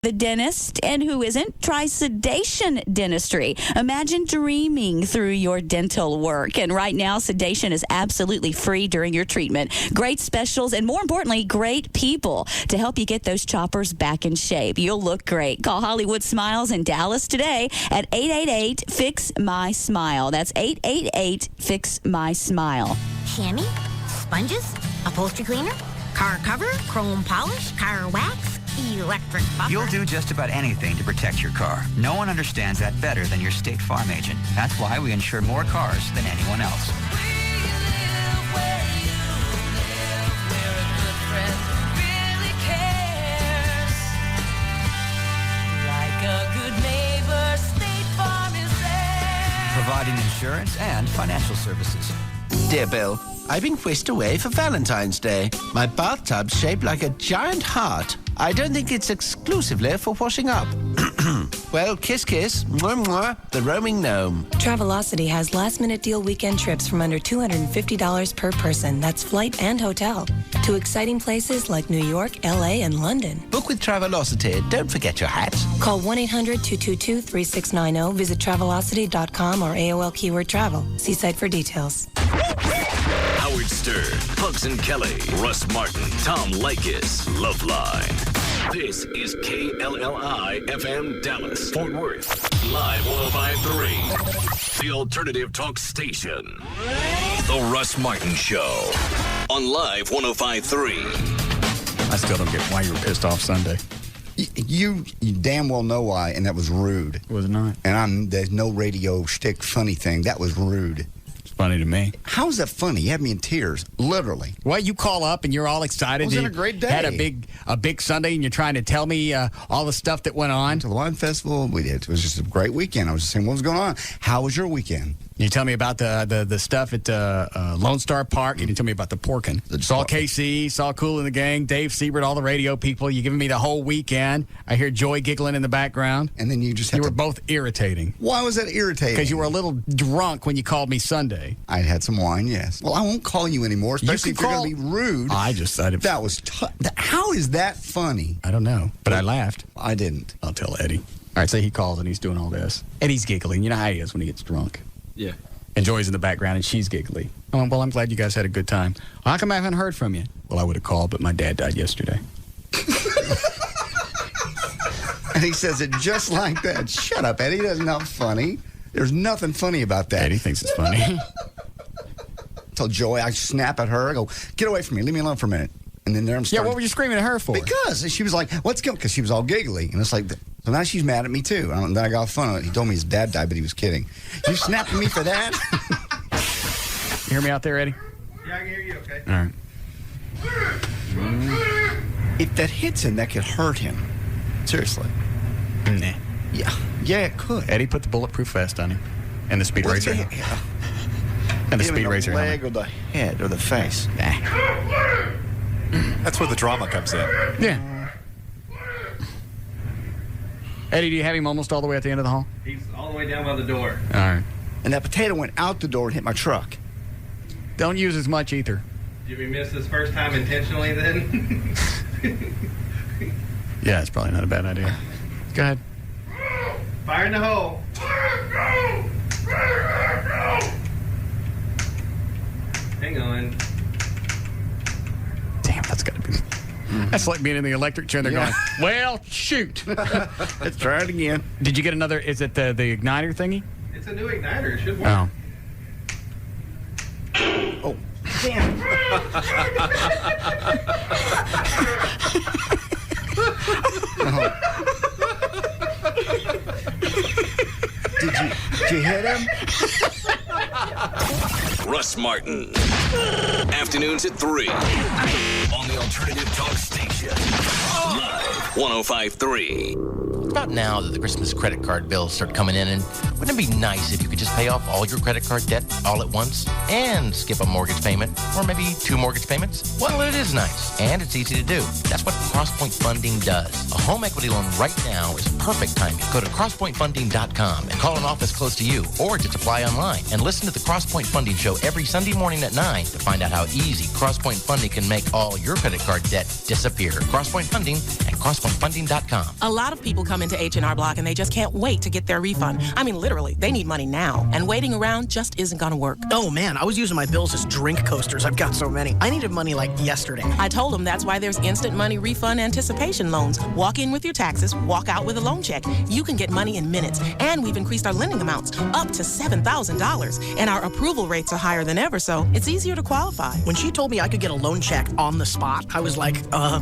The dentist, and who isn't? Try sedation dentistry. Imagine dreaming through your dental work. And right now, sedation is absolutely free during your treatment. Great specials, and more importantly, great people to help you get those choppers back in shape. You'll look great. Call Hollywood Smiles in Dallas today at 888-FIX-MY-SMILE. That's 888-FIX-MY-SMILE. Chamois, sponges, upholstery cleaner, car cover, chrome polish, car wax, electric buffer. You'll do just about anything to protect your car. No one understands that better than your State Farm agent. That's why we insure more cars than anyone else. Providing insurance and financial services. Dear Bill, I've been whisked away for Valentine's Day. My bathtub's shaped like a giant heart. I don't think it's exclusively for washing up. Well, kiss, kiss, mwah, mwah, the roaming gnome. Travelocity has last-minute deal weekend trips from under $250 per person. That's flight and hotel. To exciting places like New York, L.A., and London. Book with Travelocity. Don't forget your hat. Call 1-800-222-3690. Visit Travelocity.com or AOL keyword travel. See site for details. Howard Stern, Pugs and Kelly, Russ Martin, Tom Leykis, Loveline. This is KLLI FM Dallas, Fort Worth, Live 105.3, the alternative talk station. The Russ Martin Show on Live 105.3. I still don't get why you were pissed off Sunday. You damn well know why, and that was rude. It was not. And there's no radio shtick funny thing. That was rude. Funny to me. How is that funny? You had me in tears, literally. Well, you call up and you're all excited. It was a great day. Had a big Sunday, and you're trying to tell me all the stuff that went on. To the wine festival, we did. It was just a great weekend. I was just saying, what was going on? How was your weekend? You tell me about the stuff at Lone Star Park. You didn't tell me about the porking. Saw KC, saw Cool in the Gang, Dave Siebert, all the radio people. You giving me the whole weekend. I hear Joy giggling in the background. And then you just were both irritating. Why was that irritating? Because you were a little drunk when you called me Sunday. I had some wine, yes. Well, I won't call you anymore, especially if you're going to be rude. I just decided. That was how is that funny? I don't know, but I laughed. I didn't. I'll tell Eddie. All right, say he calls and he's doing all this. Eddie's giggling. You know how he is when he gets drunk. Yeah. And Joy's in the background, and she's giggly. Oh, well, I'm glad you guys had a good time. How come I haven't heard from you? Well, I would have called, but my dad died yesterday. And he says it just like that. Shut up, Eddie. That's not funny. There's nothing funny about that. Eddie thinks it's funny. Tell Joy, I snap at her. I go, get away from me. Leave me alone for a minute. And then there I'm starting. Yeah, what were you screaming at her for? Because she was like, let's go. Because she was all giggly. And it's like, so now she's mad at me, too. And then I got fun. He told me his dad died, but he was kidding. You snapped at me for that? You hear me out there, Eddie? Yeah, I can hear you, okay. All right. If that hits him, that could hurt him. Seriously. Nah. Yeah, it could. Eddie put the bulletproof vest on him. And the speed racer. Yeah. And the speed racer. The leg or the head or the face. Nah. That's where the drama comes in. Yeah. Eddie, do you have him almost all the way at the end of the hall? He's all the way down by the door. All right. And that potato went out the door and hit my truck. Don't use as much either. Did we miss this first time intentionally then? Yeah, it's probably not a bad idea. Go ahead. Fire in the hole. Hang on. Damn, that's got to be... That's like being in the electric chair. They're going, well, shoot. Let's try it again. Did you get another... Is it the igniter thingy? It's a new igniter. It should work. Oh. Oh, damn. Did you hit him? Russ Martin. Afternoons at 3 on the alternative talk station. Live 105.3. About now that the Christmas credit card bills start coming in, and Wouldn't it be nice if you could just pay off all your credit card debt all at once and skip a mortgage payment or maybe 2 mortgage payments? Well, it is nice and it's easy to do. That's what CrossPoint Funding does. A home equity loan right now is perfect timing. Go to crosspointfunding.com and call an office close to you or just apply online and listen to the CrossPoint Funding Show every Sunday morning at 9 to find out how easy CrossPoint Funding can make all your credit card debt disappear. CrossPoint Funding at crosspointfunding.com. A lot of people come into H&R Block and they just can't wait to get their refund. I mean, literally, they need money now. And waiting around just isn't going to work. Oh, man, I was using my bills as drink coasters. I've got so many. I needed money like yesterday. I told them that's why there's instant money refund anticipation loans. Walk in with your taxes, walk out with a loan check. You can get money in minutes. And we've increased our lending amounts up to $7,000. And our approval rates are higher than ever, so it's easier to qualify. When she told me I could get a loan check on the spot, I was like,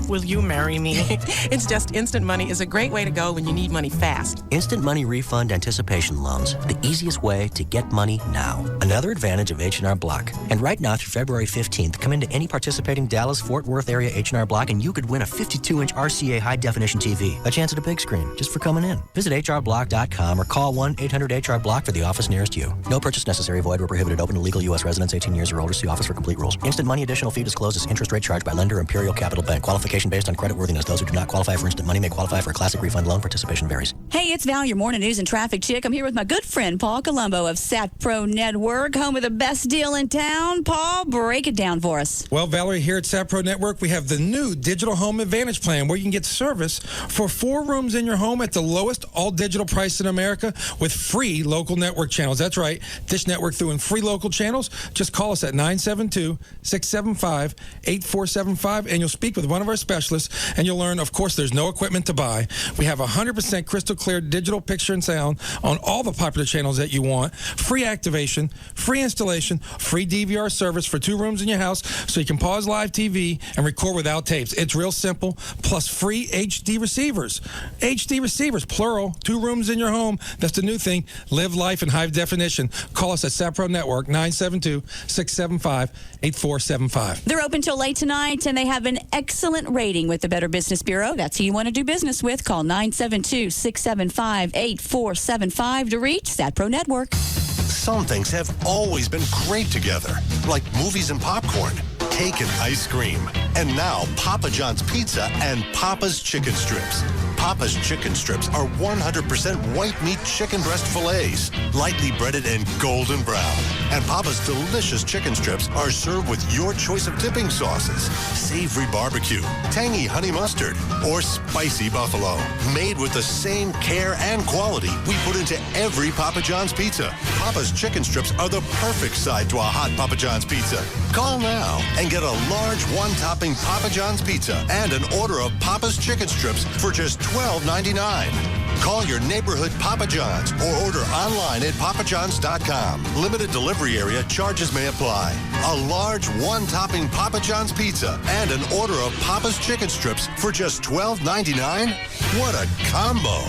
will you marry me? It's just instant money is a great way to go when you need money fast. Instant money refund anticipation loans. The easiest way to get money now. Another advantage of H&R Block. And right now through February 15th, come into any participating Dallas-Fort Worth area H&R Block and you could win a 52-inch RCA high-definition TV. A chance at a big screen just for coming in. Visit hrblock.com or call 1-800-HR-BLOCK for the office nearest you. No purchase necessary. Void where prohibited. Open to legal U.S. residents 18 years or older. See office for complete rules. Instant money additional fee disclosed as interest rate charged by lender Imperial Capital Bank. Qualification based on creditworthiness. Those who do not qualify for instant money may qualify for a classic refund loan. Participation varies. Hey, it's Val, your morning news and traffic chick. I'm here with my good friend Paul Colombo of SatPro Network, home of the best deal in town. Paul, break it down for us. Well, Valerie, here at SatPro Network, we have the new Digital Home Advantage plan where you can get service for 4 rooms in your home at the lowest all-digital price in America with free local network channels. That's right, Dish Network through and free local channels. Just call us at 972-675-8475 and you'll speak with one of our specialists and you'll learn, of course, there's no equipment to buy. We have 100% crystal clear digital picture and sound on all the popular channels that you want. Free activation, free installation, free DVR service for 2 rooms in your house so you can pause live TV and record without tapes. It's real simple, plus free HD receivers. HD receivers, plural, 2 rooms in your home. That's the new thing. Live life in high definition. Call us at SatPro Network, 972-675-8475. They're open till late tonight, and they have an excellent rating with the Better Business Bureau. That's who you want to do business with. Call 972-675-8475 to reach SatPro Network. Some things have always been great together, like movies and popcorn, cake and ice cream, and now Papa John's Pizza and Papa's Chicken Strips. Papa's Chicken Strips are 100% white meat chicken breast fillets, lightly breaded and golden brown. And Papa's delicious chicken strips are served with your choice of dipping sauces, savory barbecue, tangy honey mustard, or spicy buffalo. Made with the same care and quality we put into every Papa John's pizza. Papa's Chicken Strips are the perfect side to a hot Papa John's pizza. Call now and get a large 1-topping Papa John's pizza and an order of Papa's Chicken Strips for just $12.99. Call your neighborhood Papa John's or order online at papajohns.com. Limited delivery area, charges may apply. A large 1-topping Papa John's pizza and an order of Papa's Chicken Strips for just $12.99? What a combo.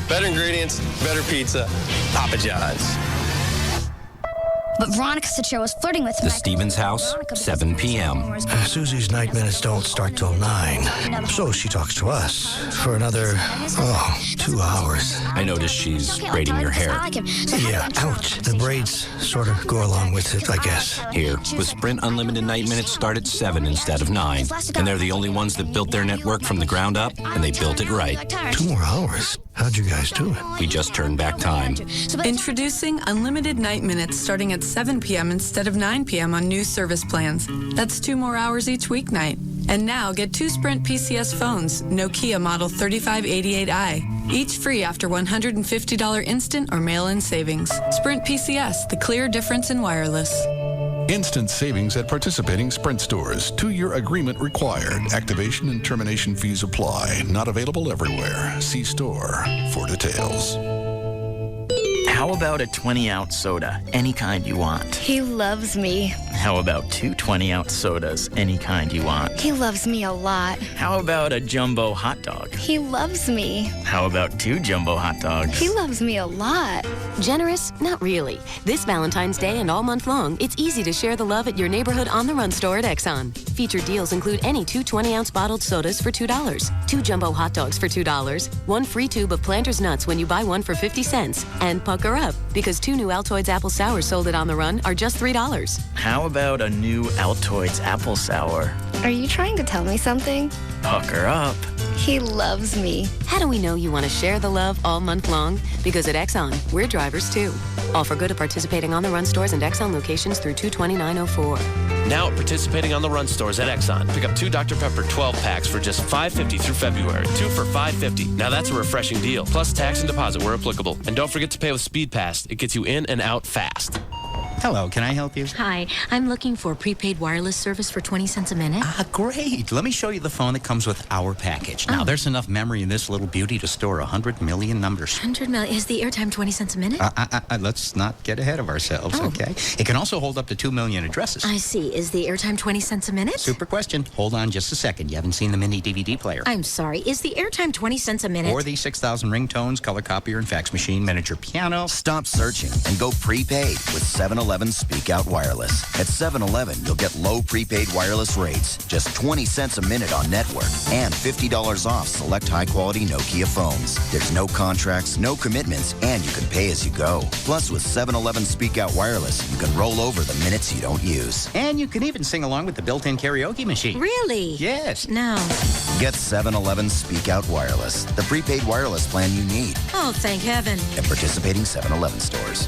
Better ingredients, better pizza, Papa John's. But Veronica said she was flirting with him. The Stevens house, 7 p.m. Susie's night minutes don't start till 9. So she talks to us for another, 2 hours. I noticed she's braiding your hair. Yeah, ouch. The braids sort of go along with it, I guess. Here, with Sprint Unlimited night minutes start at 7 instead of 9. And they're the only ones that built their network from the ground up, and they built it right. 2 more hours? How'd you guys do it? We just turned back time. Introducing unlimited night minutes starting at 7 p.m. instead of 9 p.m. on new service plans. That's 2 more hours each weeknight. And now get 2 Sprint PCS phones, Nokia Model 3588i, each free after $150 instant or mail-in savings. Sprint PCS, the clear difference in wireless. Instant savings at participating Sprint stores. 2-year agreement required. Activation and termination fees apply. Not available everywhere. See store for details. How about a 20-ounce soda, any kind you want? He loves me. How about 2 20-ounce sodas, any kind you want? He loves me a lot. How about a jumbo hot dog? He loves me. How about 2 jumbo hot dogs? He loves me a lot. Generous? Not really. This Valentine's Day and all month long, it's easy to share the love at your neighborhood on-the-run store at Exxon. Featured deals include any 2 20-ounce bottled sodas for $2, 2 jumbo hot dogs for $2, 1 free tube of Planters nuts when you buy one for 50 cents, and pucker up, because 2 new Altoids apple sours sold at On the Run are just $3. How about a new Altoids apple sour? Are you trying to tell me something? Pucker up. He loves me. How do we know you want to share the love all month long? Because at Exxon, we're drivers too. Offer good at participating On the Run stores and Exxon locations through 2/29/04. Now at participating On the Run stores at Exxon, pick up 2 Dr. Pepper 12 packs for just $5.50 through February. 2 for $5.50. Now that's a refreshing deal. Plus tax and deposit where applicable. And don't forget to pay with Speed Pass. It gets you in and out fast. Hello, can I help you? Hi, I'm looking for prepaid wireless service for 20 cents a minute. Great. Let me show you the phone that comes with our package. Now, there's enough memory in this little beauty to store 100 million numbers. 100 million. Is the airtime 20 cents a minute? Let's not get ahead of ourselves, okay? It can also hold up to 2 million addresses. I see. Is the airtime 20 cents a minute? Super question. Hold on just a second. You haven't seen the mini DVD player. I'm sorry. Is the airtime 20 cents a minute? Or the 6,000 ringtones, color copier, and fax machine, miniature piano. Stop searching and go prepaid with 7-Eleven Speak Out Wireless. At 7-Eleven, you'll get low prepaid wireless rates, just 20 cents a minute on network, and $50 off select high-quality Nokia phones. There's no contracts, no commitments, and you can pay as you go. Plus, with 7-Eleven Speak Out Wireless, you can roll over the minutes you don't use. And you can even sing along with the built-in karaoke machine. Really? Yes. No. Get 7-Eleven Speak Out Wireless, the prepaid wireless plan you need. Oh, thank heaven. At participating 7-Eleven stores.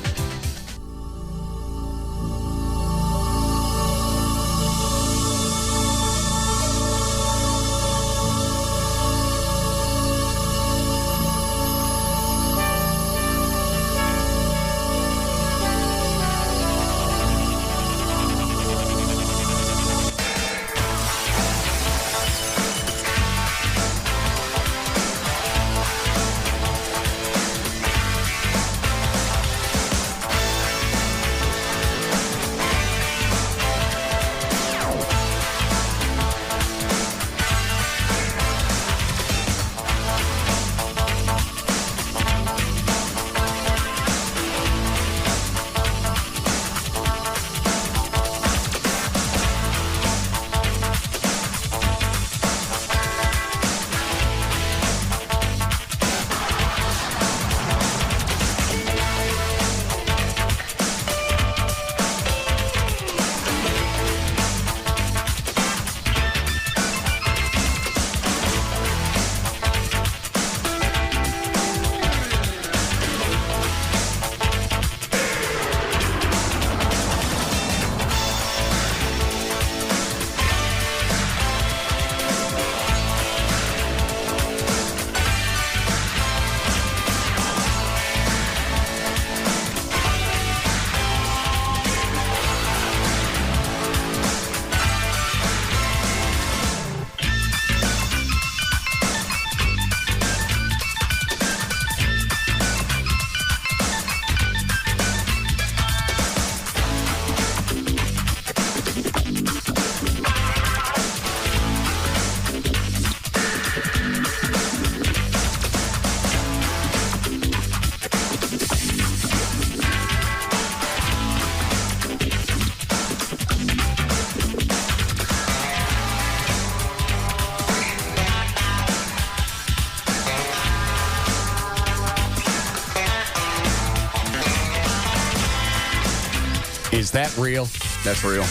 Is that real? That's real.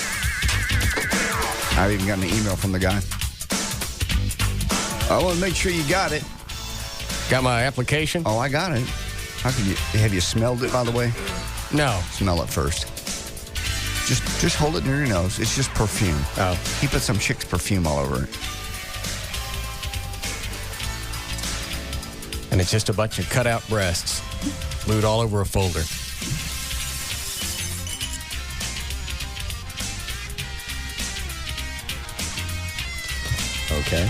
I've even got an email from the guy. I want to make sure you got it. Got my application? Oh, I got it. How could you? Have you smelled it, by the way? No. Smell it first. Just hold it near your nose. It's just perfume. Oh. He put some chick's perfume all over it. And it's just a bunch of cutout breasts glued all over a folder. Okay.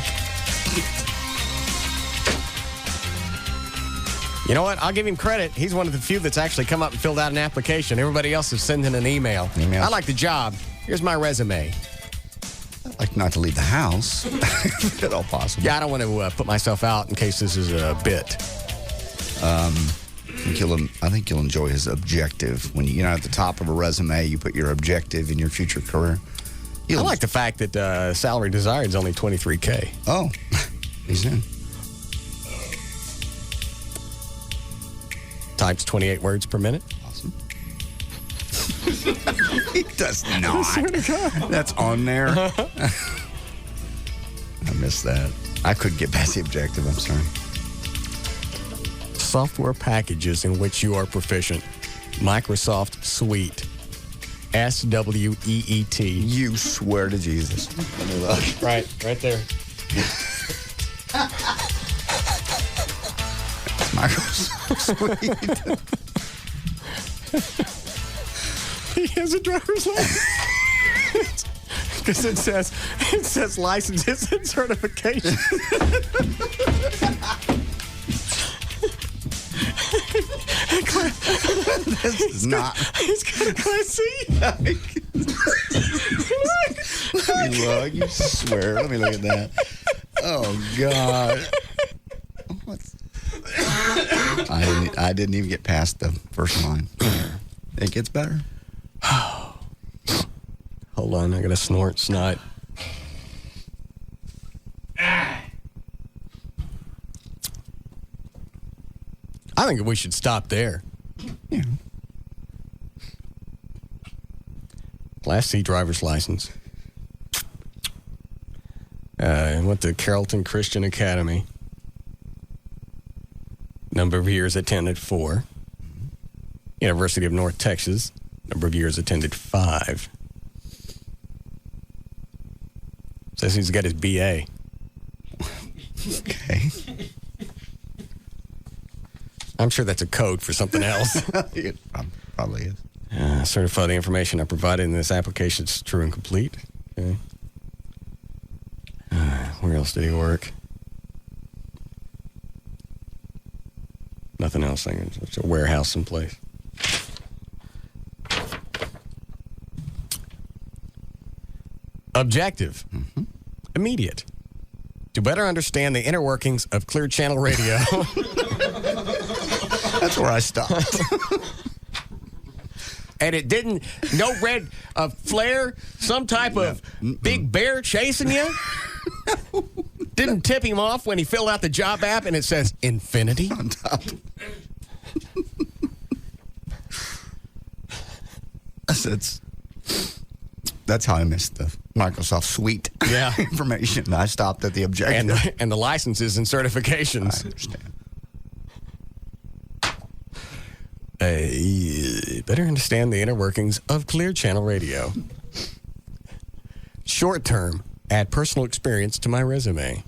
You know what? I'll give him credit. He's one of the few that's actually come up and filled out an application. Everybody else is sending an email. I like the job. Here's my resume. I'd like not to leave the house, if at all possible. Yeah, I don't want to put myself out in case this is a bit. I think you'll enjoy his objective. When you know at the top of a resume, you put your objective in your future career. I like the fact that salary desired is only $23K. Oh, he's in. Types 28 words per minute. Awesome. He does not. I swear to God. That's on there. I missed that. I couldn't get past the objective. I'm sorry. Software packages in which you are proficient. Microsoft Suite. SWEET. You swear to Jesus. Let me look. Right there. Microsoft Suite. He has a driver's license. Because it says licenses and certification. This is not. He's got a Class C. Let me look. You swear. Let me look at that. Oh, God. I didn't even get past the first line. It gets better. Hold on, I gotta snort snot. I think we should stop there. Yeah. Class C driver's license. Went to Carrollton Christian Academy. Number of years attended 4. University of North Texas. Number of years attended 5. Says he's got his BA. Okay. I'm sure that's a code for something else. It probably is. Certify the information I provided in this application is true and complete. Okay. Where else did he work? Nothing else. It's a warehouse someplace. Objective. Mm-hmm. Immediate. To better understand the inner workings of Clear Channel Radio. That's where I stopped. And it didn't, no red flare, some type of big bear chasing you? Didn't tip him off when he filled out the job app and it says infinity on top. That's how I missed the Microsoft Suite information. I stopped at the objective. And the licenses and certifications. I understand. Better understand the inner workings of Clear Channel Radio. Short term, add personal experience to my resume.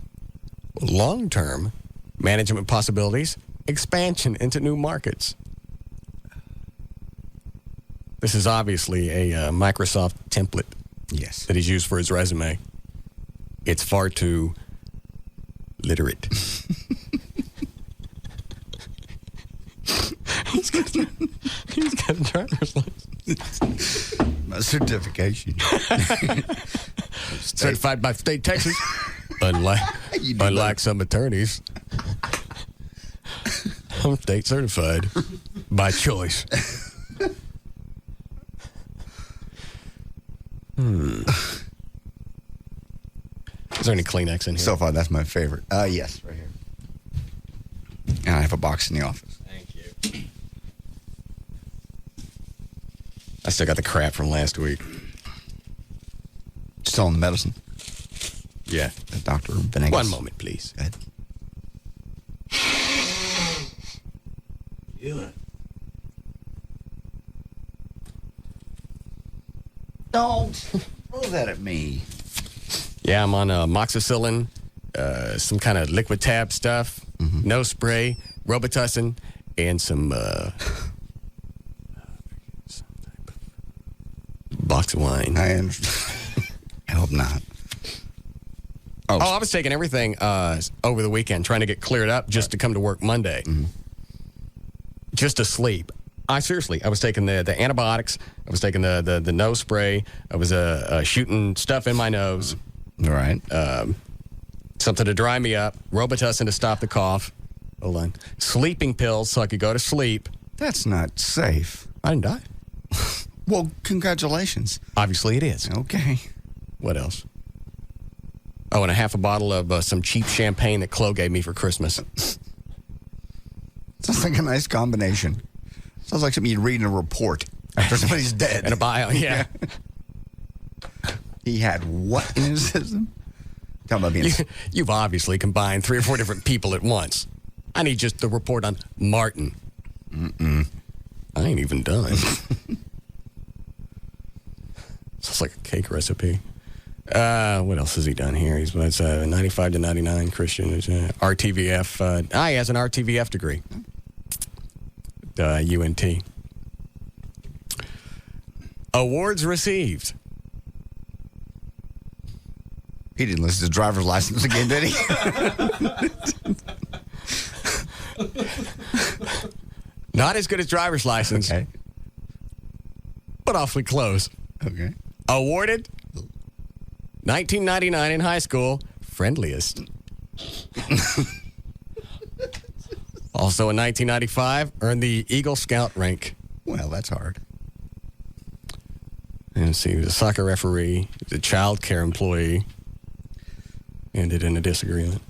Long term, management possibilities, expansion into new markets. This is obviously a Microsoft template. Yes. That he's used for his resume. It's far too literate. He's got a driver's license. My certification. Certified by State Texas. Unlike some attorneys. I'm state certified by choice. Is there any Kleenex in here? So far, that's my favorite. Yes, right here. And I have a box in the office. Thank you. I still got the crap from last week. Still on the medicine? Yeah. Dr. Venegas. One moment, please. Go ahead. Don't throw that at me. Yeah, I'm on amoxicillin, some kind of liquid tab stuff, no spray, Robitussin, and some box of wine. I understand. I hope not. Oh, I was taking everything over the weekend, trying to get cleared up just to come to work Monday. just to sleep. I was taking the antibiotics. I was taking the nose spray. I was shooting stuff in my nose. All right. Something to dry me up. Robitussin to stop the cough. Hold on. Sleeping pills so I could go to sleep. That's not safe. I didn't die. Well, congratulations. Obviously it is. Okay. What else? Oh, and a half a bottle of some cheap champagne that Chloe gave me for Christmas. Sounds like a nice combination. Sounds like something you'd read in a report after somebody's dead. In a bio, yeah. He had what in his system? Tell me about being... You've obviously combined 3 or 4 different people at once. I need just the report on Martin. Mm-mm. I ain't even done. Sounds like a cake recipe. What else has he done here? He's 95 to 99 Christian. RTVF. He has an RTVF degree. UNT. Awards received. He didn't list his driver's license again, did he? Not as good as driver's license. Okay. But awfully close. Okay. Awarded 1999 in high school, friendliest. Also in 1995, earned the Eagle Scout rank. Well, that's hard. And let's see, he was a soccer referee, he was a child care employee. Ended in a disagreement.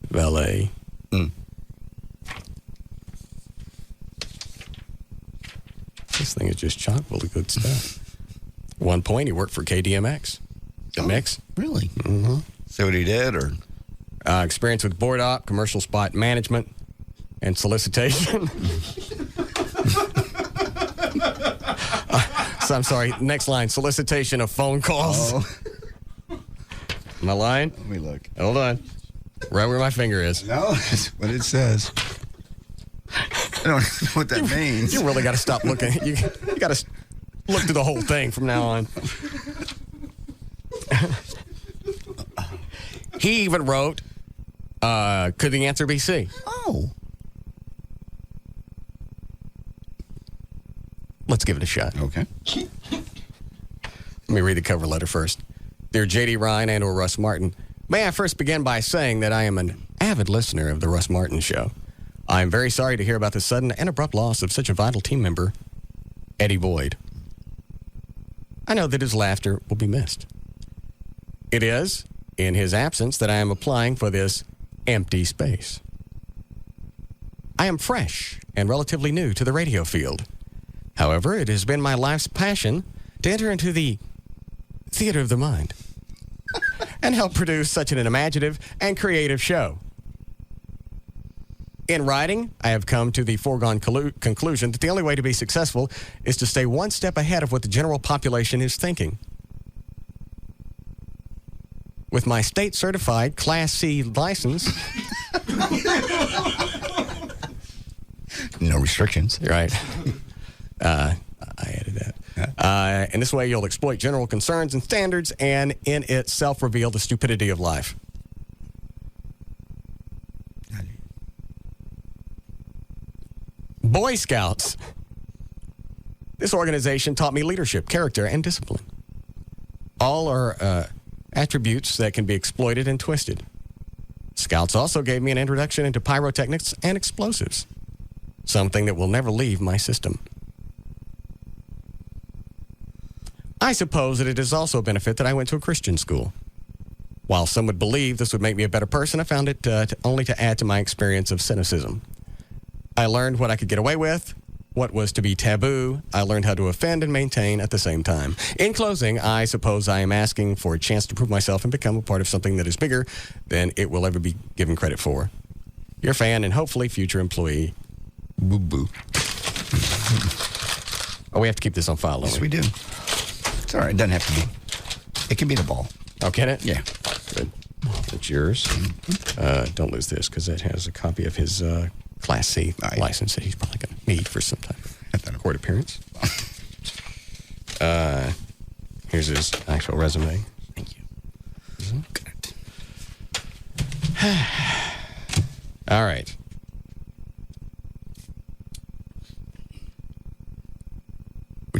Valet. This thing is just chock full of good stuff. At one point, he worked for KDMX. The Mix. Really? Mm-hmm. See what he did, or? Experience with board op, commercial spot management, and solicitation. So I'm sorry, next line, solicitation of phone calls. Oh. Am I lying? Let me look. Hold on. Right where my finger is. No, that's what it says. I don't know what that means. You really got to stop looking. You got to look through the whole thing from now on. He even wrote, could the answer be C? Oh. Let's give it a shot. Okay. Let me read the cover letter first. Dear J.D. Ryan and or Russ Martin, may I first begin by saying that I am an avid listener of the Russ Martin Show. I am very sorry to hear about the sudden and abrupt loss of such a vital team member, Eddie Boyd. I know that his laughter will be missed. It is, in his absence, that I am applying for this empty space. I am fresh and relatively new to the radio field. However, it has been my life's passion to enter into the theater of the mind and help produce such an imaginative and creative show. In writing, I have come to the foregone conclusion that the only way to be successful is to stay one step ahead of what the general population is thinking. With my state-certified Class C license... No restrictions. Right. I added that. In this way, you'll exploit general concerns and standards and in itself reveal the stupidity of life. Boy Scouts. This organization taught me leadership, character, and discipline. All are attributes that can be exploited and twisted. Scouts also gave me an introduction into pyrotechnics and explosives, something that will never leave my system. I suppose that it is also a benefit that I went to a Christian school. While some would believe this would make me a better person, I found it only to add to my experience of cynicism. I learned what I could get away with, what was to be taboo. I learned how to offend and maintain at the same time. In closing, I suppose I am asking for a chance to prove myself and become a part of something that is bigger than it will ever be given credit for. Your fan and hopefully future employee, Boo Boo. Oh, we have to keep this on file, don't Yes, we do. It's all right. It doesn't have to be. It can be the ball. Oh, can it? Yeah. Good. That's yours. Don't lose this because it has a copy of his Class C license that he's probably going to need for some type of court appearance. Here's his actual resume. Thank you. All right.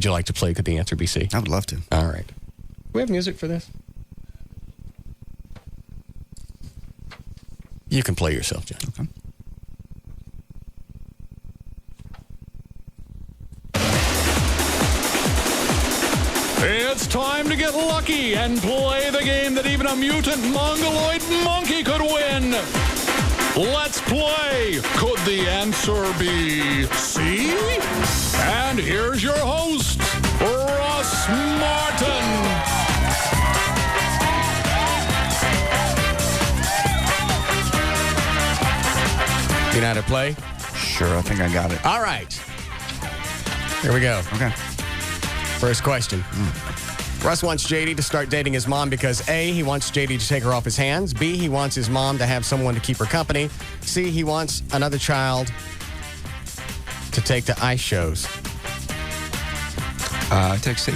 Would you like to play Could the Answer Be C? I would love to. All right. Do we have music for this? You can play yourself, John. Okay. It's time to get lucky and play the game that even a mutant mongoloid monkey could win. Let's play Could the Answer Be C? And here's your host, Russ Martin. You know how to play? Sure, I think I got it. All right. Here we go. Okay. First question. Russ wants JD to start dating his mom because A, he wants JD to take her off his hands. B, he wants his mom to have someone to keep her company. C, he wants another child to take to ice shows. Take C.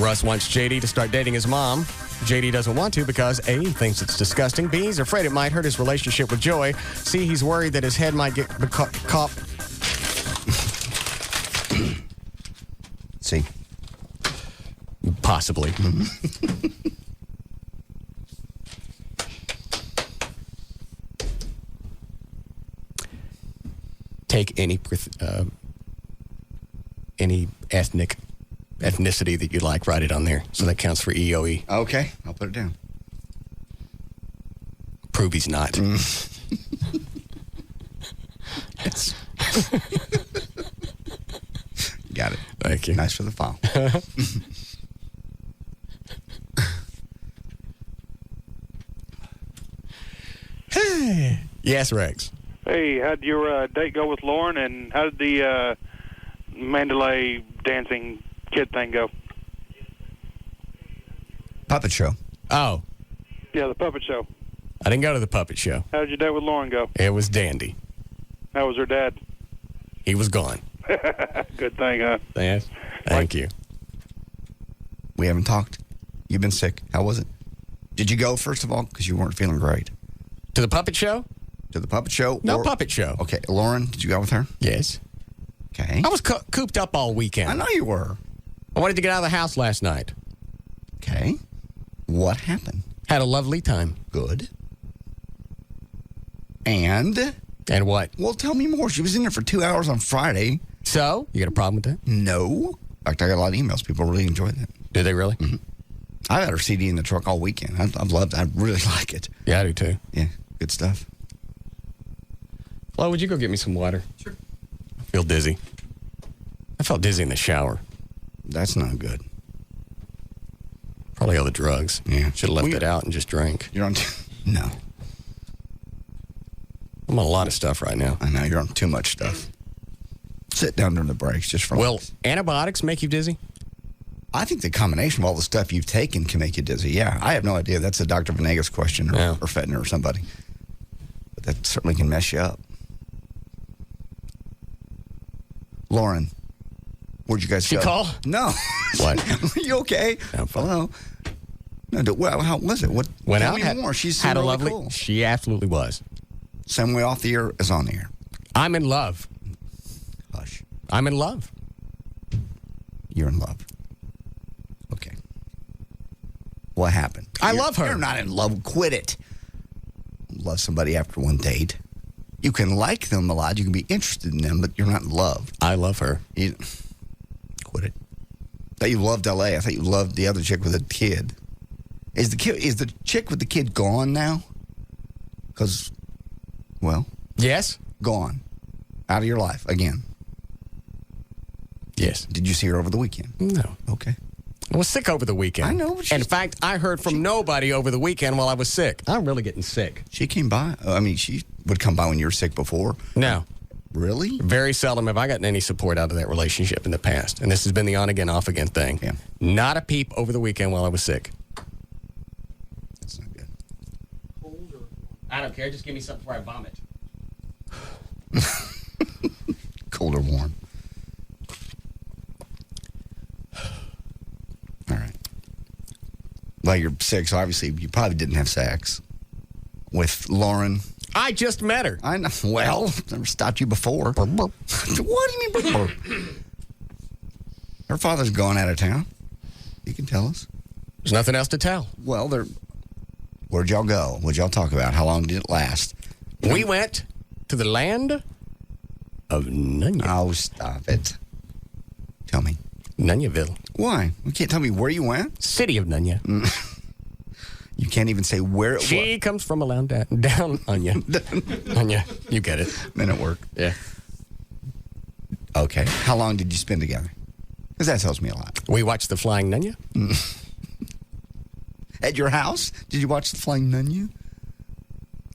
Russ wants JD to start dating his mom. JD doesn't want to because A, he thinks it's disgusting. B, he's afraid it might hurt his relationship with Joy. C, he's worried that his head might get caught. C. Possibly. Take any ethnicity that you like, write it on there. So that counts for EOE. Okay, I'll put it down. Prove he's not. Yes. Got it. Thank you. Nice for the file. Yes, Rex. Hey, how'd your date go with Lauren, and how did the Mandalay dancing kid thing go? Puppet show. Oh. Yeah, the puppet show. I didn't go to the puppet show. How did your date with Lauren go? It was dandy. How was her dad? He was gone. Good thing, huh? Yes. Thank you. We haven't talked. You've been sick. How was it? Did you go, first of all, because you weren't feeling great? To the puppet show? To the puppet show? No puppet show. Okay, Lauren, did you go with her? Yes. Okay. I was cooped up all weekend. I know you were. I wanted to get out of the house last night. Okay. What happened? Had a lovely time. Good. And? And what? Well, tell me more. She was in there for 2 hours on Friday. So? You got a problem with that? No. In fact, I got a lot of emails. People really enjoyed that. Do they really? Mm-hmm. I've had her CD in the truck all weekend. I've loved it. I really like it. Yeah, I do too. Yeah, good stuff. Flo, would you go get me some water? Sure. I feel dizzy. I felt dizzy in the shower. That's not good. Probably all the drugs. Yeah. Should have left it out and just drank. You're on... No. I'm on a lot of stuff right now. I know, you're on too much stuff. Sit down during the breaks just for... Well, antibiotics make you dizzy? I think the combination of all the stuff you've taken can make you dizzy. Yeah, I have no idea. That's a Dr. Venegas question or Fetner or somebody. But that certainly can mess you up. Lauren, where'd you guys She go? call? No. What? You okay? I'm fine. Hello? No, well, how was it? What? Went tell out. me more. She's had a really lovely... cool. She absolutely was. Same way off the air as on the air. I'm in love. Hush. I'm in love. You're in love. Okay. What happened? I love her. You're not in love. Quit it. Love somebody after one date. You can like them a lot. You can be interested in them, but you're not in love. I love her. Quit it. I thought you loved L.A. I thought you loved the other chick with the kid. Is the chick with the kid gone now? Because, well. Yes. Gone. Out of your life again. Yes. Did you see her over the weekend? No. Okay. I was sick over the weekend. I know. In fact, I heard from nobody over the weekend while I was sick. I'm really getting sick. She came by. I mean, she would come by when you were sick before. No. Really? Very seldom have I gotten any support out of that relationship in the past. And this has been the on-again, off-again thing. Yeah. Not a peep over the weekend while I was sick. That's not good. I don't care. Just give me something before I vomit. Cold or warm? All right. Well, you're sick, so obviously you probably didn't have sex with Lauren. I just met her. I know. Well, never stopped you before. What do you mean? Burp? Her father's gone out of town. You can tell us. There's nothing else to tell. Well, where'd y'all go? What'd y'all talk about? How long did it last? We went to the land of Nunya. Oh, stop it. Tell me. Nunyaville. Why? You can't tell me where you went? City of Nunya. You can't even say where it was. She comes from around down Nunya. Nunya. You get it. Men at work. Yeah. Okay. How long did you spend together? Because that tells me a lot. We watched the Flying Nunya. At your house? Did you watch the Flying Nunya?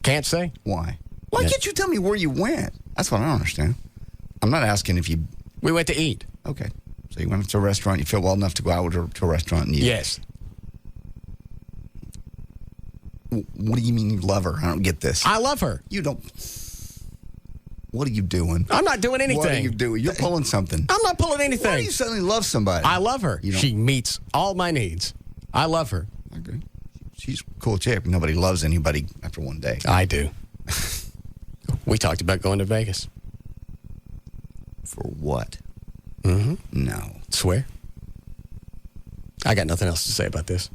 Can't say. Why? Why can't you tell me where you went? That's what I don't understand. I'm not asking if you... We went to eat. Okay. So you went to a restaurant. You feel well enough to go out to a restaurant and eat? Yes. What do you mean you love her? I don't get this. I love her. You don't... What are you doing? I'm not doing anything. What are you doing? You're pulling something. I'm not pulling anything. Why do you suddenly love somebody? I love her. She meets all my needs. I love her. Okay. She's a cool chick. Nobody loves anybody after one day. I do. We talked about going to Vegas. For what? Mm-hmm. No. Swear. I got nothing else to say about this.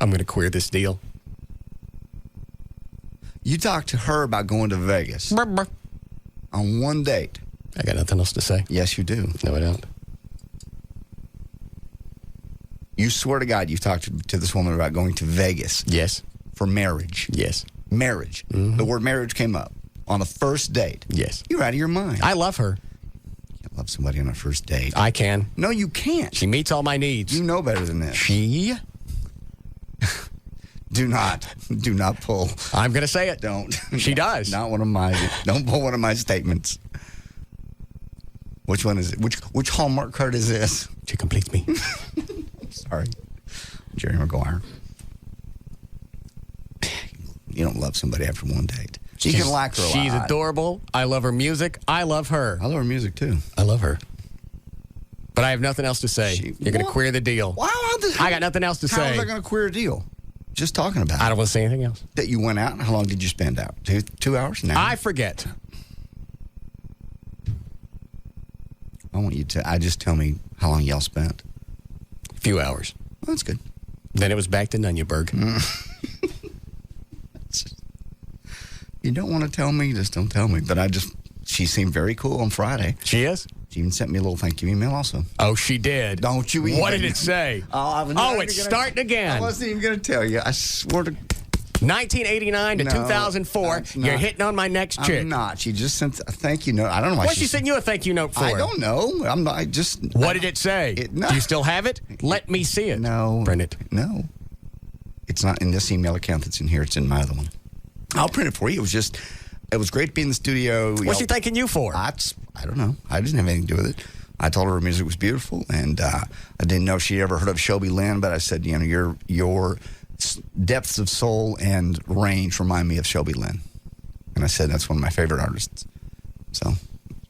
I'm going to queer this deal. You talked to her about going to Vegas. On one date. I got nothing else to say. Yes, you do. No, I don't. You swear to God you've talked to this woman about going to Vegas. Yes. For marriage. Yes. Marriage. Mm-hmm. The word marriage came up on the first date. Yes. You're out of your mind. I love her. You can't love somebody on a first date. I can. No, you can't. She meets all my needs. You know better than this. She? Do not pull. I'm going to say it. Don't. She does. Not one of my. Don't pull one of my statements. Which one is it? Which Hallmark card is this? She completes me. Sorry. Jerry Maguire. You don't love somebody after one date. You can like her a lot. She's adorable. I love her music. I love her. I love her music, too. I love her. But I have nothing else to say. You're going to queer the deal. Wow. I got nothing else to say. How is that going to queer a deal? Just talking about it. I don't want to say anything else. That you went out, and how long did you spend out? 2 hours? An hour? I forget. I want you to, just tell me how long y'all spent. A few hours. Well, that's good. Then it was back to Nunyaburg. You don't want to tell me, just don't tell me. But she seemed very cool on Friday. She is? She even sent me a little thank you email also. Oh, she did. Don't you even. What did it say? It's starting again. I wasn't even going to tell you. I swear to 1989 to 2004. You're hitting on my next chick. I'm not. She just sent a thank you note. I don't know why What's she sent you a thank you note for? I don't know. I'm not. What did it say? Do you still have it? Let me see it. No. Print it. No. It's not in this email account that's in here. It's in my other one. I'll print it for you. It was great to be in the studio. What's she thanking you for? I don't know. I didn't have anything to do with it. I told her her music was beautiful, and I didn't know if she ever heard of Shelby Lynn, but I said, your depths of soul and range remind me of Shelby Lynn. And I said, that's one of my favorite artists. So,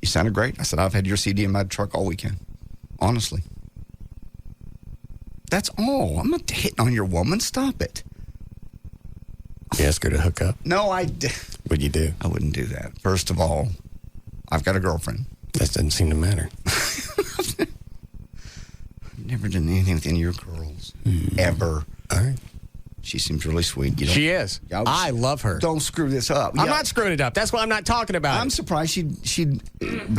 you sounded great. I said, I've had your CD in my truck all weekend. Honestly. That's all. I'm not hitting on your woman. Stop it. You ask her to hook up? No, What'd you do? I wouldn't do that. First of all, I've got a girlfriend. That doesn't seem to matter. I've never done anything with any of your girls. Ever. All right. She seems really sweet. She is. I love her. Don't screw this up. I'm not screwing it up. That's why I'm not talking about I'm surprised she'd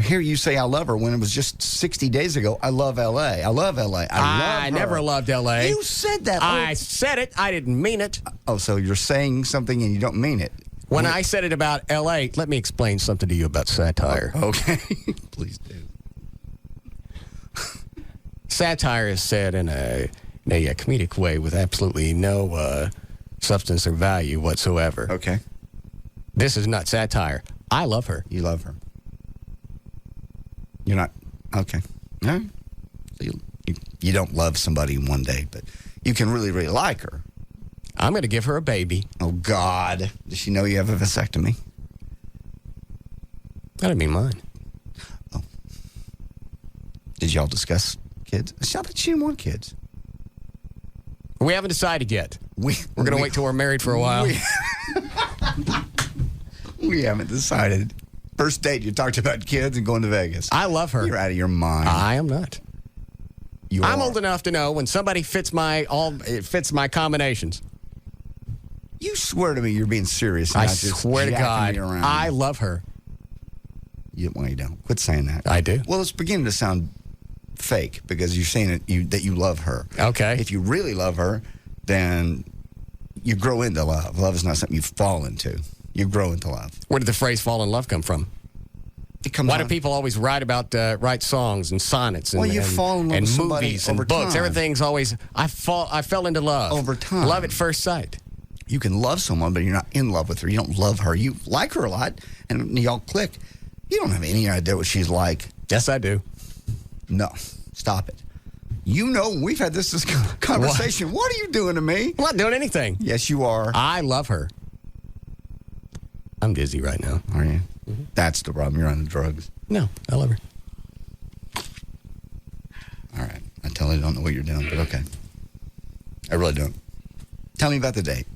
hear you say I love her when it was just 60 days ago. I love L.A. I love L.A. I never loved L.A. You said that. I said it. I didn't mean it. Oh, so you're saying something and you don't mean it. When I said it about L.A., let me explain something to you about satire. Okay. Please do. Satire is said in a comedic way with absolutely no substance or value whatsoever. Okay. This is not satire. I love her. You love her. You're not. Okay. All right. So you don't love somebody in one day, but you can really, really like her. I'm going to give her a baby. Oh, God. Does she know you have a vasectomy? I didn't mean mine. Oh. Did y'all discuss kids? It's not that she didn't want kids. We haven't decided yet. We're going to wait till we're married for a while. We haven't decided. First date, you talked about kids and going to Vegas. I love her. You're out of your mind. I am not. I'm are. old enough to know when somebody fits my combinations. You swear to me you're being serious. I not just swear to jacking God, me around. I love her. Well, you don't. Quit saying that. I do. Well, it's beginning to sound fake because you're saying that you love her. Okay. If you really love her, then you grow into love. Love is not something you fall into. You grow into love. Where did the phrase "fall in love" come from? Why do people always write songs and sonnets and, you fall in love and with somebody movies and over books? time. Everything's always I fell into love over time. Love at first sight. You can love someone, but you're not in love with her. You don't love her. You like her a lot, and y'all click. You don't have any idea what she's like. Yes, I do. No, stop it. You know, we've had this conversation. What are you doing to me? I'm not doing anything. Yes, you are. I love her. I'm dizzy right now. Are you? Mm-hmm. That's the problem. You're on the drugs. No, I love her. All right. I totally don't know what you're doing, but okay. I really don't. Tell me about the date.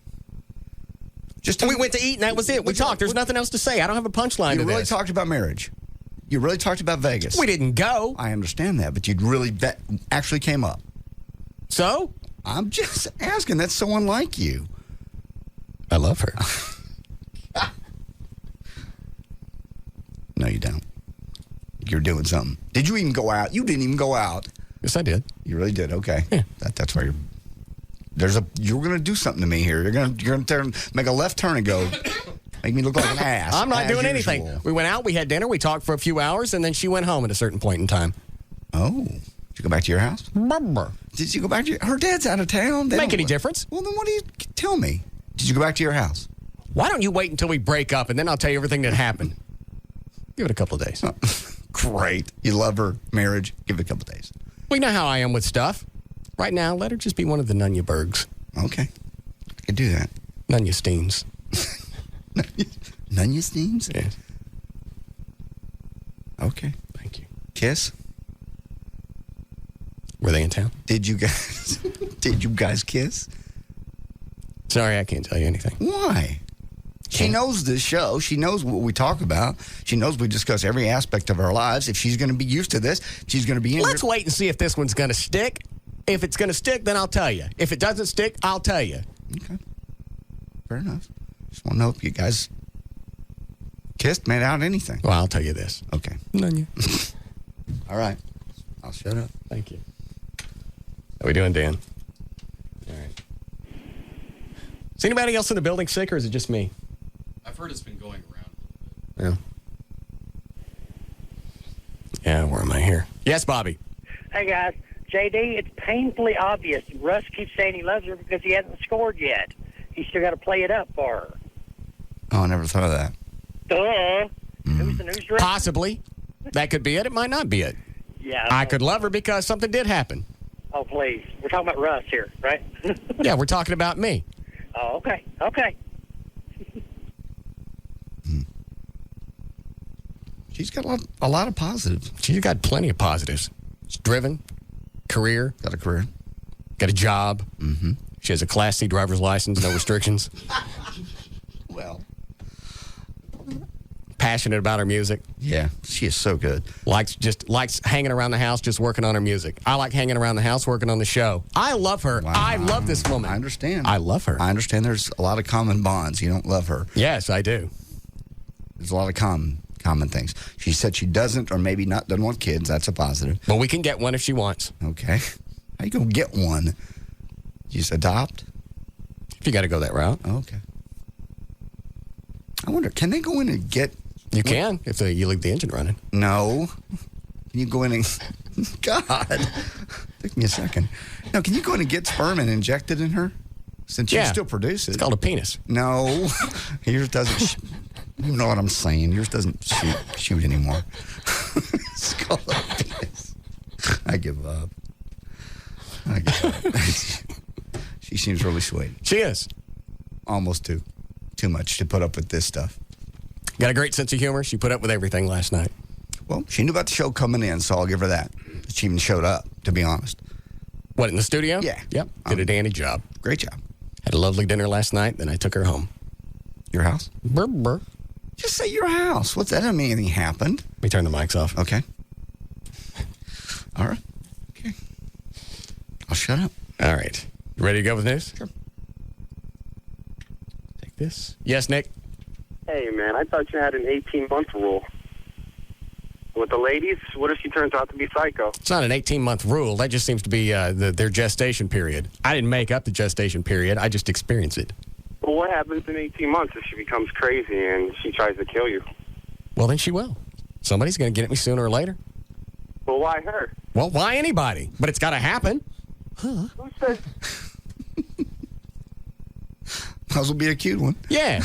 We went to eat, and that was it. We talked. There's nothing else to say. I don't have a punchline to You really this. talked about marriage. You really talked about Vegas. We didn't go. I understand that, but that actually came up. So? I'm just asking. That's so unlike you. I love her. No, you don't. You're doing something. Did you even go out? You didn't even go out. Yes, I did. You really did. Okay. Yeah. That's why you're going to do something to me here. You're going to make a left turn and go, make me look like an ass. I'm not doing usual. anything. We went out, we had dinner, we talked for a few hours, and then she went home at a certain point in time. Oh. Did you go back to your house? Did you go back to her dad's out of town? Make any difference? Well, then what do you tell me? Did you go back to your house? Why don't you wait until we break up, and then I'll tell you everything that happened. Give it a couple of days. Great. You love her, marriage, give it a couple of days. We know how I am with stuff. Right now, let her just be one of the Nunyabergs. Okay. I can do that. Nunyesteins. Nunyesteins? Yes. Okay. Thank you. Kiss? Were they in town? Did you guys kiss? Sorry, I can't tell you anything. Why? She knows this show. She knows what we talk about. She knows we discuss every aspect of our lives. If she's going to be used to this, she's going to be in Let's wait and see if this one's going to stick. If it's going to stick, then I'll tell you. If it doesn't stick, I'll tell you. Okay. Fair enough. Just want to know if you guys kissed, made out, anything. Well, I'll tell you this. Okay. Nunya. All right. I'll shut up. Thank you. How we doing, Dan? All right. Is anybody else in the building sick, or is it just me? I've heard it's been going around a little bit. Yeah. Yeah, where am I here? Yes, Bobby. Hey, guys. JD, it's painfully obvious. Russ keeps saying he loves her because he hasn't scored yet. He's still got to play it up for her. Oh, I never thought of that. Duh. Who's the news director? Possibly. That could be it. It might not be it. Yeah. I could love her because something did happen. Oh, please. We're talking about Russ here, right? Yeah, we're talking about me. Oh, okay. Okay. She's got a lot of positives. She's got plenty of positives. She's driven, career. Got a career. Got a job. Mm-hmm. She has a Class C driver's license, no restrictions. Well. Passionate about her music. Yeah, she is so good. Likes hanging around the house, just working on her music. I like hanging around the house, working on the show. I love her. Wow. I love this woman. I understand. I love her. I understand there's a lot of common bonds. You don't love her. Yes, I do. There's a lot of common things. She said she doesn't, or maybe not, doesn't want kids. That's a positive. But we can get one if she wants. Okay. How you going to get one? You just adopt? If you got to go that route. Okay. I wonder, can they go in and get... You can, if you leave the engine running. No. Can you go in and... God. Took me a second. No, can you go in and get sperm and inject it in her? Since you still produce it. It's called a penis. No. Yours doesn't... You know what I'm saying. Yours doesn't shoot anymore. It's called a penis. I give up. She seems really sweet. She is. Almost too much to put up with this stuff. Got a great sense of humor. She put up with everything last night. Well, she knew about the show coming in, so I'll give her that. She even showed up, to be honest. What, in the studio? Yeah. Yep. Did a dandy job. Great job. Had a lovely dinner last night, then I took her home. Your house? Brr, brr. Just say your house. What's that? Doesn't mean anything happened. Let me turn the mics off. Okay. All right. Okay. I'll shut up. All right. You ready to go with news? Sure. Take this. Yes, Nick? Hey, man, I thought you had an 18-month rule. With the ladies, what if she turns out to be psycho? It's not an 18-month rule. That just seems to be their gestation period. I didn't make up the gestation period. I just experienced it. Well, what happens in 18 months if she becomes crazy and she tries to kill you? Well, then she will. Somebody's going to get at me sooner or later. Well, why her? Well, why anybody? But it's got to happen. Who says? Might as well be a cute one. Yeah.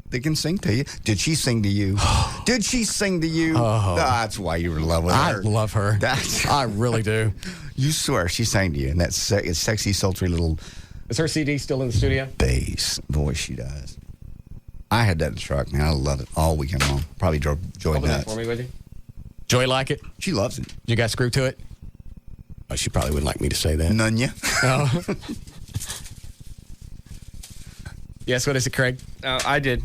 They can sing to you. Did she sing to you? Did she sing to you? Oh. That's why you were in love with I her. love her. I really do. You swear she sang to you in that sexy, sultry little... Is her CD still in the studio? Bass voice she does. I had that in the truck, man. I love it all weekend long. Probably drove Joy Open that nuts. for me, would you? Joy like it? She loves it. You got screwed to it? Oh, she probably wouldn't like me to say that. None ya? Oh. Yes, what is it, Craig? I did.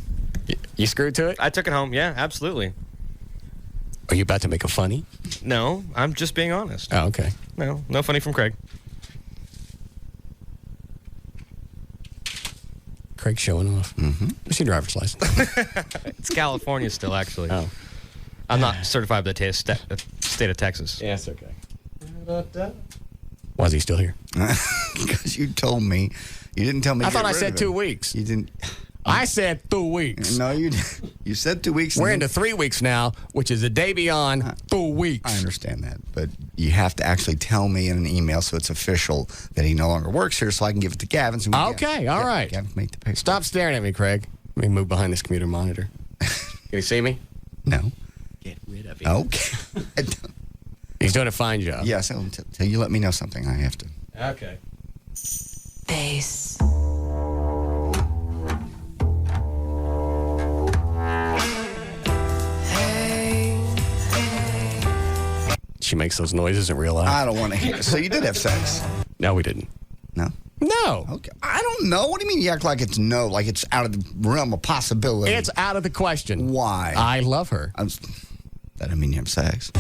You screwed to it? I took it home. Yeah, absolutely. Are you about to make a funny? No, I'm just being honest. Oh, okay. No funny from Craig. Craig's showing off. Mm-hmm. What's your driver's license? It's California still, actually. Oh. I'm not certified by the state of Texas. Yeah, it's okay. Why is he still here? Because you told me. You didn't tell me. I to thought get I rid said of 2 him. weeks. You didn't. I said 2 weeks. No, you you said 2 weeks. We're into 3 weeks now, which is a day beyond 2 weeks. I understand that, but you have to actually tell me in an email so it's official that he no longer works here, so I can give it to Gavin. So Okay, all right. Gavin, make the paper. Stop staring at me, Craig. Let me move behind this computer monitor. Can you see me? No. Get rid of it. Okay. He's doing a fine job. Yes, until you let me know something, I have to. Okay. Bass. She makes those noises in real life. I don't want to hear it. So you did have sex? No, we didn't. No? No. Okay. I don't know. What do you mean you act like it's no, like it's out of the realm of possibility? It's out of the question. Why? I love her. That doesn't mean you have sex.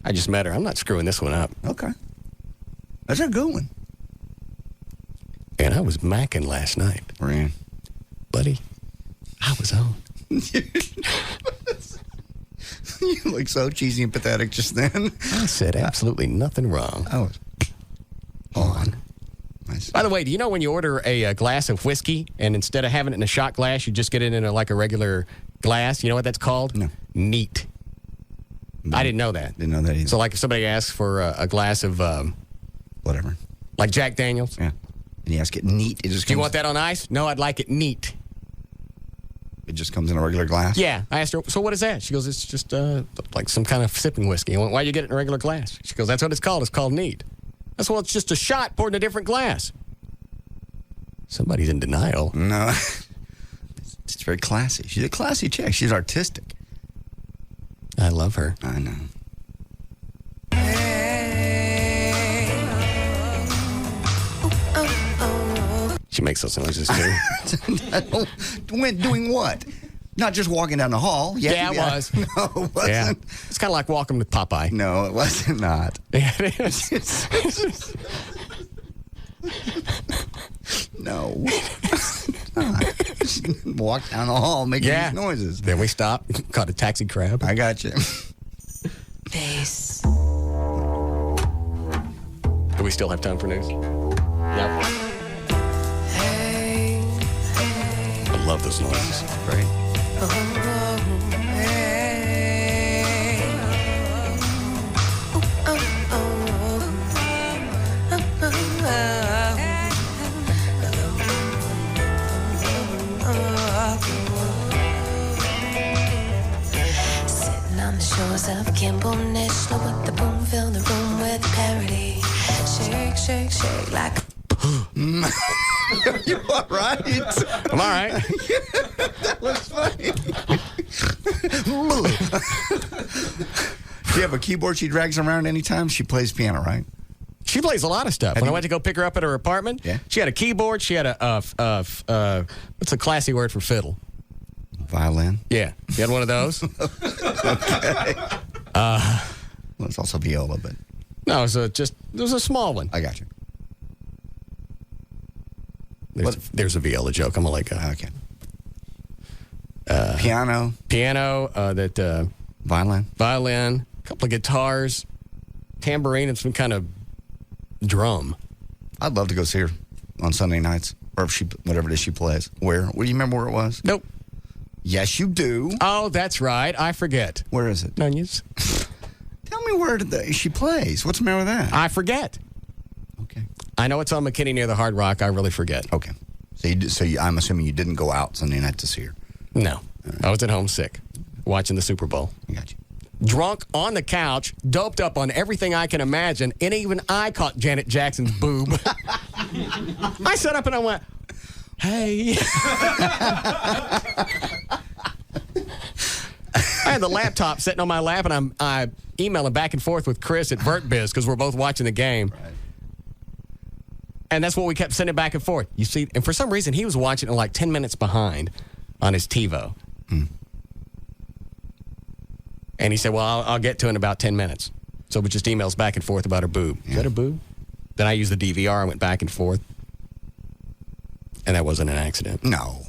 I just met her. I'm not screwing this one up. Okay. That's a good one. And I was macking last night. Ran. Buddy, I was on. You look so cheesy and pathetic just then. I said absolutely nothing wrong. I was on. Nice. By the way, do you know when you order a glass of whiskey and instead of having it in a shot glass, you just get it in like a regular glass? You know what that's called? No. Neat. I didn't know that. Didn't know that either. So like if somebody asks for a glass of... whatever. Like Jack Daniels? Yeah. And you ask it neat. It just Do you want that on ice? No, I'd like it neat. It just comes in a regular glass? Yeah. I asked her, so what is that? She goes, it's just like some kind of sipping whiskey. I went, why do you get it in a regular glass? She goes, that's what it's called. It's called neat. That's well, it's just a shot poured in a different glass. Somebody's in denial. No. It's very classy. She's a classy chick. She's artistic. I love her. I know. She makes those noises too. Doing what? Not just walking down the hall. Yeah, it was. No, it wasn't. Yeah. It's kind of like walking with Popeye. No, it wasn't not. Yeah, it is. No. Walk down the hall making these noises. Then we stopped, caught a taxi crab. I got you. Bass. Do we still have time for news? Yep. I love those noises. Right? Sitting on the shores of Kimball National with the boom fill the room with parody. Shake, shake, shake like. You all right? I'm all right. That was funny. Do you have a keyboard she drags around anytime? She plays piano, right? She plays a lot of stuff. When I went to go pick her up at her apartment, Yeah. she had a keyboard. She had a what's a classy word for fiddle? Violin? Yeah. You had one of those? Okay. Well, it's also viola, but... No, it was a small one. I got you. There's a viola joke. I'm going to let go. Okay. Piano? Violin? Violin. A couple of guitars. Tambourine and some kind of drum. I'd love to go see her on Sunday nights, or if whatever it is she plays. Where? Do you remember where it was? Nope. Yes, you do. Oh, that's right. I forget. Where is it? Nunez. Tell me where she plays. What's the matter with that? I forget. Okay. I know it's on McKinney near the Hard Rock. I really forget. Okay. So I'm assuming you didn't go out Sunday night to see her. No. Right. I was at home sick, watching the Super Bowl. I got you. Drunk on the couch, doped up on everything I can imagine, and even I caught Janet Jackson's boob. I sat up and I went, hey. I had the laptop sitting on my lap, and I'm emailing back and forth with Chris at VertBiz because we're both watching the game. Right. And that's what we kept sending back and forth. You see, and for some reason, he was watching it like 10 minutes behind on his TiVo. And he said, well, I'll get to it in about 10 minutes. So we just emails back and forth about her boob. Yeah. Is that her boob? Then I used the DVR and went back and forth. And that wasn't an accident. No.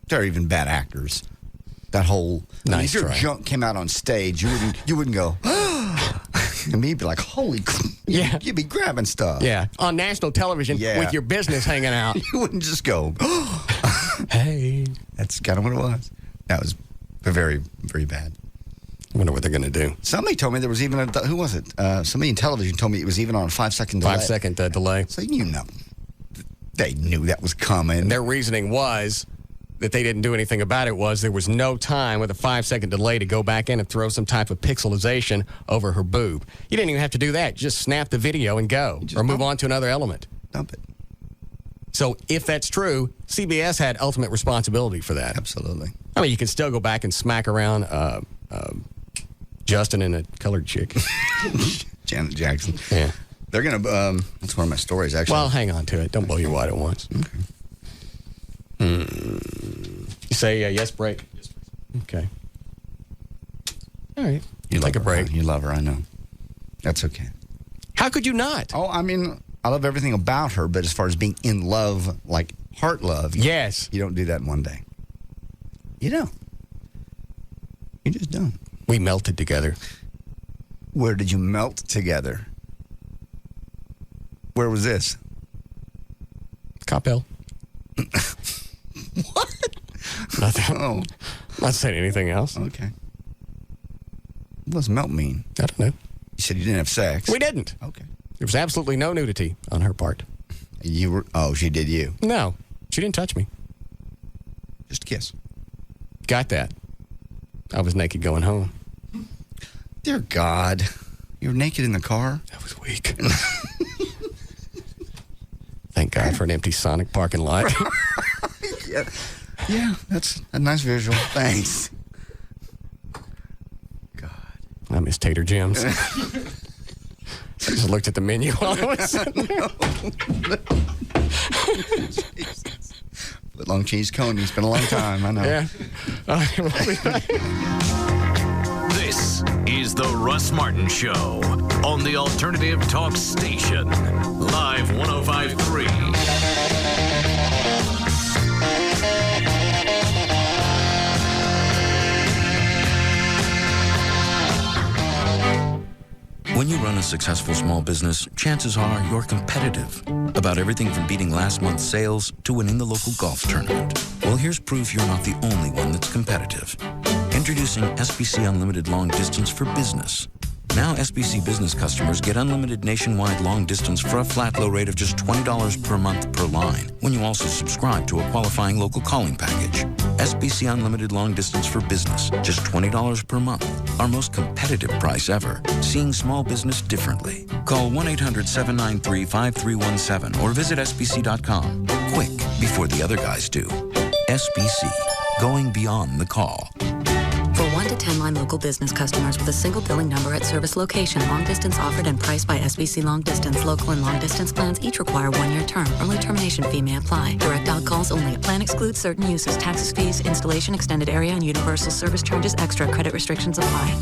They're even bad actors. That whole... Nice if your try. junk came out on stage, you wouldn't go, and me be like, holy crap. Yeah. You'd be grabbing stuff. Yeah. On national television with your business hanging out. You wouldn't just go, hey. That's kind of what it was. That was very, very bad. I wonder what they're going to do. Somebody told me there was even who was it? Somebody in television told me it was even on a 5-second delay. 5-second delay. So they knew that was coming. And their reasoning was that they didn't do anything about it was there was no time with a 5-second delay to go back in and throw some type of pixelization over her boob. You didn't even have to do that. Just snap the video and go, or move on to another element. Dump it. So if that's true, CBS had ultimate responsibility for that. Absolutely. I mean, you can still go back and smack around Justin and a colored chick. Janet Jackson. Yeah. They're going to, that's one of my stories, actually. Well, hang on to it. Don't blow your wad at once. Okay. You say yes, break? Yes, break. Okay. All right. You take a break. You love her, I know. That's okay. How could you not? Oh, I mean, I love everything about her, but as far as being in love, like heart love, yes, you don't do that in one day. You don't. You just don't. We melted together. Where did you melt together? Where was this? Coppell. What? Nothing. Oh. Not saying anything else. Okay. What does melt mean? I don't know. You said you didn't have sex. We didn't. Okay. There was absolutely no nudity on her part. You were, she did you. No. She didn't touch me. Just a kiss. Got that. I was naked going home. Dear God. You were naked in the car? That was weak. Thank God for an empty Sonic parking lot. Yeah, that's a nice visual. Thanks. God. I miss Tater Gems. I just looked at the menu while I was sitting there. Foot-long cheese cone. It's been a long time, I know. Yeah. This is the Russ Martin Show on the Alternative Talk Station. Live 105.3. When you run a successful small business, chances are you're competitive about everything from beating last month's sales to winning the local golf tournament. Well, here's proof you're not the only one that's competitive. Introducing SBC Unlimited Long Distance for Business. Now SBC Business customers get unlimited nationwide long distance for a flat low rate of just $20 per month per line when you also subscribe to a qualifying local calling package. SBC Unlimited Long Distance for Business, just $20 per month. Our most competitive price ever. Seeing small business differently. Call 1-800-793-5317 or visit SBC.com. Quick, before the other guys do. SBC, going beyond the call. For 1 to to 10-line local business customers with a single billing number at service location. Long distance offered and priced by SBC Long Distance. Local and long distance plans each require 1-year term. Early termination fee may apply. Direct out calls only. Plan excludes certain uses. Taxes, fees, installation, extended area, and universal service charges extra. Credit restrictions apply.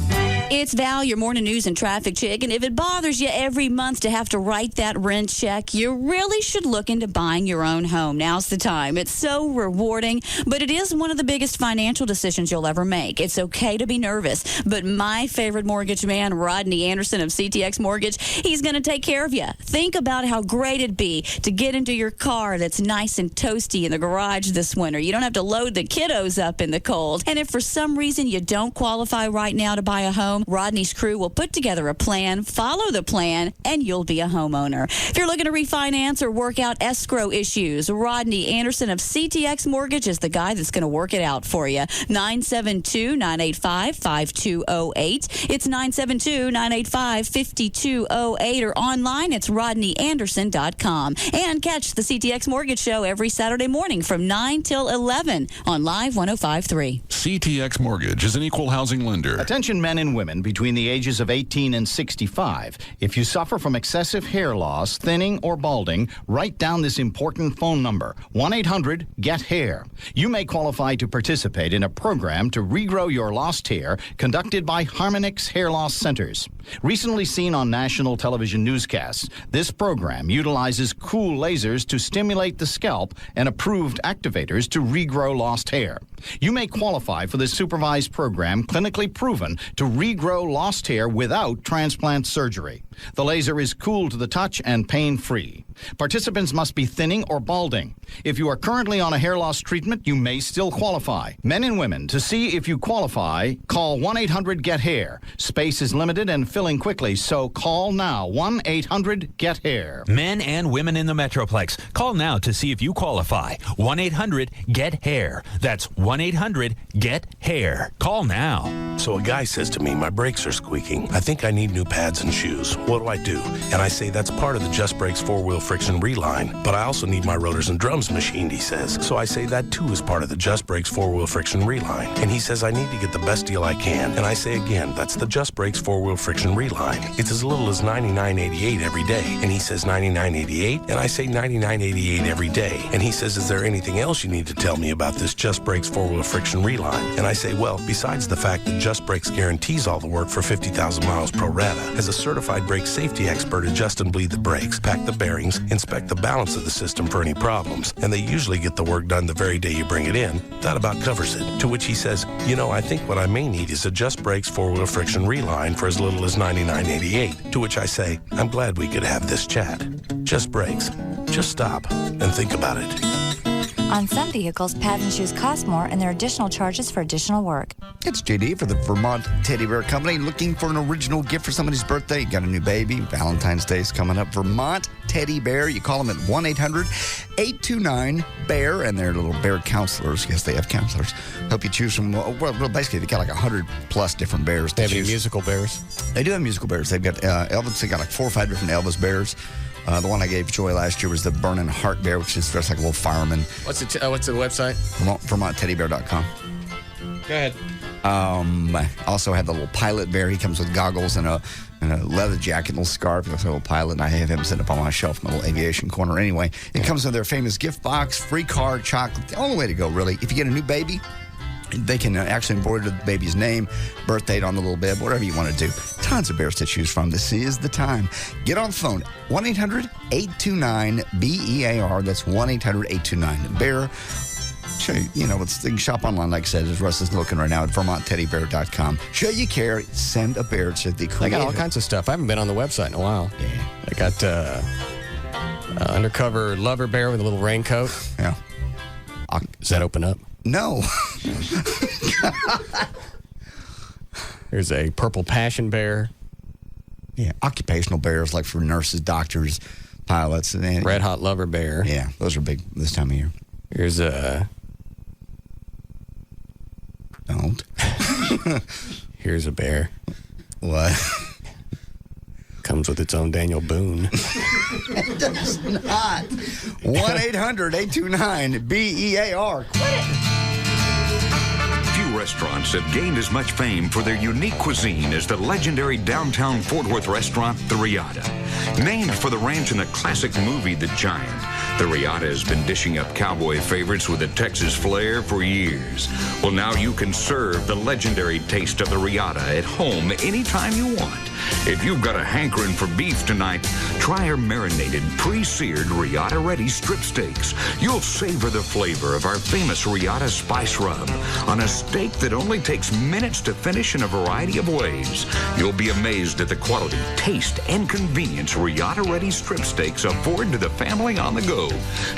It's Val, your morning news and traffic chick, and if it bothers you every month to have to write that rent check, you really should look into buying your own home. Now's the time. It's so rewarding, but it is one of the biggest financial decisions you'll ever make. It's okay to be nervous, but my favorite mortgage man, Rodney Anderson of CTX Mortgage, he's going to take care of you. Think about how great it'd be to get into your car that's nice and toasty in the garage this winter. You don't have to load the kiddos up in the cold. And if for some reason you don't qualify right now to buy a home, Rodney's crew will put together a plan, follow the plan, and you'll be a homeowner. If you're looking to refinance or work out escrow issues, Rodney Anderson of CTX Mortgage is the guy that's going to work it out for you. 972-985-5208. It's 972-985-5208, or online, it's rodneyanderson.com. And catch the CTX Mortgage Show every Saturday morning from 9 till 11 on Live 105.3. CTX Mortgage is an equal housing lender. Attention men and women between the ages of 18 and 65. If you suffer from excessive hair loss, thinning, or balding, write down this important phone number, 1-800-GET-HAIR. You may qualify to participate in a program to regrow your lost hair conducted by Harmonix Hair Loss Centers. Recently seen on national television newscasts, this program utilizes cool lasers to stimulate the scalp and approved activators to regrow lost hair. You may qualify for this supervised program, clinically proven to regrow lost hair without transplant surgery. The laser is cool to the touch and pain-free. Participants must be thinning or balding. If you are currently on a hair loss treatment, you may still qualify. Men and women, to see if you qualify, call 1-800-GET-HAIR. Space is limited and filling quickly, so call now, 1-800-GET-HAIR. Men and women in the Metroplex, call now to see if you qualify. 1-800-GET-HAIR. That's 1-800-GET-HAIR. Call now. So a guy says to me, my brakes are squeaking. I think I need new pads and shoes. What do I do? And I say that's part of the Just Brakes 4-wheel friction reline. But I also need my rotors and drums machined, he says. So I say that too is part of the Just Brakes 4-wheel friction reline. And he says I need to get the best deal I can. And I say again, that's the Just Brakes 4-wheel friction reline. It's as little as $99.88 every day. And he says $99.88, and I say $99.88 every day. And he says, is there anything else you need to tell me about this Just Brakes 4-wheel friction reline? And I say, well, besides the fact that Just Brakes guarantees all the work for 50,000 miles pro rata, as a certified brake safety expert, adjust and bleed the brakes, pack the bearings, inspect the balance of the system for any problems, and they usually get the work done the very day you bring it in, that about covers it. To which he says, you know, I think what I may need is a Just Brakes 4-wheel friction reline for as little as $99.88. To which I say, I'm glad we could have this chat. Just Brakes. Just stop and think about it. On some vehicles, pads and shoes cost more, and there are additional charges for additional work. It's JD for the Vermont Teddy Bear Company. Looking for an original gift for somebody's birthday? You got a new baby? Valentine's Day is coming up. Vermont Teddy Bear. You call them at 1-800-829-BEAR, and they're little bear counselors. Yes, they have counselors. Help you choose from, well, basically, they got like 100+ different bears. They have any musical bears? They do have musical bears. They've got Elvis. They got like 4 or 5 different Elvis bears. The one I gave Joy last year was the Burning Heart Bear, which is dressed like a little fireman. What's the website? VermontTeddyBear.com. Go ahead. I also have the little pilot bear. He comes with goggles and a leather jacket and a little scarf. He looks like a little pilot, and I have him set up on my shelf in my little aviation corner. Anyway, it comes with their famous gift box, free card, chocolate. The only way to go, really. If you get a new baby, they can actually embroider the baby's name, birth date on the little bib, whatever you want to do. Tons of bears to choose from. This is the time. Get on the phone, 1-800-829-BEAR. That's 1-800-829-BEAR. You know, they can shop online, like I said, as Russ is looking right now at VermontTeddyBear.com. Show you care, send a bear to the creator. They got all kinds of stuff. I haven't been on the website in a while. Yeah. They got undercover lover bear with a little raincoat. Yeah. Does that open up? No. There's a purple passion bear. Yeah, occupational bears like for nurses, doctors, pilots. And red hot lover bear. Yeah, those are big this time of year. Here's a... Don't. Here's a bear. What? Comes with its own Daniel Boone. It does not. 1-800-829-BEAR. Quit it. restaurants have gained as much fame for their unique cuisine as the legendary downtown Fort Worth restaurant, The Riata. Named for the ranch in the classic movie The Giant, The Riata has been dishing up cowboy favorites with a Texas flair for years. Well, now you can serve the legendary taste of The Riata at home anytime you want. If you've got a hankering for beef tonight, try our marinated, pre-seared Riata-ready strip steaks. You'll savor the flavor of our famous Riata spice rub on a steak that only takes minutes to finish in a variety of ways. You'll be amazed at the quality, taste, and convenience Riata-ready strip steaks afford to the family on the go.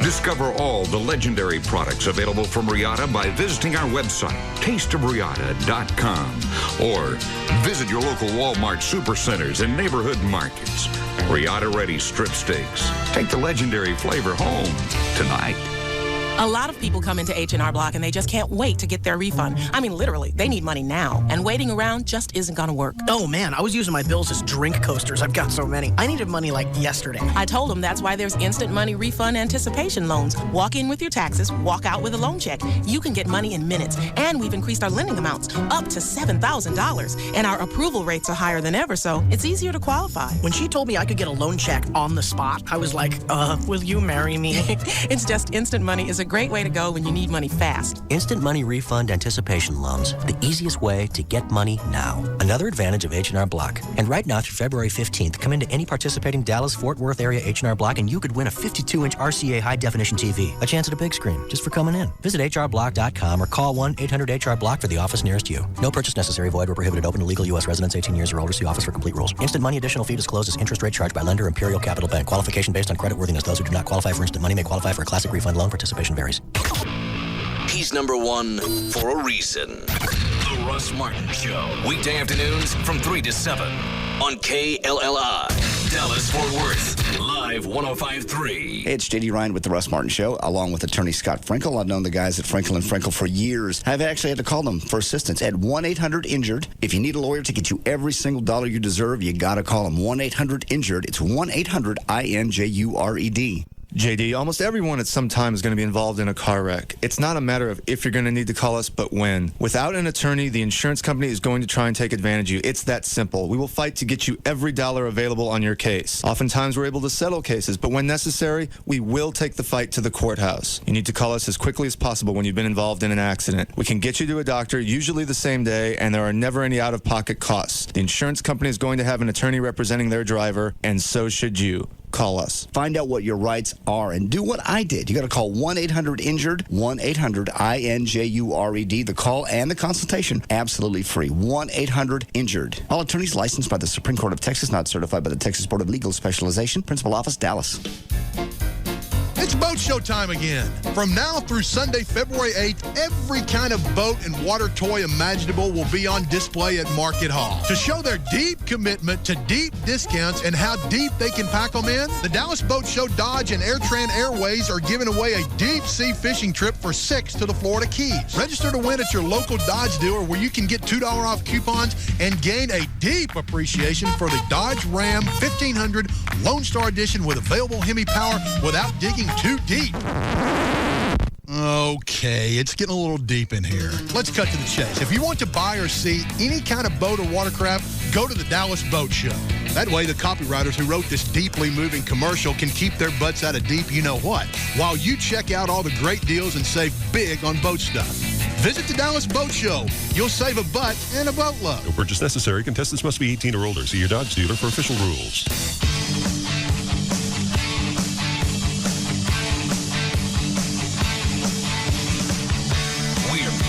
Discover all the legendary products available from Riata by visiting our website, tasteofriata.com, or visit your local Walmart supercenters and neighborhood markets. Riata-ready strip steaks. Take the legendary flavor home tonight. A lot of people come into H&R Block and they just can't wait to get their refund. I mean, literally, they need money now. And waiting around just isn't going to work. Oh, man, I was using my bills as drink coasters. I've got so many. I needed money like yesterday. I told them that's why there's instant money refund anticipation loans. Walk in with your taxes, walk out with a loan check. You can get money in minutes. And we've increased our lending amounts up to $7,000. And our approval rates are higher than ever, so it's easier to qualify. When she told me I could get a loan check on the spot, I was like, will you marry me? It's just instant money is a great way to go when you need money fast. Instant money refund anticipation loans. The easiest way to get money now. Another advantage of H&R Block. And right now through February 15th, come into any participating Dallas-Fort Worth area H&R Block and you could win a 52-inch RCA high-definition TV. A chance at a big screen just for coming in. Visit hrblock.com or call 1-800-HR-BLOCK for the office nearest you. No purchase necessary. Void where prohibited. Open to legal U.S. residents 18 years or older. See office for complete rules. Instant money additional fee disclosed as interest rate charged by lender Imperial Capital Bank. Qualification based on creditworthiness. Those who do not qualify for instant money may qualify for a classic refund loan. Participation varies. He's number one for a reason. The Russ Martin Show. Weekday afternoons from 3 to 7 on KLLI. Dallas-Fort Worth. Live 105.3. Hey, it's J.D. Ryan with the Russ Martin Show, along with attorney Scott Frankel. I've known the guys at Frankel & Frankel for years. I've actually had to call them for assistance at 1-800-INJURED. If you need a lawyer to get you every single dollar you deserve, you got to call them 1-800-INJURED. It's 1-800-INJURED. JD, almost everyone at some time is going to be involved in a car wreck. It's not a matter of if you're going to need to call us, but when. Without an attorney, the insurance company is going to try and take advantage of you. It's that simple. We will fight to get you every dollar available on your case. Oftentimes, we're able to settle cases, but when necessary, we will take the fight to the courthouse. You need to call us as quickly as possible when you've been involved in an accident. We can get you to a doctor, usually the same day, and there are never any out-of-pocket costs. The insurance company is going to have an attorney representing their driver, and so should you. Call us. Find out what your rights are and do what I did. You got to call 1-800-INJURED, 1-800-INJURED. The call and the consultation, absolutely free. 1-800-INJURED. All attorneys licensed by the Supreme Court of Texas, not certified by the Texas Board of Legal Specialization. Principal Office, Dallas. It's boat show time again. From now through Sunday, February 8th, every kind of boat and water toy imaginable will be on display at Market Hall. To show their deep commitment to deep discounts and how deep they can pack them in, the Dallas Boat Show Dodge and Airtran Airways are giving away a deep sea fishing trip for 6 to the Florida Keys. Register to win at your local Dodge dealer where you can get $2 off coupons and gain a deep appreciation for the Dodge Ram 1500 Lone Star Edition with available Hemi power without digging too deep. Okay, it's getting a little deep in here. Let's cut to the chase. If you want to buy or see any kind of boat or watercraft, go to the Dallas Boat Show. That way, the copywriters who wrote this deeply moving commercial can keep their butts out of deep you-know-what, while you check out all the great deals and save big on boat stuff. Visit the Dallas Boat Show. You'll save a butt and a boatload. No purchase necessary. Contestants must be 18 or older. See your Dodge dealer for official rules.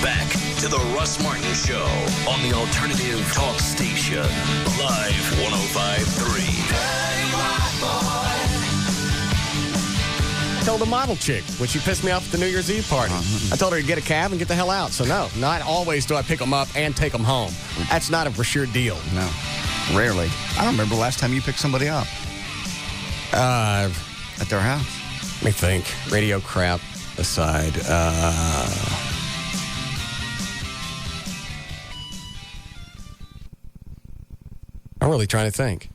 Back to the Russ Martin Show on the Alternative Talk Station. Live 105.3. I told the model chick when she pissed me off at the New Year's Eve party. I told her to get a cab and get the hell out. So no, not always do I pick them up and take them home. That's not a for sure deal. No, rarely. I don't remember the last time you picked somebody up. At their house. Let me think. Radio crap aside. I'm really trying to think.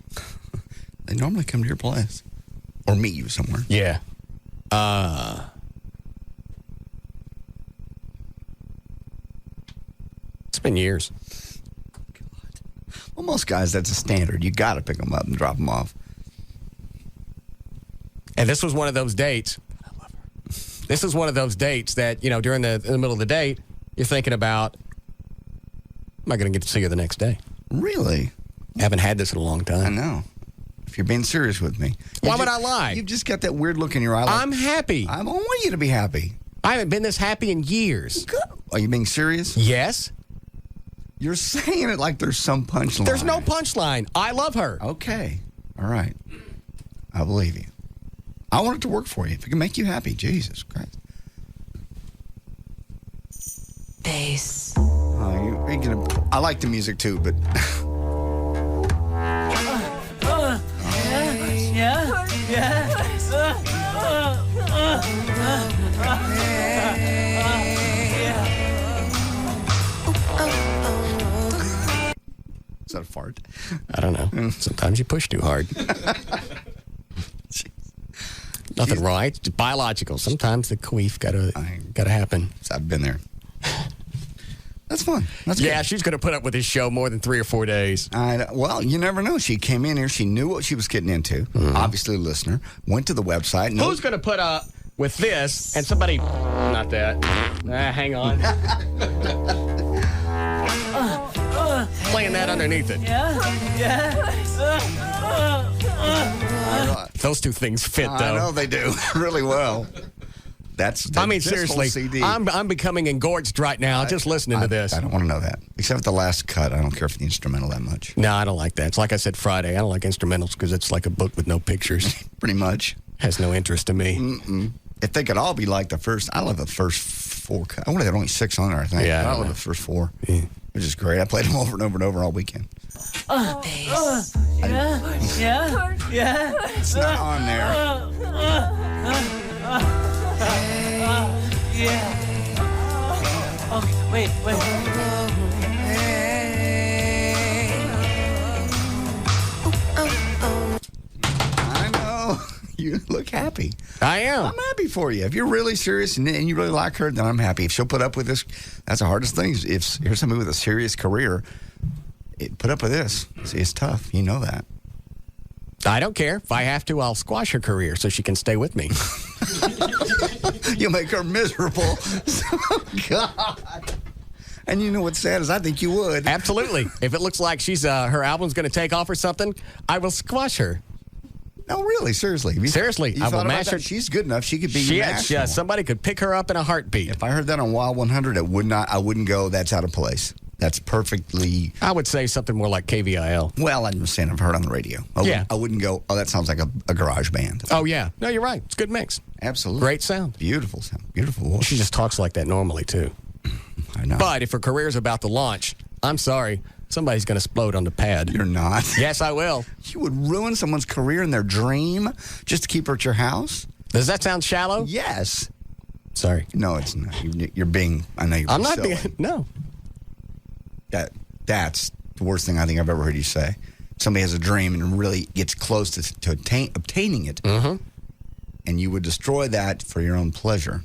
They normally come to your place. Or meet you somewhere. Yeah. been years. Well, most guys, that's a standard. You got to pick them up and drop them off. And this was one of those dates. I love her. This is one of those dates that, you know, during in the middle of the date, you're thinking about, am I going to get to see her the next day? Really? Haven't had this in a long time. I know. If you're being serious with me. Why would I lie? You've just got that weird look in your eye. Like, I'm happy. I want you to be happy. I haven't been this happy in years. Good. Are you being serious? Yes. You're saying it like there's some punchline. There's no punchline. I love her. Okay. All right. I believe you. I want it to work for you. If it can make you happy. Jesus Christ. Bass. I like the music too, but... Is that a fart? I don't know. Sometimes you push too hard. Nothing wrong. It's biological. Sometimes the queef gotta happen. I've been there. That's fun. That's good. Yeah, she's going to put up with this show more than 3 or 4 days. Well, you never know. She came in here. She knew what she was getting into. Mm-hmm. Obviously a listener. Went to the website. Who's going to put up with this and somebody... Not that. Hang on. Playing that underneath it. Those two things fit, though. I know they do really well. I mean, seriously, I'm becoming engorged right now just listening to this. I don't want to know that. Except for the last cut. I don't care for the instrumental that much. No, I don't like that. It's like I said Friday. I don't like instrumentals because it's like a book with no pictures. Pretty much. Has no interest to me. Mm-mm. If they could all be like the first, I love the first 4 cuts. I only had only 6 on there, I think. Yeah, I love the first 4. Yeah. Which is great. I played them over and over and over all weekend. Bass. It's not on there. Okay, wait. I know. You look happy. I am. I'm happy for you. If you're really serious and you really like her, then I'm happy. If she'll put up with this, that's the hardest thing. If here's somebody with a serious career, put up with this. See, it's tough. You know that. I don't care. If I have to, I'll squash her career so she can stay with me. You'll make her miserable. God. And you know what's sad is I think you would. Absolutely. If it looks like her album's going to take off or something, I will squash her. No, really, seriously. Seriously, I will mash her. She's good enough. She could be national. Somebody could pick her up in a heartbeat. If I heard that on Wild 100, I wouldn't go, that's out of place. That's perfectly... I would say something more like KVIL. Well, I'm just saying I've heard on the radio. I wouldn't go, that sounds like a garage band. Oh, yeah. No, you're right. It's a good mix. Absolutely. Great sound. Beautiful sound. Beautiful voice. She just talks like that normally, too. I know. But if her career's about to launch, I'm sorry. Somebody's going to explode on the pad. You're not. Yes, I will. You would ruin someone's career and their dream just to keep her at your house? Does that sound shallow? Yes. Sorry. No, it's not. You're being... I know you're I'm not silly. being... No. That's the worst thing I think I've ever heard you say. Somebody has a dream and really gets close to obtaining it, and you would destroy that for your own pleasure.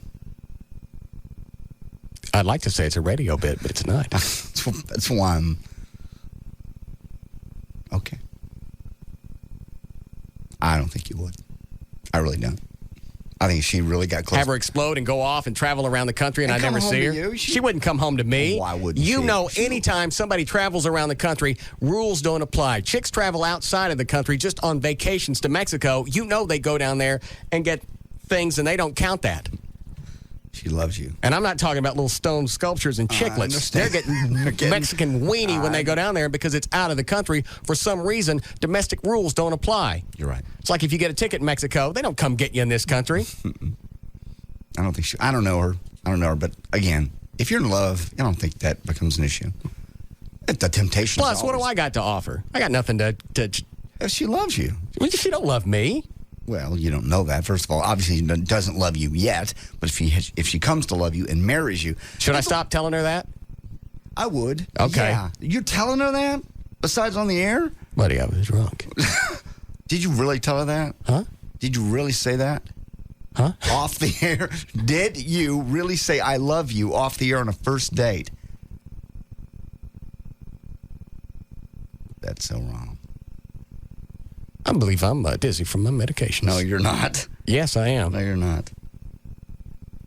I'd like to say it's a radio bit, but it's not. That's why I'm... Okay. I don't think you would. I really don't. I think she really got close. Have her explode and go off and travel around the country and I never see her. She wouldn't come home to me. Why wouldn't she? You know, anytime somebody travels around the country, rules don't apply. Chicks travel outside of the country just on vacations to Mexico. You know they go down there and get things and they don't count that. She loves you. And I'm not talking about little stone sculptures and chiclets. They're getting Mexican weenie when they go down there because it's out of the country. For some reason, domestic rules don't apply. You're right. It's like if you get a ticket in Mexico, they don't come get you in this country. I don't think she... I don't know her, but again, if you're in love, I don't think that becomes an issue. The temptation. Plus, what do I got to offer? I got nothing to... She loves you. She don't love me. Well, you don't know that. First of all, obviously she doesn't love you yet. But if she comes to love you and marries you... Should I stop telling her that? I would. Okay. Yeah. You're telling her that? Besides on the air? Buddy, I was drunk. Did you really tell her that? Huh? Did you really say that? Huh? Off the air? Did you really say I love you off the air on a first date? That's so wrong. I believe I'm dizzy from my medications. No, you're not. Yes, I am. No, you're not.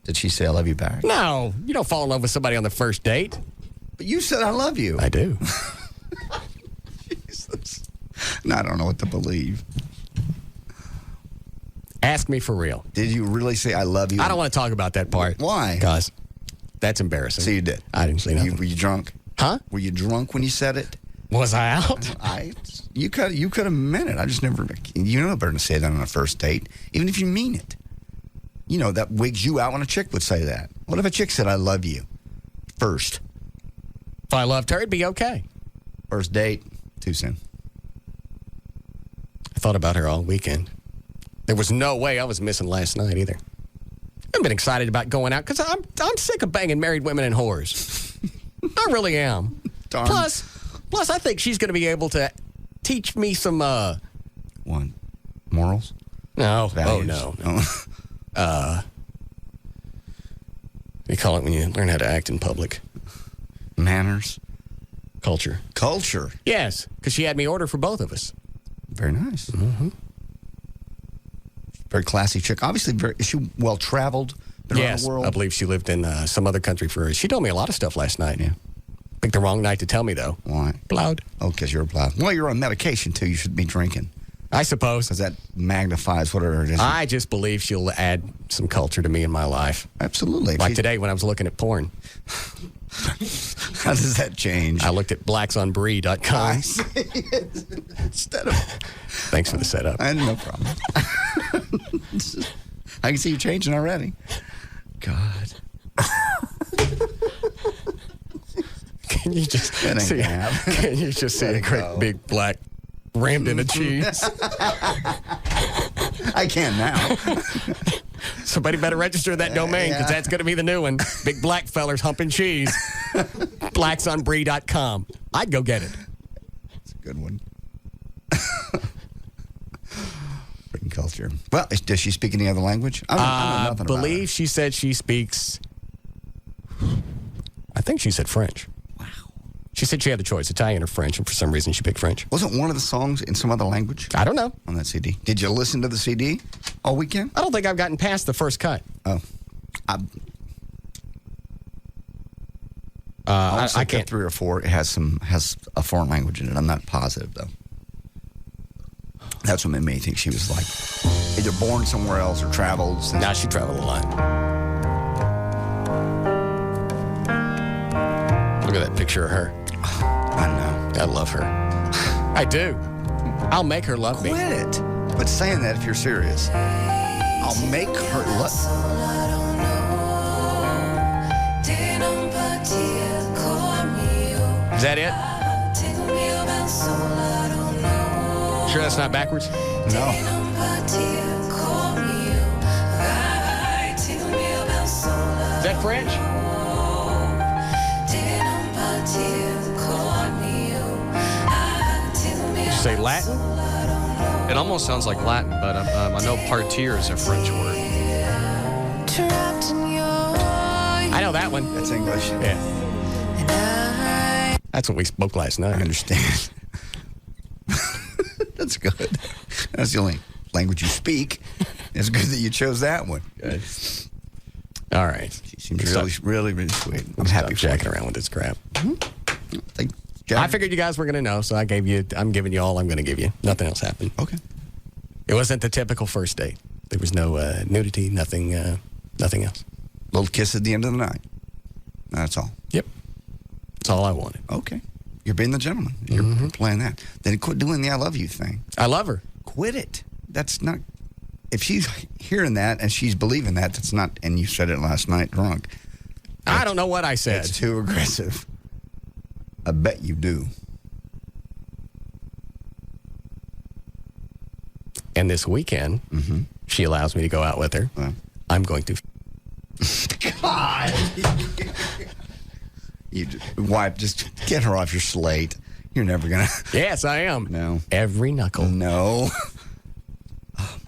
Did she say I love you back? No, you don't fall in love with somebody on the first date. But you said I love you. I do. Jesus. No, I don't know what to believe. Ask me for real. Did you really say I love you? I don't want to talk about that part. Why? Because that's embarrassing. So you did. I didn't say nothing. Were you drunk? Huh? Were you drunk when you said it? Was I out? You could have meant it. I just never. You know better to say that on a first date, even if you mean it. You know that wigs you out when a chick would say that. What if a chick said I love you first? If I loved her, it'd be okay. First date, too soon. I thought about her all weekend. There was no way I was missing last night either. I've been excited about going out because I'm sick of banging married women and whores. I really am. Darn. Plus, I think she's going to be able to teach me some, One, morals? No. Values? Oh, no. You call it when you learn how to act in public. Manners? Culture. Culture? Yes, because she had me order for both of us. Very nice. Mm-hmm. Very classy chick. Obviously, is she well-traveled? Been around Yes, the world? I believe she lived in some other country for. She told me a lot of stuff last night. Yeah. Picked the wrong night to tell me, though. Why? Blood. Oh, because you're a blood. Well, you're on medication, too. You should be drinking. I suppose. Because that magnifies whatever it is. I just believe she'll add some culture to me in my life. Absolutely. Like today when I was looking at porn. How does that change? I looked at blacksonbrie.com. I see it. Instead of... Thanks for the setup. No problem. I can see you changing already. God. Can you just see? Can you just see a great big black rammed in a cheese? I can now. Somebody better register that domain because that's going to be the new one. Big black fellers humping cheese. blacksonbrie.com. I'd go get it. It's a good one. Freaking culture. Well, does she speak any other language? I know nothing about believe her. she said she speaks. I think she said French. Wow. She said she had the choice, Italian or French, and for some reason she picked French. Wasn't one of the songs in some other language? I don't know. On that CD. Did you listen to the CD all weekend? I don't think I've gotten past the first cut. Oh. I can't. 3 or 4. It has a foreign language in it. I'm not positive, though. That's what made me think she was like either born somewhere else or traveled. Now she traveled a lot. Look at that picture of her. I know. I love her. I do. I'll make her love me. Quit it. But saying that if you're serious. I'll make her love. Is that it? Sure that's not backwards? No. Is that French? Did you say Latin? It almost sounds like Latin, but I know partir is a French word. I know that one. That's English. Yeah. That's what we spoke last night. I understand. That's good. That's the only language you speak. It's good that you chose that one. Good. All right. She seems really sweet. I'm happy for jacking you. around with this crap. I I figured you guys were going to know, so I'm giving you all I'm going to give you. Nothing else happened. Okay. It wasn't the typical first date. There was no nudity, nothing else. Little kiss at the end of the night. That's all. Yep. That's all I wanted. Okay. You're being the gentleman. You're playing that. Then quit doing the I love you thing. I love her. Quit it. That's not... If she's hearing that and she's believing that, that's not... And you said it last night drunk. I don't know what I said. It's too aggressive. I bet you do. And this weekend, she allows me to go out with her. I'm going to... God! Wife, just get her off your slate. You're never going to... Yes, I am. No. Every knuckle. No. Oh,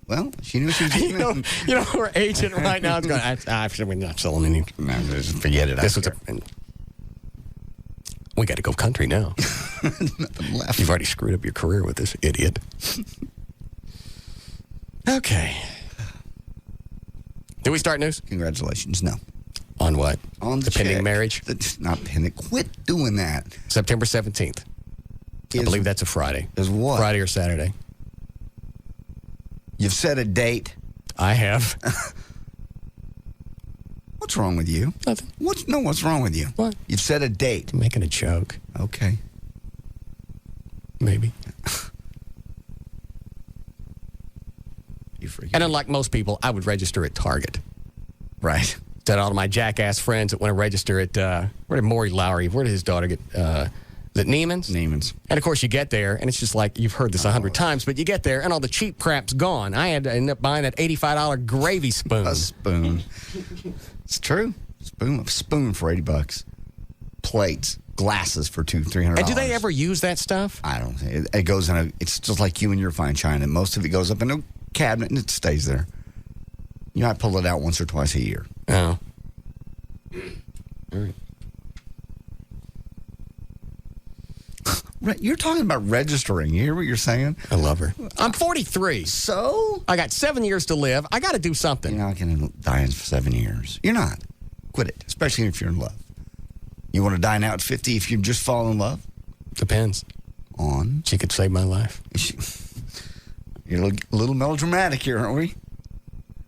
my Lord. Well, she knew she was getting you know, her agent right now is going, we're not selling any. No, just forget it. This was we got to go country now. Nothing left. You've already screwed up your career with this idiot. Okay. Do we start news? Congratulations. No. On what? On the pending check. marriage? That's not pending. Quit doing that. September 17th. I believe that's a Friday. Is what? Friday or Saturday. You've set a date. I have. What's wrong with you? Nothing. What's wrong with you? What? You've set a date. I'm making a joke. Okay. Maybe. You freaking. And unlike most people, I would register at Target. Right. Instead of all of my jackass friends that want to register at, where did Maury Lowry, where did his daughter get, is it Neiman's? Neiman's. And of course you get there, and it's just like, you've heard this 100 times, but you get there, and all the cheap crap's gone. I had to end up buying that $85 gravy spoon. A spoon. It's true. Spoon for $80. Plates, glasses for $200-$300. And do they ever use that stuff? I don't think it goes in a. It's just like you and your fine china. Most of it goes up in a cabinet and it stays there. You might pull it out once or twice a year. Oh. All right. You're talking about registering. You hear what you're saying? I love her. I'm 43. So? I got 7 years to live. I got to do something. You're not going to die in 7 years. You're not. Quit it, especially if you're in love. You want to die now at 50 if you just fall in love? Depends. On? She could save my life. You're a little melodramatic here, aren't we?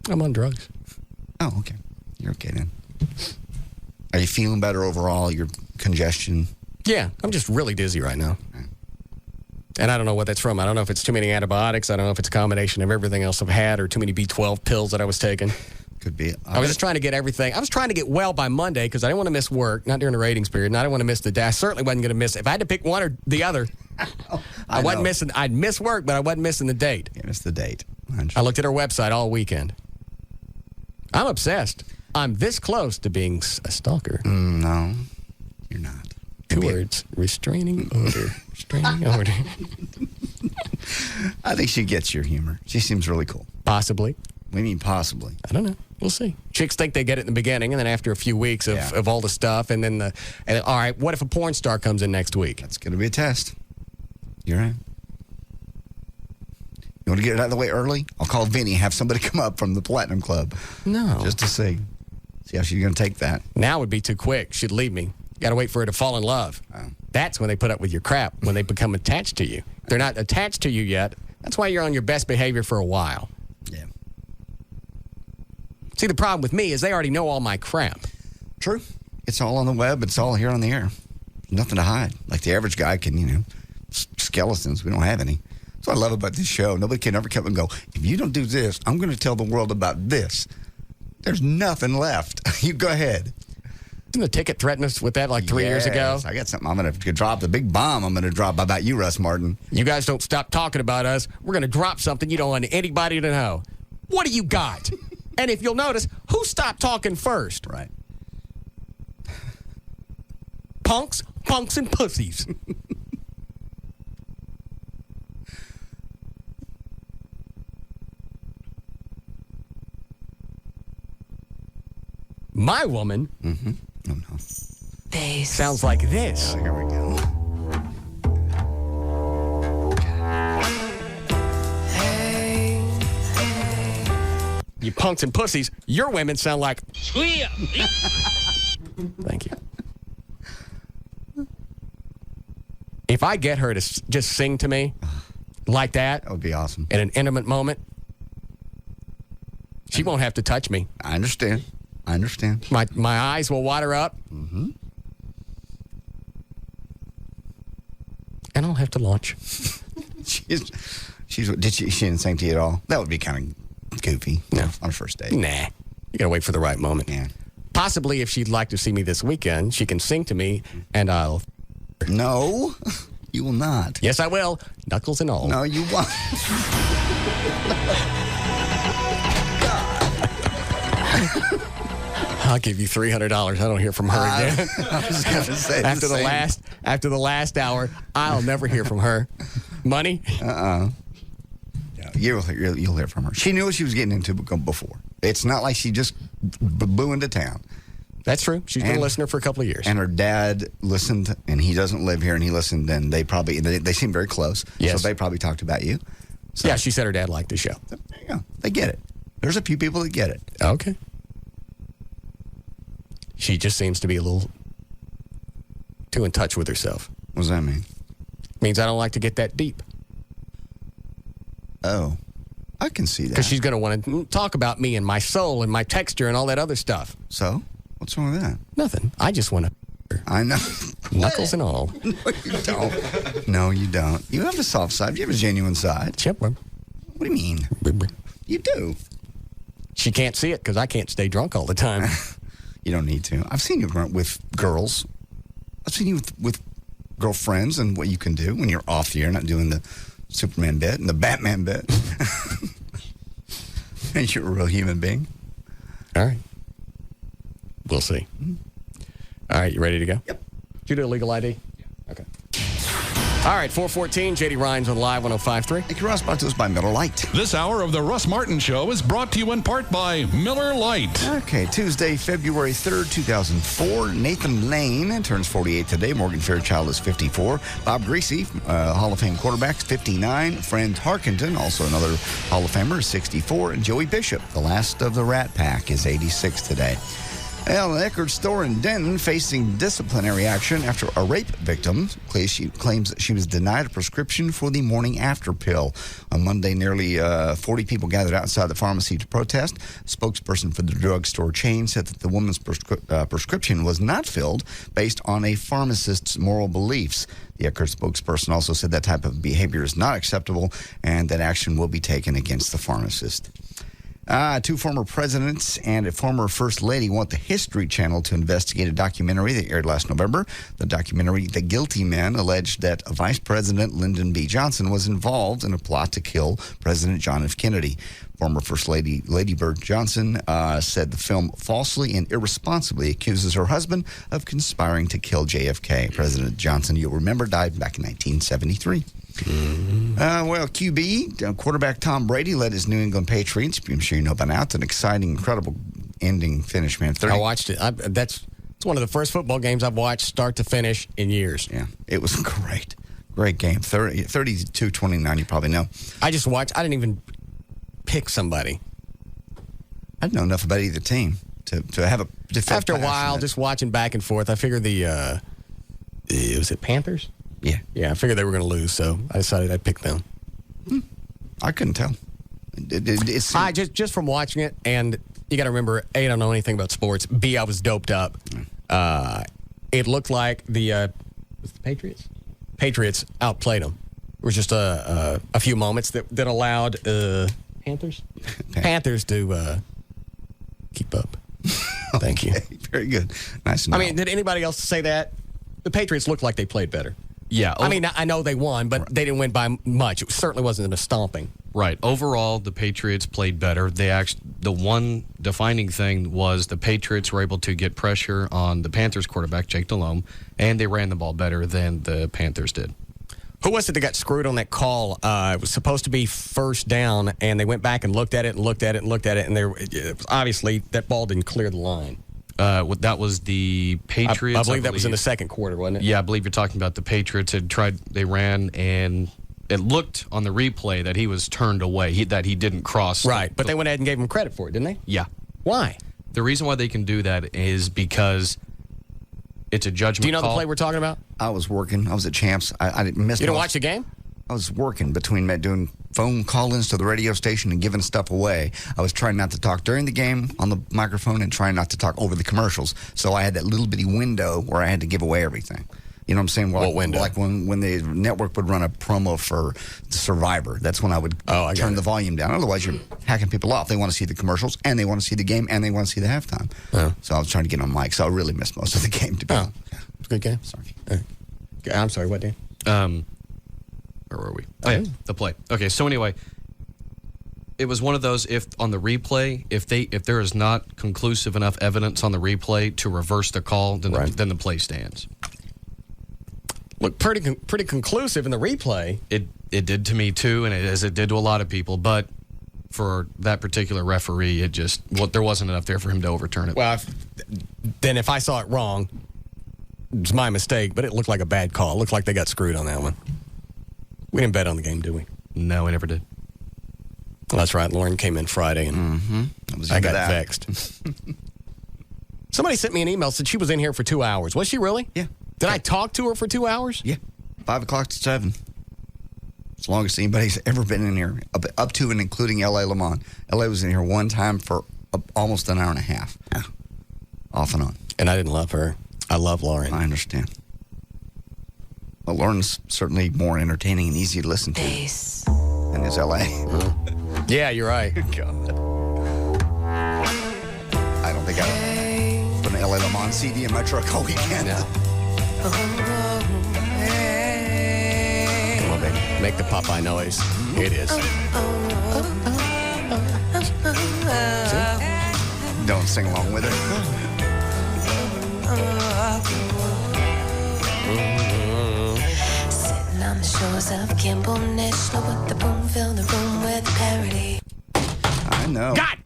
I'm on drugs. Oh, okay. You're okay then. Are you feeling better overall? Your congestion? Yeah, I'm just really dizzy right now. And I don't know what that's from. I don't know if it's too many antibiotics. I don't know if it's a combination of everything else I've had or too many B12 pills that I was taking. Could be. I was just trying to get everything. I was trying to get well by Monday because I didn't want to miss work, not during the ratings period, and I didn't want to miss the day. I certainly wasn't going to miss it. If I had to pick one or the other, I wasn't missing. I'd miss work, but I wasn't missing the date. Yeah, it's the date. I looked at her website all weekend. I'm obsessed. I'm this close to being a stalker. No, you're not. Two words. Restraining order. Restraining order. I think she gets your humor. She seems really cool. Possibly. What do you mean possibly? I don't know. We'll see. Chicks think they get it in the beginning, and then after a few weeks of all the stuff, and then all right, what if a porn star comes in next week? That's going to be a test. You're right. You want to get it out of the way early? I'll call Vinny, have somebody come up from the Platinum Club. No. Just to see. See how she's going to take that. Now would be too quick. She'd leave me. Got to wait for her to fall in love. Oh. That's when they put up with your crap, when they become attached to you. If they're not attached to you yet. That's why you're on your best behavior for a while. Yeah. See, the problem with me is they already know all my crap. True. It's all on the web. It's all here on the air. Nothing to hide. Like the average guy can, skeletons. We don't have any. That's what I love about this show. Nobody can ever come and go, if you don't do this, I'm going to tell the world about this. There's nothing left. You go ahead. Didn't the ticket threaten us with that like 3 years ago? I got something I'm going to drop. The big bomb I'm going to drop about you, Russ Martin. You guys don't stop talking about us. We're going to drop something you don't want anybody to know. What do you got? And if you'll notice, who stopped talking first? Right. Punks, and pussies. My woman sounds like this. Oh, here we go. You punks and pussies, your women sound like... Thank you. If I get her to just sing to me like that would be awesome. In an intimate moment, she won't have to touch me. I understand. My eyes will water up. Mm-hmm. And I'll have to launch. She didn't sing to you at all? That would be kind of goofy. No. On a first date. Nah. You gotta wait for the right moment. Yeah. Possibly if she'd like to see me this weekend, she can sing to me and I'll... No, you will not. Yes, I will. Knuckles and all. No, you won't. I'll give you $300. I don't hear from her again. I was going to say after the last hour, I'll never hear from her. Money? You'll hear from her. She knew what she was getting into before. It's not like she just blew into town. That's true. She's been a listener for a couple of years. And her dad listened, and he doesn't live here, and he listened, and they seem very close. Yes. So they probably talked about you. So, yeah, she said her dad liked the show. There you go. They get it. There's a few people that get it. Okay. She just seems to be a little too in touch with herself. What does that mean? Means I don't like to get that deep. Oh, I can see that. Because she's going to want to talk about me and my soul and my texture and all that other stuff. So? What's wrong with that? Nothing. I just want to. I know. Knuckles and all. No, you don't. No, you don't. You have a soft side. You have a genuine side. Yep. What do you mean? You do. She can't see it because I can't stay drunk all the time. You don't need to. I've seen you with girls. I've seen you with girlfriends and what you can do when you're off the air, not doing the Superman bit and the Batman bit. And you're a real human being. All right. We'll see. All right, you ready to go? Yep. Did you do a legal ID? Yeah. Okay. All right, 414, J.D. Ryan's on Live 105.3. Thank you, Ross. Brought to us by Miller Lite. This hour of the Russ Martin Show is brought to you in part by Miller Lite. Okay, Tuesday, February 3rd, 2004. Nathan Lane turns 48 today. Morgan Fairchild is 54. Bob Greasy, Hall of Fame quarterback, 59. Fran Tarkenton, also another Hall of Famer, is 64. And Joey Bishop, the last of the Rat Pack, is 86 today. Well, an Eckerd store in Denton facing disciplinary action after a rape victim claims that she was denied a prescription for the morning after pill. On Monday, nearly 40 people gathered outside the pharmacy to protest. A spokesperson for the drugstore chain said that the woman's prescription was not filled based on a pharmacist's moral beliefs. The Eckerd spokesperson also said that type of behavior is not acceptable and that action will be taken against the pharmacist. Two former presidents and a former first lady want the History Channel to investigate a documentary that aired last November. The documentary, The Guilty Men, alleged that Vice President Lyndon B. Johnson was involved in a plot to kill President John F. Kennedy. Former First Lady Bird Johnson said the film falsely and irresponsibly accuses her husband of conspiring to kill JFK. President Johnson, you'll remember, died back in 1973. QB, quarterback Tom Brady led his New England Patriots. I'm sure you know by now. It's an exciting, incredible ending finish, man. I watched it. It's one of the first football games I've watched start to finish in years. Yeah, it was great. Great game. 32-29, you probably know. I just watched. I didn't even pick somebody. I didn't know enough about either team to have a... After a while, just watching back and forth, I figured was it Panthers? Yeah. Yeah, I figured they were going to lose, so I decided I'd pick them. I couldn't tell. Just from watching it, and you got to remember, A, I don't know anything about sports. B, I was doped up. It looked like the Patriots? Patriots outplayed them. There was just a few moments that allowed Panthers to keep up. Thank you. Very good. Nice to know. I mean, did anybody else say that? The Patriots looked like they played better. Yeah. I mean, I know they won, but they didn't win by much. It certainly wasn't a stomping. Right. Overall, the Patriots played better. The one defining thing was the Patriots were able to get pressure on the Panthers quarterback, Jake Delhomme, and they ran the ball better than the Panthers did. Who was it that got screwed on that call? It was supposed to be first down, and they went back and looked at it and looked at it and looked at it, and it was obviously that ball didn't clear the line. That was the Patriots. I believe that was in the second quarter, wasn't it? Yeah, I believe you're talking about the Patriots had tried. They ran, and it looked on the replay that he was turned away. That he didn't cross. Right, but they went ahead and gave him credit for it, didn't they? Yeah. Why? The reason why they can do that is because it's a judgment. Do you know call. the play we're talking about? I was working. I was at Champs. I missed. You didn't watch the game? I was working between doing phone call-ins to the radio station and giving stuff away. I was trying not to talk during the game on the microphone and trying not to talk over the commercials. So I had that little bitty window where I had to give away everything. You know what I'm saying? What window? Like when the network would run a promo for the Survivor. That's when I would turn the volume down. Otherwise, you're hacking people off. They want to see the commercials, and they want to see the game, and they want to see the halftime. Oh. So I was trying to get on mic. So I really missed most of the game, to be honest. Good game. Sorry. I'm sorry, what, Dan? Where were we? Oh, yeah, the play. Okay, so anyway, it was one of those, if on the replay, if there is not conclusive enough evidence on the replay to reverse the call, then the play stands. Looked pretty conclusive in the replay. It did to me too, and as it did to a lot of people, but for that particular referee, there wasn't enough there for him to overturn it. Well, then if I saw it wrong, it's my mistake, but it looked like a bad call. It looked like they got screwed on that one. We didn't bet on the game, did we? No, we never did. Well, that's right. Lauren came in Friday, and I got vexed. Somebody sent me an email, said she was in here for 2 hours. Was she really? Yeah. Did I talk to her for 2 hours? Yeah. 5 o'clock to 7. As long as anybody's ever been in here, up to and including L.A. Lamont. L.A. was in here one time for almost an hour and a half. Yeah. Off and on. And I didn't love her. I love Lauren. I understand. Well, Lauren's certainly more entertaining and easy to listen to than is L.A. Yeah, you're right. God. I don't think I've put an L.A. Lamont CD in my truck all weekend. No. Come on, baby. Make the Popeye noise. It is. Don't sing along with it. Sitting on the shores of Kimball National with the boom fill the room with parody. I know. God!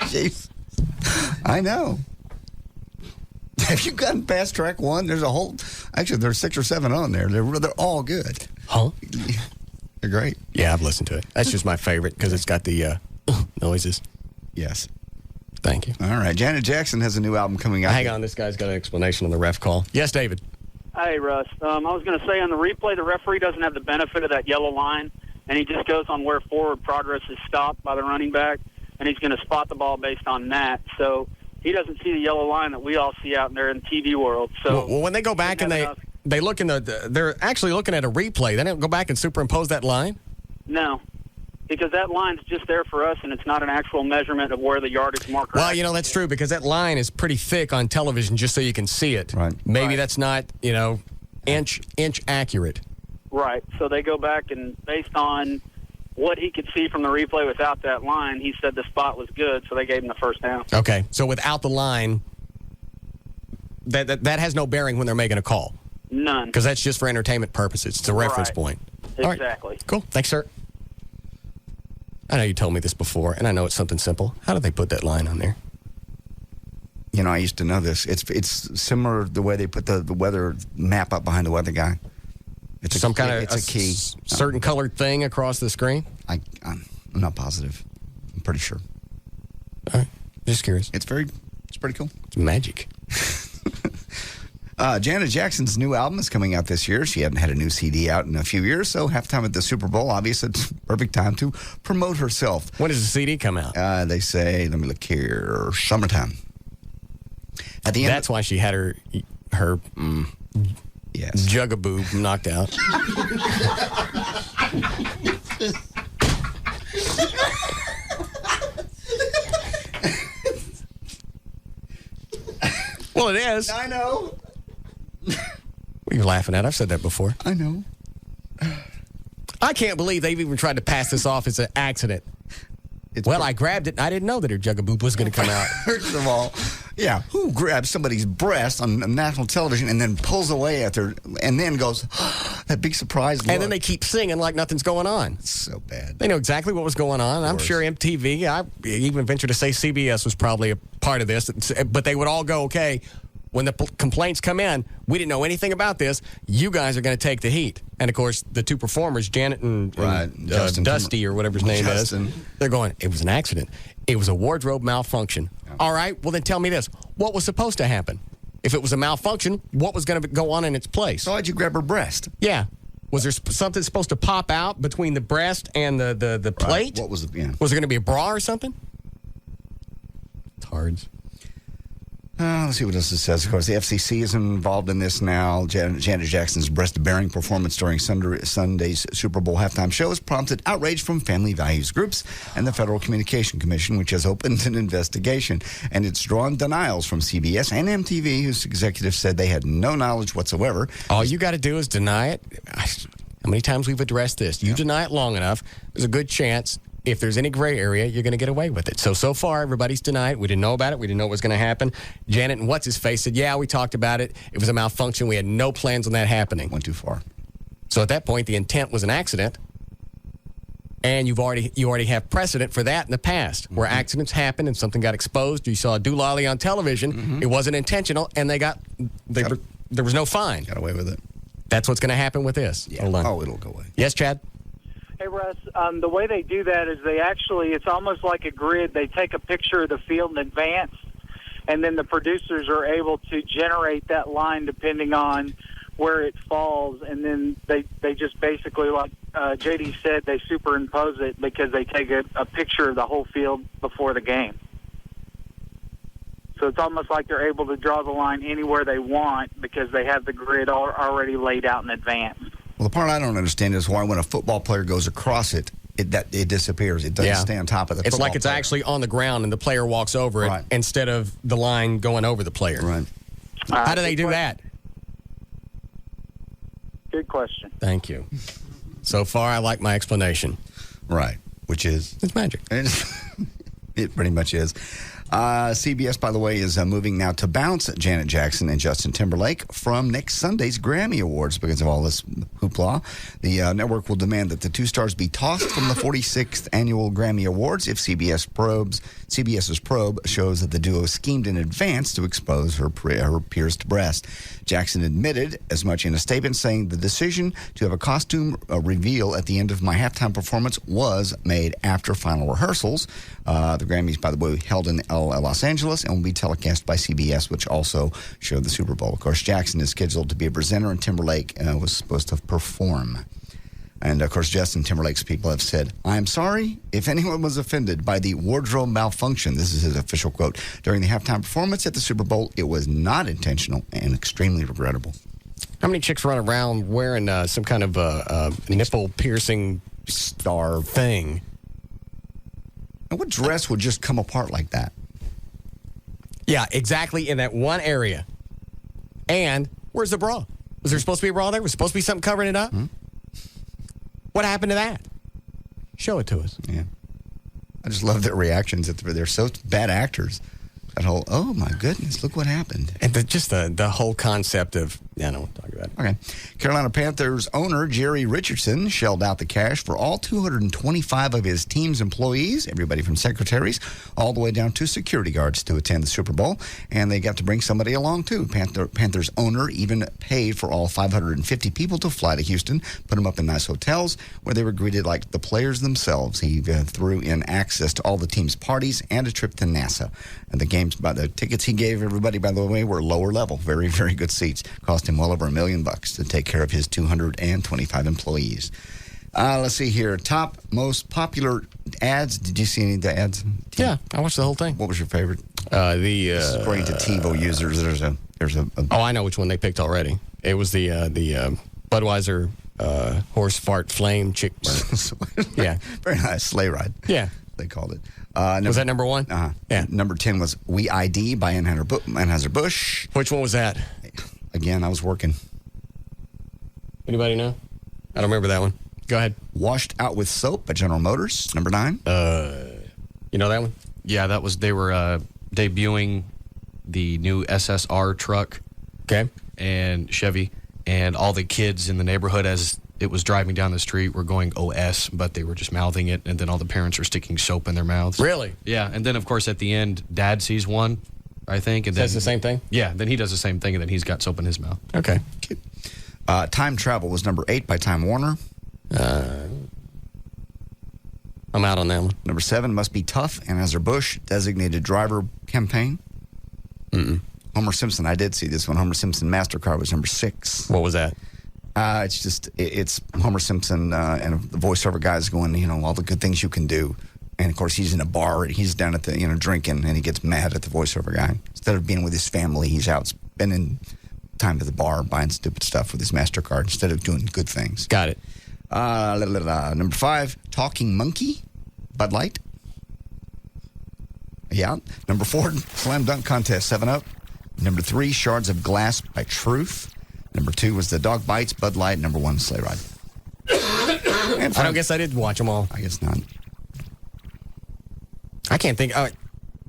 Jeez. I know. Have you gotten past track 1? There's a whole... Actually, there's 6 or 7 on there. They're all good. Huh? They're great. Yeah, I've listened to it. That's just my favorite because it's got the noises. Yes. Thank you. All right. Janet Jackson has a new album coming out. Hang on. This guy's got an explanation on the ref call. Yes, David. Hey, Russ. I was going to say on the replay, the referee doesn't have the benefit of that yellow line, and he just goes on where forward progress is stopped by the running back, and he's going to spot the ball based on that. So he doesn't see the yellow line that we all see out there in the TV world. So well, when they go back and they look in they're actually looking at a replay. They don't go back and superimpose that line? No, because that line's just there for us, and it's not an actual measurement of where the yardage marker is. Well, that's true because that line is pretty thick on television just so you can see it. Right. Maybe that's not, inch accurate. Right. So they go back and based on what he could see from the replay without that line, he said the spot was good, so they gave him the first down. Okay. So without the line, that has no bearing when they're making a call. None. Because that's just for entertainment purposes. It's a reference point. Exactly. Right. Cool. Thanks, sir. I know you told me this before, and I know it's something simple. How did they put that line on there? I used to know this. It's similar to the way they put the weather map up behind the weather guy. It's some kind of it's a key. Certain colored thing across the screen? I'm not positive. I'm pretty sure. All right. Just curious. It's pretty cool. It's magic. Janet Jackson's new album is coming out this year. She hadn't had a new CD out in a few years, so halftime at the Super Bowl, obviously, it's perfect time to promote herself. When does the CD come out? They say, let me look here, summertime. At the end, that's why she had her yes, jugaboo knocked out. Well, it is. I know. What are you laughing at? I've said that before. I know. I can't believe they've even tried to pass this off as an accident. I grabbed it, and I didn't know that her jugaboo was going to come out. First of all, yeah, who grabs somebody's breast on national television and then pulls away at her and then goes, that big surprise look. And then they keep singing like nothing's going on. It's so bad. They know exactly what was going on. I'm sure MTV, I even venture to say CBS was probably a part of this, but they would all go, okay, when the complaints come in, we didn't know anything about this. You guys are going to take the heat. And, of course, the two performers, Janet and Dusty or whatever his name is, they're going, it was an accident. It was a wardrobe malfunction. Yeah. All right, well, then tell me this. What was supposed to happen? If it was a malfunction, what was going to go on in its place? So why'd you grab her breast? Yeah. Was there something supposed to pop out between the breast and the plate? Right. What was it? Yeah. Was there going to be a bra or something? Tards. Let's see what else it says. Of course, the FCC is involved in this now. Janet Jackson's breast-bearing performance during Sunday's Super Bowl halftime show has prompted outrage from family values groups and the Federal Communication Commission, which has opened an investigation. And it's drawn denials from CBS and MTV, whose executives said they had no knowledge whatsoever. All you got to do is deny it. How many times we've addressed this? You deny it long enough, there's a good chance if there's any gray area, you're going to get away with it. So far, everybody's denied it. We didn't know about it. We didn't know what was going to happen. Janet and what's-his-face said, yeah, we talked about it. It was a malfunction. We had no plans on that happening. Went too far. So at that point, the intent was an accident. And you already have precedent for that in the past, where accidents happen and something got exposed. You saw a doolally on television. It wasn't intentional, and there was no fine. Got away with it. That's what's going to happen with this. Yeah. Hold on. Oh, it'll go away. Yes, Chad? Hey, Russ, the way they do that is it's almost like a grid. They take a picture of the field in advance, and then the producers are able to generate that line depending on where it falls, and then they just basically, like JD said, they superimpose it because they take a picture of the whole field before the game. So it's almost like they're able to draw the line anywhere they want because they have the grid already laid out in advance. Well, the part I don't understand is why when a football player goes across it disappears. It doesn't stay on top of the football It's like it's player. actually on the ground and the player walks over it instead of the line going over the player. Right. How do they do that? Good question. Thank you. So far, I like my explanation. Right. Which is? It's magic. It pretty much is. CBS, by the way, is moving now to bounce Janet Jackson and Justin Timberlake from next Sunday's Grammy Awards because of all this hoopla. The network will demand that the two stars be tossed from the 46th annual Grammy Awards if CBS's probe shows that the duo schemed in advance to expose her pierced breast. Jackson admitted as much in a statement, saying the decision to have a costume reveal at the end of my halftime performance was made after final rehearsals. The Grammys, by the way, held in Los Angeles and will be telecast by CBS, which also showed the Super Bowl. Of course, Jackson is scheduled to be a presenter, and Timberlake was supposed to perform. And, of course, Justin Timberlake's people have said, "I'm sorry if anyone was offended by the wardrobe malfunction." This is his official quote. "During the halftime performance at the Super Bowl, it was not intentional and extremely regrettable." How many chicks run around wearing some kind of nipple-piercing star thing? And what dress would just come apart like that? Yeah, exactly in that one area. And where's the bra? Was there supposed to be a bra there? Was supposed to be something covering it up? What happened to that? Show it to us. Yeah. I just love their reactions. They're so bad actors. That whole, oh my goodness, look what happened. And the whole concept of, I don't want to talk about it. Okay. Carolina Panthers owner Jerry Richardson shelled out the cash for all 225 of his team's employees, everybody from secretaries, all the way down to security guards to attend the Super Bowl. And they got to bring somebody along, too. Panthers owner even paid for all 550 people to fly to Houston, put them up in nice hotels where they were greeted like the players themselves. He threw in access to all the team's parties and a trip to NASA. And the tickets he gave everybody, by the way, were lower level. Very, very good seats. Cost him well over $1 million to take care of his 225 employees. Let's see here. Top most popular ads. Did you see any of the ads? Yeah, I watched the whole thing. What was your favorite? This is according to TiVo users. There's a Oh, I know which one they picked already. It was the Budweiser horse fart flame chick. Yeah, very nice sleigh ride. Yeah, they called it. Was that number one? Yeah. Number 10 was We ID by Anheuser-Busch. Which one was that? Again, I was working. Anybody know? I don't remember that one. Go ahead. Washed Out with Soap by General Motors. Number 9. You know that one? Yeah, they were debuting the new SSR truck. Okay. And Chevy, and all the kids in the neighborhood as it was driving down the street were going OS, but they were just mouthing it, and then all the parents were sticking soap in their mouths. Really? Yeah, and then, of course, at the end, Dad sees one, I think. And says the same thing? Yeah, then he does the same thing, and then he's got soap in his mouth. Okay. Time Travel was number 8 by Time Warner. I'm out on that one. Number 7, Must Be Tough, Anheuser-Busch Designated Driver Campaign. Homer Simpson, I did see this one. Homer Simpson MasterCard was number 6. What was that? It's Homer Simpson and the voiceover guy's going, all the good things you can do. And, of course, he's in a bar. He's down at the, drinking, and he gets mad at the voiceover guy. Instead of being with his family, he's out spending time at the bar buying stupid stuff with his MasterCard instead of doing good things. Got it. Number 5, Talking Monkey, Bud Light. Yeah. Number 4, Slam Dunk Contest, 7-Up. Number 3, Shards of Glass by Truth. Number 2 was The Dog Bites, Bud Light. Number 1, Sleigh Ride. I don't guess I did watch them all. I guess not. I can't think.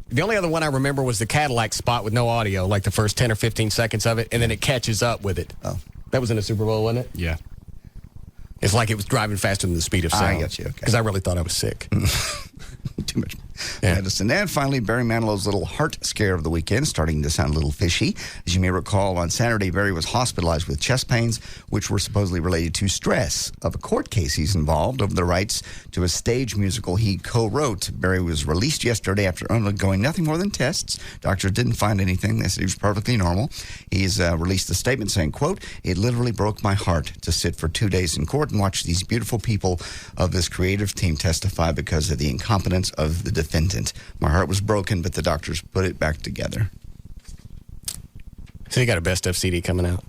The only other one I remember was the Cadillac spot with no audio, like the first 10 or 15 seconds of it, and then it catches up with it. Oh. That was in the Super Bowl, wasn't it? Yeah. It's like it was driving faster than the speed of sound. I got you, okay. Because I really thought I was sick. Too much medicine. And finally, Barry Manilow's little heart scare of the weekend, starting to sound a little fishy. As you may recall, on Saturday, Barry was hospitalized with chest pains, which were supposedly related to stress of a court case he's involved over the rights to a stage musical he co-wrote. Barry was released yesterday after undergoing nothing more than tests. Doctors didn't find anything. They said he was perfectly normal. He's released a statement saying, quote, "It literally broke my heart to sit for 2 days in court and watch these beautiful people of this creative team testify because of the incompetence of the defendant. My heart was broken, but the doctors put it back together." So you got a best of CD coming out?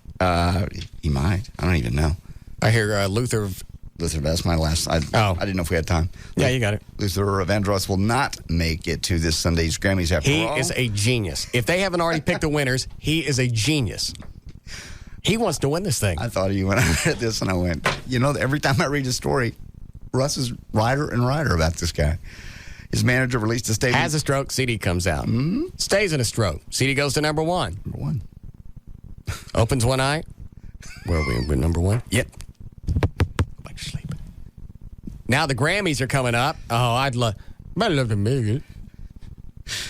He might. I don't even know. I hear Luther. That's my last. I didn't know if we had time. Yeah, you got it. Luther Vandross will not make it to this Sunday's Grammys after all. He is a genius. If they haven't already picked the winners, he is a genius. He wants to win this thing. I thought of you when I read this, and I went, every time I read a story, Russ is writer and writer about this guy. His manager released a statement. Has a stroke, CD comes out. Mm-hmm. Stays in a stroke, CD goes to number one. Number one. Opens one eye. Where are we? We're number one? Yep. Go back to sleep. Now the Grammys are coming up. Oh, I'd love to make it.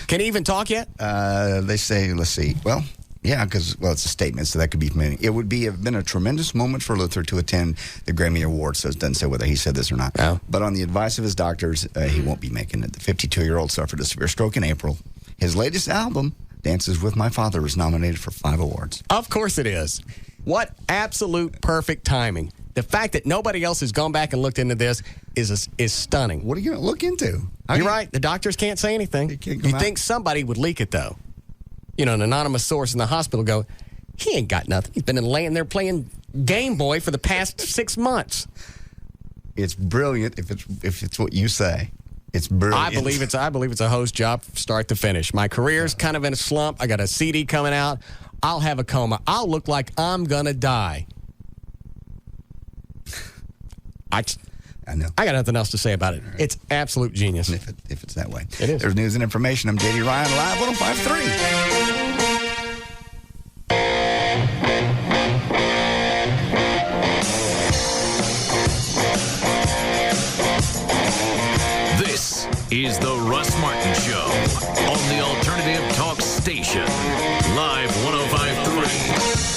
Can he even talk yet? They say, let's see. Well, yeah, because, it's a statement, so that could be many. It would have been a tremendous moment for Luther to attend the Grammy Awards, so it doesn't say whether he said this or not. Oh. But on the advice of his doctors, he won't be making it. The 52-year-old suffered a severe stroke in April. His latest album, Dances with My Father, was nominated for 5 awards. Of course it is. What absolute perfect timing. The fact that nobody else has gone back and looked into this is stunning. What are you going to look into? You're right. The doctors can't say anything. You think somebody would leak it, though. An anonymous source in the hospital go, he ain't got nothing. He's been laying there playing Game Boy for the past 6 months. It's brilliant if it's what you say. It's brilliant. I believe it's a host job from start to finish. My career's kind of in a slump. I got a CD coming out. I'll have a coma. I'll look like I'm gonna die. I know. I got nothing else to say about it. Right. It's absolute genius. If it's that way. It is. There's news and information. I'm J.D. Ryan, live 105.3. This is the Russ Martin Show on the Alternative Talk Station. Live 105.3.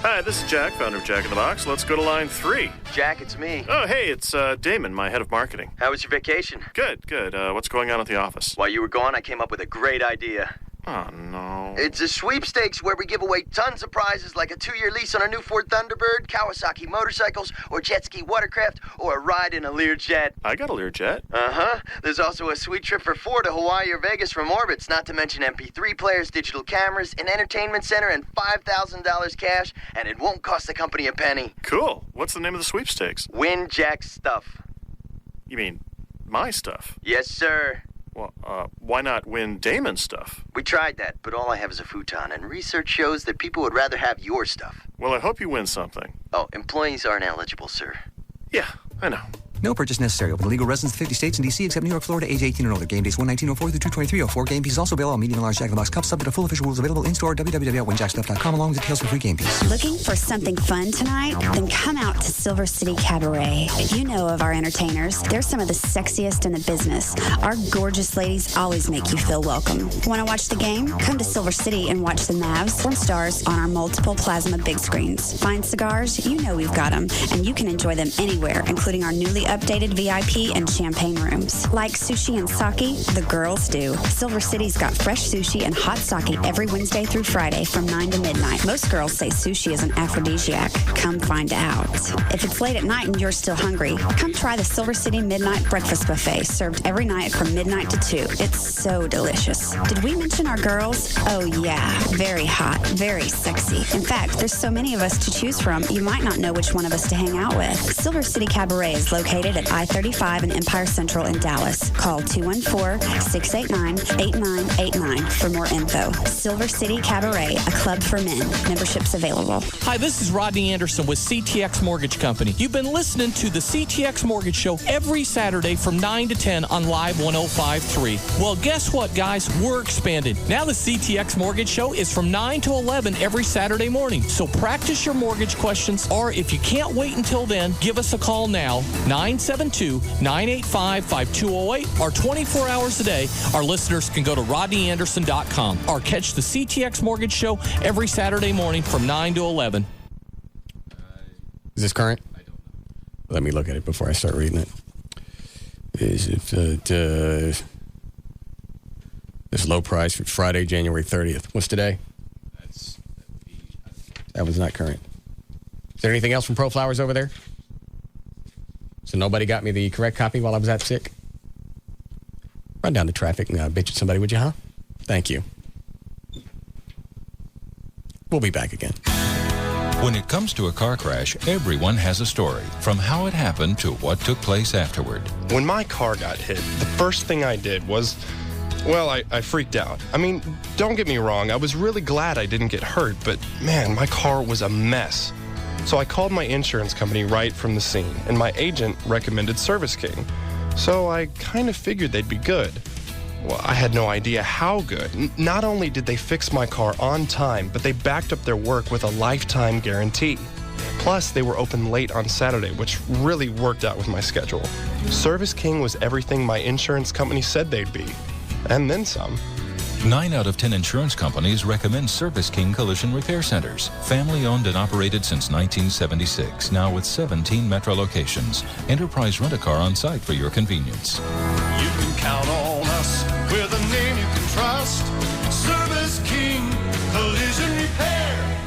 Hi, this is Jack, founder of Jack in the Box. Let's go to line 3. Jack, it's me. Oh, hey, it's Damon, my head of marketing. How was your vacation? Good. What's going on at the office? While you were gone, I came up with a great idea. Oh, no. It's a sweepstakes where we give away tons of prizes like a 2-year lease on a new Ford Thunderbird, Kawasaki motorcycles, or jet ski watercraft, or a ride in a Learjet. I got a Learjet. Uh-huh. There's also a sweet trip for 4 to Hawaii or Vegas from Orbitz, not to mention MP3 players, digital cameras, an entertainment center, and $5,000 cash, and it won't cost the company a penny. Cool. What's the name of the sweepstakes? Win Jack's stuff. You mean my stuff? Yes, sir. Well, why not win Damon's stuff? We tried that, but all I have is a futon, and research shows that people would rather have your stuff. Well, I hope you win something. Oh, employees aren't eligible, sir. Yeah, I know. No purchase necessary. Open to legal residents of 50 states and D.C. except New York, Florida, age 18 and older. Game days 1/19/04 through 2/23/04. Game piece also available on medium and large Jack in the Box cups, subject to full official rules available in-store www.winjackstuff.com along with details for free game piece. Looking for something fun tonight? Then come out to Silver City Cabaret. You know of our entertainers. They're some of the sexiest in the business. Our gorgeous ladies always make you feel welcome. Want to watch the game? Come to Silver City and watch the Mavs or Stars on our multiple plasma big screens. Fine cigars? You know we've got them. And you can enjoy them anywhere, including our newly updated VIP and champagne rooms. Like sushi and sake? The girls do. Silver City's got fresh sushi and hot sake every Wednesday through Friday from 9 to midnight. Most girls say sushi is an aphrodisiac. Come find out. If it's late at night and you're still hungry, come try the Silver City Midnight Breakfast Buffet, served every night from midnight to 2. It's so delicious. Did we mention our girls? Oh yeah, very hot, very sexy. In fact, there's so many of us to choose from, you might not know which one of us to hang out with. Silver City Cabaret is located located at I-35 and Empire Central in Dallas. Call 214-689-8989 for more info. Silver City Cabaret, a club for men. Memberships available. Hi, this is Rodney Anderson with CTX Mortgage Company. You've been listening to the CTX Mortgage Show every Saturday from 9 to 10 on Live 105.3. Well, guess what, guys? We're expanded. Now the CTX Mortgage Show is from 9 to 11 every Saturday morning. So practice your mortgage questions, or if you can't wait until then, give us a call now, 972-985-5208, or 24 hours a day. Our listeners can go to rodneyanderson.com or catch the CTX Mortgage Show every Saturday morning from 9 to 11. Is this current? I don't know. Let me look at it before I start reading it. Is it this low price for Friday, January 30th? What's today? That was not current. Is there anything else from Pro Flowers over there? So nobody got me the correct copy while I was that sick? Run down the traffic and bitch at somebody, would you, huh? Thank you. We'll be back again. When it comes to a car crash, everyone has a story, from how it happened to what took place afterward. When my car got hit, the first thing I did was, well, I freaked out. I mean, don't get me wrong, I was really glad I didn't get hurt, but man, my car was a mess. So I called my insurance company right from the scene, and my agent recommended Service King. So I kind of figured they'd be good. Well, I had no idea how good. Not only did they fix my car on time, but they backed up their work with a lifetime guarantee. Plus, they were open late on Saturday, which really worked out with my schedule. Service King was everything my insurance company said they'd be, and then some. 9 out of 10 insurance companies recommend Service King Collision Repair Centers. Family owned and operated since 1976, now with 17 metro locations. Enterprise Rent-A-Car on site for your convenience. You can count on us with a name you can trust. Service King Collision Repair.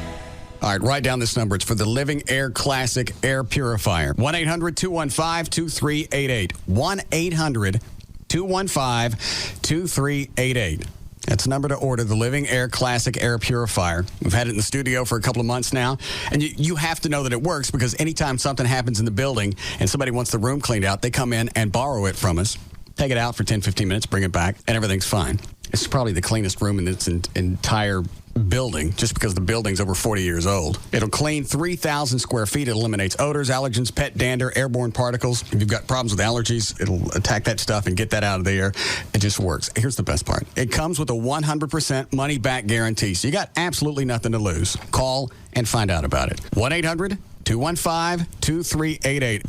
All right, write down this number. It's for the Living Air Classic Air Purifier. 1-800-215-2388. 1-800-215-2388. That's the number to order, the Living Air Classic Air Purifier. We've had it in the studio for a couple of months now, and you have to know that it works because anytime something happens in the building and somebody wants the room cleaned out, they come in and borrow it from us, take it out for 10, 15 minutes, bring it back, and everything's fine. It's probably the cleanest room in its entire building, just because the building's over 40 years old. It'll clean 3,000 square feet. It eliminates odors, allergens, pet dander, airborne particles. If you've got problems with allergies, it'll attack that stuff and get that out of the air. It just works. Here's the best part. It comes with a 100% money-back guarantee, so you got absolutely nothing to lose. Call and find out about it. 1-800-215-2388.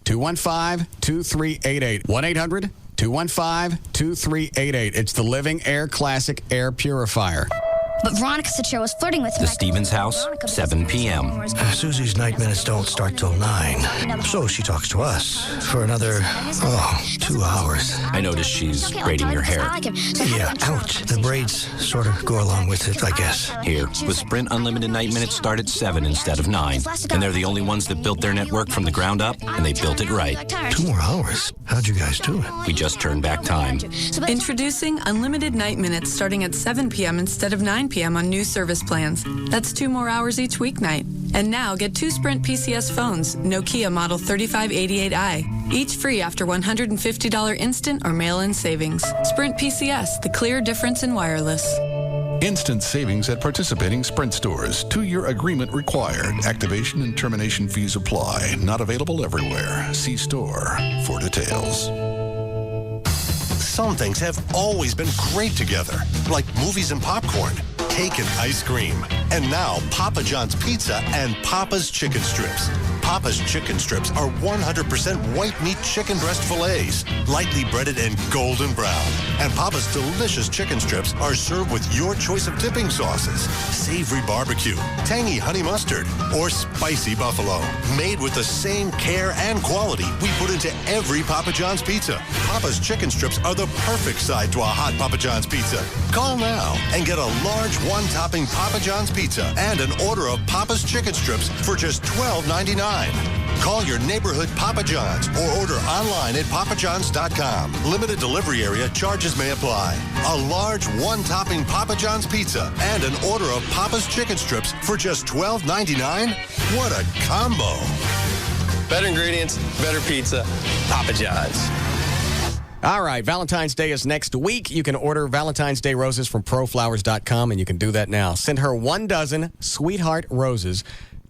1-800-215-2388. 1-800-215-2388. It's the Living Air Classic Air Purifier. But Veronica said Cheryl was flirting with him. The Stevens house, 7 p.m. Susie's night minutes don't start till 9. So she talks to us for another, 2 hours. I noticed she's braiding your hair. Yeah, ouch. The braids sort of go along with it, I guess. Here, with Sprint Unlimited night minutes start at 7 instead of 9. And they're the only ones that built their network from the ground up, and they built it right. 2 more hours? How'd you guys do it? We just turned back time. Introducing Unlimited night minutes starting at 7 p.m. instead of 9 p.m. on new service plans. That's 2 more hours each weeknight. And now get 2 Sprint PCS phones, Nokia Model 3588i, each free after $150 instant or mail-in savings. Sprint PCS, the clear difference in wireless. Instant savings at participating Sprint stores. 2-year agreement required. Activation and termination fees apply. Not available everywhere. See store for details. Some things have always been great together, like movies and popcorn, cake and ice cream. And now Papa John's Pizza and Papa's Chicken Strips. Papa's Chicken Strips are 100% white meat chicken breast fillets, lightly breaded and golden brown. And Papa's delicious chicken strips are served with your choice of dipping sauces: savory barbecue, tangy honey mustard, or spicy buffalo. Made with the same care and quality we put into every Papa John's pizza. Papa's Chicken Strips are the perfect side to a hot Papa John's pizza. Call now and get a large one-topping Papa John's pizza and an order of Papa's Chicken Strips for just $12.99. Call your neighborhood Papa John's or order online at papajohns.com. Limited delivery area, charges may apply. A large one-topping Papa John's pizza and an order of Papa's Chicken Strips for just $12.99? What a combo! Better ingredients, better pizza. Papa John's. All right, Valentine's Day is next week. You can order Valentine's Day roses from proflowers.com, and you can do that now. Send her 1 dozen sweetheart roses,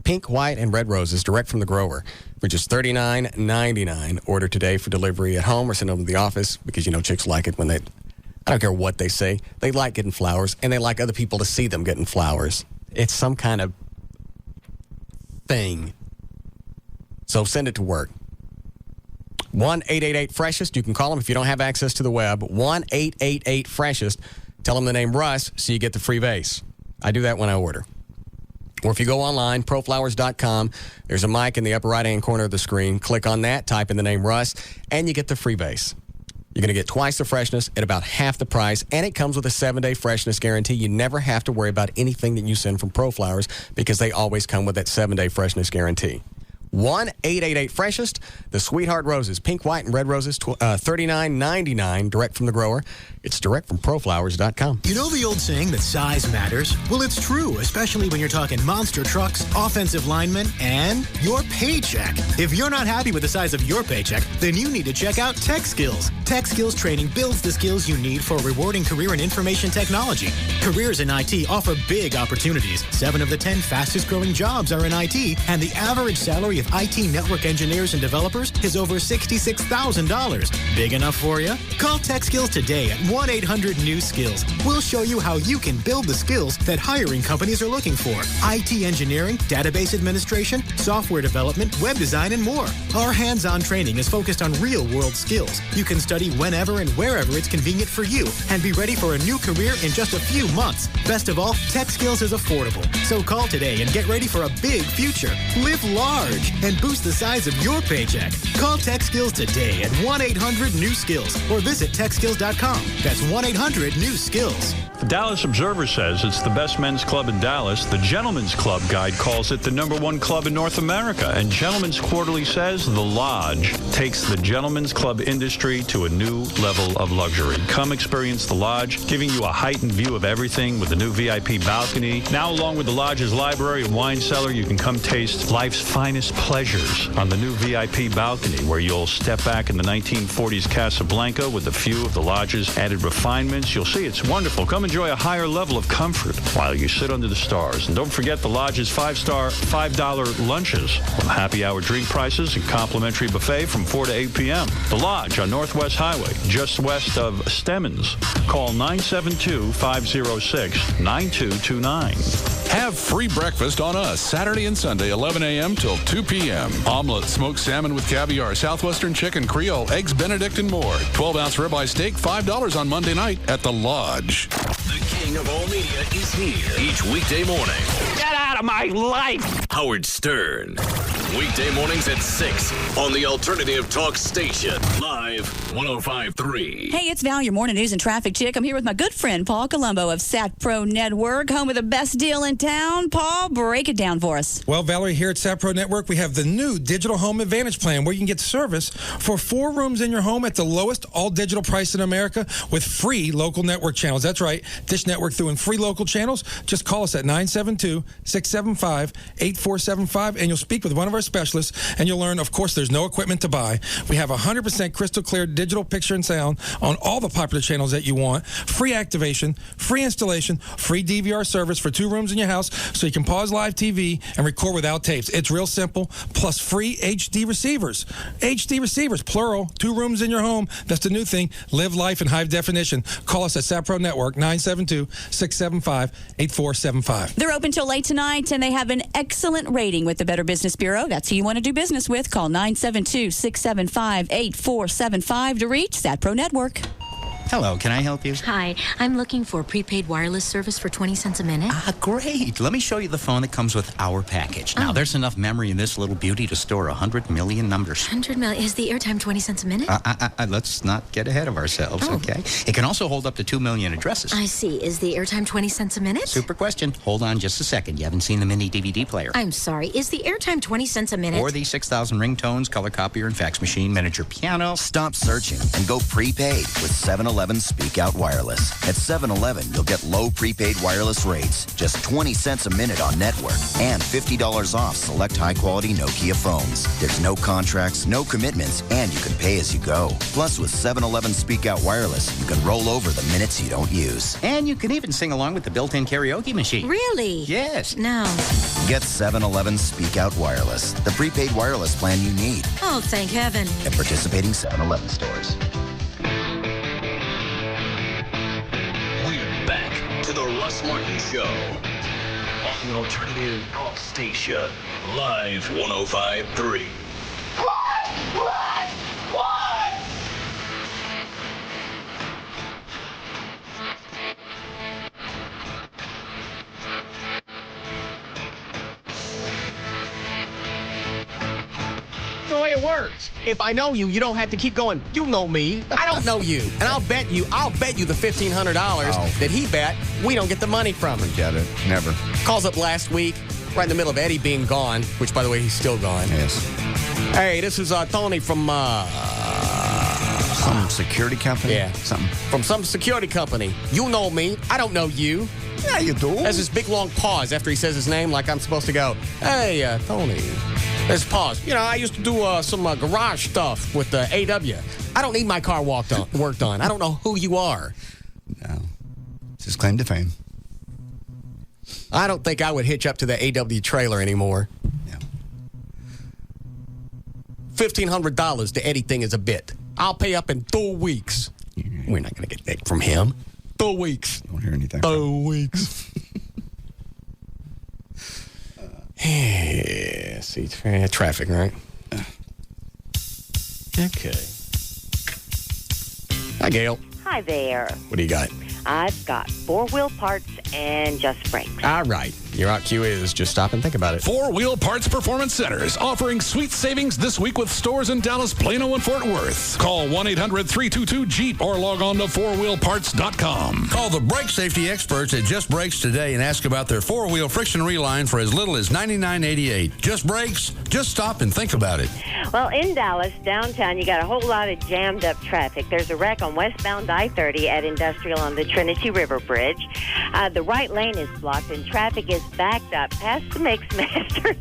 pink, white, and red roses, direct from the grower for just $39.99. Order today for delivery at home or send them to the office because, chicks like it when I don't care what they say. They like getting flowers, and they like other people to see them getting flowers. It's some kind of thing. So send it to work. 1-888-FRESHEST. You can call them if you don't have access to the web. 1-888-FRESHEST. Tell them the name Russ so you get the free vase. I do that when I order. Or if you go online, proflowers.com, there's a mic in the upper right-hand corner of the screen. Click on that, type in the name Russ, and you get the free vase. You're going to get twice the freshness at about half the price, and it comes with a 7-day freshness guarantee. You never have to worry about anything that you send from ProFlowers because they always come with that 7-day freshness guarantee. 1-888-FRESHEST. The Sweetheart Roses, pink, white, and red roses, $39.99 direct from the grower. It's direct from proflowers.com. You know the old saying that size matters? Well, it's true, especially when you're talking monster trucks, offensive linemen, and your paycheck. If you're not happy with the size of your paycheck, then you need to check out Tech Skills. Tech Skills training builds the skills you need for a rewarding career in information technology. Careers in IT offer big opportunities. 7 of the 10 fastest growing jobs are in IT, and the average salary of IT network engineers and developers is over $66,000. Big enough for you? Call Tech Skills today at 1-800-NEW-SKILLS. We'll show you how you can build the skills that hiring companies are looking for. IT engineering, database administration, software development, web design, and more. Our hands-on training is focused on real-world skills. You can study whenever and wherever it's convenient for you and be ready for a new career in just a few months. Best of all, Tech Skills is affordable. So call today and get ready for a big future. Live large and boost the size of your paycheck. Call Tech Skills today at 1-800-NEW-SKILLS or visit techskills.com. That's 1-800-NEW-SKILLS. The Dallas Observer says it's the best men's club in Dallas. The Gentleman's Club Guide calls it the #1 club in North America. And Gentleman's Quarterly says the Lodge takes the Gentleman's Club industry to a new level of luxury. Come experience the Lodge, giving you a heightened view of everything with a new VIP balcony. Now, along with the Lodge's library and wine cellar, you can come taste life's finest pleasures on the new VIP balcony, where you'll step back in the 1940s Casablanca with a few of the Lodge's added refinements. You'll see it's wonderful. Come enjoy a higher level of comfort while you sit under the stars. And don't forget the Lodge's $5-star $5 lunches with happy hour drink prices and complimentary buffet from 4 to 8 p.m. The Lodge on Northwest Highway, just west of Stemmons. Call 972-506-9229. Have free breakfast on us Saturday and Sunday, 11 a.m. till 2 p.m. Omelet, smoked salmon with caviar, Southwestern chicken, Creole, eggs Benedict, and more. 12-ounce ribeye steak, $5 on Monday night at the Lodge. The king of all media is here each weekday morning. Get out of my life! Howard Stern. Weekday mornings at 6 on the Alternative Talk Station. Live 105.3. Hey, it's Val, your morning news and traffic chick. I'm here with my good friend Paul Colombo of SatPro Network, home of the best deal in town. Paul, break it down for us. Well, Valerie, here at SatPro Network, we have the new Digital Home Advantage plan where you can get service for 4 rooms in your home at the lowest all-digital price in America with free local network channels. That's right. Dish Network through in free local channels. Just call us at 972-675-8475 and you'll speak with one of our specialists and you'll learn, of course, there's no equipment to buy. We have 100% crystal clear digital picture and sound on all the popular channels that you want. Free activation, free installation, free DVR service for 2 rooms in your house so you can pause live TV and record without tapes. It's real simple. Plus free HD receivers. HD receivers, plural, 2 rooms in your home. That's the new thing. Live life in high definition. Call us at SatPro Network, 972-675-8475. They're open till late tonight, and they have an excellent rating with the Better Business Bureau. That's who you want to do business with. Call 972-675-8475 to reach SatPro Network. Hello, can I help you? Hi, I'm looking for prepaid wireless service for 20 cents a minute. Great. Let me show you the phone that comes with our package. Now, there's enough memory in this little beauty to store 100 million numbers. 100 million. Is the airtime 20 cents a minute? Let's not get ahead of ourselves, okay? It can also hold up to 2 million addresses. I see. Is the airtime 20 cents a minute? Super question. Hold on just a second. You haven't seen the mini DVD player. I'm sorry. Is the airtime 20 cents a minute? Or the 6,000 ringtones, color copier, and fax machine, miniature piano. Stop searching and go prepaid with 7-Eleven. 7-Eleven Speak Out Wireless. At 7-Eleven, you'll get low prepaid wireless rates, just 20 cents a minute on network, and $50 off select high-quality Nokia phones. There's no contracts, no commitments, and you can pay as you go. Plus, with 7-Eleven Speak Out Wireless, you can roll over the minutes you don't use. And you can even sing along with the built-in karaoke machine. Really? Yes. No. Get 7-Eleven Speak Out Wireless, the prepaid wireless plan you need. Oh, thank heaven. At participating 7-Eleven stores. We're back to the Russ Martin Show on the Alternative Talk Station, Live 105.3. What? The way it works. If I know you, you don't have to keep going, you know me. I don't know you. And I'll bet you the $1,500 that he bet we don't get the money from him. Forget it. Never. Calls up last week, right in the middle of Eddie being gone, which, by the way, he's still gone. Yes. Hey, this is Tony from... some security company? Yeah. Something. From some security company. You know me. I don't know you. Yeah, you do. There's this big, long pause after he says his name, like I'm supposed to go, hey, Tony. There's a pause. You know, I used to do some garage stuff with AW. I don't need my car worked on. I don't know who you are. No. It's his claim to fame. I don't think I would hitch up to the AW trailer anymore. Yeah. $1,500 to anything is a bit. I'll pay up in 2 weeks. We're not going to get that from him. 2 weeks. You won't hear anything. 2 weeks. Yeah, see, traffic, right? Okay. Hi, Gail. Hi there. What do you got? I've got 4-wheel parts and just brakes. All right. Your out cue is just stop and think about it. 4-Wheel Parts Performance Centers offering sweet savings this week with stores in Dallas, Plano, and Fort Worth. Call 1-800-322-JEEP or log on to 4wheelparts.com. Call the brake safety experts at Just Brakes today and ask about their 4-wheel friction reline for as little as $99.88. Just Brakes, just stop and think about it. Well, in Dallas, downtown, you got a whole lot of jammed up traffic. There's a wreck on westbound I-30 at Industrial on the Trinity River Bridge. The right lane is blocked and traffic is backed up past the Mixmaster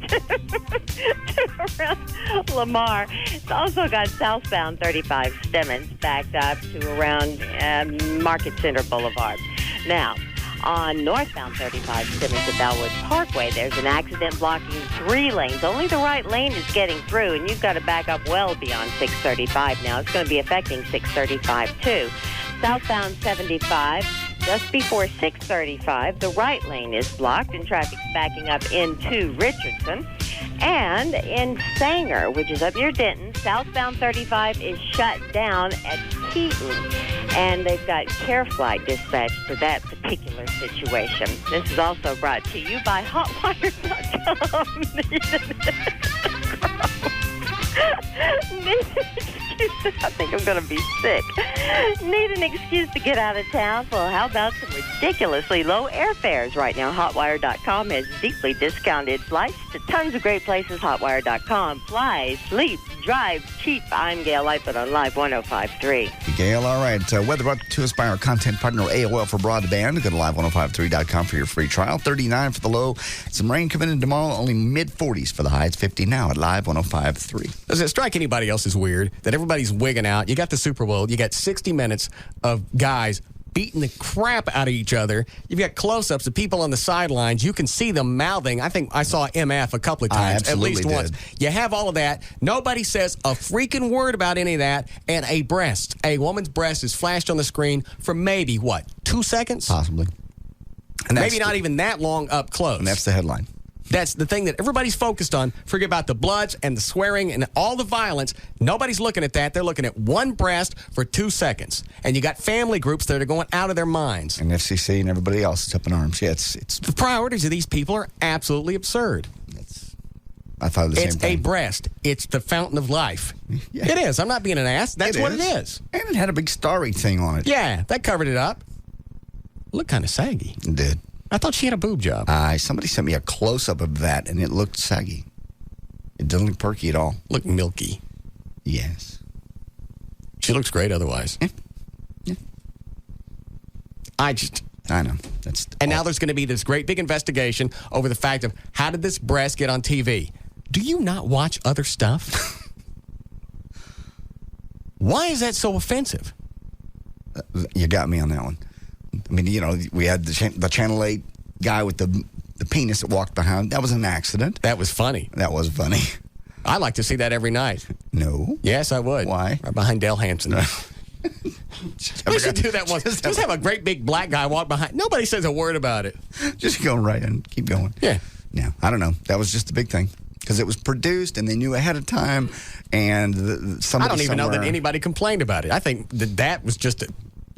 to around Lamar. It's also got southbound 35 Stemmons backed up to around Market Center Boulevard. Now, on northbound 35 Stemmons at Bellwood Parkway, there's an accident blocking 3 lanes. Only the right lane is getting through, and you've got to back up well beyond 635 now. It's going to be affecting 635 too. Southbound 75, just before 635, the right lane is blocked and traffic's backing up into Richardson. And in Sanger, which is up near Denton, southbound 35 is shut down at Keaton. And they've got Care Flight dispatched for that particular situation. This is also brought to you by hotwire.com. I think I'm going to be sick. Need an excuse to get out of town? Well, how about some ridiculously low airfares right now? Hotwire.com has deeply discounted flights to tons of great places. Hotwire.com. Fly, sleep, drive, cheap. I'm Gail Lightfoot on Live 105.3. Gail, all right. Weather brought to us by our content partner, AOL for Broadband. Go to live1053.com for your free trial. 39 for the low. Some rain coming in tomorrow. Only mid-40s for the high. It's 50 now at Live 105.3. Does it strike anybody else as weird that everybody's wigging out? You got the Super Bowl. You got 60 minutes of guys beating the crap out of each other. You've got close-ups of people on the sidelines. You can see them mouthing. I think I saw MF a couple of times, at least once. You have all of that. Nobody says a freaking word about any of that. And a breast, a woman's breast is flashed on the screen for maybe, 2 seconds? Possibly. And maybe not even that long up close. And that's the headline. That's the thing that everybody's focused on. Forget about the bloods and the swearing and all the violence. Nobody's looking at that. They're looking at one breast for 2 seconds. And you got family groups that are going out of their minds. And FCC and everybody else is up in arms. Yeah, it's the priorities of these people are absolutely absurd. I thought the same thing. It's a breast. It's the fountain of life. Yeah. It is. I'm not being an ass. That's what it is. And it had a big starry thing on it. Yeah, that covered it up. Looked kind of saggy. It did. I thought she had a boob job. Somebody sent me a close-up of that, and it looked saggy. It didn't look perky at all. Looked milky. Yes. She looks great otherwise. Yeah. I know. And now there's going to be this great big investigation over the fact of how did this breast get on TV? Do you not watch other stuff? Why is that so offensive? You got me on that one. I mean, we had the Channel 8 guy with the penis that walked behind. That was an accident. That was funny. That was funny. I like to see that every night. No. Yes, I would. Why? Right behind Dale Hansen. We should do that once. Just have a great big black guy walk behind. Nobody says a word about it. Just go right and keep going. Yeah. Yeah. I don't know. That was just a big thing. Because it was produced and they knew ahead of time. And somebody I don't even know that anybody complained about it. I think that was just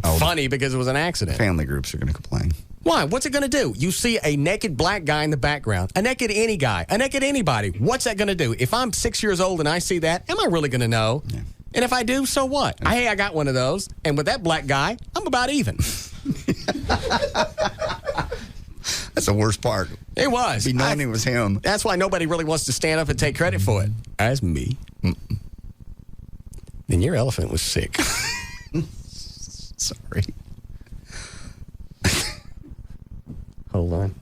funny because it was an accident. Family groups are going to complain. Why? What's it going to do? You see a naked black guy in the background, a naked any guy, a naked anybody. What's that going to do? If I'm 6 years old and I see that, am I really going to know? Yeah. And if I do, so what? Hey, I got one of those. And with that black guy, I'm about even. That's the worst part. It was. Be knowing it was him. That's why nobody really wants to stand up and take credit for it. As me. Then your elephant was sick. Sorry. Hold on.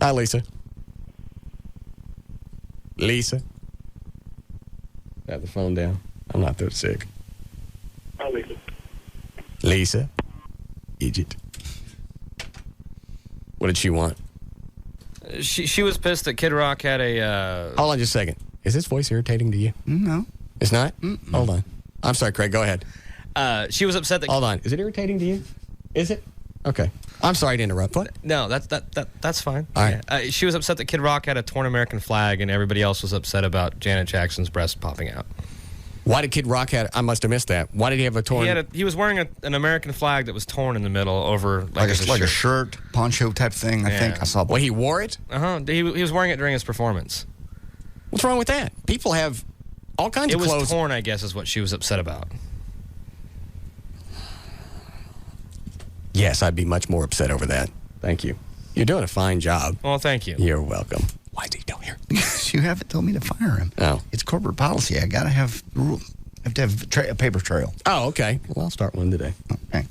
Hi, Lisa. Lisa. Got the phone down. I'm not that sick. Hi, Lisa. Lisa. Egypt. What did she want? She was pissed that Kid Rock had a... Hold on just a second. Is this voice irritating to you? No. It's not? Hold on. I'm sorry, Craig. Go ahead. She was upset that... Hold on. Is it irritating to you? Is it? Okay. I'm sorry to interrupt. What? No, that's fine. All right. Yeah. She was upset that Kid Rock had a torn American flag, and everybody else was upset about Janet Jackson's breast popping out. Why did Kid Rock have... I must have missed that. Why did he have a torn... He was wearing an American flag that was torn in the middle over... Like a shirt, poncho type thing, I think. I saw... Well, he wore it? Uh-huh. He was wearing it during his performance. What's wrong with that? People have all kinds of clothes... It was torn, I guess, is what she was upset about. Yes, I'd be much more upset over that. Thank you. You're doing a fine job. Well, thank you. You're welcome. Why is he down here? You haven't told me to fire him. Oh. It's corporate policy. I got to have the rule. I have to have a paper trail. Oh, okay. Well, I'll start one today. Okay.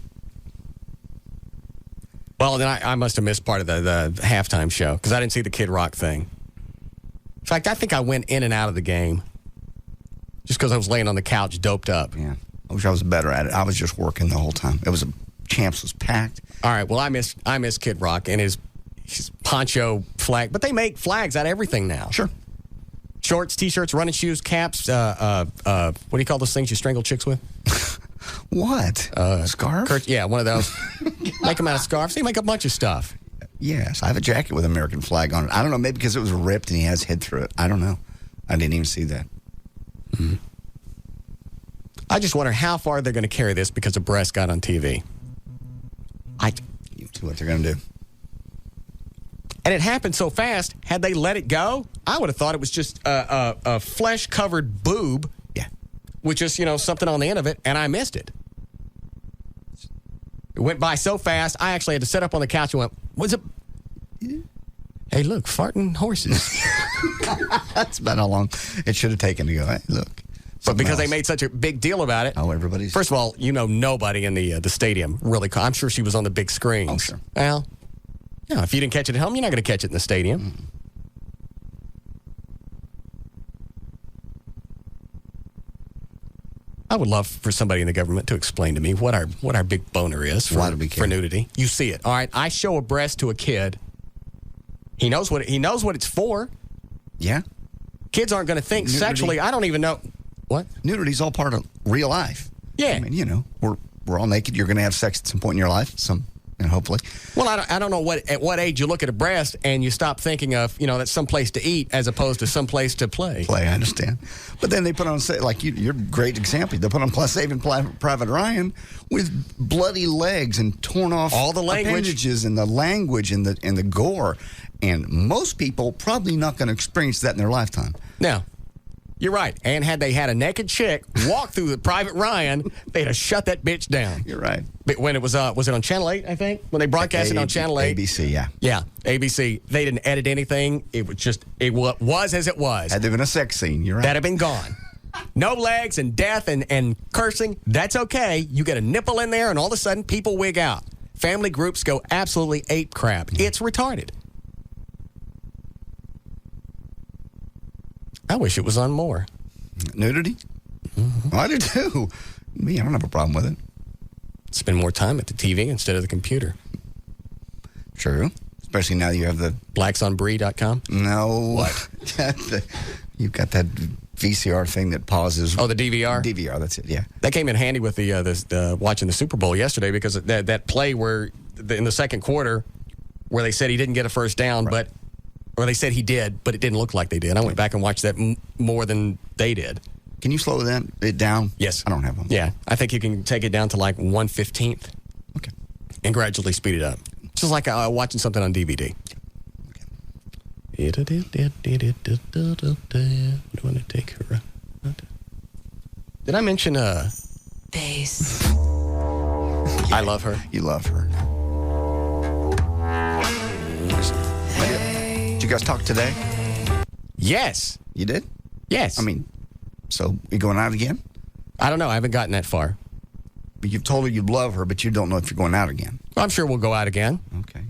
Well, then I must have missed part of the halftime show because I didn't see the Kid Rock thing. In fact, I think I went in and out of the game just because I was laying on the couch doped up. Yeah. I wish I was better at it. I was just working the whole time. Champs was packed. All right. Well, I miss Kid Rock and his poncho flag. But they make flags out of everything now. Sure. Shorts, T-shirts, running shoes, caps. What do you call those things you strangle chicks with? What? Scarf? Yeah, one of those. Make them out of scarves. They make a bunch of stuff. Yes. I have a jacket with an American flag on it. I don't know. Maybe because it was ripped and he has head through it. I don't know. I didn't even see that. Mm-hmm. I just wonder how far they're going to carry this because a breast got on TV. You see what they're going to do. And it happened so fast. Had they let it go, I would have thought it was just a flesh-covered boob. Yeah. With just, something on the end of it, and I missed it. It went by so fast, I actually had to sit up on the couch and went, was it? Hey, look, farting horses. That's about how long it should have taken to go, hey, look. But because they made such a big deal about it. Oh, everybody's... First of all, nobody in the stadium really... I'm sure she was on the big screens. Oh, sure. Well, if you didn't catch it at home, you're not going to catch it in the stadium. Mm-hmm. I would love for somebody in the government to explain to me what our big boner is for nudity. You see it. All right, I show a breast to a kid. He knows what it's for. Yeah. Kids aren't going to think nudity. Sexually. I don't even know. What? Nudity's all part of real life. Yeah. I mean, we're all naked. You're going to have sex at some point in your life. Hopefully. Well, I don't know at what age you look at a breast and you stop thinking of, that's some place to eat as opposed to some place to play. I understand. But then they put on, like you're a great example. They put on Saving Private Ryan with bloody legs and torn off all the appendages and the language and the gore. And most people probably not going to experience that in their lifetime. Now, you're right. And had they had a naked chick walk through the Private Ryan, they'd have shut that bitch down. You're right. But when it was it on Channel 8, I think? When they broadcast it on Channel 8? ABC, yeah. Yeah, ABC. They didn't edit anything. It was as it was. Had there been a sex scene, you're right. That'd have been gone. No legs and death and cursing, that's okay. You get a nipple in there and all of a sudden people wig out. Family groups go absolutely ape crap. It's retarded. I wish it was on more. Nudity? Mm-hmm. I do too. Me, I don't have a problem with it. Spend more time at the TV instead of the computer. True. Especially now that you have the... blacksonbrie.com? No. What? You've got that VCR thing that pauses. Oh, the DVR? DVR, that's it, yeah. That came in handy with the watching the Super Bowl yesterday because that play where in the second quarter where they said he didn't get a first down, right. or they said he did, but it didn't look like they did. I went back and watched that more than they did. Can you slow it down? Yes. I don't have one. Yeah. I think you can take it down to like 1/15. Okay. And gradually speed it up. Just like watching something on DVD. Okay. Want to take her. Did I mention Bass? I love her. You love her. Did you guys talk today? Yes. You did? Yes. I mean, so you going out again? I don't know. I haven't gotten that far. But you've told her you love her, but you don't know if you're going out again. Well, I'm sure we'll go out again. Okay.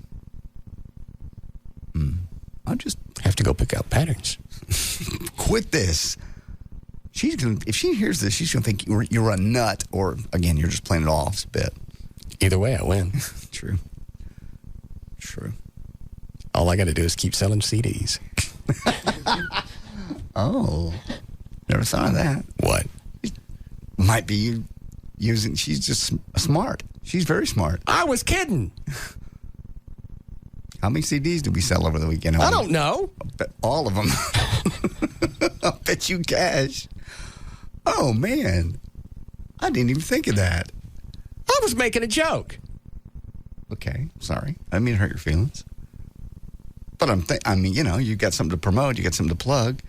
I'll just have to go pick out patterns. Quit this. If she hears this, she's gonna think you're a nut, or again, you're just playing it off a bit. Either way, I win. True. All I got to do is keep selling CDs. Oh, never thought of that. What? Might be using. She's just smart. She's very smart. I was kidding. How many CDs did we sell over the weekend? I don't know. All of them. I'll bet you cash. Oh, man. I didn't even think of that. I was making a joke. Okay, sorry. I didn't mean to hurt your feelings. But I mean, you got something to promote. You got something to plug.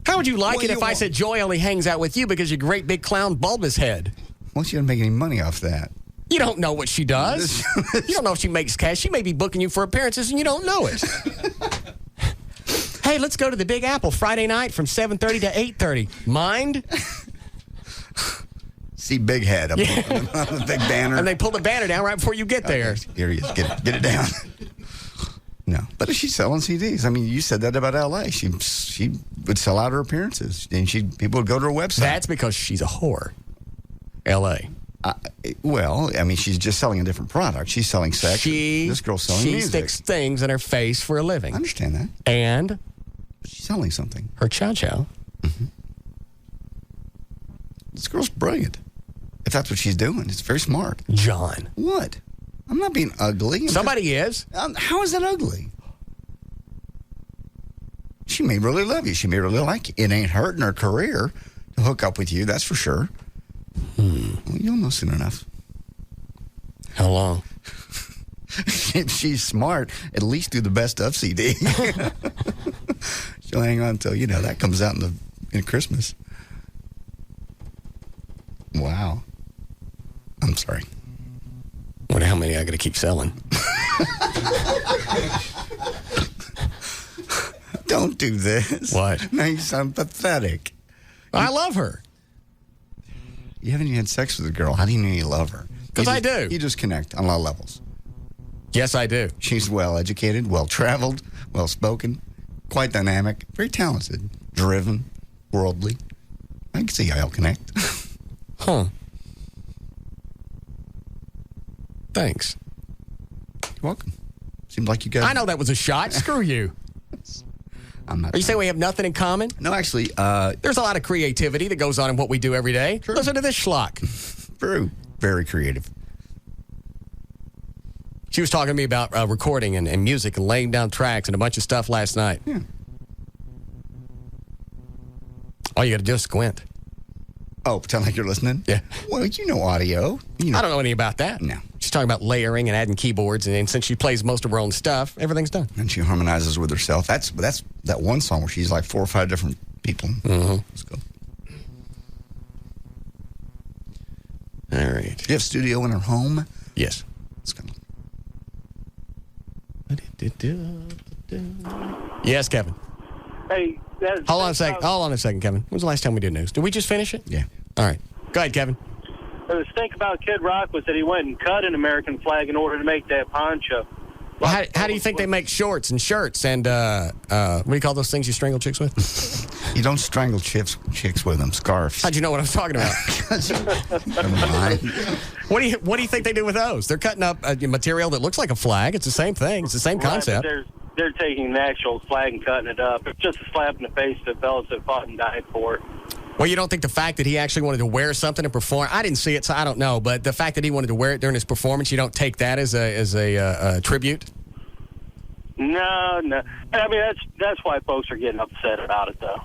How would you like it if I said Joy only hangs out with you because you're great big clown bulbous head? Well, she doesn't make any money off that. You don't know what she does. You don't know if she makes cash. She may be booking you for appearances and you don't know it. Hey, let's go to the Big Apple Friday night from 7:30 to 8:30. Mind? See Big Head up on the big banner. And they pull the banner down right before you get there. Okay, here he is. Get it down. No, but if she's selling CDs, I mean, you said that about L.A. She would sell out her appearances, and people would go to her website. That's because she's a whore. L.A. Well, I mean, she's just selling a different product. She's selling sex. This girl's selling music. She sticks things in her face for a living. I understand that. And she's selling something. Her chow-chow. Mm-hmm. This girl's brilliant. If that's what she's doing, it's very smart. John. What? I'm not being ugly. Somebody is. How is that ugly? She may really love you. She may really like you. It ain't hurting her career to hook up with you, that's for sure. Well, you'll know soon enough. How long? If she's smart, at least do the best of CD. She'll hang on until, that comes out in Christmas. Wow. I'm sorry. Wonder how many I got to keep selling. Don't do this. What? Now you sound pathetic. I love her. You haven't even had sex with a girl. How do you know you love her? Because I do. You just connect on a lot of levels. Yes, I do. She's well-educated, well-traveled, well-spoken, quite dynamic, very talented, driven, worldly. I can see how y'all connect. Huh. Thanks. You're welcome. Seems like you got... I know that was a shot. Screw you. I'm not... Are you saying we have nothing in common? No, actually... There's a lot of creativity that goes on in what we do every day. True. Listen to this schlock. Very, very creative. She was talking to me about recording and music and laying down tracks and a bunch of stuff last night. Yeah. All you got to do is squint. Oh, pretend like you're listening? Yeah. Well, you know audio. I don't know any about that. No. She's talking about layering and adding keyboards, and since she plays most of her own stuff, everything's done. And she harmonizes with herself. That's that one song where she's like 4 or 5 different people. Mm-hmm. Let's go. All right. Do you have studio in her home? Yes. It's kind of... Yes, Kevin. Hey, Hold on a second, Kevin. When was the last time we did news? Did we just finish it? Yeah. All right. Go ahead, Kevin. The stink about Kid Rock was that he went and cut an American flag in order to make that poncho. Well, how do you think they make shorts and shirts and what do you call those things you strangle chicks with? You don't strangle chicks with them. Scarves. How'd you know what I was talking about? Never mind. What do you think they do with those? They're cutting up material that looks like a flag. It's the same thing. It's the same concept. But they're taking the actual flag and cutting it up. It's just a slap in the face to the fellas that fought and died for it. Well, you don't think the fact that he actually wanted to wear something and perform? I didn't see it, so I don't know. But the fact that he wanted to wear it during his performance, you don't take that as a tribute? No. I mean, that's why folks are getting upset about it, though.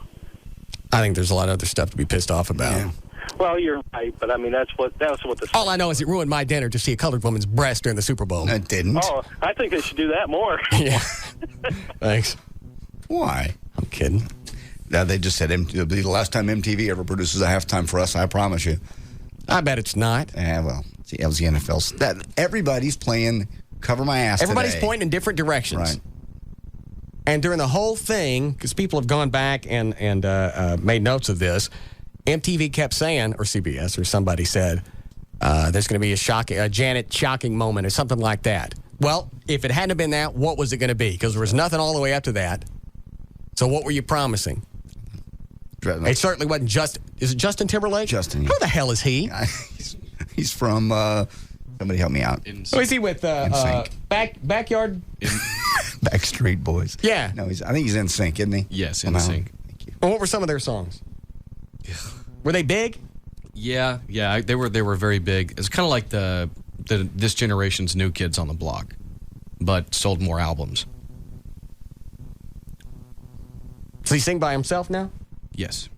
I think there's a lot of other stuff to be pissed off about. Yeah. Well, you're right, but I mean, that's what the. All I know is it ruined my dinner to see a colored woman's breast during the Super Bowl. It didn't. Oh, I think they should do that more. Yeah. Thanks. Why? I'm kidding. They just said it'll be the last time MTV ever produces a halftime for us. I promise you. I bet it's not. Yeah, well, see, that was the NFL's. Everybody's playing cover my ass. Everybody's today. pointing in different directions. Right. And during the whole thing, because people have gone back and made notes of this, MTV kept saying, or CBS or somebody said, there's going to be a Janet shocking moment or something like that. Well, if it hadn't been that, what was it going to be? Because there was nothing all the way up to that. So what were you promising? It certainly wasn't is it Justin Timberlake? Justin. Yeah. Who the hell is he? He's from, somebody help me out. Who is he with? Backyard? Backstreet Boys. Yeah. No, I think he's in sync, isn't he? Yes, in sync. Thank you. Well, what were some of their songs? Were they big? Yeah, they were very big. It's kind of like this generation's New Kids on the Block, but sold more albums. Does he sing by himself now? Yes.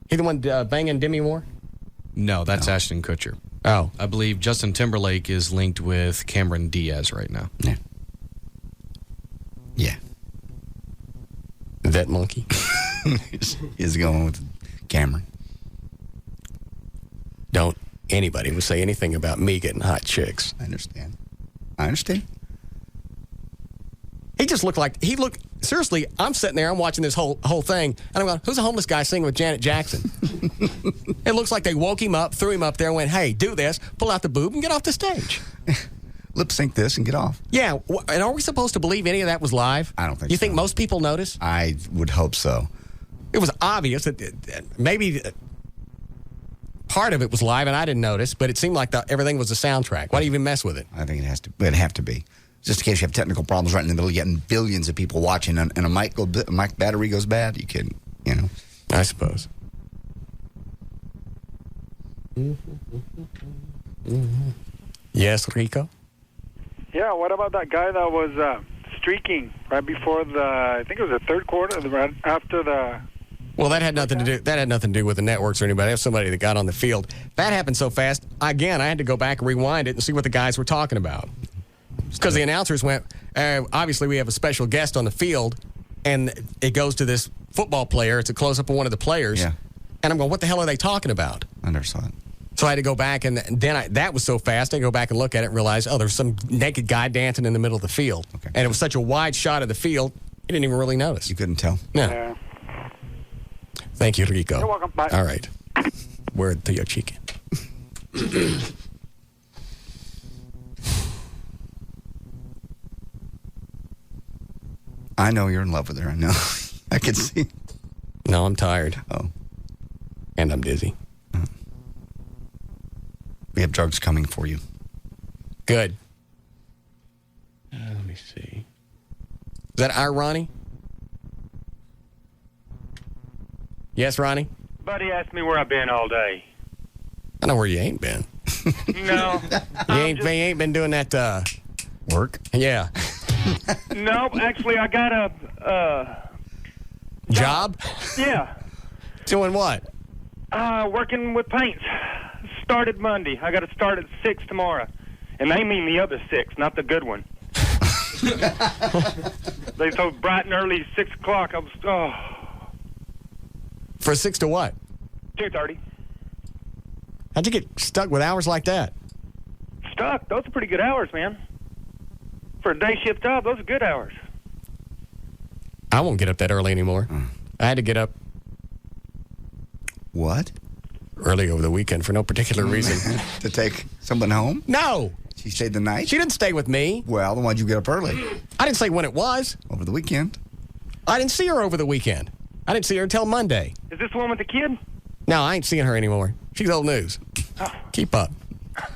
He the one banging Demi Moore? No, that's Ashton Kutcher. Oh. I believe Justin Timberlake is linked with Cameron Diaz right now. Yeah. Yeah. That monkey? He's going with Cameron. Don't anybody would say anything about me getting hot chicks. I understand. He just looked like, seriously, I'm sitting there, I'm watching this whole thing, and I'm going, who's a homeless guy singing with Janet Jackson? It looks like they woke him up, threw him up there, and went, hey, do this, pull out the boob, and get off the stage. Lip sync this and get off. Yeah, and are we supposed to believe any of that was live? I don't think so. You think most people notice? I would hope so. It was obvious that maybe part of it was live, and I didn't notice, but it seemed like everything was a soundtrack. Why do you even mess with it? I think it'd have to be. Just in case you have technical problems right in the middle, you're getting billions of people watching, and a mic battery goes bad, you can, I suppose. Yes, Rico? Yeah, what about that guy that was streaking right before I think it was the third quarter, right after the... Well, that had nothing to do. That had nothing to do with the networks or anybody. That was somebody that got on the field. That happened so fast. Again, I had to go back and rewind it and see what the guys were talking about. Because the announcers went, obviously we have a special guest on the field, and it goes to this football player. It's a close-up of one of the players. Yeah. And I'm going, what the hell are they talking about? I never saw it. So I had to go back, and then that was so fast, I go back and look at it and realize, there's some naked guy dancing in the middle of the field. Okay. And it was such a wide shot of the field, you didn't even really notice. You couldn't tell? No. Yeah. Thank you, Rico. You're welcome. Bye. All right. Word to your chicken. I know you're in love with her. I know. I can see. No, I'm tired. Oh. And I'm dizzy. We have drugs coming for you. Good. Let me see. Is that our Ronnie? Yes, Ronnie? Buddy asked me where I've been all day. I know where you ain't been. No. You ain't been doing that work? Yeah. No, actually, I got a job? Yeah. Doing what? Working with paints. Started Monday. I got to start at 6 tomorrow. And they mean the other 6, not the good one. They so bright and early, 6 o'clock. I was, For 6 to what? 2:30. How'd you get stuck with hours like that? Stuck? Those are pretty good hours, man. For a day shift job, those are good hours. I won't get up that early anymore. I had to get up. What? Early over the weekend for no particular reason. To take someone home? No. She stayed the night? She didn't stay with me. Well, then why'd you get up early? I didn't say when it was. Over the weekend. I didn't see her over the weekend. I didn't see her until Monday. Is this the one with the kid? No, I ain't seeing her anymore. She's old news. Keep up.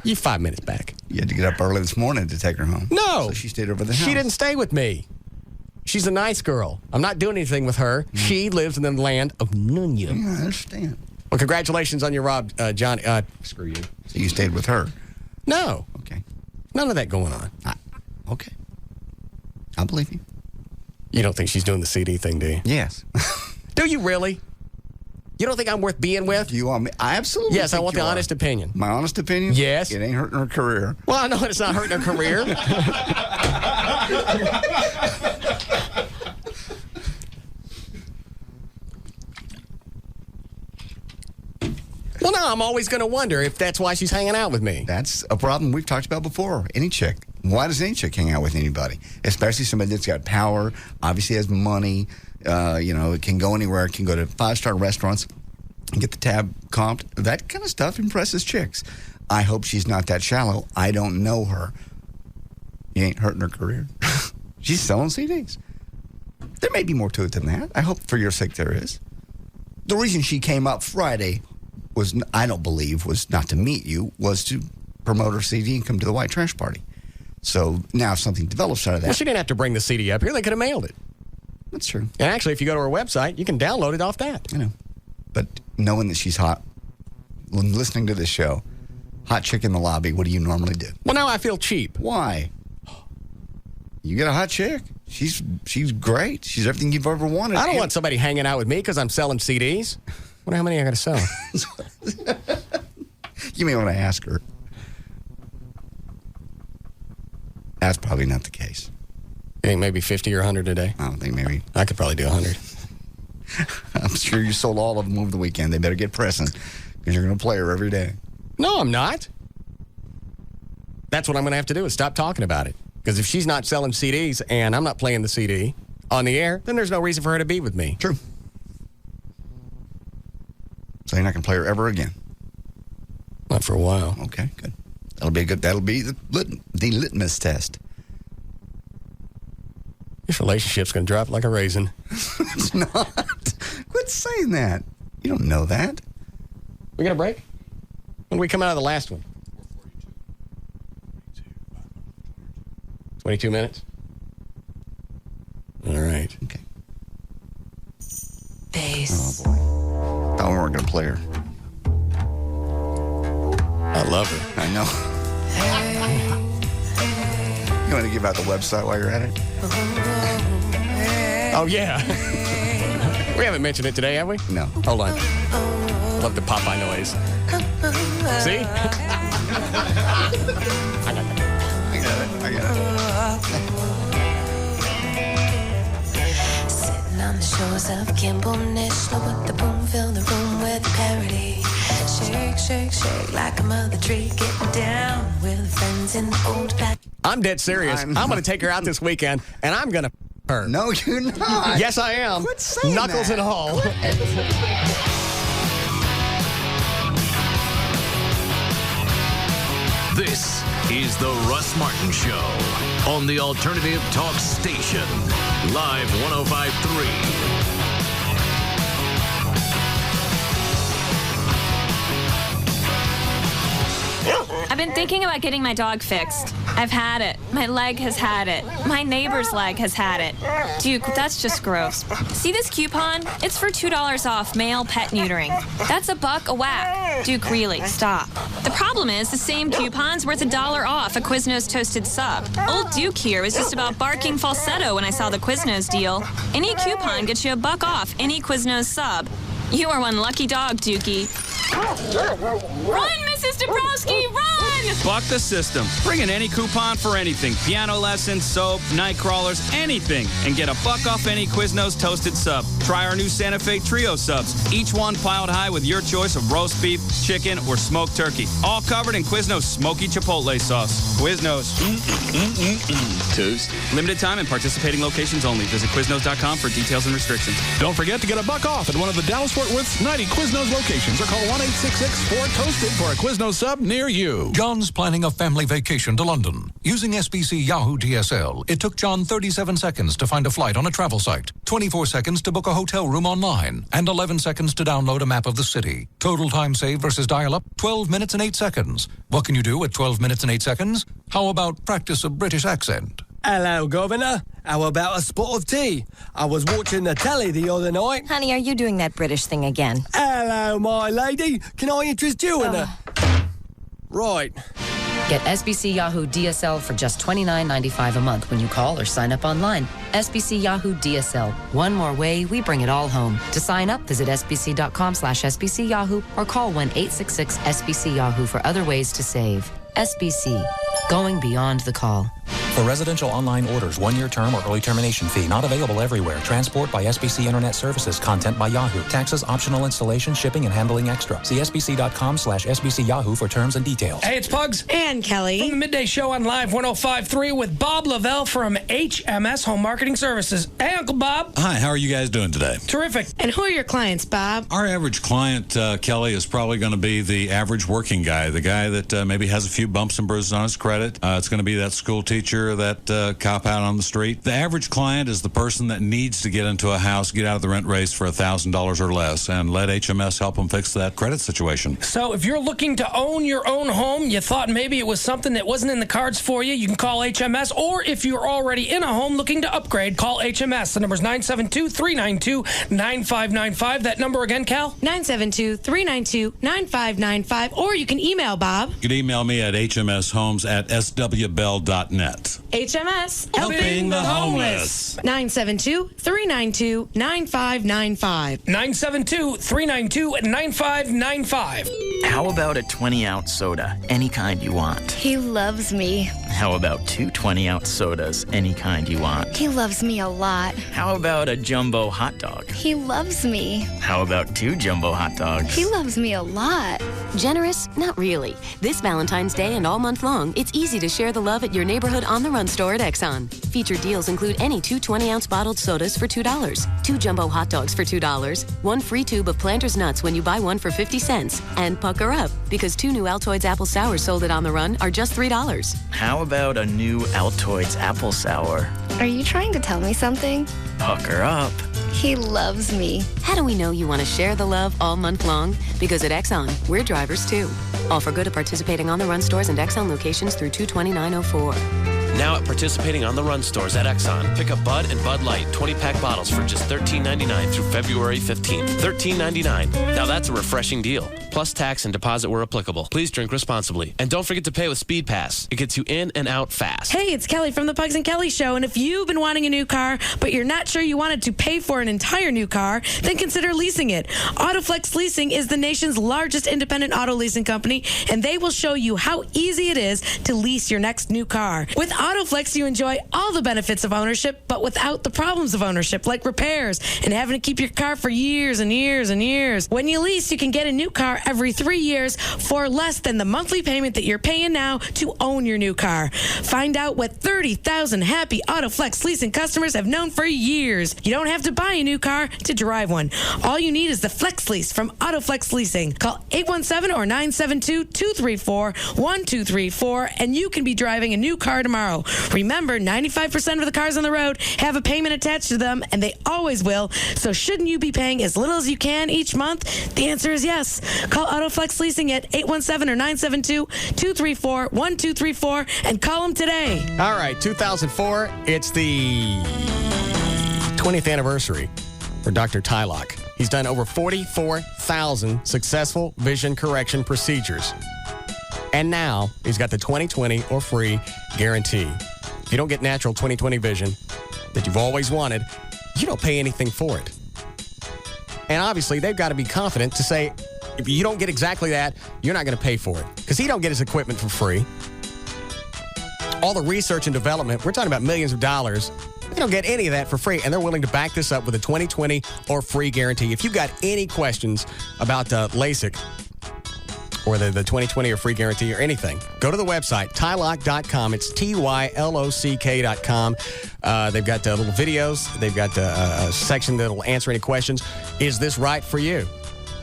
You 5 minutes back. You had to get up early this morning to take her home. No. So she stayed over the house. She didn't stay with me. She's a nice girl. I'm not doing anything with her. She lives in the land of Nunya. Yeah, I understand. Well, congratulations on your Rob, Johnny. Screw you. So you stayed with her? No. Okay. None of that going on. Okay. I believe you. You don't think she's doing the CD thing, do you? Yes. Do you really? You don't think I'm worth being with? Do you want me? I absolutely Yes, I think want you the are. honest opinion. My honest opinion? Yes. It ain't hurting her career. Well, I know it's not hurting her career. Well, no, I'm always going to wonder if that's why she's hanging out with me. That's a problem we've talked about before. Any chick. Why does any chick hang out with anybody? Especially somebody that's got power, obviously has money, it can go anywhere, can go to 5-star restaurants and get the tab comped. That kind of stuff impresses chicks. I hope she's not that shallow. I don't know her. You ain't hurting her career. She's selling CDs. There may be more to it than that. I hope for your sake there is. The reason she came up Friday was, I don't believe, was not to meet you, was to promote her CD and come to the white trash party. So now if something develops out of that. Well, she didn't have to bring the CD up here. They could have mailed it. That's true. And actually, if you go to her website, you can download it off that. I know. But knowing that she's hot, listening to this show, hot chick in the lobby, what do you normally do? Well, now I feel cheap. Why? You get a hot chick. She's great. She's everything you've ever wanted. I don't want somebody hanging out with me because I'm selling CDs. Wonder how many I got to sell. You may want to ask her. That's probably not the case. You think maybe 50 or 100 a day? I don't think maybe. I could probably do 100. I'm sure you sold all of them over the weekend. They better get pressing because you're going to play her every day. No, I'm not. That's what I'm going to have to do is stop talking about it. Because if she's not selling CDs and I'm not playing the CD on the air, then there's no reason for her to be with me. True. So you're not going to play her ever again? Not for a while. Okay, good. That'll be the litmus test. This relationship's going to drop like a raisin. It's not. Quit saying that. You don't know that. We got a break? When did we come out of the last one? 22 minutes? All right. Okay. Bass. Oh, boy. Thought we weren't going to play her. I love her. I know. You want to give out the website while you're at it? Oh, yeah. We haven't mentioned it today, have we? No. Hold on. Love the Popeye noise. See? I got that. I got it. Sitting on the shores of Kimball National, but the boom filled the room with parody. Shake, shake, shake like a mother tree, getting down with friends in the old back. I'm dead serious. I'm going to take her out this weekend, and I'm going to her. No, you're not. Yes, I am. Quit saying Knuckles that. and all. This is the Russ Martin Show on the Alternative Talk Station. Live 105.3. I've been thinking about getting my dog fixed. I've had it. My leg has had it. My neighbor's leg has had it. Duke, that's just gross. See this coupon? It's for $2 off male pet neutering. That's $1 a whack. Duke, really, stop. The problem is the same coupon's worth $1 off a Quiznos toasted sub. Old Duke here was just about barking falsetto when I saw the Quiznos deal. Any coupon gets you $1 off any Quiznos sub. You are one lucky dog, Dukey. Run, Mrs. Dabrowski, run! Buck the system. Bring in any coupon for anything. Piano lessons, soap, night crawlers, anything. And get $1 off any Quiznos toasted sub. Try our new Santa Fe Trio subs. Each one piled high with your choice of roast beef, chicken, or smoked turkey. All covered in Quiznos smoky chipotle sauce. Quiznos. Toast. Limited time and participating locations only. Visit Quiznos.com for details and restrictions. Don't forget to get $1 off at one of the Dallas-Fort Worth's 90 Quiznos locations or call 1-866-4-TOASTED for a Quiznos sub near you. John's planning a family vacation to London. Using SBC Yahoo DSL, it took John 37 seconds to find a flight on a travel site, 24 seconds to book a hotel room online, and 11 seconds to download a map of the city. Total time saved versus dial-up, 12 minutes and 8 seconds. What can you do at 12 minutes and 8 seconds? How about practice a British accent? Hello, Governor. How about a spot of tea? I was watching the telly the other night. Honey, are you doing that British thing again? Hello, my lady. Can I interest you in a... Right. Get SBC Yahoo DSL for just $29.95 a month when you call or sign up online. SBC Yahoo DSL. One more way we bring it all home. To sign up, visit sbc.com/SBC Yahoo or call 1-866-SBC Yahoo for other ways to save. SBC. Going beyond the call. For residential online orders, 1-year term or early termination fee. Not available everywhere. Transport by SBC Internet Services. Content by Yahoo. Taxes, optional installation, shipping, and handling extra. See sbc.com/SBC Yahoo for terms and details. Hey, it's Pugs. And Kelly. From the Midday Show on Live 105.3 with Bob Lavelle from HMS Home Marketing Services. Hey, Uncle Bob. Hi, how are you guys doing today? Terrific. And who are your clients, Bob? Our average client, Kelly, is probably going to be the average working guy, the guy that maybe has a few bumps and bruises on his credit. It's going to be that school teacher, that cop out on the street. The average client is the person that needs to get into a house, get out of the rent race for $1,000 or less, and let HMS help them fix that credit situation. So if you're looking to own your own home, you thought maybe it was something that wasn't in the cards for you, you can call HMS. Or if you're already in a home looking to upgrade, call HMS. The number's 972-392-9595. That number again, Cal? 972-392-9595. Or you can email Bob. You can email me at hmshomes@swbell.net. HMS. Helping the homeless. 972-392-9595. 972-392-9595. How about a 20-ounce soda, any kind you want? He loves me. How about 2 20-ounce sodas, any kind you want? He loves me a lot. How about a jumbo hot dog? He loves me. How about 2 jumbo hot dogs? He loves me a lot. Generous? Not really. This Valentine's Day and all month long, it's easy to share the love at your neighborhood on the run store at Exxon. Featured deals include any 2 20-ounce bottled sodas for $2, 2 jumbo hot dogs for $2, 1 free tube of Planters nuts when you buy one for 50 cents, and pucker up, because 2 new Altoids apple sours sold at On the Run are just $3. How about a new Altoids apple sour? Are you trying to tell me something? Pucker up. He loves me. How do we know you want to share the love all month long? Because at Exxon, we're drivers too. Offer good at participating On the Run stores and Exxon locations through 2/29/04. Now at participating On the Run stores at Exxon, pick up Bud and Bud Light 20-pack bottles for just $13.99 through February 15th. $13.99. Now that's a refreshing deal. Plus tax and deposit where applicable. Please drink responsibly. And don't forget to pay with Speed Pass. It gets you in and out fast. Hey, it's Kelly from the Pugs and Kelly Show. And if you've been wanting a new car, but you're not sure you wanted to pay for an entire new car, then consider leasing it. Autoflex Leasing is the nation's largest independent auto leasing company, and they will show you how easy it is to lease your next new car. With Autoflex, you enjoy all the benefits of ownership, but without the problems of ownership, like repairs and having to keep your car for years and years and years. When you lease, you can get a new car every 3 years for less than the monthly payment that you're paying now to own your new car. Find out what 30,000 happy Autoflex leasing customers have known for years. You don't have to buy a new car to drive one. All you need is the Flex Lease from Autoflex Leasing. Call 817 or 972-234-1234 and you can be driving a new car tomorrow. Remember, 95% of the cars on the road have a payment attached to them, and they always will. So shouldn't you be paying as little as you can each month? The answer is yes. Call Autoflex Leasing at 817 or 972-234-1234 and call them today. All right, 2004, it's the 20th anniversary for Dr. Tylock. He's done over 44,000 successful vision correction procedures. And now he's got the 20/20 or free guarantee. If you don't get natural 20/20 vision that you've always wanted, you don't pay anything for it. And obviously, they've got to be confident to say, if you don't get exactly that, you're not going to pay for it because he don't get his equipment for free. All the research and development, we're talking about millions of dollars. They don't get any of that for free, and they're willing to back this up with a 20/20 or free guarantee. If you've got any questions about LASIK or the 20/20 or free guarantee or anything, go to the website, tylock.com. It's TYLOCK.com. They've got little videos. They've got a section that will answer any questions. Is this right for you?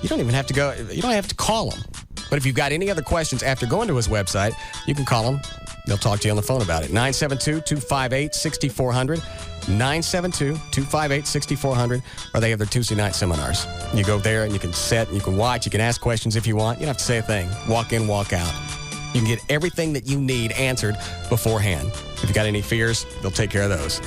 You don't even have to go. You don't have to call them. But if you've got any other questions after going to his website, you can call them. They'll talk to you on the phone about it. 972-258-6400. 972-258-6400. Or they have their Tuesday night seminars. You go there and you can sit and you can watch. You can ask questions if you want. You don't have to say a thing. Walk in, walk out. You can get everything that you need answered beforehand. If you've got any fears, they'll take care of those.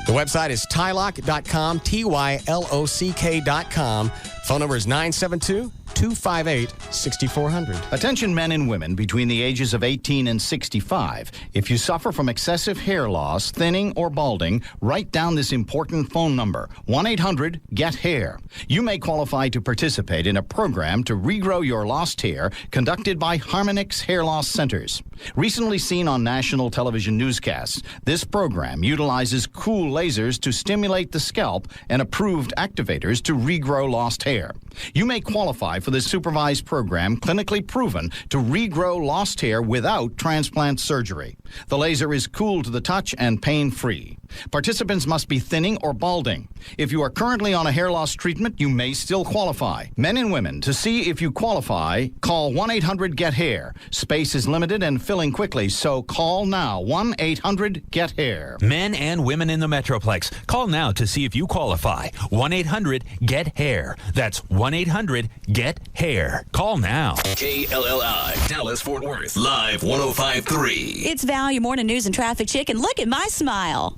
The website is tylock.com, TYLOCK.com. Phone number is 972-258-6400. Attention men and women between the ages of 18 and 65. If you suffer from excessive hair loss, thinning, or balding, write down this important phone number, 1-800-GET-HAIR. You may qualify to participate in a program to regrow your lost hair conducted by Harmonix Hair Loss Centers. Recently seen on national television newscasts, this program utilizes cool lasers to stimulate the scalp and approved activators to regrow lost hair. You may qualify for this supervised program, clinically proven to regrow lost hair without transplant surgery. The laser is cool to the touch and pain-free. Participants must be thinning or balding. If you are currently on a hair loss treatment, you may still qualify. Men and women, to see if you qualify, call 1-800-GET-HAIR. Space is limited and filling quickly, so call now, 1-800-GET-HAIR. Men and women in the Metroplex, call now to see if you qualify. 1-800-GET-HAIR. That's 1-800-GET-HAIR. Call now. KLLI, Dallas-Fort Worth, live 105.3. It's Val, your morning news and traffic chick, and look at my smile.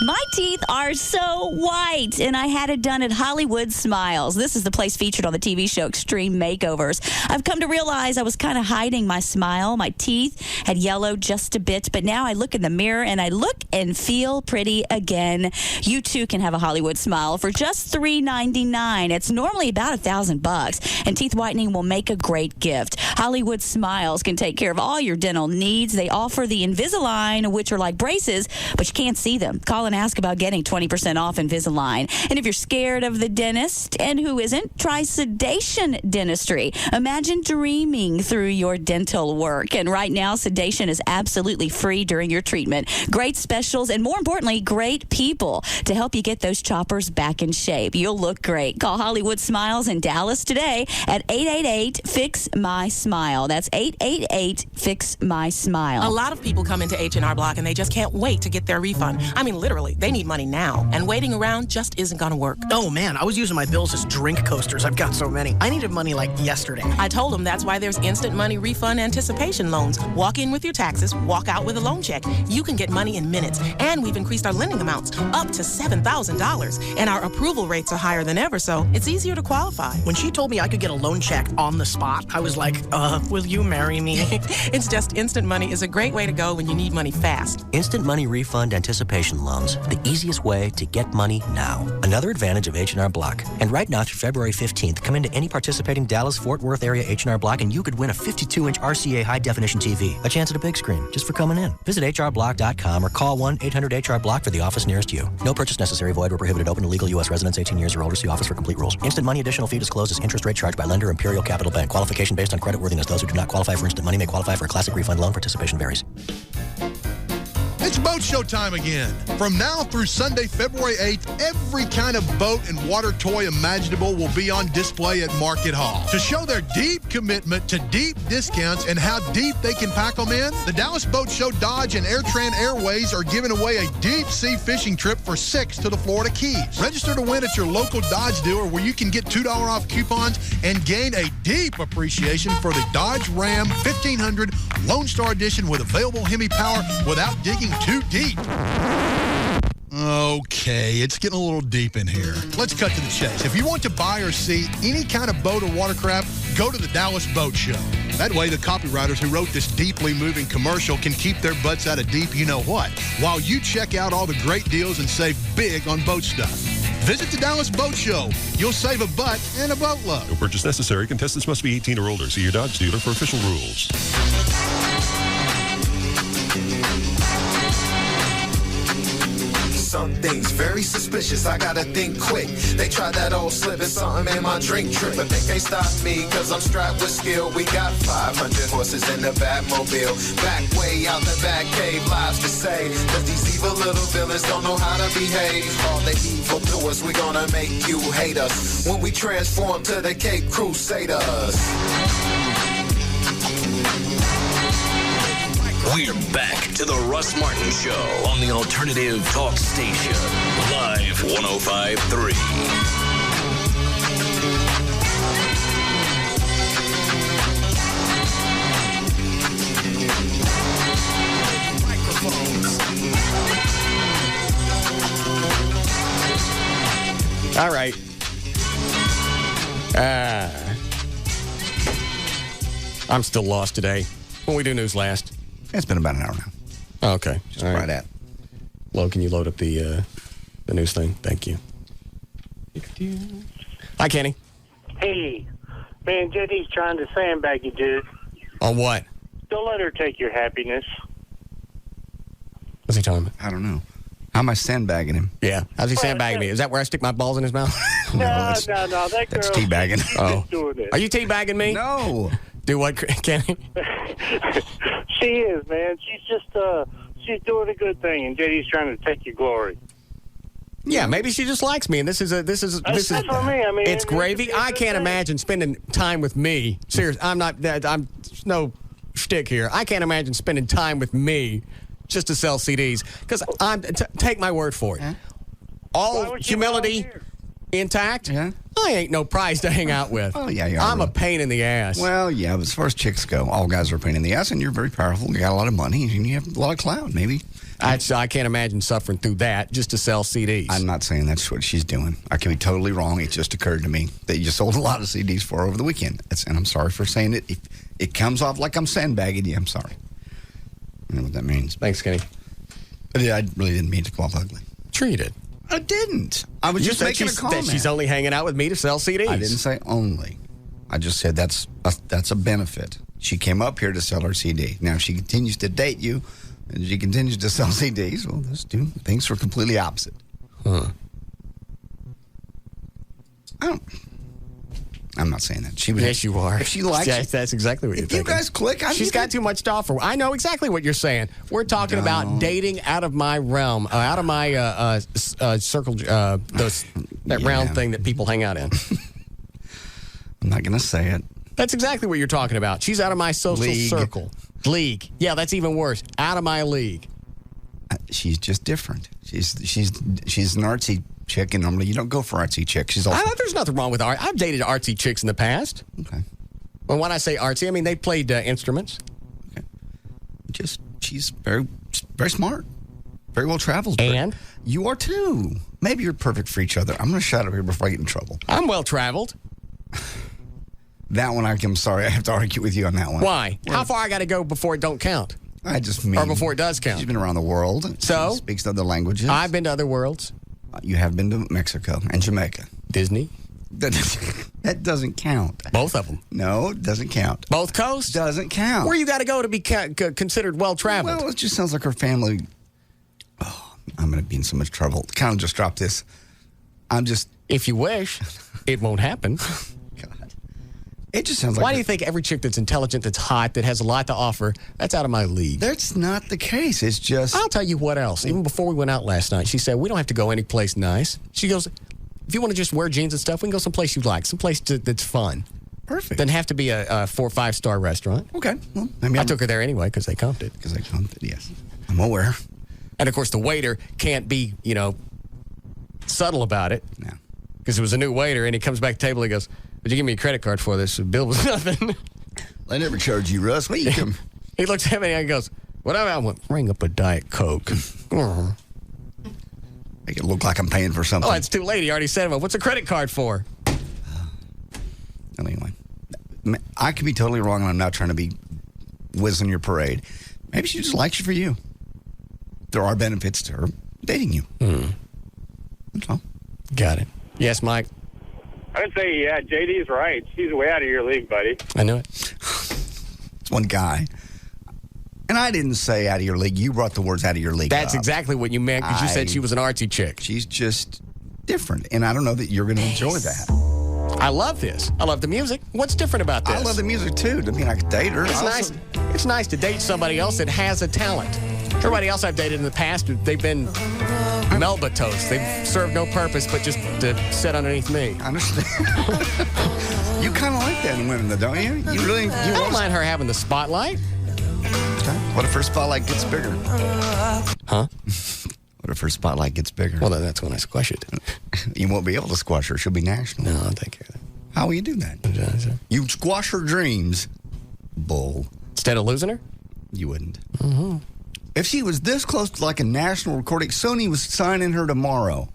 My teeth are so white, and I had it done at Hollywood Smiles. This is the place featured on the TV show Extreme Makeovers. I've come to realize I was kind of hiding my smile. My teeth had yellowed just a bit, but now I look in the mirror, and I look and feel pretty again. You, too, can have a Hollywood Smile for just $3.99. It's normally about $1,000, and teeth whitening will make a great gift. Hollywood Smiles can take care of all your dental needs. They offer the Invisalign, which are like braces, but you can't see them. Call and ask about getting 20% off Invisalign. And if you're scared of the dentist, and who isn't, try sedation dentistry. Imagine dreaming through your dental work. And right now, sedation is absolutely free during your treatment. Great specials, and more importantly, great people to help you get those choppers back in shape. You'll look great. Call Hollywood Smiles in Dallas today at 888-FIX-MY-SMILE. That's 888-FIX-MY-SMILE. A lot of people come into H&R Block and they just can't wait to get their refund. I mean, literally, they need money now, and waiting around just isn't going to work. Oh, man, I was using my bills as drink coasters. I've got so many. I needed money like yesterday. I told them that's why there's instant money refund anticipation loans. Walk in with your taxes, walk out with a loan check. You can get money in minutes, and we've increased our lending amounts up to $7,000, and our approval rates are higher than ever, so it's easier to qualify. When she told me I could get a loan check on the spot, I was like, will you marry me? It's just instant money is a great way to go when you need money fast. Instant money refund anticipation loans, the easiest way to get money now. Another advantage of H&R Block. And right now through February 15th, come into any participating Dallas-Fort Worth area H&R Block and you could win a 52-inch RCA high-definition TV. A chance at a big screen, just for coming in. Visit hrblock.com or call 1-800-HR-BLOCK for the office nearest you. No purchase necessary, void or prohibited, open to legal U.S. residents 18 years or older. See office for complete rules. Instant money additional fee disclosed as interest rate charged by lender Imperial Capital Bank. Qualification based on creditworthiness. Those who do not qualify for instant money may qualify for a classic refund loan. Participation varies. It's boat show time again. From now through Sunday, February 8th, every kind of boat and water toy imaginable will be on display at Market Hall. To show their deep commitment to deep discounts and how deep they can pack them in, the Dallas Boat Show Dodge and AirTran Airways are giving away a deep sea fishing trip for 6 to the Florida Keys. Register to win at your local Dodge dealer where you can get $2 off coupons and gain a deep appreciation for the Dodge Ram 1500 Lone Star Edition with available Hemi power without digging too deep. Okay, it's getting a little deep in here. Let's cut to the chase. If you want to buy or see any kind of boat or watercraft, go to the Dallas Boat Show. That way, the copywriters who wrote this deeply moving commercial can keep their butts out of deep you-know-what, while you check out all the great deals and save big on boat stuff. Visit the Dallas Boat Show. You'll save a butt and a boatload. No purchase necessary. Contestants must be 18 or older. See your Dodge dealer for official rules. Something's very suspicious, I gotta think quick. They tried that old slip and something in my drink trip, but they can't stop me, cause I'm strapped with skill. We got 500 horses in the Batmobile. Back way out the back cave, lives to say, that these evil little villains don't know how to behave. All the evil doers, we gonna make you hate us when we transform to the Cape Crusaders. We're back to the Russ Martin Show on the Alternative Talk Station. Live 105.3. All right. I'm still lost today. When we do news last? It's been about an hour now. Oh, okay. Just right at. Lo, can you load up the news thing? Thank you. Hi, Kenny. Hey, man, JD's trying to sandbag you, dude. On what? Don't let her take your happiness. What's he talking about? I don't know. How am I sandbagging him? Yeah. How's he sandbagging me? Is that where I stick my balls in his mouth? No. That girl. That's teabagging. Oh. Doing it. Are you teabagging me? No. Do what, Kenny? She is, man. She's just, she's doing a good thing, and JD's trying to take your glory. Yeah, maybe she just likes me, and this is That's what I mean. I mean, it's gravy. I can't imagine spending time with me. Seriously, I'm no shtick here. I can't imagine spending time with me just to sell CDs, because take my word for it. Huh? All humility intact. Yeah. I ain't no prize to hang out with. Oh, yeah, you are. I'm a pain in the ass. Well, yeah, but as far as chicks go, all guys are a pain in the ass, and you're very powerful. You got a lot of money, and you have a lot of clout, maybe. I can't imagine suffering through that just to sell CDs. I'm not saying that's what she's doing. I could be totally wrong. It just occurred to me that you sold a lot of CDs for her over the weekend. And I'm sorry for saying it. If it comes off like I'm sandbagging you, I'm sorry. I know what that means. Thanks, Kenny. But yeah, I really didn't mean to come off ugly. Sure you did. I didn't. I was just making a comment. That she's only hanging out with me to sell CDs. I didn't say only. I just said that's a benefit. She came up here to sell her CD. Now, if she continues to date you and she continues to sell CDs, well, those two things are completely opposite. Huh. I'm not saying that. She would. Yes, you are. If she likes it. That's exactly what you're thinking. You guys click. She's got too much to offer. I know exactly what you're saying. We're talking about dating out of my realm, out of my circle, that round thing that people hang out in. I'm not going to say it. That's exactly what you're talking about. She's out of my social circle. League. Yeah, that's even worse. Out of my league. She's just different. She's an artsy chick, and normally you don't go for artsy chicks. She's also. There's nothing wrong with art. I've dated artsy chicks in the past. Okay. Well, when I say artsy, I mean they played instruments. Okay. She's very, very smart, very well traveled. And you are too. Maybe you're perfect for each other. I'm going to shut up here before I get in trouble. I'm well traveled. That one, I'm sorry, I have to argue with you on that one. Why? How far I got to go before it don't count? I just mean, or before it does count. She's been around the world. So she speaks other languages. I've been to other worlds. You have been to Mexico and Jamaica. Disney. That doesn't count. Both of them. No, it doesn't count. Both coasts? Doesn't count. Where you got to go to be considered well-traveled? Well, it just sounds like her family. Oh, I'm going to be in so much trouble. Kind of just drop this. If you wish, it won't happen. God. It just sounds like. Why do you think every chick that's intelligent, that's hot, that has a lot to offer, that's out of my league? That's not the case. It's just. I'll tell you what else. Even before we went out last night, she said, we don't have to go any place nice. She goes, if you want to just wear jeans and stuff, we can go someplace you like, someplace that's fun. Perfect. Doesn't have to be a 4 or 5 star restaurant. Okay. Well, I took her there anyway because they comped it. Yes. I'm aware. And of course, the waiter can't be, subtle about it. No. Because it was a new waiter, and he comes back to the table, he goes, would you give me a credit card for this? The bill was nothing. I never charge you, Russ. What you come? He looks at me and he goes, whatever. I went, ring up a Diet Coke. Make it look like I'm paying for something. Oh, it's too late. He already said, well, what's a credit card for? Anyway, I could be totally wrong, and I'm not trying to be whizzing your parade. Maybe she just likes you for you. There are benefits to her dating you. Mm. That's all. Got it. Yes, Mike? I would say, yeah, JD's right. She's way out of your league, buddy. I knew it. It's one guy. And I didn't say out of your league. You brought the words out of your league. That's exactly what you meant because you said she was an artsy chick. She's just different. And I don't know that you're going to enjoy that. I love this. I love the music. What's different about this? I love the music, too. I mean, I could date her. It's nice to date somebody else that has a talent. Everybody else I've dated in the past, they've been Melba toast. They've served no purpose but just to sit underneath me. I understand. You kind of like that in women, though, don't you? You really? I don't mind her having the spotlight. What if her spotlight gets bigger? Huh? What if her spotlight gets bigger? Well, then that's when I squash it. You won't be able to squash her. She'll be national. No, I'll take care of that. How will you do that? You squash her dreams. Bull. Instead of losing her? You wouldn't. Mm-hmm. If she was this close to like a national recording, Sony was signing her tomorrow.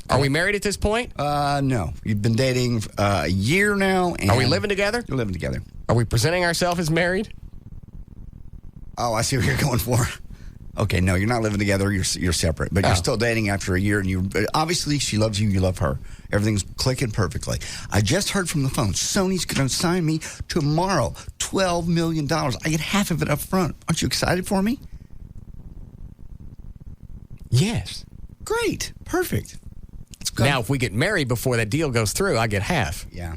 Are we married at this point? No. You've been dating a year now. And are we living together? You're living together. Are we presenting ourselves as married? Oh, I see what you're going for. Okay, no, you're not living together. You're separate, but you're still dating after a year, and you obviously she loves you. You love her. Everything's clicking perfectly. I just heard from the phone. Sony's going to sign me tomorrow. $12 million. I get half of it up front. Aren't you excited for me? Yes. Great. Perfect. Now, if we get married before that deal goes through, I get half. Yeah.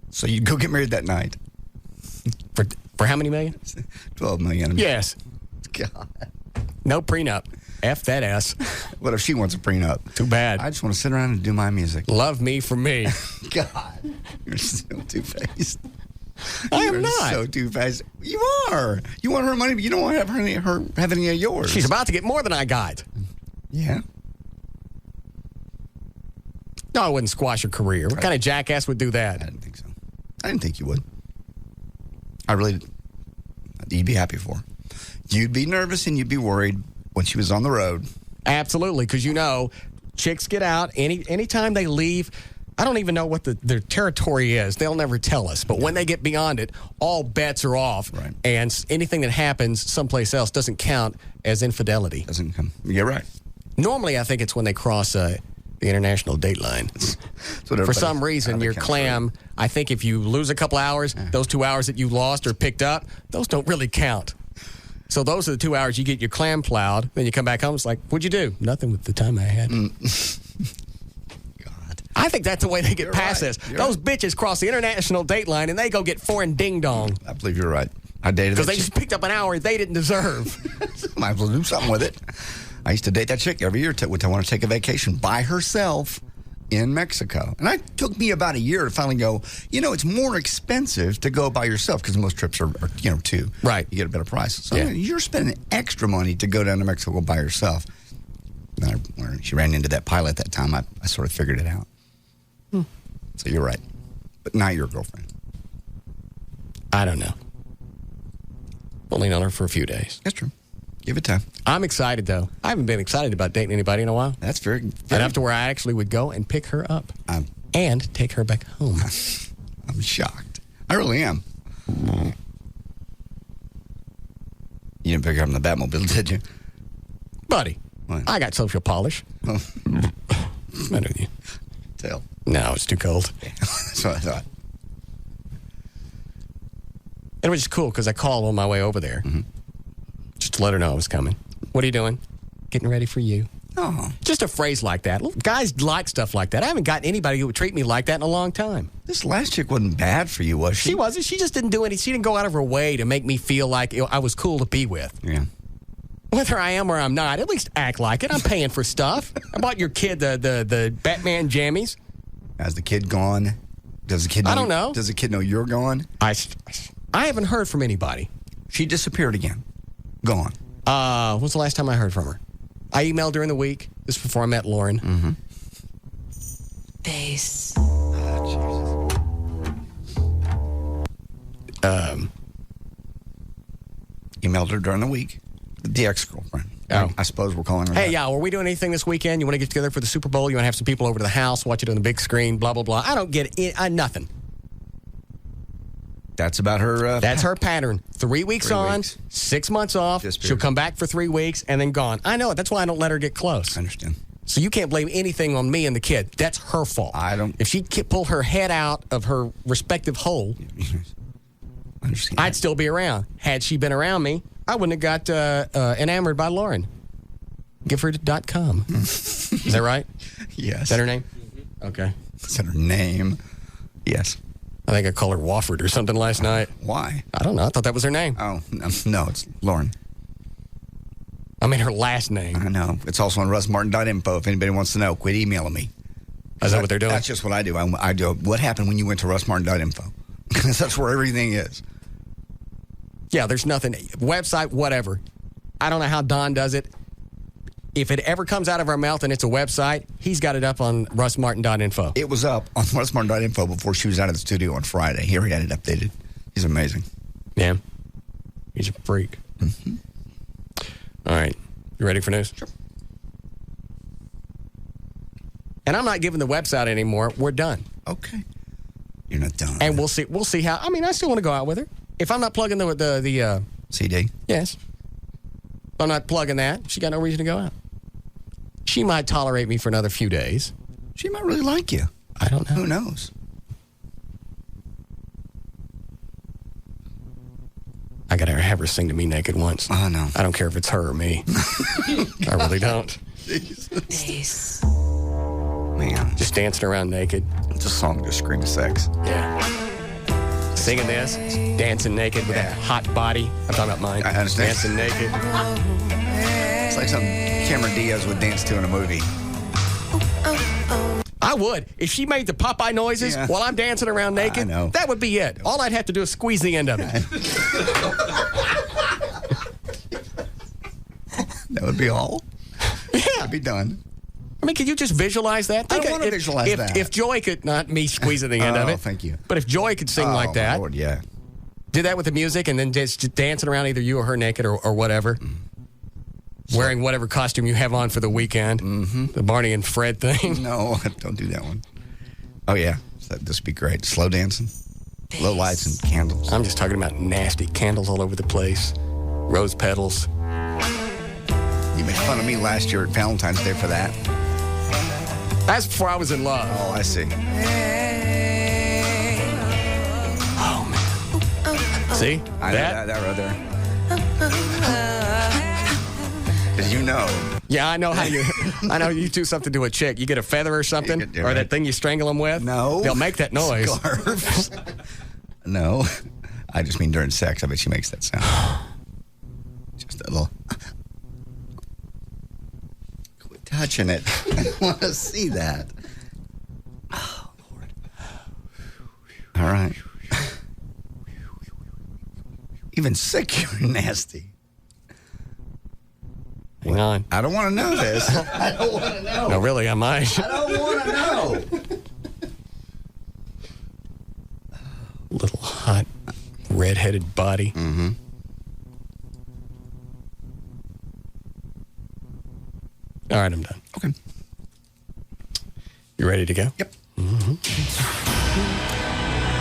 So you go get married that night. For how many million? 12 million. Yes. God. No prenup. F that ass. What if she wants a prenup? Too bad. I just want to sit around and do my music. Love me for me. God. You're so two-faced. I am not. So two-faced. You are. You want her money, but you don't want to have her have any of yours. She's about to get more than I got. Yeah. No, I wouldn't squash her career. What kind of jackass would do that? I didn't think so. I didn't think you would. I really did. You'd be happy for her. You'd be nervous and you'd be worried when she was on the road. Absolutely, because chicks get out. Anytime they leave, I don't even know what their territory is. They'll never tell us. But when they get beyond it, all bets are off. Right. And anything that happens someplace else doesn't count as infidelity. Doesn't come. You're right. Normally, I think it's when they cross the international date line. For some reason, your clam, I think if you lose a couple hours, those 2 hours that you lost or picked up, those don't really count. So those are the 2 hours you get your clam plowed. Then you come back home, it's like, what'd you do? Nothing with the time I had. God. I think that's the way they get past this. Those bitches cross the international date line and they go get foreign ding-dong. I believe you're right. I dated because they just picked up an hour they didn't deserve. Might as well do something with it. I used to date that chick every year. I want to take a vacation by herself in Mexico. And it took me about a year to finally go, it's more expensive to go by yourself because most trips are two. Right. You get a better price. So you're spending extra money to go down to Mexico by yourself. When she ran into that pilot that time, I sort of figured it out. So you're right. But not your girlfriend. I don't know. Only known her for a few days. That's true. Give it time. I'm excited, though. I haven't been excited about dating anybody in a while. That's very enough to where I actually would go and pick her up and take her back home. I'm shocked. I really am. You didn't pick her up in the Batmobile, did you? Buddy, what? I got social polish. Oh. What's the matter with you? Tell. No, it's too cold. Yeah. That's what I thought. It was just cool because I called on my way over there. Mm-hmm. Just to let her know I was coming. What are you doing? Getting ready for you. Oh. Just a phrase like that. Guys like stuff like that. I haven't gotten anybody who would treat me like that in a long time. This last chick wasn't bad for you, was she? She wasn't. She just didn't do anything. She didn't go out of her way to make me feel like I was cool to be with. Yeah. Whether I am or I'm not, at least act like it. I'm paying for stuff. I bought your kid the Batman jammies. Has the kid gone? Does the kid know? I don't know. Does the kid know you're gone? I haven't heard from anybody. She disappeared again. Gone. When's the last time I heard from her? I emailed during the week. This is before I met Lauren. Mm-hmm. Bass. Emailed her during the week. The ex-girlfriend. Oh. I suppose we're calling her Hey, that. yeah, were we doing anything this weekend? You want to get together for the Super Bowl? You want to have some people over to the house, watch it on the big screen, blah, blah, blah. I don't get it. Nothing. That's about her. That's her pattern. 3 weeks 3 on, weeks. 6 months off. She'll come back for 3 weeks and then gone. I know it. That's why I don't let her get close. I understand. So you can't blame anything on me and the kid. That's her fault. I don't. If she pulled her head out of her respective hole, I understand. I'd still be around. Had she been around me, I wouldn't have got enamored by Lauren. Gifford.com. Is that right? Yes. Is that her name? Okay. Is that her name? Yes. I think I called her Wofford or something last night. Why? I don't know. I thought that was her name. Oh, no, it's Lauren. I mean, her last name. I know. It's also on russmartin.info if anybody wants to know. Quit emailing me. Is that what they're doing? That's just what I do. I do. What happened when you went to russmartin.info? Because that's where everything is. Yeah, there's nothing. Website, whatever. I don't know how Don does it. If it ever comes out of our mouth and it's a website, he's got it up on russmartin.info. It was up on russmartin.info before she was out of the studio on Friday. He already had it updated. He's amazing. Yeah. He's a freak. Mm-hmm. All right. You ready for news? Sure. And I'm not giving the website anymore. We're done. Okay. You're not done. And we'll see how. I mean, I still want to go out with her. If I'm not plugging the CD? Yes. If I'm not plugging that, she got no reason to go out. She might tolerate me for another few days. She might really like you. I don't know. Who knows? I got to have her sing to me naked once. Oh, no. I don't care if it's her or me. I really don't. Jesus. Man. Just dancing around naked. It's a song just screams sex. Yeah. Singing this, dancing naked with a hot body. I'm talking about mine. I understand. Dancing naked. It's like something Cameron Diaz would dance to in a movie. I would. If she made the Popeye noises while I'm dancing around naked, that would be it. All I'd have to do is squeeze the end of it. That would be all? Yeah. That'd be done. I mean, could you just visualize that? I don't want to visualize that. If Joy could, not me squeezing the end of it. Thank you. But if Joy could sing like that. Lord, yeah. Did that with the music and then just dancing around either you or her naked or whatever. Wearing whatever costume you have on for the weekend. Mm-hmm. The Barney and Fred thing. No, don't do that one. Oh, yeah. This would be great. Slow dancing. Low lights and candles. I'm just talking about nasty candles all over the place. Rose petals. You made fun of me last year at Valentine's Day for that. That's before I was in love. Oh, I see. Oh, man. See? I know that right there. Because you know. Yeah, I know how you. I know you do something to a chick. You get a feather or something, or that thing you strangle them with. No, they'll make that noise. Scarves. No, I just mean during sex. I bet she makes that sound. Just a little. Quit touching it. I don't want to see that. Oh Lord. All right. Even sick, you're nasty. Hang on. I don't want to know this. I don't want to know. No, really, I might. I don't want to know. Little hot, red-headed body. Mm-hmm. All right, I'm done. Okay. You ready to go? Yep. Mm-hmm.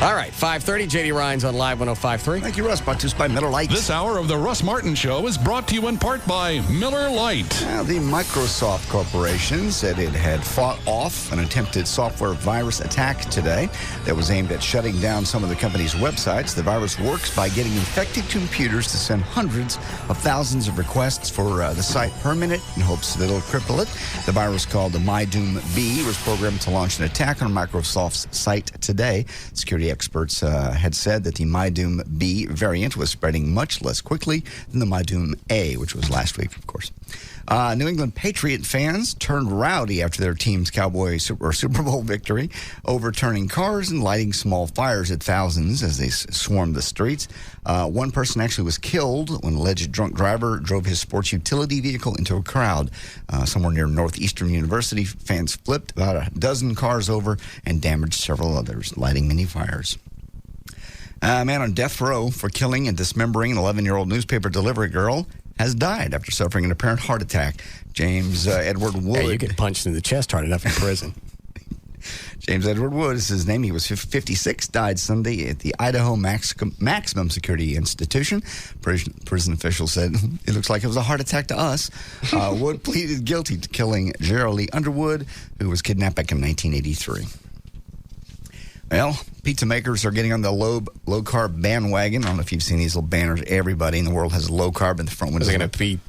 All right, 5:30. JD Ryan's on Live 105.3. Thank you, Russ. Brought to us by Miller Lite. This hour of the Russ Martin Show is brought to you in part by Miller Lite. Now, the Microsoft Corporation said it had fought off an attempted software virus attack today that was aimed at shutting down some of the company's websites. The virus works by getting infected computers to send hundreds of thousands of requests for the site per minute in hopes that it'll cripple it. The virus, called the MyDoom-B, was programmed to launch an attack on Microsoft's site today. Security experts had said that the MyDoom-B variant was spreading much less quickly than the MyDoom-A, which was last week, of course. New England Patriot fans turned rowdy after their team's Super Bowl victory, overturning cars and lighting small fires at thousands as they swarmed the streets. One person actually was killed when an alleged drunk driver drove his sports utility vehicle into a crowd somewhere near Northeastern University. Fans flipped about a dozen cars over and damaged several others, lighting many fires. A man on death row for killing and dismembering an 11-year-old newspaper delivery girl has died after suffering an apparent heart attack. James Edward Wood. Hey, you get punched in the chest hard enough in prison. James Edward Wood is his name. He was 56, died Sunday at the Idaho Maximum Security Institution. Prison officials said, it looks like it was a heart attack to us. Wood pleaded guilty to killing Gerald Lee Underwood, who was kidnapped back in 1983. Well, pizza makers are getting on the low-carb bandwagon. I don't know if you've seen these little banners. Everybody in the world has low-carb in the front window. Is it going to be,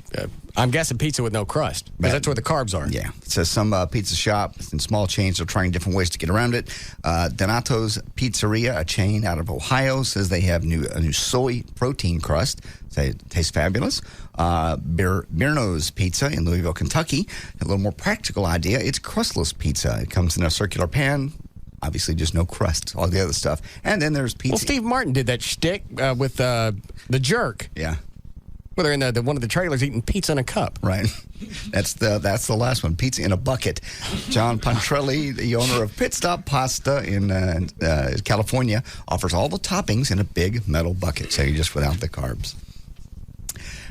I'm guessing pizza with no crust, because that's where the carbs are. Yeah. It says some pizza shops and small chains are trying different ways to get around it. Donato's Pizzeria, a chain out of Ohio, says they have a new soy protein crust. It tastes fabulous. Birno's Pizza in Louisville, Kentucky, a little more practical idea. It's crustless pizza. It comes in a circular pan. Obviously, just no crust, all the other stuff. And then there's pizza. Well, Steve Martin did that shtick with the jerk. Yeah. Where they're in one of the trailers eating pizza in a cup. Right. That's the last one, pizza in a bucket. John Pontrelli, the owner of Pit Stop Pasta in California, offers all the toppings in a big metal bucket, so you're just without the carbs.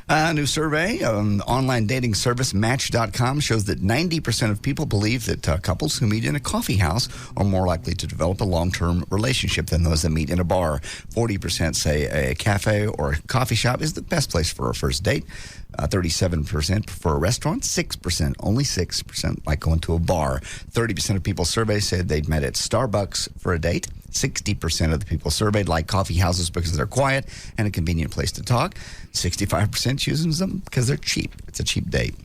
A new survey, online dating service Match.com shows that 90% of people believe that couples who meet in a coffee house are more likely to develop a long-term relationship than those that meet in a bar. 40% say a cafe or a coffee shop is the best place for a first date. 37% prefer a restaurant. 6%, only 6%, like going to a bar. 30% of people surveyed said they'd met at Starbucks for a date. 60% of the people surveyed like coffee houses because they're quiet and a convenient place to talk. 65% chooses them because they're cheap. It's a cheap date.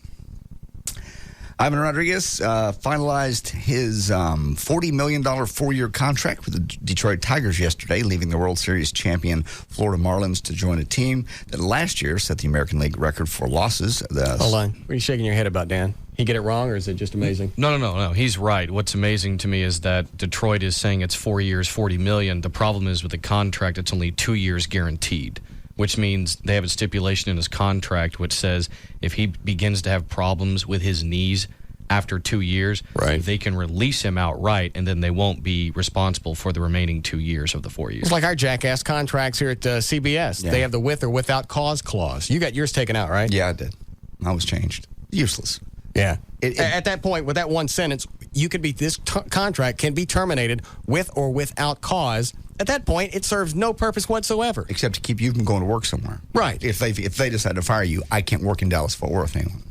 Ivan Rodriguez finalized his $40 million four-year contract with the Detroit Tigers yesterday, leaving the World Series champion Florida Marlins to join a team that last year set the American League record for losses. Hold on. What are you shaking your head about, Dan? He get it wrong, or is it just amazing? No. He's right. What's amazing to me is that Detroit is saying it's 4 years, $40 million. The problem is with the contract, it's only 2 years guaranteed, which means they have a stipulation in his contract which says if he begins to have problems with his knees after 2 years, they can release him outright, and then they won't be responsible for the remaining 2 years of the 4 years. It's like our jackass contracts here at CBS. Yeah. They have the with or without cause clause. You got yours taken out, right? Yeah, I did. I was changed. Useless. Yeah. At that point, with that one sentence, you could be this contract can be terminated with or without cause. At that point, it serves no purpose whatsoever. Except to keep you from going to work somewhere. Right. If they decide to fire you, I can't work in Dallas-Fort Worth anymore.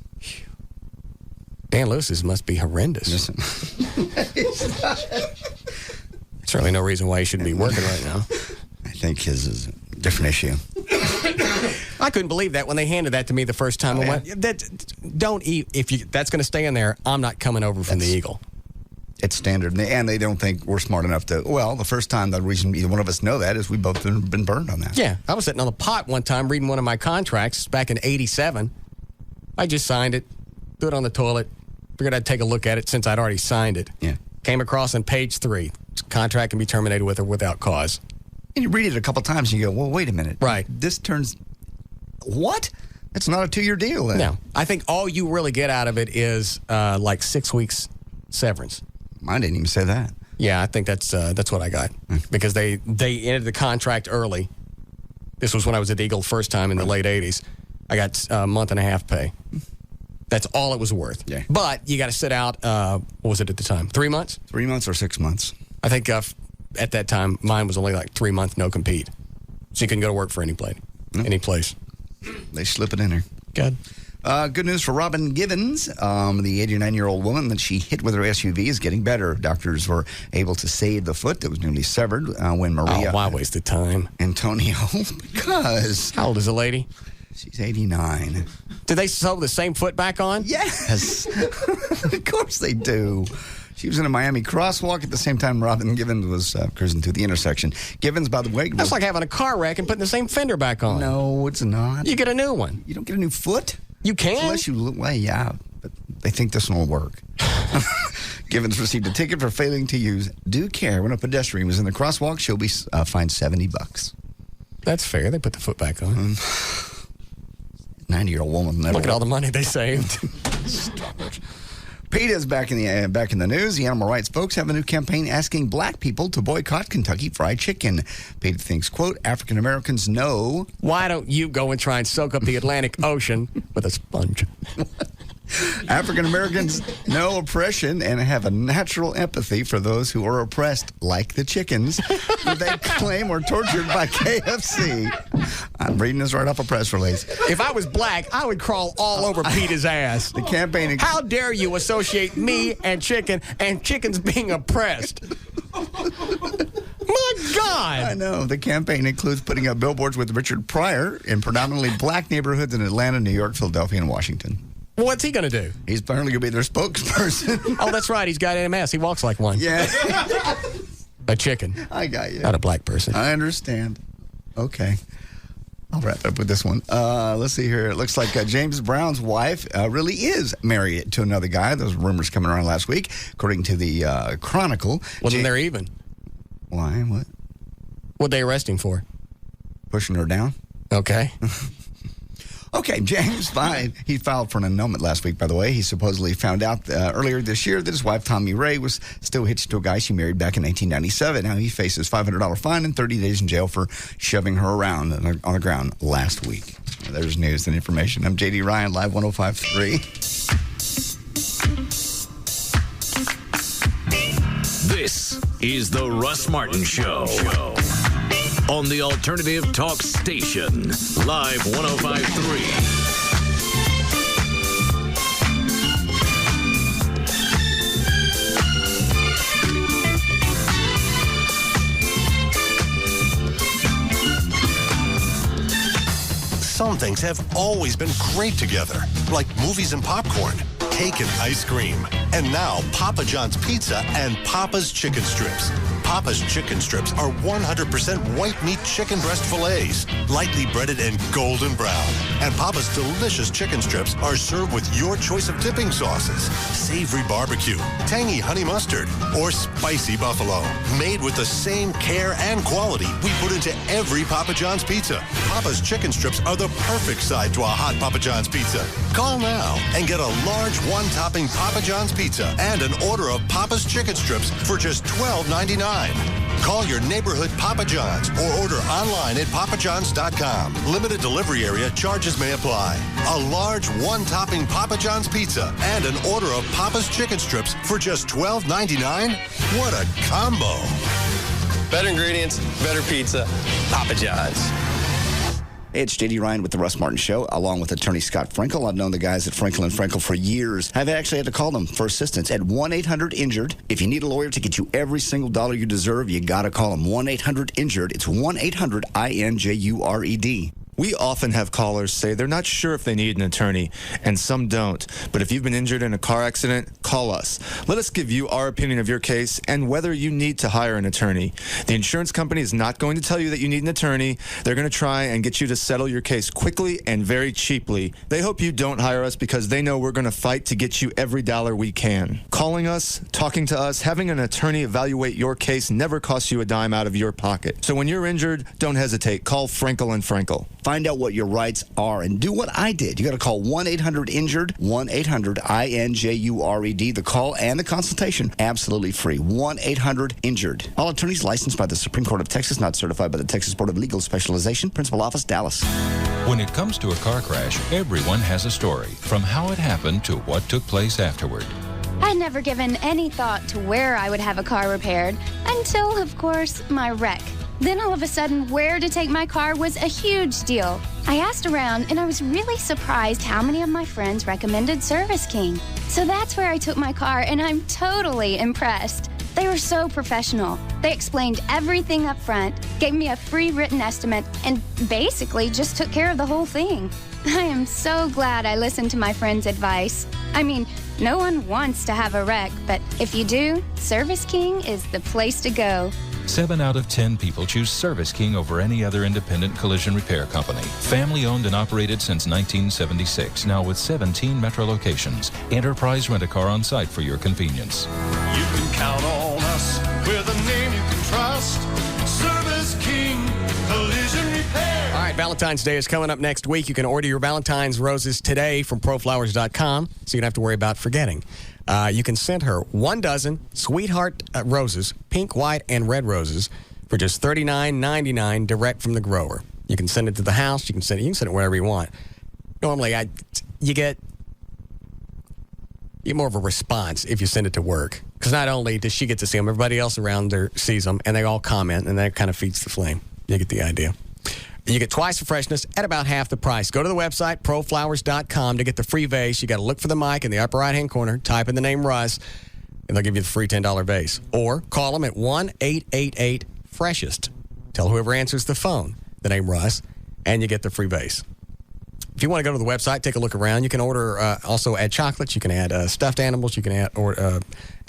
Dan Lewis's must be horrendous. Certainly no reason why he shouldn't be working right now. I think his is a different issue. I couldn't believe that when they handed that to me the first time. I went, don't eat. That's going to stay in there, I'm not coming over from the Eagle. It's standard, and they don't think we're smart enough to. Well, the first time, the reason either one of us know that is we both been burned on that. Yeah, I was sitting on the pot one time reading one of my contracts back in '87. I just signed it, threw it on the toilet, figured I'd take a look at it since I'd already signed it. Yeah, came across on page 3. Contract can be terminated with or without cause. And you read it a couple times and you go, well, wait a minute. Right. This turns. What? It's not a 2-year deal then. No. I think all you really get out of it is like 6 weeks severance. Mine didn't even say that. Yeah, I think that's what I got. Because they ended the contract early. This was when I was at the Eagle first time in the late 80s. I got a month and a half pay. That's all it was worth. Yeah. But you got to sit out, what was it at the time? 3 months? 3 months or 6 months. I think at that time, mine was only like 3 month no compete. So you couldn't go to work for any place. They slip it in there. Good. Good news for Robin Givens. The 89-year-old woman that she hit with her SUV is getting better. Doctors were able to save the foot that was newly severed when Maria... Oh, why waste the time? Antonio, because... How old is the lady? She's 89. Did they sew the same foot back on? Yes. Of course they do. She was in a Miami crosswalk at the same time Robin Givens was cruising through the intersection. Givens, by the way... That's like having a car wreck and putting the same fender back on. No, it's not. You get a new one. You don't get a new foot? You can? Unless you look... Well, yeah, but they think this one will work. Givens received a ticket for failing to use due care when a pedestrian was in the crosswalk. She'll be fined $70. That's fair. They put the foot back on. 90-year-old woman never... Look at all the money they saved. Stop it. PETA's back in the news. The animal rights folks have a new campaign asking black people to boycott Kentucky Fried Chicken. PETA thinks, quote, African Americans know... Why don't you go and try and soak up the Atlantic Ocean with a sponge? African Americans know oppression and have a natural empathy for those who are oppressed, like the chickens who they claim were tortured by KFC. I'm reading this right off a press release. If I was black, I would crawl all over Peter's ass. The campaign. How dare you associate me and chickens being oppressed? My God! I know. The campaign includes putting up billboards with Richard Pryor in predominantly black neighborhoods in Atlanta, New York, Philadelphia, and Washington. Well, what's he going to do? He's apparently going to be their spokesperson. Oh, that's right. He's got MS. He walks like one. Yeah. A chicken. I got you. Not a black person. I understand. Okay. I'll wrap up with this one. Let's see here. It looks like James Brown's wife really is married to another guy. Those rumors coming around last week, according to the Chronicle. Wasn't there even? Why? What? What'd they arrest him for? Pushing her down. Okay. Okay, James he filed for an annulment last week, by the way. He supposedly found out earlier this year that his wife, Tommy Ray, was still hitched to a guy she married back in 1997. Now he faces $500 fine and 30 days in jail for shoving her around on the ground last week. There's news and information. I'm J.D. Ryan, Live 105.3. This is the Russ Martin Show. On the Alternative Talk Station, Live 105.3. Some things have always been great together, like movies and popcorn, cake and ice cream. And now, Papa John's Pizza and Papa's Chicken Strips. Papa's Chicken Strips are 100% white meat chicken breast fillets, lightly breaded and golden brown. And Papa's delicious chicken strips are served with your choice of dipping sauces: savory barbecue, tangy honey mustard, or spicy buffalo. Made with the same care and quality we put into every Papa John's pizza. Papa's Chicken Strips are the perfect side to a hot Papa John's pizza. Call now and get a large one-topping Papa John's pizza and an order of Papa's Chicken Strips for just $12.99. Call your neighborhood Papa John's or order online at papajohns.com. Limited delivery area, charges may apply. A large one-topping Papa John's pizza and an order of Papa's Chicken Strips for just $12.99? What a combo. Better ingredients, better pizza, Papa John's. Hey, it's J.D. Ryan with the Russ Martin Show, along with attorney Scott Frankel. I've known the guys at Frankel & Frankel for years. I've actually had to call them for assistance at 1-800-INJURED. If you need a lawyer to get you every single dollar you deserve, you got to call them. 1-800-INJURED. It's 1-800-INJURED. We often have callers say they're not sure if they need an attorney, and some don't. But if you've been injured in a car accident, call us. Let us give you our opinion of your case and whether you need to hire an attorney. The insurance company is not going to tell you that you need an attorney. They're going to try and get you to settle your case quickly and very cheaply. They hope you don't hire us because they know we're going to fight to get you every dollar we can. Calling us, talking to us, having an attorney evaluate your case never costs you a dime out of your pocket. So when you're injured, don't hesitate. Call Frankel & Frankel. Find out what your rights are and do what I did. You got to call 1-800-INJURED, 1-800-INJURED. The call and the consultation, absolutely free. 1-800-INJURED. All attorneys licensed by the Supreme Court of Texas, not certified by the Texas Board of Legal Specialization. Principal Office, Dallas. When it comes to a car crash, everyone has a story, from how it happened to what took place afterward. I'd never given any thought to where I would have a car repaired until, of course, my wreck. Then all of a sudden, where to take my car was a huge deal. I asked around, and I was really surprised how many of my friends recommended Service King. So that's where I took my car, and I'm totally impressed. They were so professional. They explained everything up front, gave me a free written estimate, and basically just took care of the whole thing. I am so glad I listened to my friends' advice. I mean, no one wants to have a wreck, but if you do, Service King is the place to go. 7 out of 10 people choose Service King over any other independent collision repair company. Family owned and operated since 1976, now with 17 metro locations. Enterprise Rent-A-Car on site for your convenience. You can count on us with a name you can trust. Service King Collision Repair. All right, Valentine's Day is coming up next week. You can order your Valentine's roses today from proflowers.com, so you don't have to worry about forgetting. You can send her 1 dozen sweetheart roses, pink, white, and red roses, for just $39.99 direct from the grower. You can send it to the house. You can send it wherever you want. Normally, you get You get more of a response if you send it to work. Because not only does she get to see them, everybody else around her sees them, and they all comment, and that kind of feeds the flame. You get the idea. You get twice the freshness at about half the price. Go to the website, proflowers.com, to get the free vase. You got to look for the mic in the upper right-hand corner, type in the name Russ, and they'll give you the free $10 vase. Or call them at 1-888-FRESHEST. Tell whoever answers the phone the name Russ, and you get the free vase. If you want to go to the website, take a look around. You can order, also add chocolates. You can add stuffed animals. You can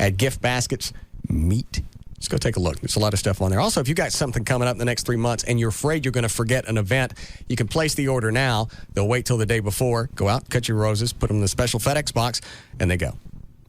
add gift baskets, meat. Just go take a look. There's a lot of stuff on there. Also, if you got something coming up in the next 3 months and you're afraid you're going to forget an event, you can place the order now. They'll wait till the day before. Go out, cut your roses, put them in the special FedEx box, and they go.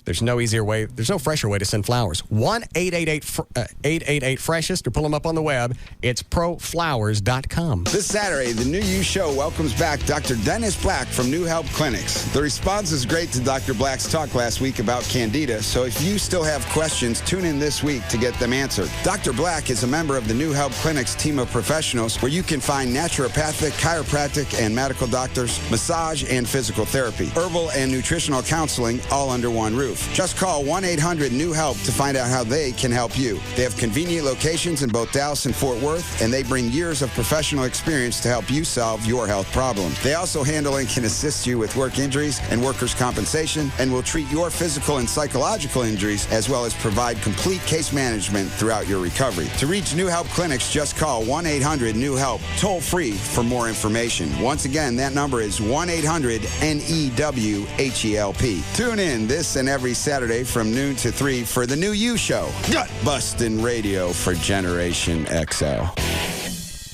There's no easier way. There's no fresher way to send flowers. 1-888-FRESHEST, or pull them up on the web. It's proflowers.com. This Saturday, the New You Show welcomes back Dr. Dennis Black from New Help Clinics. The response is great to Dr. Black's talk last week about Candida, so if you still have questions, tune in this week to get them answered. Dr. Black is a member of the New Help Clinics team of professionals where you can find naturopathic, chiropractic, and medical doctors, massage and physical therapy, herbal and nutritional counseling, all under one roof. Just call 1-800-NEW-HELP to find out how they can help you. They have convenient locations in both Dallas and Fort Worth, and they bring years of professional experience to help you solve your health problems. They also handle and can assist you with work injuries and workers' compensation, and will treat your physical and psychological injuries, as well as provide complete case management throughout your recovery. To reach New Help Clinics, just call 1-800-NEW-HELP, toll free for more information. Once again, that number is 1-800-NEWHELP. Tune in this and every Saturday from noon to 3 for the New You Show. Gut bustin' radio for Generation XL.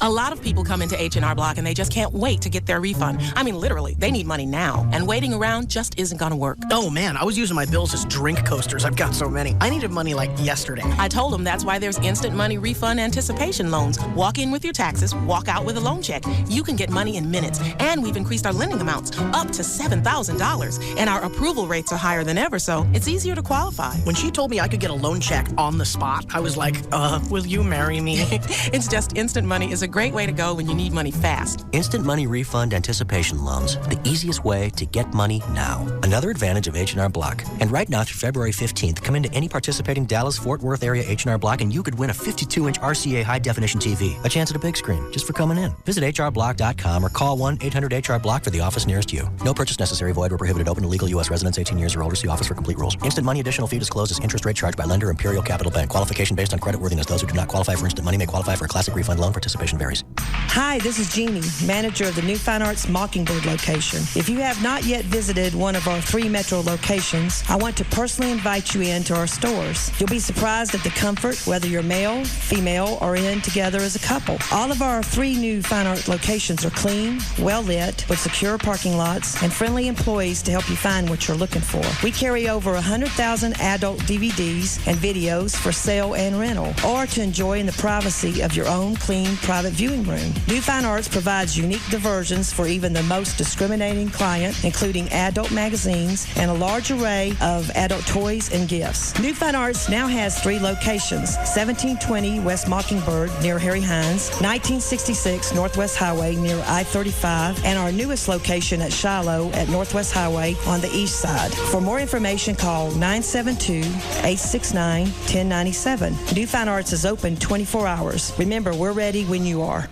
A lot of people come into H&R Block and they just can't wait to get their refund. I mean, literally, they need money now. And waiting around just isn't going to work. Oh, man, I was using my bills as drink coasters. I've got so many. I needed money like yesterday. I told them that's why there's instant money refund anticipation loans. Walk in with your taxes, walk out with a loan check. You can get money in minutes. And we've increased our lending amounts up to $7,000. And our approval rates are higher than ever, so it's easier to qualify. When she told me I could get a loan check on the spot, I was like, will you marry me? It's just instant money is a great way to go when you need money fast. Instant money refund anticipation loans, the easiest way to get money now. Another advantage of H&R Block. And right now through February 15th, come into any participating Dallas-Fort Worth area H&R Block and you could win a 52-inch RCA high-definition TV. A chance at a big screen, just for coming in. Visit hrblock.com or call 1-800-HR-BLOCK for the office nearest you. No purchase necessary, void, or prohibited. Open to legal U.S. residents 18 years or older. See office for complete rules. Instant money additional fee disclosed as interest rate charged by lender Imperial Capital Bank. Qualification based on credit worthiness. Those who do not qualify for instant money may qualify for a classic refund loan. Participation varies. Hi, this is Jeannie, manager of the New Fine Arts Mockingbird location. If you have not yet visited one of our 3 metro locations, I want to personally invite you into our stores. You'll be surprised at the comfort, whether you're male, female, or in together as a couple. All of our 3 new Fine Art locations are clean, well lit, with secure parking lots, and friendly employees to help you find what you're looking for. We carry over 100,000 adult DVDs and videos for sale and rental, or to enjoy in the privacy of your own clean private viewing room. New Fine Arts provides unique diversions for even the most discriminating client, including adult magazines and a large array of adult toys and gifts. New Fine Arts now has 3 locations: 1720 West Mockingbird near Harry Hines, 1966 Northwest Highway near I-35, and our newest location at Shiloh at Northwest Highway on the east side. For more information, call 972-869-1097. New Fine Arts is open 24 hours. Remember, we're ready when you are.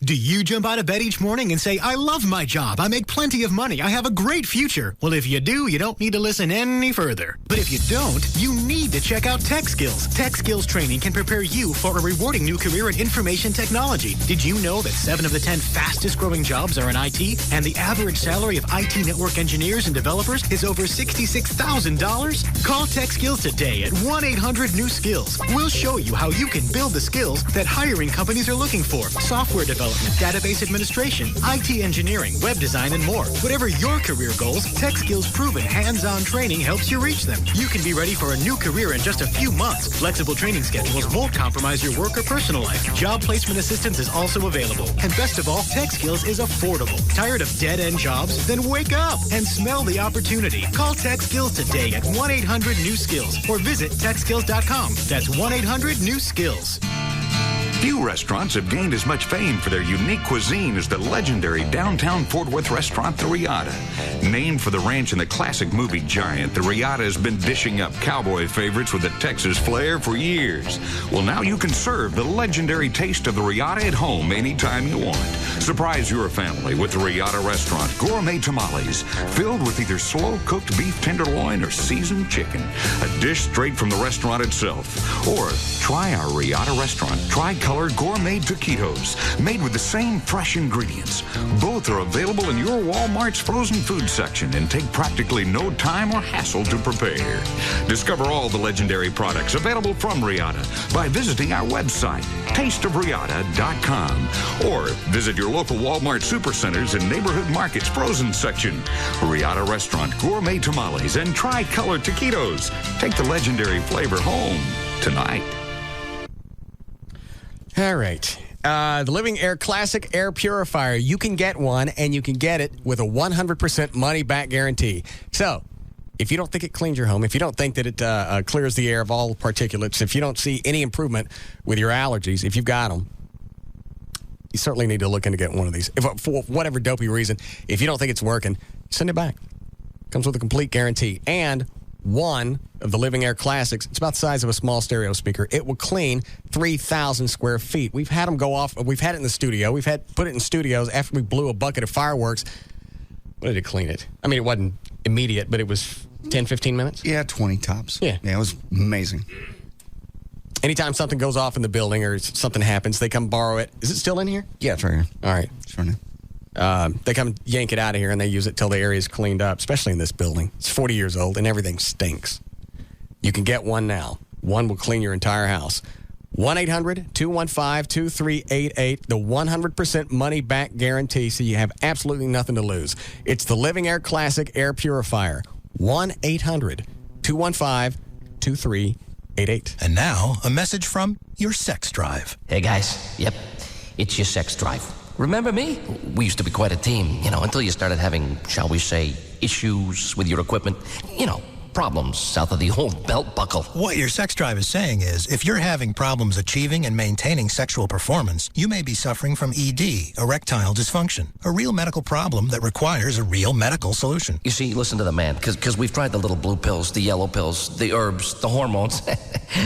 Do you jump out of bed each morning and say, I love my job, I make plenty of money, I have a great future? Well, if you do, you don't need to listen any further. But if you don't, you need to check out Tech Skills. Tech Skills training can prepare you for a rewarding new career in information technology. Did you know that 7 of the 10 fastest growing jobs are in IT? And the average salary of IT network engineers and developers is over $66,000? Call Tech Skills today at 1-800-NEW-SKILLS. We'll show you how you can build the skills that hiring companies are looking for. Software development, database administration, IT engineering, web design, and more. Whatever your career goals, Tech Skills proven hands-on training helps you reach them. You can be ready for a new career in just a few months. Flexible training schedules won't compromise your work or personal life. Job placement assistance is also available. And best of all, Tech Skills is affordable. Tired of dead-end jobs? Then wake up and smell the opportunity. Call Tech Skills today at 1-800-NEW-SKILLS or visit techskills.com. That's 1-800-NEW-SKILLS. Few restaurants have gained as much fame for their unique cuisine as the legendary downtown Fort Worth restaurant, The Riata. Named for the ranch and the classic movie Giant, The Riata has been dishing up cowboy favorites with a Texas flair for years. Well, now you can serve the legendary taste of The Riata at home anytime you want. Surprise your family with The Riata Restaurant gourmet tamales filled with either slow-cooked beef tenderloin or seasoned chicken. A dish straight from the restaurant itself. Or try our Riata Restaurant tri-colored gourmet taquitos made with the same fresh ingredients. Both are available in your Walmart's frozen food section and take practically no time or hassle to prepare. Discover all the legendary products available from Riata by visiting our website, tasteofriata.com, or visit your local Walmart supercenters and neighborhood markets frozen section. Riata Restaurant gourmet tamales and tri-colored taquitos. Take the legendary flavor home tonight. All right. The Living Air Classic Air Purifier. You can get one, and you can get it with a 100% money-back guarantee. So, if you don't think it cleans your home, if you don't think that it clears the air of all particulates, if you don't see any improvement with your allergies, if you've got them, you certainly need to look into getting one of these. If, for whatever dopey reason, if you don't think it's working, send it back. Comes with a complete guarantee. And one of the Living Air Classics, it's about the size of a small stereo speaker. It will clean 3,000 square feet. We've had them go off. We've had it in the studio. We've put it in studios after we blew a bucket of fireworks. What did it clean it? I mean, it wasn't immediate, but it was 10, 15 minutes? Yeah, 20 tops. Yeah. Yeah, it was amazing. Anytime something goes off in the building or something happens, they come borrow it. Is it still in here? Yeah, it's right here. All right. It's right now. They come yank it out of here, and they use it till the area is cleaned up, especially in this building. It's 40 years old, and everything stinks. You can get one now. One will clean your entire house. 1-800-215-2388. The 100% money-back guarantee, so you have absolutely nothing to lose. It's the Living Air Classic Air Purifier. 1-800-215-2388. And now, a message from your sex drive. Hey, guys. Yep, it's your sex drive. Remember me? We used to be quite a team, until you started having, shall we say, issues with your equipment. Problems south of the old belt buckle. What your sex drive is saying is, if you're having problems achieving and maintaining sexual performance, you may be suffering from ED, erectile dysfunction, a real medical problem that requires a real medical solution. You see, listen to the man, because we've tried the little blue pills, the yellow pills, the herbs, the hormones.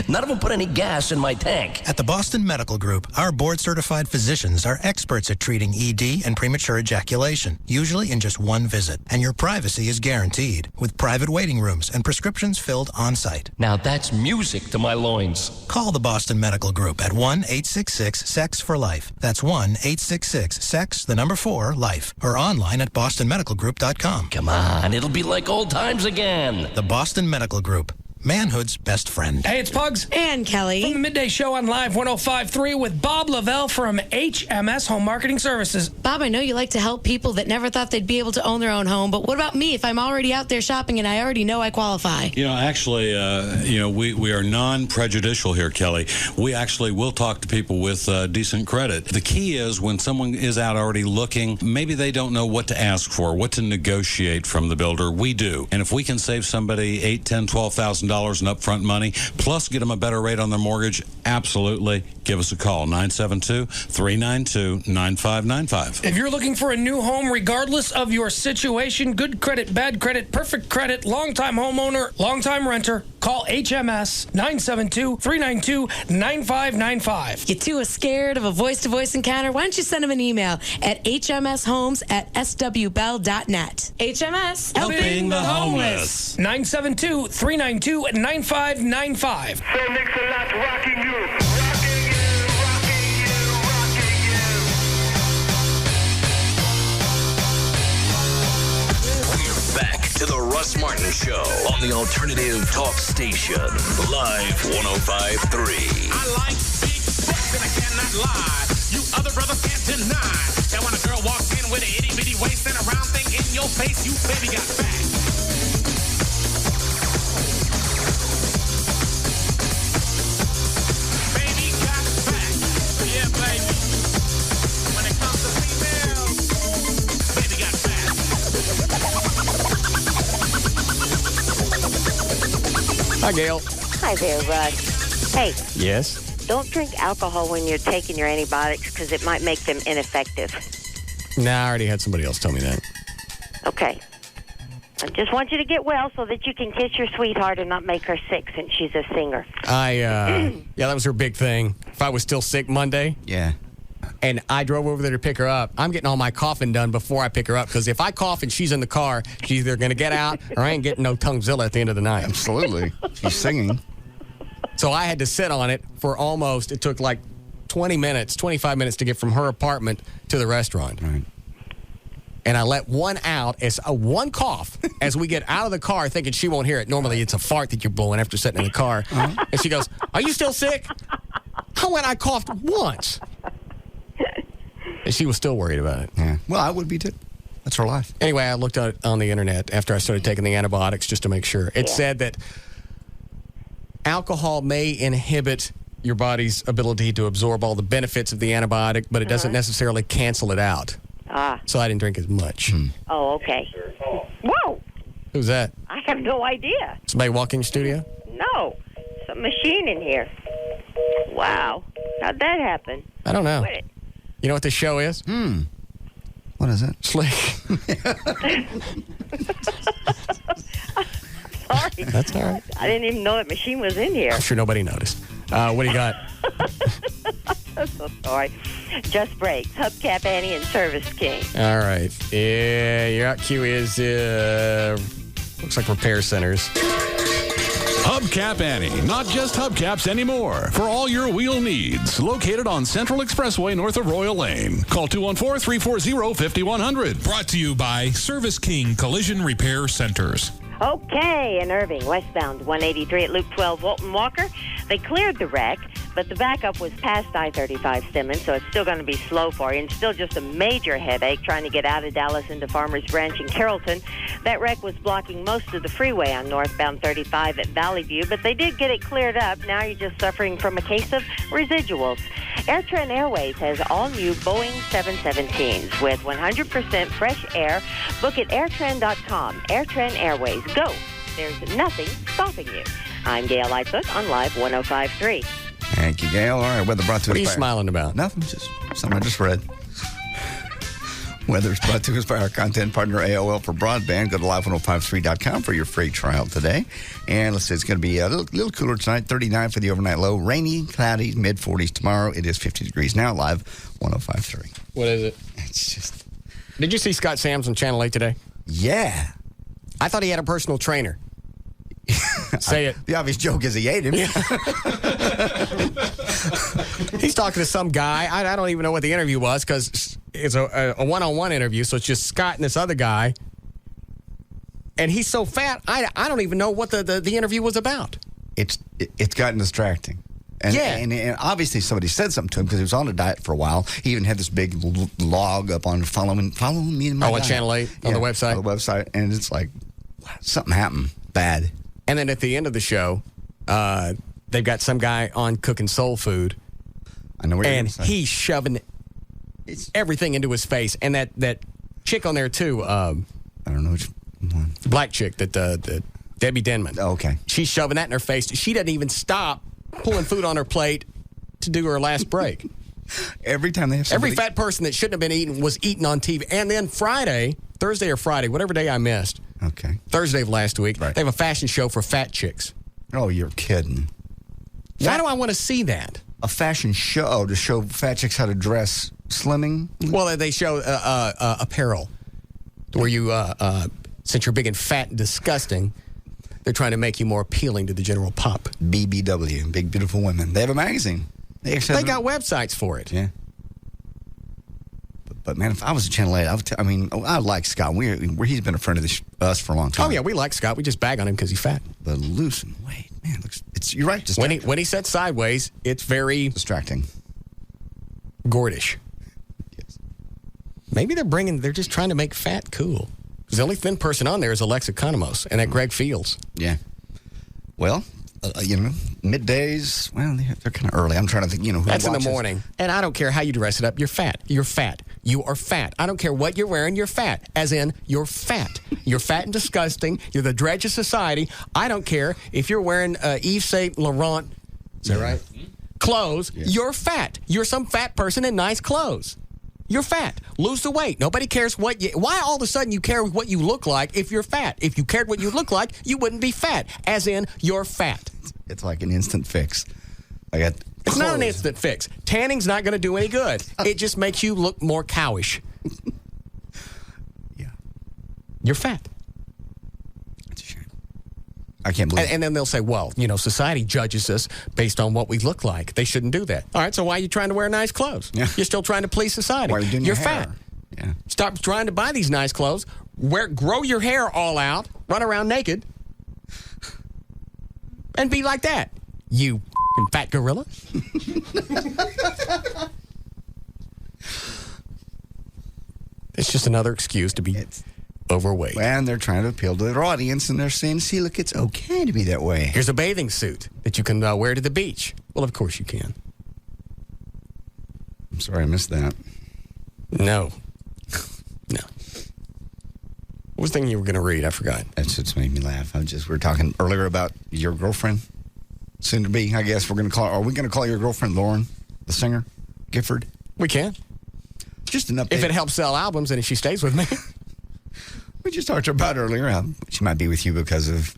None of them put any gas in my tank. At the Boston Medical Group, our board-certified physicians are experts at treating ED and premature ejaculation, usually in just one visit. And your privacy is guaranteed, with private waiting rooms and prescriptions filled on-site. Now that's music to my loins. Call the Boston Medical Group at 1-866-SEX-FOR-LIFE. That's 1-866-SEX-4-LIFE. Or online at bostonmedicalgroup.com. Come on, it'll be like old times again. The Boston Medical Group. Manhood's best friend. Hey, it's Pugs. And Kelly. From the Midday Show on Live 105.3 with Bob Lavelle from HMS Home Marketing Services. Bob, I know you like to help people that never thought they'd be able to own their own home, but what about me if I'm already out there shopping and I already know I qualify? Actually, we are non-prejudicial here, Kelly. We actually will talk to people with decent credit. The key is when someone is out already looking, maybe they don't know what to ask for, what to negotiate from the builder. We do. And if we can save somebody $8,000, $10,000, $12,000 in upfront money, plus get them a better rate on their mortgage, absolutely. Give us a call, 972-392-9595. If you're looking for a new home, regardless of your situation, good credit, bad credit, perfect credit, long-time homeowner, long-time renter, call HMS 972-392-9595. You too are scared of a voice-to-voice encounter? Why don't you send them an email at hmshomes@swbell.net. HMS. Helping the homeless. 972-392-9595. So thanks a lot, rocking you. Back to the Russ Martin Show on the Alternative Talk Station, Live 105.3. I like big butts and I cannot lie. You other brothers can't deny that when a girl walks in with an itty bitty waist and a round thing in your face, you baby got fat. Baby got fat. Yeah, baby. When it comes to females, baby got fat. Hi, Gail. Hi there, Russ. Hey, Yes? don't drink alcohol when you're taking your antibiotics because it might make them ineffective. Nah, I already had somebody else tell me that. Okay. I just want you to get well so that you can kiss your sweetheart and not make her sick since she's a singer. Yeah, that was her big thing. If I was still sick Monday. Yeah. And I drove over there to pick her up, I'm getting all my coughing done before I pick her up, because if I cough and she's in the car, she's either going to get out or I ain't getting no tonguezilla at the end of the night. Absolutely. She's singing. So I had to sit on it for it took like 20 minutes, 25 minutes to get from her apartment to the restaurant. Right. And I let one out as one cough as we get out of the car, thinking she won't hear it. Normally it's a fart that you're blowing after sitting in the car. Uh-huh. And she goes, "Are you still sick?" I coughed once. And she was still worried about it. Yeah. Well, I would be too. That's her life. Anyway, I looked at it on the internet after I started taking the antibiotics just to make sure. It said that alcohol may inhibit your body's ability to absorb all the benefits of the antibiotic, but it doesn't necessarily cancel it out. So I didn't drink as much. Oh, okay. Whoa! Who's that? I have no idea. Somebody walk in your studio? No. Some machine in here. Wow. How'd that happen? I don't know. You know what this show is? What is it? Slick. Sorry. That's all right. I didn't even know that machine was in here. I'm sure nobody noticed. What do you got? I'm so sorry. Just Brakes, Hubcap Annie, and Service King. All right. Yeah, your out cue is, looks like repair centers. Hubcap Annie, not just hubcaps anymore. For all your wheel needs, located on Central Expressway north of Royal Lane. Call 214-340-5100. Brought to you by Service King Collision Repair Centers. Okay, in Irving, westbound 183 at Loop 12, Walton Walker. They cleared the wreck, but the backup was past I-35 Simmons, so it's still going to be slow for you, and still just a major headache trying to get out of Dallas into Farmers Branch in Carrollton. That wreck was blocking most of the freeway on northbound 35 at Valley View, but they did get it cleared up. Now you're just suffering from a case of residuals. AirTran Airways has all-new Boeing 717s with 100% fresh air. Book at airtran.com. AirTran Airways. Go. There's nothing stopping you. I'm Gail Lightfoot on Live 105.3. Thank you, Gail. All right, weather brought to us What are you by... smiling about? Nothing, just something I just read. Weather is brought to us by our content partner, AOL for broadband. Go to live1053.com for your free trial today. And let's say it's going to be a little cooler tonight, 39 for the overnight low. Rainy, cloudy, mid-40s tomorrow. It is 50 degrees now, Live 105.3. What is it? It's just... Did you see Scott Samms on Channel 8 today? Yeah. I thought he had a personal trainer. Say it. The obvious joke is he ate him. Yeah. He's talking to some guy. I don't even know what the interview was, because it's a one-on-one interview, so it's just Scott and this other guy. And he's so fat, I don't even know what the interview was about. It's gotten distracting. And, and obviously somebody said something to him because he was on a diet for a while. He even had this big log up on following me in my diet. On Channel 8 on the website? On the website. And it's like, something happened bad. And then at the end of the show, they've got some guy on cooking soul food. I know what you're and gonna say. He's shoving everything into his face. And that chick on there, too. I don't know which one. Black chick, that Debbie Denman. Oh, okay. She's shoving that in her face. She doesn't even stop pulling food on her plate to do her last break. Every time they have somebody... Every fat person that shouldn't have been eating was eating on TV. And then Thursday or Friday, whatever day I missed. Okay. Thursday of last week, they have a fashion show for fat chicks. Oh, you're kidding. Why do I want to see that? A fashion show to show fat chicks how to dress slimming? Well, they show apparel where you, since you're big and fat and disgusting, they're trying to make you more appealing to the general pop. BBW, Big Beautiful Women. They have a magazine. They got websites for it. Yeah. But man, if I was a Channel 8, I like Scott. He's been a friend of us for a long time. Oh, yeah, we like Scott. We just bag on him because he's fat. But losing weight, man, you're right. When he sits sideways, it's very... distracting. Gordish. Yes. Maybe they're just trying to make fat cool. Because the only thin person on there is Alexa Economos and that Greg Fields. Yeah. Well, middays, well, they're kind of early. I'm trying to think, who That's watches. in the morning. And I don't care how you dress it up. You're fat. You're fat. You are fat. I don't care what you're wearing. You're fat. As in, you're fat. You're fat and disgusting. You're the dredge of society. I don't care if you're wearing Yves Saint Laurent. Is that right? clothes, you're fat. You're some fat person in nice clothes. You're fat. Lose the weight. Nobody cares why all of a sudden you care what you look like if you're fat. If you cared what you look like, you wouldn't be fat. As in, you're fat. It's like an instant fix. It's not an instant fix. Tanning's not going to do any good. It just makes you look more cowish. Yeah. You're fat. That's a shame. I can't believe And then they'll say, well, society judges us based on what we look like. They shouldn't do that. All right, so why are you trying to wear nice clothes? Yeah. You're still trying to please society. Why are you doing You're your hair? fat. Yeah. Stop trying to buy these nice clothes. Grow your hair all out. Run around naked. And be like that. You fat gorilla. It's just another excuse to be overweight. And they're trying to appeal to their audience, and they're saying, see, look, it's okay to be that way. Here's a bathing suit that you can wear to the beach. Well, of course you can. I'm sorry I missed that. No. What was the thing you were going to read? I forgot. That's what's made me laugh. We were talking earlier about your girlfriend, soon to be, I guess. Are we going to call your girlfriend Lauren, the singer, Gifford? We can. Just an update. If it helps sell albums and if she stays with me. We just talked about earlier how she might be with you because of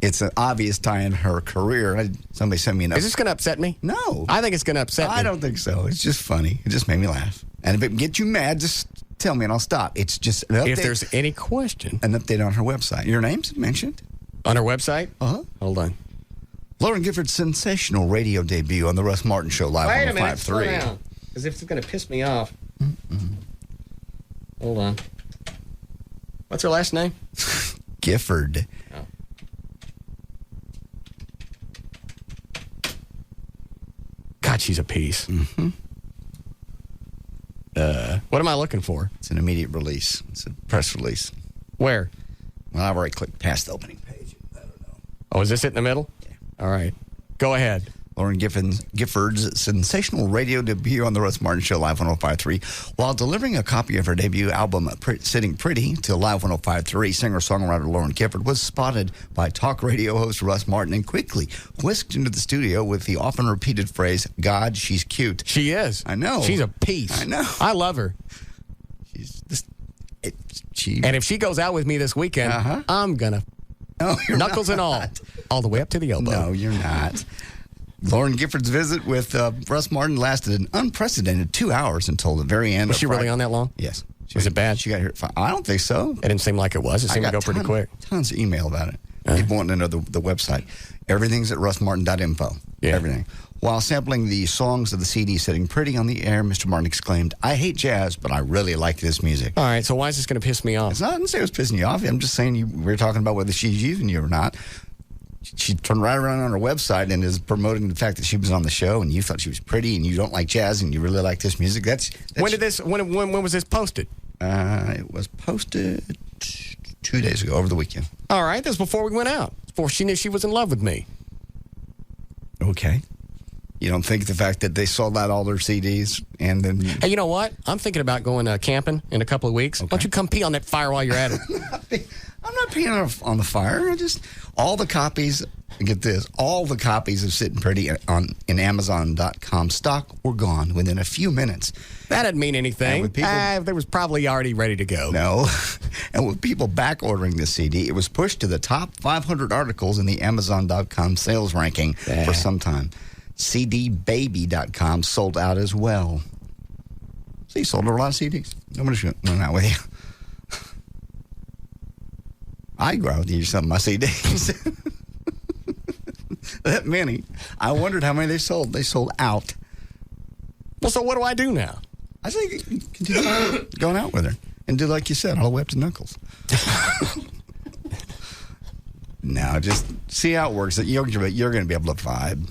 it's an obvious tie in her career. Somebody sent me a note. Is this going to upset me? No. I think it's going to upset me. I don't think so. It's just funny. It just made me laugh. And if it gets you mad, just tell me and I'll stop. It's just an update. If there's any question. An update on her website. Your name's mentioned. On her website? Uh-huh. Hold on. Lauren Gifford's sensational radio debut on the Russ Martin Show live on 105.3. As if it's going to piss me off. Hold on. What's her last name? Gifford. Oh. God, she's a piece. Mm-hmm. What am I looking for? It's an immediate release. It's a press release. Where? Well, I've already clicked past the opening page. I don't know. Oh, is this it in the middle? Yeah. All right. Go ahead. Lauren Gifford's sensational radio debut on the Russ Martin Show Live 105.3. While delivering a copy of her debut album, Sitting Pretty, to Live 105.3, singer-songwriter Lauren Gifford was spotted by talk radio host Russ Martin and quickly whisked into the studio with the often repeated phrase, God, she's cute. She is. I know. She's a piece. I know. I love her. And if she goes out with me this weekend, I'm going to knuckles and all the way up to the elbow. No, you're not. Lauren Gifford's visit with Russ Martin lasted an unprecedented 2 hours until the very end. Was she really on that long? Yes. Was it bad? She got here at 5. I don't think so. It didn't seem like it was. It seemed to go pretty quick. Tons of email about it. People wanting to know the website. Everything's at russmartin.info. Yeah. Everything. While sampling the songs of the CD Sitting Pretty on the air, Mr. Martin exclaimed, I hate jazz, but I really like this music. All right, so why is this going to piss me off? I didn't say it was pissing you off. I'm just saying we were talking about whether she's using you or not. She turned right around on her website and is promoting the fact that she was on the show and you thought she was pretty and you don't like jazz and you really like this music. That's when was this posted? It was posted 2 days ago, over the weekend. All right, that's before we went out. Before she knew she was in love with me. Okay. You don't think the fact that they sold out all their CDs and then... Hey, you know what? I'm thinking about going camping in a couple of weeks. Okay. Why don't you come pee on that fire while you're at it? I'm not peeing on the fire. All the copies, get this, all the copies of Sitting Pretty in Amazon.com stock were gone within a few minutes. That didn't mean anything. They was probably already ready to go. No. And with people back ordering this CD, it was pushed to the top 500 articles in the Amazon.com sales ranking for some time. CDBaby.com sold out as well. So you sold a lot of CDs. Nobody's going out with you. I go out with you some of my CDs. That many. I wondered how many they sold. They sold out. Well, so what do I do now? I say continue going out with her and do like you said, all the way up to knuckles. No, just see how it works. You're going to be able to vibe.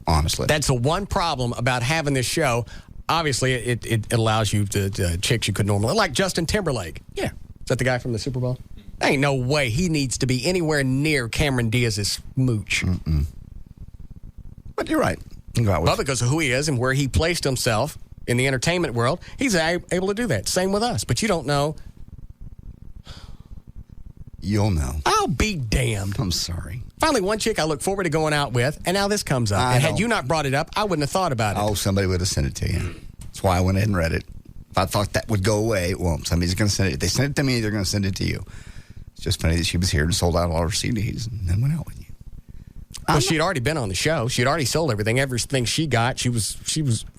Honestly, that's the one problem about having this show. Obviously, it allows you to chicks you could normally, like Justin Timberlake. Yeah, is that the guy from the Super Bowl? Ain't no way he needs to be anywhere near Cameron Diaz's smooch. But you're right. You go out with well, because of who he is and where he placed himself in the entertainment world, he's able to do that. Same with us. But you don't know. You'll know. I'll be damned. I'm sorry. Finally, one chick I look forward to going out with, and now this comes up. And had you not brought it up, I wouldn't have thought about it. Oh, somebody would have sent it to you. That's why I went ahead and read it. If I thought that would go away, well, somebody's going to send it. If they send it to me, they're going to send it to you. It's just funny that she was here and sold out all her CDs and then went out with you. Well, she'd already been on the show. She'd already sold everything she got.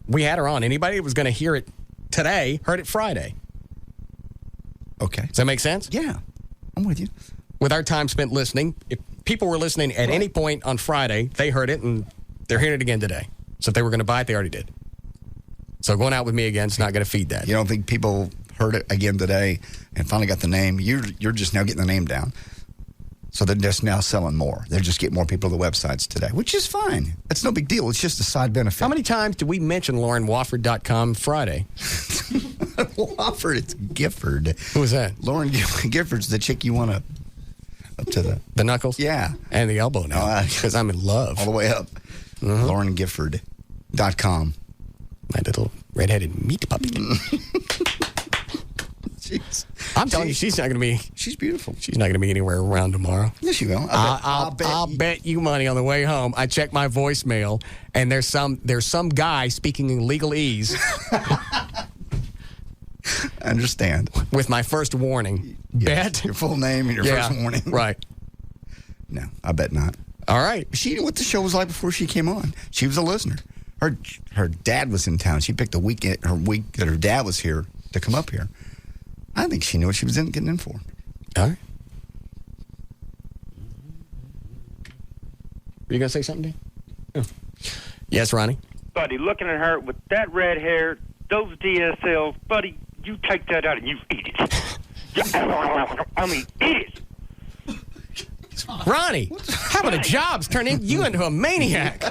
We had her on. Anybody that was going to hear it today heard it Friday. Okay. Does that make sense? Yeah. I'm with you. With our time spent listening, if people were listening at any point on Friday, they heard it, and they're hearing it again today. So if they were going to buy it, they already did. So going out with me again is not going to feed that. You don't think people heard it again today and finally got the name? You're just now getting the name down. So they're just now selling more. They're just getting more people to the websites today, which is fine. That's no big deal. It's just a side benefit. How many times did we mention LaurenWofford.com Friday? Wofford, it's Gifford. Who was that? Lauren Gifford's the chick you want to up to the knuckles? Yeah. And the elbow now, because I'm in love. All the way up. LaurenGifford.com. My little redheaded meat puppy. Jeez. I'm telling you, she's not going to be. She's beautiful. She's not going to be anywhere around tomorrow. Yes, you will. I'll bet you money on the way home. I checked my voicemail, and there's some guy speaking in legalese. I understand. With my first warning. Yes, Bet your full name and your first warning. Right. No, I bet not. All right. She knew what the show was like before she came on. She was a listener. Her dad was in town. She picked her week that her dad was here to come up here. I think she knew what she was getting in for. All right. Are you going to say something, Dan? Oh. Yes, Ronnie? Buddy, looking at her with that red hair, those DSLs, buddy, you take that out and you eat it. I mean, eat it. Ronnie, how about a job's turning you into a maniac?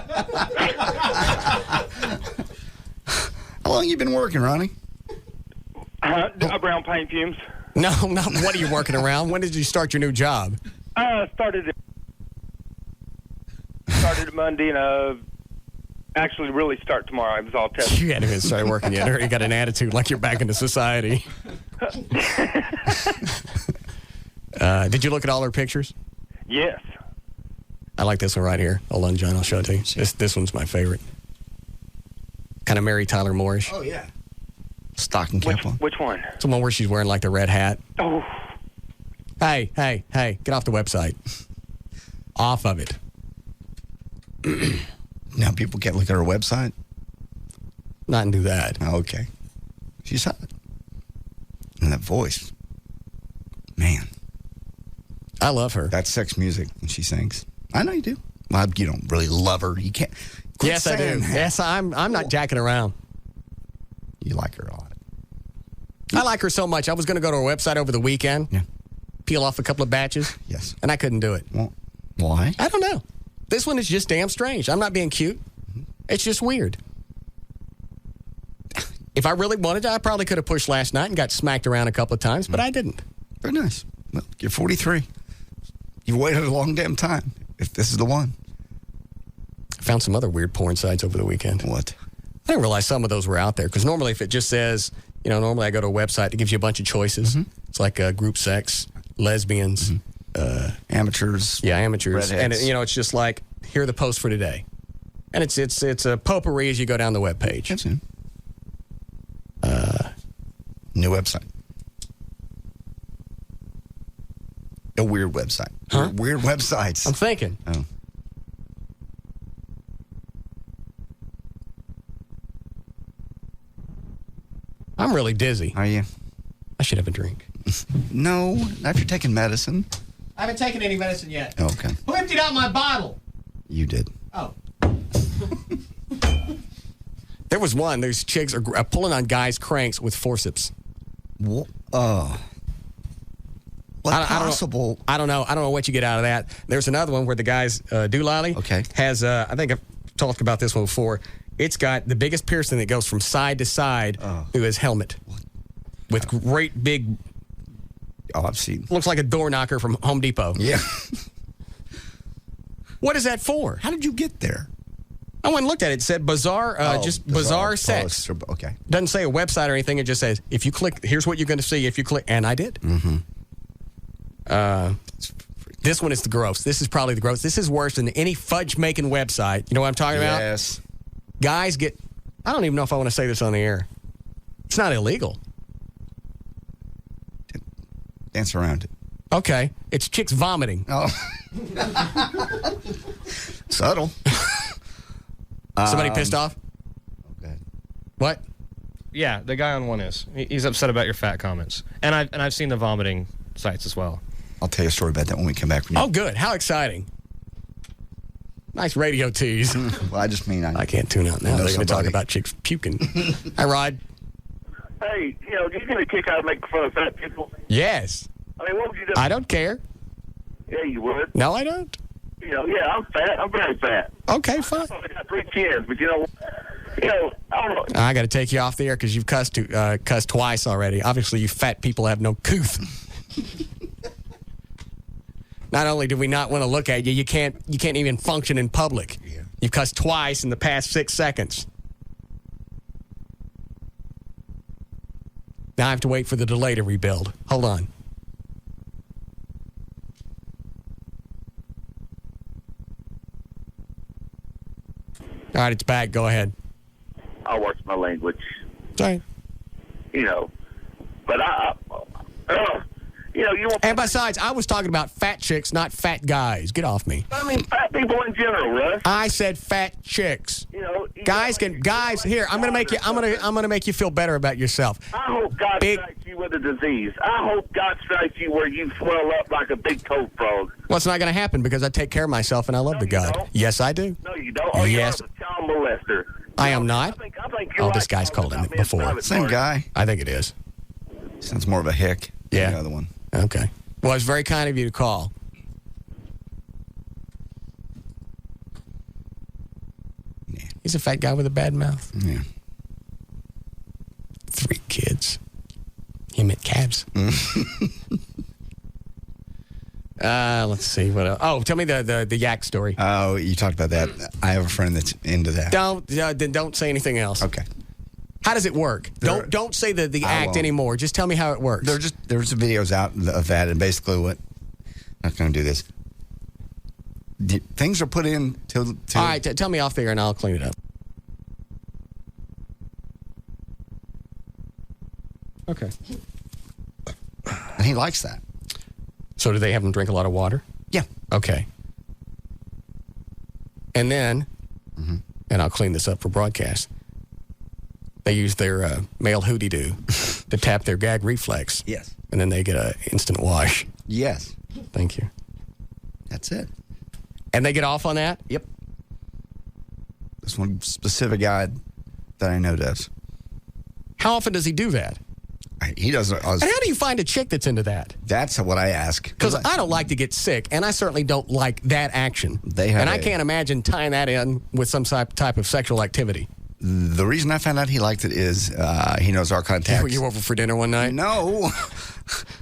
How long you been working, Ronnie? Around paint fumes. No, what are you working around? When did you start your new job? Started Monday and actually really start tomorrow. I was all tested. You hadn't even started working yet. Or you got an attitude like you're back into society. Did you look at all her pictures? Yes. I like this one right here. Hold on, John. I'll show it to you. This one's my favorite. Kind of Mary Tyler Moore-ish. Oh, yeah. Stocking cap on. Which one? It's the one where she's wearing like the red hat. Oh. Hey, get off the website. Off of it. Now people can't look at her website? Not and do that. Oh, okay. She's hot. And that voice. Man. I love her. That's sex music when she sings. I know you do. Well, you don't really love her. You can't. Yes, I do. That. Yes, I'm not jacking around. You like her a lot. I like her so much. I was going to go to her website over the weekend. Yeah. Peel off a couple of batches. Yes. And I couldn't do it. Well, why? I don't know. This one is just damn strange. I'm not being cute. It's just weird. If I really wanted to, I probably could have pushed last night and got smacked around a couple of times, but I didn't. Very nice. Well, you're 43. You've waited a long damn time. If this is the one. I found some other weird porn sites over the weekend. What? I didn't realize some of those were out there, because normally if it just says, normally I go to a website that gives you a bunch of choices. Mm-hmm. It's like group sex, lesbians, amateurs. Yeah, amateurs. Redheads. And, it's just like, here are the posts for today. And it's a potpourri as you go down the webpage. That's it. New website. A weird website. Huh? Weird websites. I'm thinking. Oh. I'm really dizzy. Are you? I should have a drink. No, not if you're taking medicine. I haven't taken any medicine yet. Okay. Who emptied out my bottle? You did. Oh. There was one. There's chicks are pulling on guys' cranks with forceps. What? What possible? I don't know. I don't know what you get out of that. There's another one where the guy's doolally has, I think I've talked about this one before. It's got the biggest piercing that goes from side to side through his helmet. With great big... Oh, I've seen. Looks like a door knocker from Home Depot. Yeah. What is that for? How did you get there? I went and looked at it. It said bizarre, bizarre sex. Okay. Doesn't say a website or anything. It just says, if you click, here's what you're going to see if you click. And I did. Mm-hmm. This one is the gross. This is probably the gross. This is worse than any fudge-making website. You know what I'm talking about? Yes. Guys get... I don't even know if I want to say this on the air. It's not illegal. Dance around it. Okay. It's chicks vomiting. Oh. Subtle. Somebody pissed off? Okay. What? Yeah, the guy on one is. He's upset about your fat comments. And I've seen the vomiting sites as well. I'll tell you a story about that when we come back from you. Oh, good. How exciting. Nice radio tease. Well, I just mean I can't tune out now. They're going to talk about chicks puking. Hi, Rod. Hey, do you get a kick out of making fun of fat people? Yes. I mean, what would you do? I don't care. Yeah, you would. No, I don't. Yeah, I'm fat. I'm very fat. Okay, fine. I got 3 kids, but I don't know. I got to take you off the air because you've cussed twice already. Obviously, you fat people have no couth. Not only do we not want to look at you, you can't even function in public. Yeah. You've cussed twice in the past 6 seconds. Now I have to wait for the delay to rebuild. Hold on. All right, it's back. Go ahead. I'll watch my language. Sorry. But you want... And besides, I was talking about fat chicks, not fat guys. Get off me. I mean, fat people in general, Russ. I said fat chicks. Guys, here. I'm gonna make you feel better about yourself. I hope God strikes you with a disease. I hope God strikes you where you swell up like a big toad frog. Well, it's not going to happen because I take care of myself and I love the God. Don't. Yes, I do. No, you don't. Oh, yes. You're a child molester. I am not. I think you're this guy's called him before. Same guy. I think it is. Sounds more of a hick than the other one. Okay. Well, it's very kind of you to call. Yeah. He's a fat guy with a bad mouth. Yeah. 3 kids. Him at cabs. Let's see what else. Oh, tell me the yak story. Oh, you talked about that. I have a friend that's into that. Don't say anything else. Okay. How does it work? Don't say the act anymore. Just tell me how it works. There's videos out of that, and basically what I'm not going to do this. Things are put in to all right, tell me off the air and I'll clean it up. Okay. And he likes that. So do they have them drink a lot of water? Yeah. Okay. And then, and I'll clean this up for broadcast, they use their male hootie-doo to tap their gag reflex. Yes. And then they get an instant wash. Yes. Thank you. That's it. And they get off on that? Yep. This one specific guy that I know does. How often does he do that? He doesn't. And how do you find a chick that's into that? That's what I ask. Because I don't like to get sick, and I certainly don't like that action. I can't imagine tying that in with some type of sexual activity. The reason I found out he liked it is he knows our contacts. Were you over for dinner one night? No.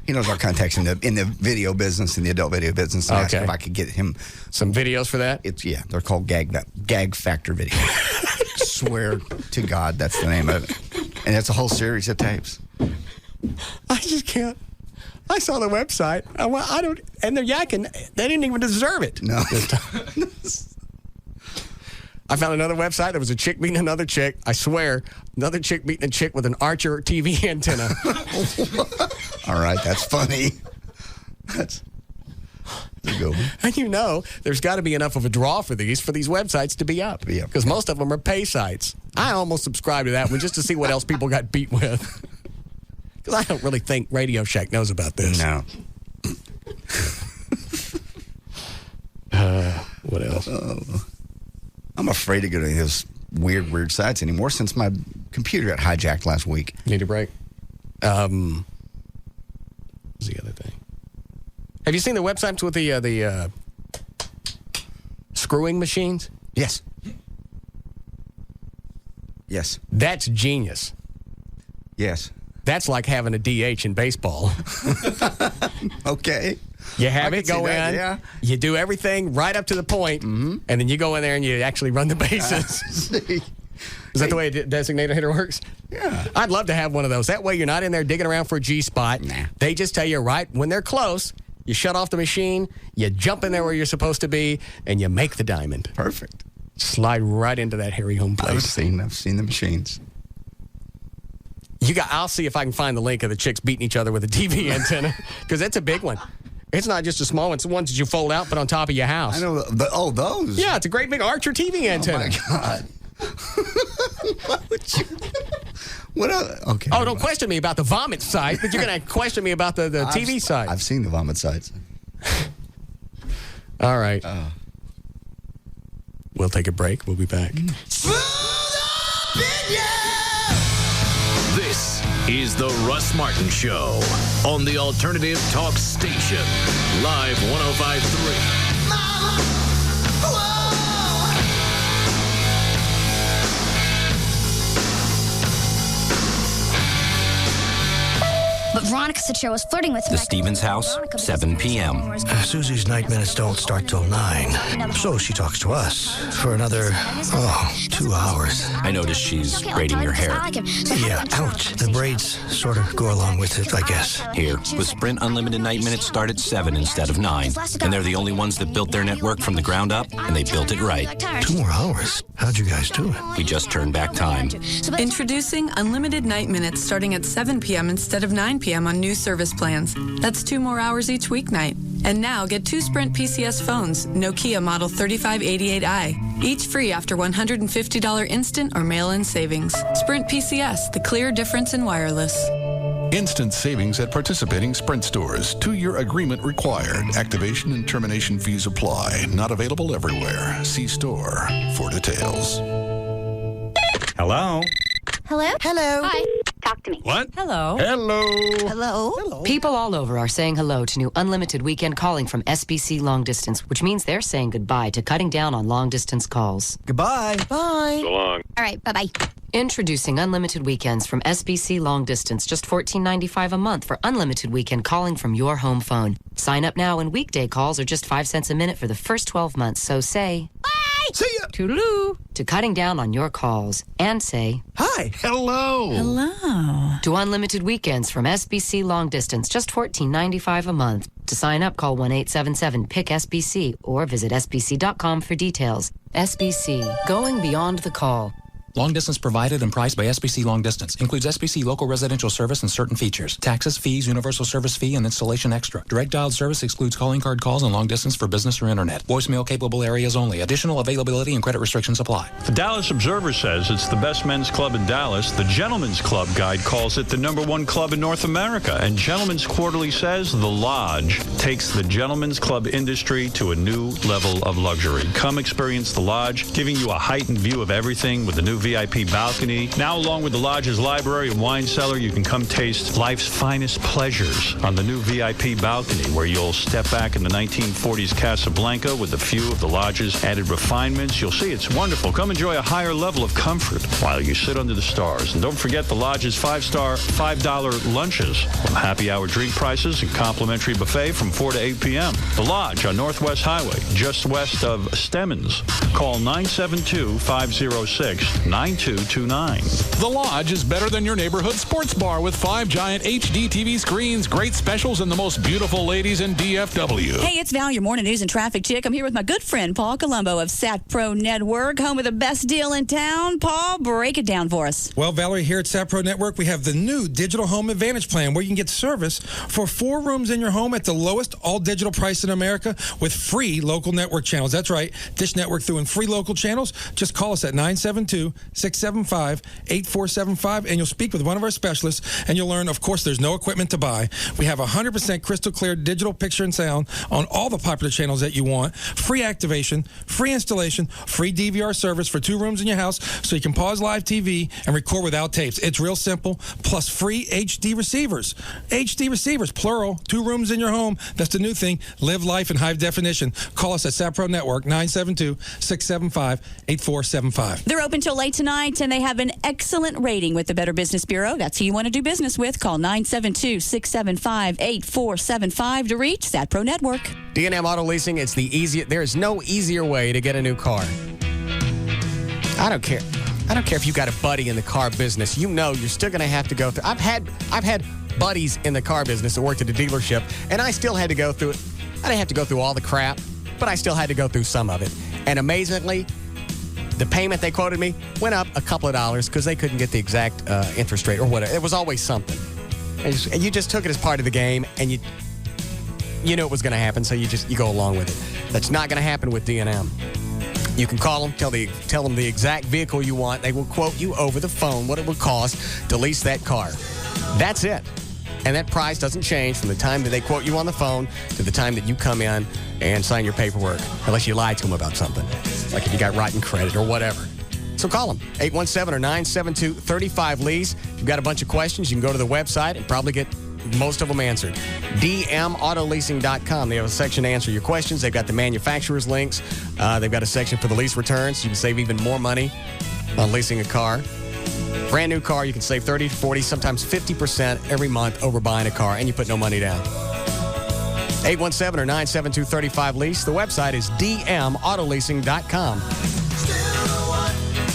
He knows our contacts in the video business, in the adult video business. And asked if I could get him some videos for that. They're called Gag Factor Video. Swear to God, that's the name of it, and it's a whole series of tapes. I just can't. I saw the website. I don't, and they're yakking. They didn't even deserve it. No. I found another website. There was a chick beating another chick. I swear, another chick beating a chick with an Archer TV antenna. All right, that's funny. That's a good one. And there's got to be enough of a draw for these websites to be up. Because most of them are pay sites. I almost subscribe to that one just to see what else people got beat with. Because I don't really think Radio Shack knows about this. No. What else? I'm afraid to go to those weird sites anymore since my computer got hijacked last week. Need a break? What's the other thing? Have you seen the websites with the screwing machines? Yes. Yes. That's genius. Yes. That's like having a DH in baseball. Okay. You have it go in, you do everything right up to the point, and then you go in there and you actually run the bases. Is that the way a designated hitter works? Yeah. I'd love to have one of those. That way you're not in there digging around for a G spot. Nah. They just tell you right when they're close, You shut off the machine, you jump in there where you're supposed to be, and you make the diamond. Perfect. Slide right into that hairy home plate. I've seen the machines. I'll see if I can find the link of the chicks beating each other with a TV antenna, because that's a big one. It's not just a small one. It's the ones that you fold out, put on top of your house. I know. Those? Yeah, it's a great big Archer TV antenna. Oh, my God. Why would you? Okay. Oh, don't question me about the vomit side, but you're going to question me about the TV side. I've seen the vomit sides. All right. We'll take a break. We'll be back. This is the Russ Martin Show on the Alternative Talk Station. Live 105.3. But Veronica said Cheryl was flirting with him. The Stevens house, 7 p.m. Susie's night minutes don't start till 9. So she talks to us for another, 2 hours. I noticed she's braiding your hair. Yeah, ouch. The braids sort of go along with it, I guess. Here, with Sprint Unlimited night minutes start at 7 instead of 9. And they're the only ones that built their network from the ground up, and they built it right. 2 more hours? How'd you guys do it? We just turned back time. Introducing Unlimited night minutes starting at 7 p.m. instead of 9 p.m. on new service plans. That's 2 more hours each weeknight. And now get 2 Sprint PCS phones, Nokia Model 3588i, each free after $150 instant or mail-in savings. Sprint PCS, the clear difference in wireless. Instant savings at participating Sprint stores. 2-year agreement required. Activation and termination fees apply. Not available everywhere. See store for details. Hello? Hello? Hello. Hi. Talk to me. What? Hello. Hello. Hello. People all over are saying hello to new unlimited weekend calling from SBC Long Distance, which means they're saying goodbye to cutting down on long distance calls. Goodbye. Bye. So long. All right, bye-bye. Introducing unlimited weekends from SBC Long Distance, just $14.95 a month for unlimited weekend calling from your home phone. Sign up now and weekday calls are just 5 cents a minute for the first 12 months. So say bye. See ya. Toodaloo to cutting down on your calls and say hi. Hello. Hello. To unlimited weekends from SBC Long Distance, just $14.95 a month. To sign up, call 1-877-PIC-SBC or visit sbc.com for details. SBC, going beyond the call. Long distance provided and priced by SBC Long Distance. Includes SBC local residential service and certain features. Taxes, fees, universal service fee, and installation extra. Direct dialed service excludes calling card calls and long distance for business or internet. Voicemail capable areas only. Additional availability and credit restrictions apply. The Dallas Observer says it's the best men's club in Dallas. The Gentlemen's Club Guide calls it the #1 club in North America. And Gentlemen's Quarterly says the Lodge takes the gentlemen's club industry to a new level of luxury. Come experience the Lodge, giving you a heightened view of everything with the new VIP balcony. Now, along with the Lodge's library and wine cellar, you can come taste life's finest pleasures on the new VIP balcony, where you'll step back in the 1940s Casablanca with a few of the Lodge's added refinements. You'll see it's wonderful. Come enjoy a higher level of comfort while you sit under the stars. And don't forget the Lodge's $5-star $5 lunches with happy hour drink prices and complimentary buffet from 4 to 8 p.m. The Lodge on Northwest Highway, just west of Stemmons. Call 972-506-9229. The Lodge is better than your neighborhood sports bar with 5 giant HD TV screens, great specials, and the most beautiful ladies in DFW. Hey, it's Val, your morning news and traffic chick. I'm here with my good friend Paul Colombo of Sat Pro Network, home of the best deal in town. Paul, break it down for us. Well, Valerie, here at Sat Pro Network, we have the new Digital Home Advantage plan, where you can get service for 4 rooms in your home at the lowest all-digital price in America with free local network channels. That's right, Dish Network through and free local channels. Just call us at 972-675-8475, and you'll speak with one of our specialists, and you'll learn, of course, there's no equipment to buy. We have 100% crystal clear digital picture and sound on all the popular channels that you want, free activation, free installation, free DVR service for 2 rooms in your house so you can pause live TV and record without tapes. It's real simple, plus free HD receivers. HD receivers, plural, 2 rooms in your home. That's the new thing. Live life in high definition. Call us at Sat Pro Network, 972-675-8475. They're open till late tonight, and they have an excellent rating with the Better Business Bureau. That's who you want to do business with. Call 972-675-8475 to reach Sat Pro Network. D&M Auto Leasing, it's the easiest. There is no easier way to get a new car. I don't care. I don't care if you got a buddy in the car business. You know you're still going to have to go through. I've had buddies in the car business that worked at a dealership, and I still had to go through it. I didn't have to go through all the crap, but I still had to go through some of it. And amazingly, the payment they quoted me went up a couple of dollars because they couldn't get the exact interest rate or whatever. It was always something. And you just took it as part of the game, and you knew it was going to happen, so you go along with it. That's not going to happen with D&M. You can call them, tell them the exact vehicle you want. They will quote you over the phone what it would cost to lease that car. That's it. And that price doesn't change from the time that they quote you on the phone to the time that you come in and sign your paperwork, unless you lie to them about something, like if you got rotten credit or whatever. So call them, 817 or 972-35-LEASE. If you've got a bunch of questions, you can go to the website and probably get most of them answered. DMAutoleasing.com. They have a section to answer your questions. They've got the manufacturer's links. They've got a section for the lease returns. You can save even more money on leasing a car. Brand new car, you can save 30 to 40, sometimes 50% every month over buying a car, and you put no money down. 817 or 972-35-LEASE. The website is DMAutoleasing.com.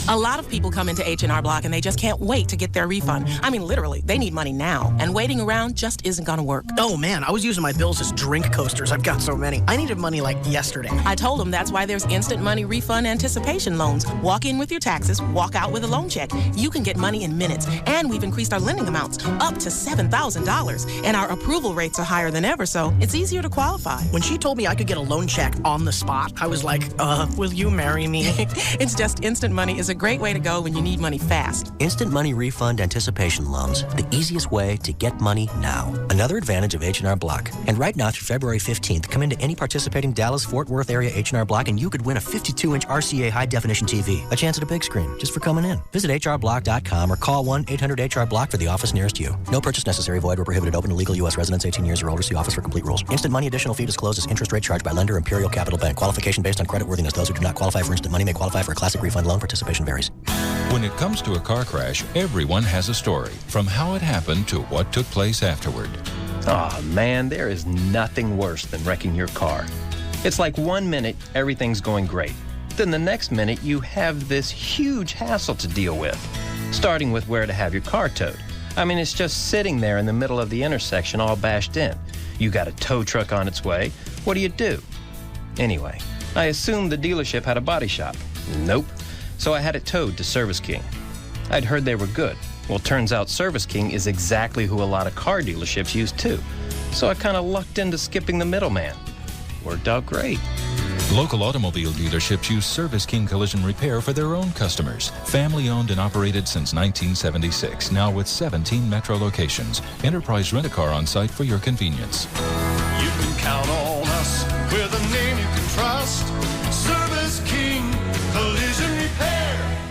A lot of people come into H&R Block and they just can't wait to get their refund. I mean, literally, they need money now. And waiting around just isn't going to work. Oh, man, I was using my bills as drink coasters. I've got so many. I needed money like yesterday. I told them that's why there's instant money refund anticipation loans. Walk in with your taxes, walk out with a loan check. You can get money in minutes. And we've increased our lending amounts up to $7,000. And our approval rates are higher than ever, so it's easier to qualify. When she told me I could get a loan check on the spot, I was like, will you marry me? It's just instant money is a great way to go when you need money fast. Instant money refund anticipation loans. The easiest way to get money now. Another advantage of H&R Block. And right now through February 15th, come into any participating Dallas-Fort Worth area H&R Block and you could win a 52-inch RCA high-definition TV. A chance at a big screen just for coming in. Visit hrblock.com or call 1-800-HR-BLOCK for the office nearest you. No purchase necessary. Void where prohibited. Open to legal U.S. residents 18 years or older. See office for complete rules. Instant money additional fee disclosed as interest rate charged by lender Imperial Capital Bank. Qualification based on creditworthiness. Those who do not qualify for instant money may qualify for a classic refund loan. Participation varies. When it comes to a car crash, everyone has a story, from how it happened to what took place afterward. Oh man, there is nothing worse than wrecking your car. It's like 1 minute, everything's going great. Then the next minute, you have this huge hassle to deal with, starting with where to have your car towed. I mean, it's just sitting there in the middle of the intersection all bashed in. You got a tow truck on its way. What do? Anyway, I assumed the dealership had a body shop. Nope. So I had it towed to Service King. I'd heard they were good. Well, turns out Service King is exactly who a lot of car dealerships use too. So I kind of lucked into skipping the middleman. Worked out great. Local automobile dealerships use Service King Collision Repair for their own customers. Family owned and operated since 1976, now with 17 metro locations. Enterprise Rent-A-Car on site for your convenience. You can count on us with a name you can trust. Service King Collision Repair.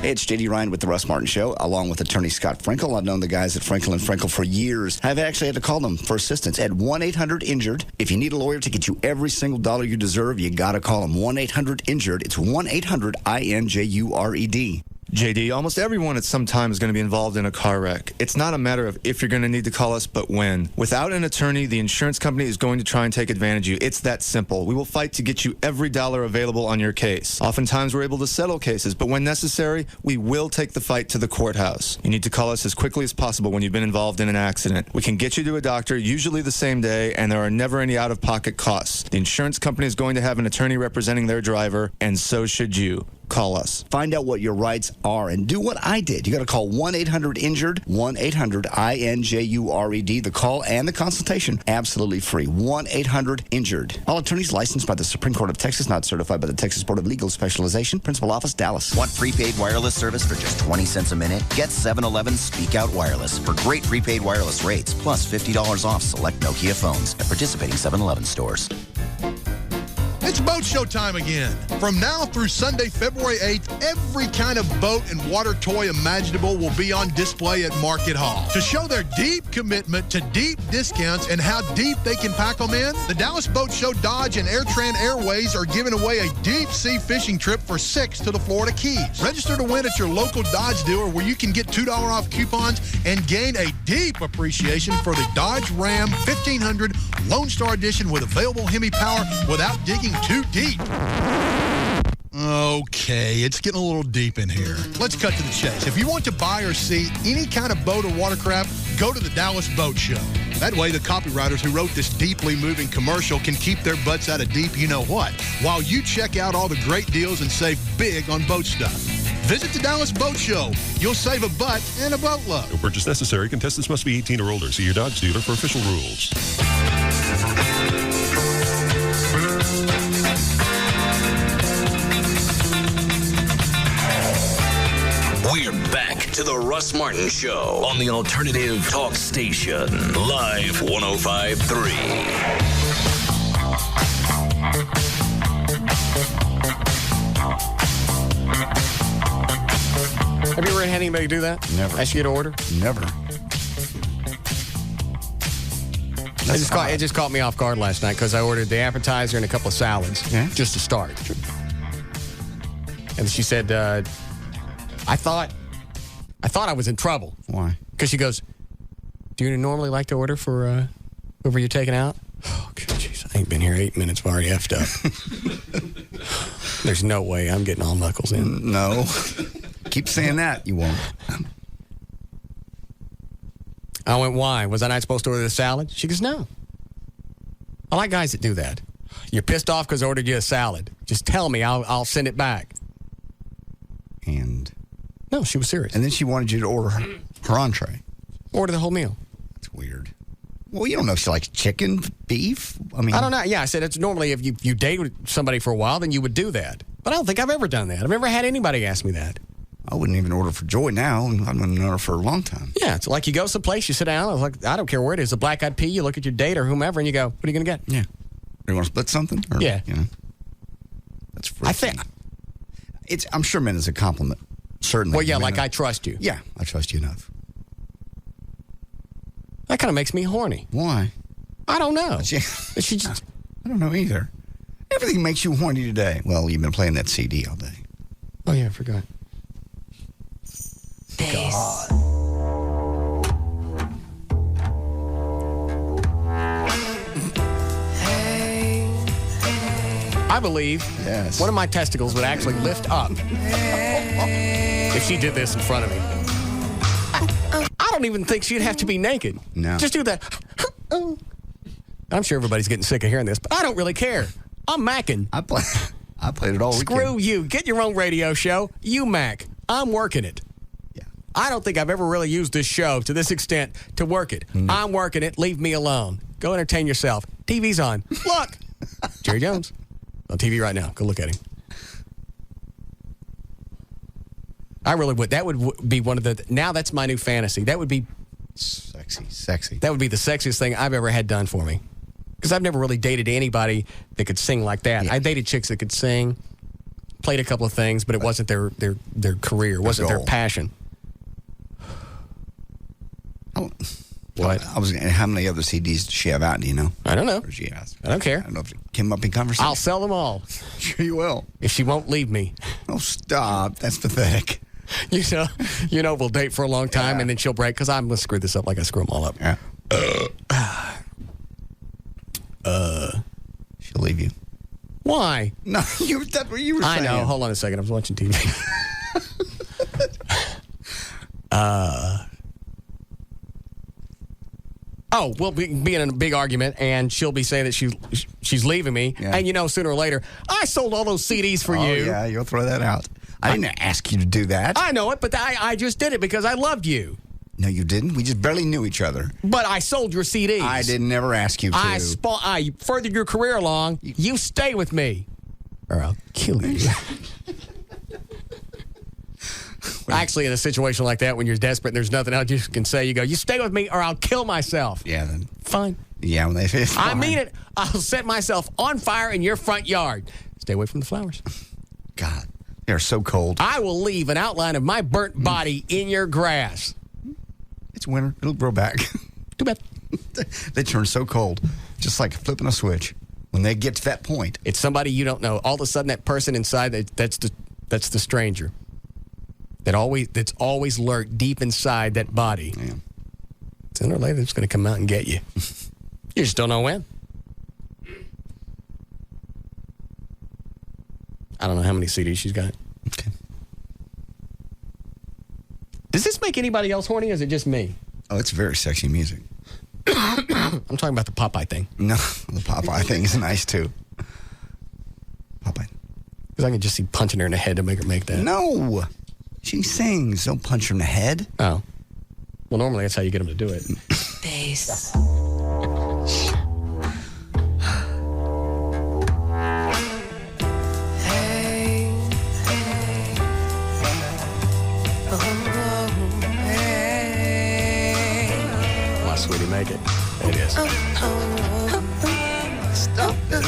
Hey, it's J.D. Ryan with the Russ Martin Show, along with attorney Scott Frankel. I've known the guys at Frankel & Frankel for years. I've actually had to call them for assistance at 1-800-INJURED. If you need a lawyer to get you every single dollar you deserve, you got to call them. 1-800-INJURED. It's 1-800-INJURED. JD, almost everyone at some time is going to be involved in a car wreck. It's not a matter of if you're going to need to call us, but when. Without an attorney, the insurance company is going to try and take advantage of you. It's that simple. We will fight to get you every dollar available on your case. Oftentimes, we're able to settle cases, but when necessary, we will take the fight to the courthouse. You need to call us as quickly as possible when you've been involved in an accident. We can get you to a doctor, usually the same day, and there are never any out-of-pocket costs. The insurance company is going to have an attorney representing their driver, and so should you. Call us. Find out what your rights are and do what I did. You got to call 1-800-INJURED, 1-800-INJURED. The call and the consultation, absolutely free. 1-800-INJURED. All attorneys licensed by the Supreme Court of Texas, not certified by the Texas Board of Legal Specialization. Principal office, Dallas. Want prepaid wireless service for just 20 cents a minute? Get 7-Eleven Speak Out Wireless for great prepaid wireless rates, plus $50 off select Nokia phones at participating 7-Eleven stores. It's boat show time again. From now through Sunday, February 8th, every kind of boat and water toy imaginable will be on display at Market Hall. To show their deep commitment to deep discounts and how deep they can pack them in, the Dallas Boat Show Dodge and Airtran Airways are giving away a deep sea fishing trip for 6 to the Florida Keys. Register to win at your local Dodge dealer where you can get $2 off coupons and gain a deep appreciation for the Dodge Ram 1500 Lone Star Edition with available Hemi power without digging too deep. Okay, it's getting a little deep in here. Let's cut to the chase. If you want to buy or see any kind of boat or watercraft, go to the Dallas Boat Show. That way, the copywriters who wrote this deeply moving commercial can keep their butts out of deep you-know-what, while you check out all the great deals and save big on boat stuff. Visit the Dallas Boat Show. You'll save a butt and a boatload. No purchase necessary. Contestants must be 18 or older. See your Dodge dealer for official rules. We're back to the Russ Martin Show on the Alternative Talk Station. Live 105.3. Have you ever had anybody do that? Never. Ask you to order? Never. It just caught me off guard last night because I ordered the appetizer and a couple of salads just to start. And she said, I thought I was in trouble. Why? Because she goes, do you normally like to order for whoever you're taking out? Oh, jeez, I ain't been here 8 minutes. I've already effed up. There's no way I'm getting all knuckles in. No. Keep saying that. You won't. I went, why? Was I not supposed to order the salad? She goes, no. I like guys that do that. You're pissed off because I ordered you a salad. Just tell me. I'll send it back. And? No, she was serious. And then she wanted you to order her entree. Order the whole meal. That's weird. Well, you don't know if she likes chicken, beef. I mean, I don't know. Yeah, I said it's normally if you date with somebody for a while, then you would do that. But I don't think I've ever done that. I've never had anybody ask me that. I wouldn't even order for Joy now, and I've been order for a long time. Yeah, it's like you go someplace, you sit down, it's like, I don't care where it is, a black-eyed pea, you look at your date or whomever, and you go, what are you going to get? Yeah. Do you want to split something? Or, yeah. You know, that's freaking. I think I'm sure meant as a compliment. Certainly. Well, yeah, like I trust you. Yeah, I trust you enough. That kind of makes me horny. Why? I don't know. She just, I don't know either. Everything makes you horny today. Well, you've been playing that CD all day. Oh, yeah, I forgot. God. I believe one of my testicles would actually lift up if she did this in front of me. I don't even think she'd have to be naked. No. Just do that. I'm sure everybody's getting sick of hearing this, but I don't really care. I'm macking. I played it all weekend. Screw you. Get your own radio show. You mac. I'm working it. Yeah. I don't think I've ever really used this show to this extent to work it. I'm working it. Leave me alone. Go entertain yourself. TV's on. Look. Jerry Jones. On TV right now. Go look at him. I really would. That would be one of the... Now that's my new fantasy. That would be... Sexy. That would be the sexiest thing I've ever had done for me. Because I've never really dated anybody that could sing like that. Yeah. I dated chicks that could sing, played a couple of things, but it wasn't their career. It wasn't their passion. What? How many other CDs does she have out? Do you know? I don't know. Or she has? I don't care. I don't know if it came up in conversation. I'll sell them all. Sure you will. If she won't leave me. Oh, stop. That's pathetic. You know, we'll date for a long time and then she'll break because I'm going to screw this up like I screw them all up. Yeah. She'll leave you. Why? No, that's what you were saying. I know. Hold on a second. I was watching TV. We'll be in a big argument, and she'll be saying that she's leaving me. Yeah. And, sooner or later, I sold all those CDs for you. Yeah, you'll throw that out. I didn't ask you to do that. I know it, but I just did it because I loved you. No, you didn't. We just barely knew each other. But I sold your CDs. I didn't ever ask you to. I furthered your career along. You stay with me, or I'll kill you. Actually, in a situation like that, when you're desperate and there's nothing else you can say, you go, you stay with me or I'll kill myself. Yeah, then. Fine. Yeah, when they say I mean it. I'll set myself on fire in your front yard. Stay away from the flowers. God, they're so cold. I will leave an outline of my burnt body in your grass. It's winter. It'll grow back. Too bad. They turn so cold, just like flipping a switch. When they get to that point, it's somebody you don't know. All of a sudden, that person inside, that's the stranger. That's always lurked deep inside that body. Yeah. Sooner or later, it's going to come out and get you. You just don't know when. I don't know how many CDs she's got. Okay. Does this make anybody else horny, or is it just me? Oh, it's very sexy music. I'm talking about the Popeye thing. No, the Popeye thing is nice too. Popeye. Because I can just see punching her in the head to make her make that. No. She sings. Don't punch her in the head. Oh. Well, normally that's how you get them to do it. Bass. My sweetie, make it. It is. Stop it.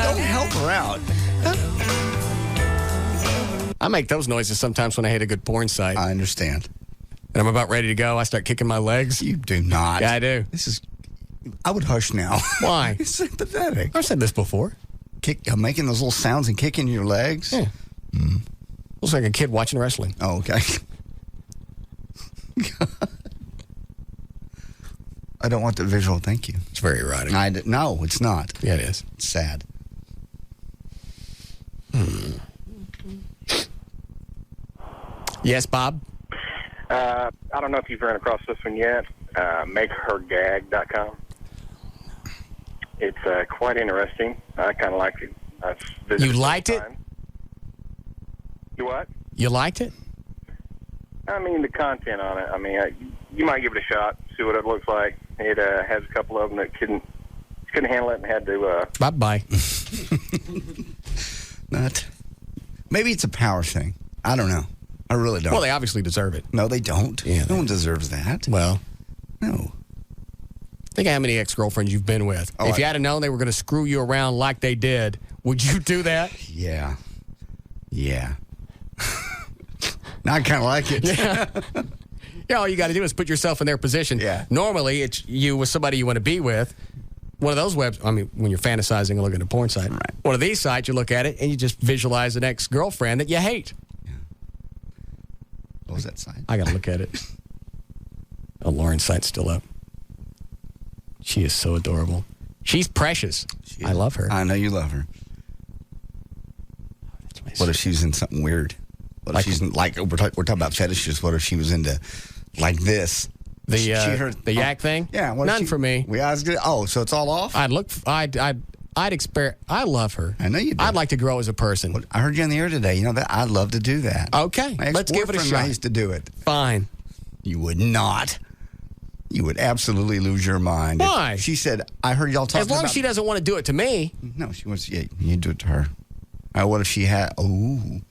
Don't help her out. I make those noises sometimes when I hit a good porn site. I understand. And I'm about ready to go. I start kicking my legs. You do not. Yeah, I do. I would hush now. Why? It's sympathetic. I've said this before. Making those little sounds and kicking your legs? Yeah. Looks like a kid watching wrestling. Oh, okay. I don't want the visual, thank you. It's very erotic. No, it's not. Yeah, it is. It's sad. Yes, Bob? I don't know if you've run across this one yet. MakeHerGag.com. It's quite interesting. I kind of like it. You liked it? You what? You liked it? I mean, the content on it. I mean, you might give it a shot, see what it looks like. It has a couple of them that couldn't handle it and had to... Bye-bye. Maybe it's a power thing. I don't know. I really don't. Well, they obviously deserve it. No, they don't. Yeah, no one deserves that. Well. No. Think of how many ex-girlfriends you've been with. Oh, if you had known they were going to screw you around like they did, would you do that? Yeah. Yeah. Now I kind of like it. Yeah. Yeah, all you got to do is put yourself in their position. Yeah. Normally, it's you with somebody you want to be with. One of those webs, I mean, when you're fantasizing and looking at a porn site. Right. One of these sites, you look at it and you just visualize an ex-girlfriend that you hate. Yeah. What was that site? I got to look at it. Oh, Lauren's site's still up. She is so adorable. She's precious. I love her. I know you love her. What if she's in something weird? What if she's in, like, we're talking about fetishes. What if she was into, like, this? The yak thing? Yeah. None for me. So it's all off? I'd experiment. I love her. I know you do. I'd like to grow as a person. Well, I heard you on the air today. You know that I'd love to do that. Okay. Let's give it a shot. I used to do it. Fine. You would not. You would absolutely lose your mind. Why? She said, I heard y'all talking about... As long as she doesn't want to do it to me. No, she wants... Yeah, you do it to her. What if she had... Ooh.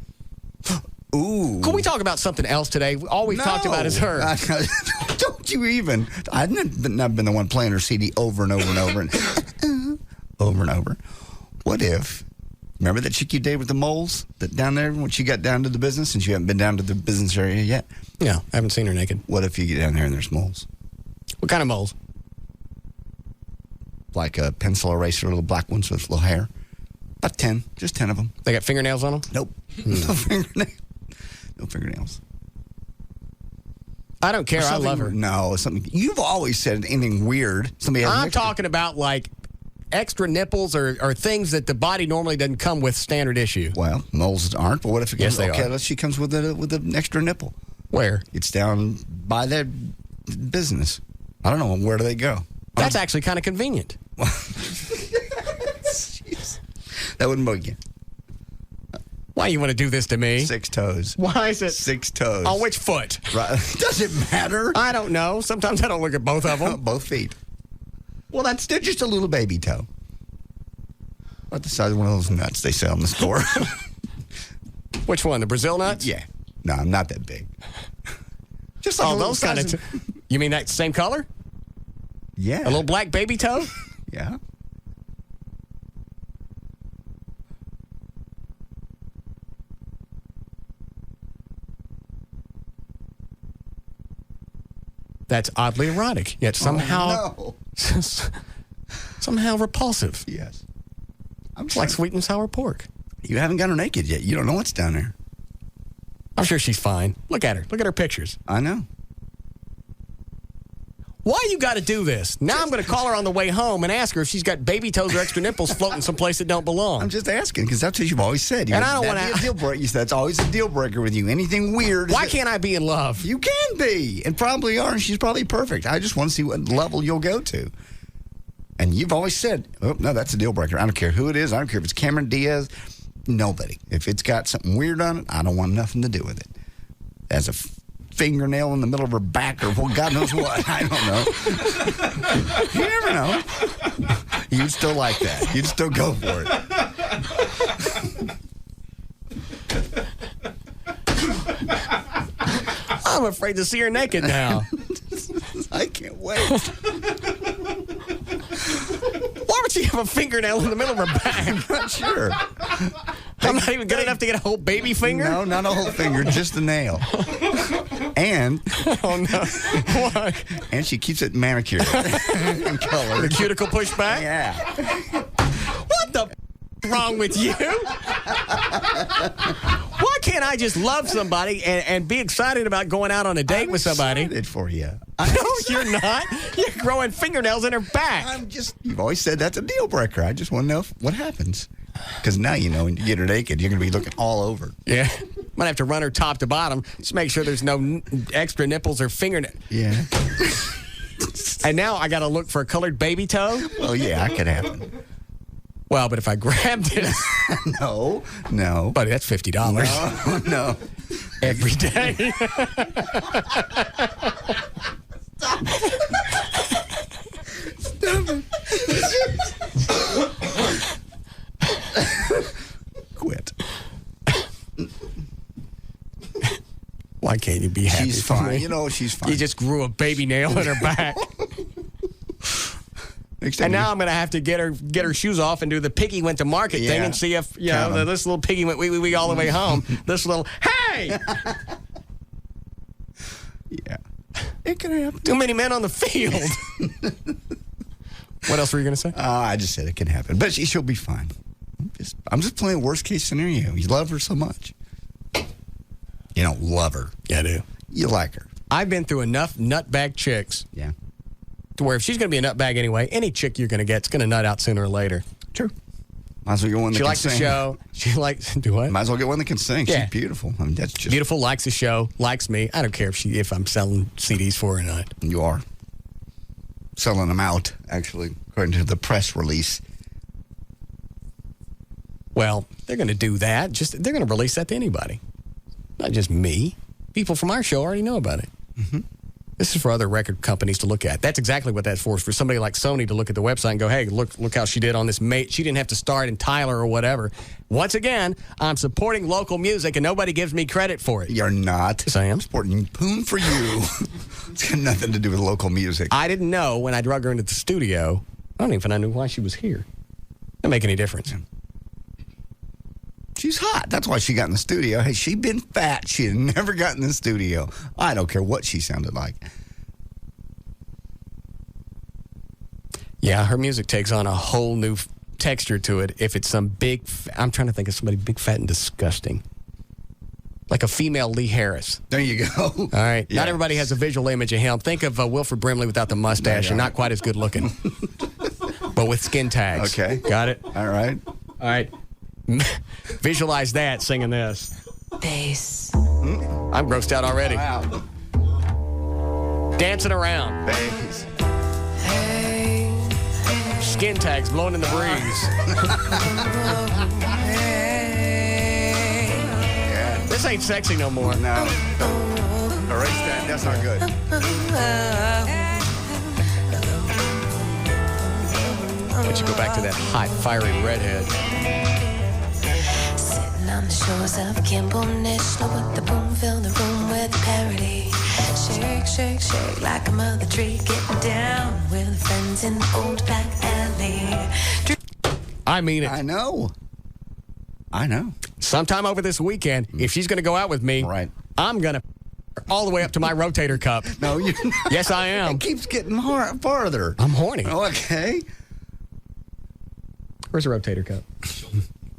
Ooh. Can we talk about something else today? All we've talked about is her. Don't you even... I've not been the one playing her CD over and over and over and... over and over. What if... Remember that chick you dated with the moles? That down there when she got down to the business and she hadn't been down to the business area yet? Yeah, I haven't seen her naked. What if you get down there and there's moles? What kind of moles? Like a pencil eraser, little black ones with little hair. About 10. Just 10 of them. They got fingernails on them? Nope. No fingernails. No fingernails. I don't care. I love her. No, something. You've always said anything weird. I'm talking about like extra nipples or things that the body normally doesn't come with standard issue. Well, moles aren't. But what if it comes? Yes, they are. She comes with an extra nipple. Where? It's down by their business. I don't know. Where do they go? That's actually kind of convenient. That wouldn't bug you. Why you want to do this to me? 6 toes. Why is it 6 toes? On which foot? Right. Does it matter? I don't know. Sometimes I don't look at both of them. Both feet. Well, they're just a little baby toe. About the size of one of those nuts they sell in the store. Which one? The Brazil nuts? Yeah. No, I'm not that big. Just like those kind of. You mean that same color? Yeah. A little black baby toe? Yeah. That's oddly erotic, yet somehow somehow repulsive. Yes. It's like sweet and sour pork. You haven't got her naked yet. You don't know what's down there. I'm sure she's fine. Look at her. Look at her pictures. I know. Why you got to do this? Now I'm going to call her on the way home and ask her if she's got baby toes or extra nipples floating someplace that don't belong. I'm just asking because that's what you've always said. And I don't want to. Deal breaker. That's always a deal breaker with you. Anything weird? Why can't I be in love? You can be, and probably are. And she's probably perfect. I just want to see what level you'll go to. And you've always said, "Oh no, that's a deal breaker. I don't care who it is. I don't care if it's Cameron Diaz. Nobody. If it's got something weird on it, I don't want nothing to do with it." As a fingernail in the middle of her back or well, God knows what. I don't know. You never know. You'd still like that. You'd still go for it. I'm afraid to see her naked now. I can't wait. Why would she have a fingernail in the middle of her back? I'm not sure. I'm not even good enough to get a whole baby finger? No, not a whole finger, just a nail. And oh no, what? And she keeps it manicured and colored. The cuticle pushed back. Yeah. What the wrong with you? Why can't I just love somebody and be excited about going out on a date with somebody? I'm excited for you. No, you're not. You're growing fingernails in her back. You've always said that's a deal breaker. I just want to know what happens. Because now you know when you get her naked, you're going to be looking all over. Yeah. Might have to run her top to bottom. Just make sure there's no extra nipples or fingernails. Yeah. And now I got to look for a colored baby toe? Well, yeah, that could happen. Well, but if I grabbed it. No. Buddy, that's $50. No. Every day. Stop it. Quit. Why can't you be happy? She's for fine. me? You know she's fine. You just grew a baby nail in her back. And now I'm going to have to get her shoes off and do the piggy went to market thing and see if, this little piggy went wee all the way home. This little, hey! Yeah. It can happen. Too many men on the field. What else were you going to say? I just said it can happen. But she'll be fine. I'm just playing worst case scenario. You love her so much. You don't love her. Yeah, I do. You like her. I've been through enough nutbag chicks. Yeah. To where if she's going to be a nutbag anyway, any chick you're going to get's going to nut out sooner or later. True. Might as well get one that she can likes sing. the show. She likes, do what? Might as well get one that can sing. Yeah. She's beautiful. I mean, that's just beautiful, likes the show, likes me. I don't care if I'm selling CDs for her or not. You are. Selling them out, actually, according to the press release. Well, they're going to do that. They're going to release that to anybody. Not just me. People from our show already know about it. Mm-hmm. This is for other record companies to look at. That's exactly what that's for. It's for somebody like Sony to look at the website and go, hey, look how she did on this mate. She didn't have to star it in Tyler or whatever. Once again, I'm supporting local music and nobody gives me credit for it. You're not. Yes, I am. Supporting Poon for you. It's got nothing to do with local music. I didn't know when I drug her into the studio. I don't even know why she was here. Doesn't make any difference. Yeah. She's hot. That's why she got in the studio. Hey, she'd been fat. She'd never got in the studio. I don't care what she sounded like. Yeah, her music takes on a whole new texture to it if it's some big... I'm trying to think of somebody big, fat, and disgusting. Like a female Lee Harris. There you go. All right. Yeah. Not everybody has a visual image of him. Think of Wilford Brimley without the mustache and not quite as good looking. But with skin tags. Okay. Got it? All right. All right. Visualize that singing this. Bass. I'm grossed out already. Wow. Dancing around. Bass. Skin tags blowing in the breeze. This ain't sexy no more. No. Erase that. That's not good. But you go back to that hot, fiery redhead. Sitting on the shores of Kimball National with the boom, fill the room with parody. Shake, shake, shake like a mother tree. Getting down with friends in the old back alley. I mean it. I know. Sometime over this weekend, if she's going to go out with me, right, I'm going to all the way up to my rotator cuff. No, you. Yes, I am. It keeps getting farther. I'm horny. Okay. Where's the rotator cuff?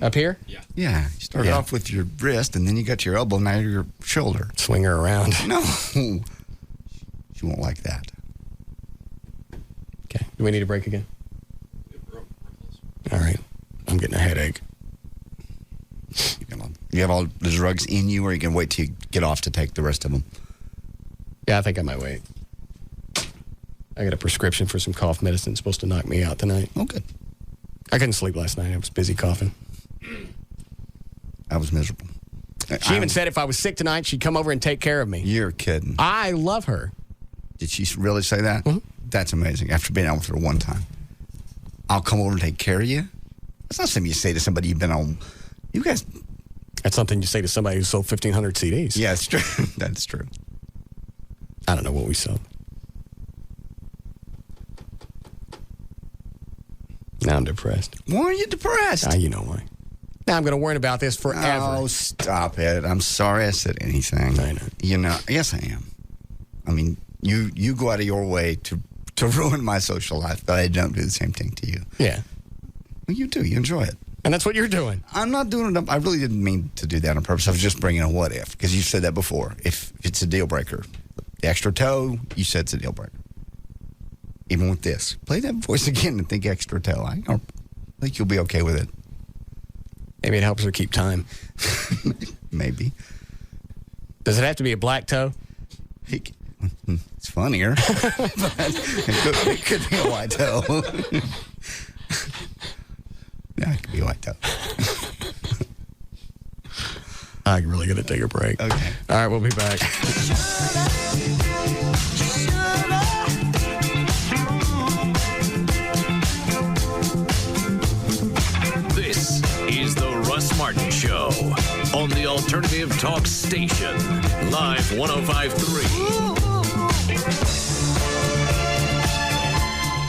Up here? Yeah. You start off with your wrist, and then you got your elbow, now your shoulder. Swing her around. No. She won't like that. Do we need a break again? All right. I'm getting a headache. You have all the drugs in you, or you can wait till you get off to take the rest of them? Yeah, I think I might wait. I got a prescription for some cough medicine supposed to knock me out tonight. Oh, good. I couldn't sleep last night. I was busy coughing. I was miserable. She even said if I was sick tonight, she'd come over and take care of me. You're kidding. I love her. Did she really say that? Mm-hmm. That's amazing. After being out with her one time. I'll come over and take care of you? That's not something you say to somebody you've been on. You guys... That's something you say to somebody who sold 1,500 CDs. Yeah, it's true. That's true. I don't know what we sold. Now I'm depressed. Why are you depressed? You know why. Now I'm going to worry about this forever. Oh, stop it. I'm sorry I said anything. I know. You know, yes, I am. I mean, you go out of your way to ruin my social life, but I don't do the same thing to you. Yeah. Well, you do. You enjoy it. And that's what you're doing. I'm not doing it. I really didn't mean to do that on purpose. I was just bringing a what if, because you said that before. If it's a deal breaker. The extra toe, you said it's a deal breaker. Even with this. Play that voice again and think extra toe. I think you'll be okay with it. Maybe it helps her keep time. Maybe. Does it have to be a black toe? It's funnier. it could be a white toe. Yeah, it could be a white toe. I'm really going to take a break. Okay. All right, we'll be back. This is the Russ Martin Show on the Alternative Talk Station, Live 105.3.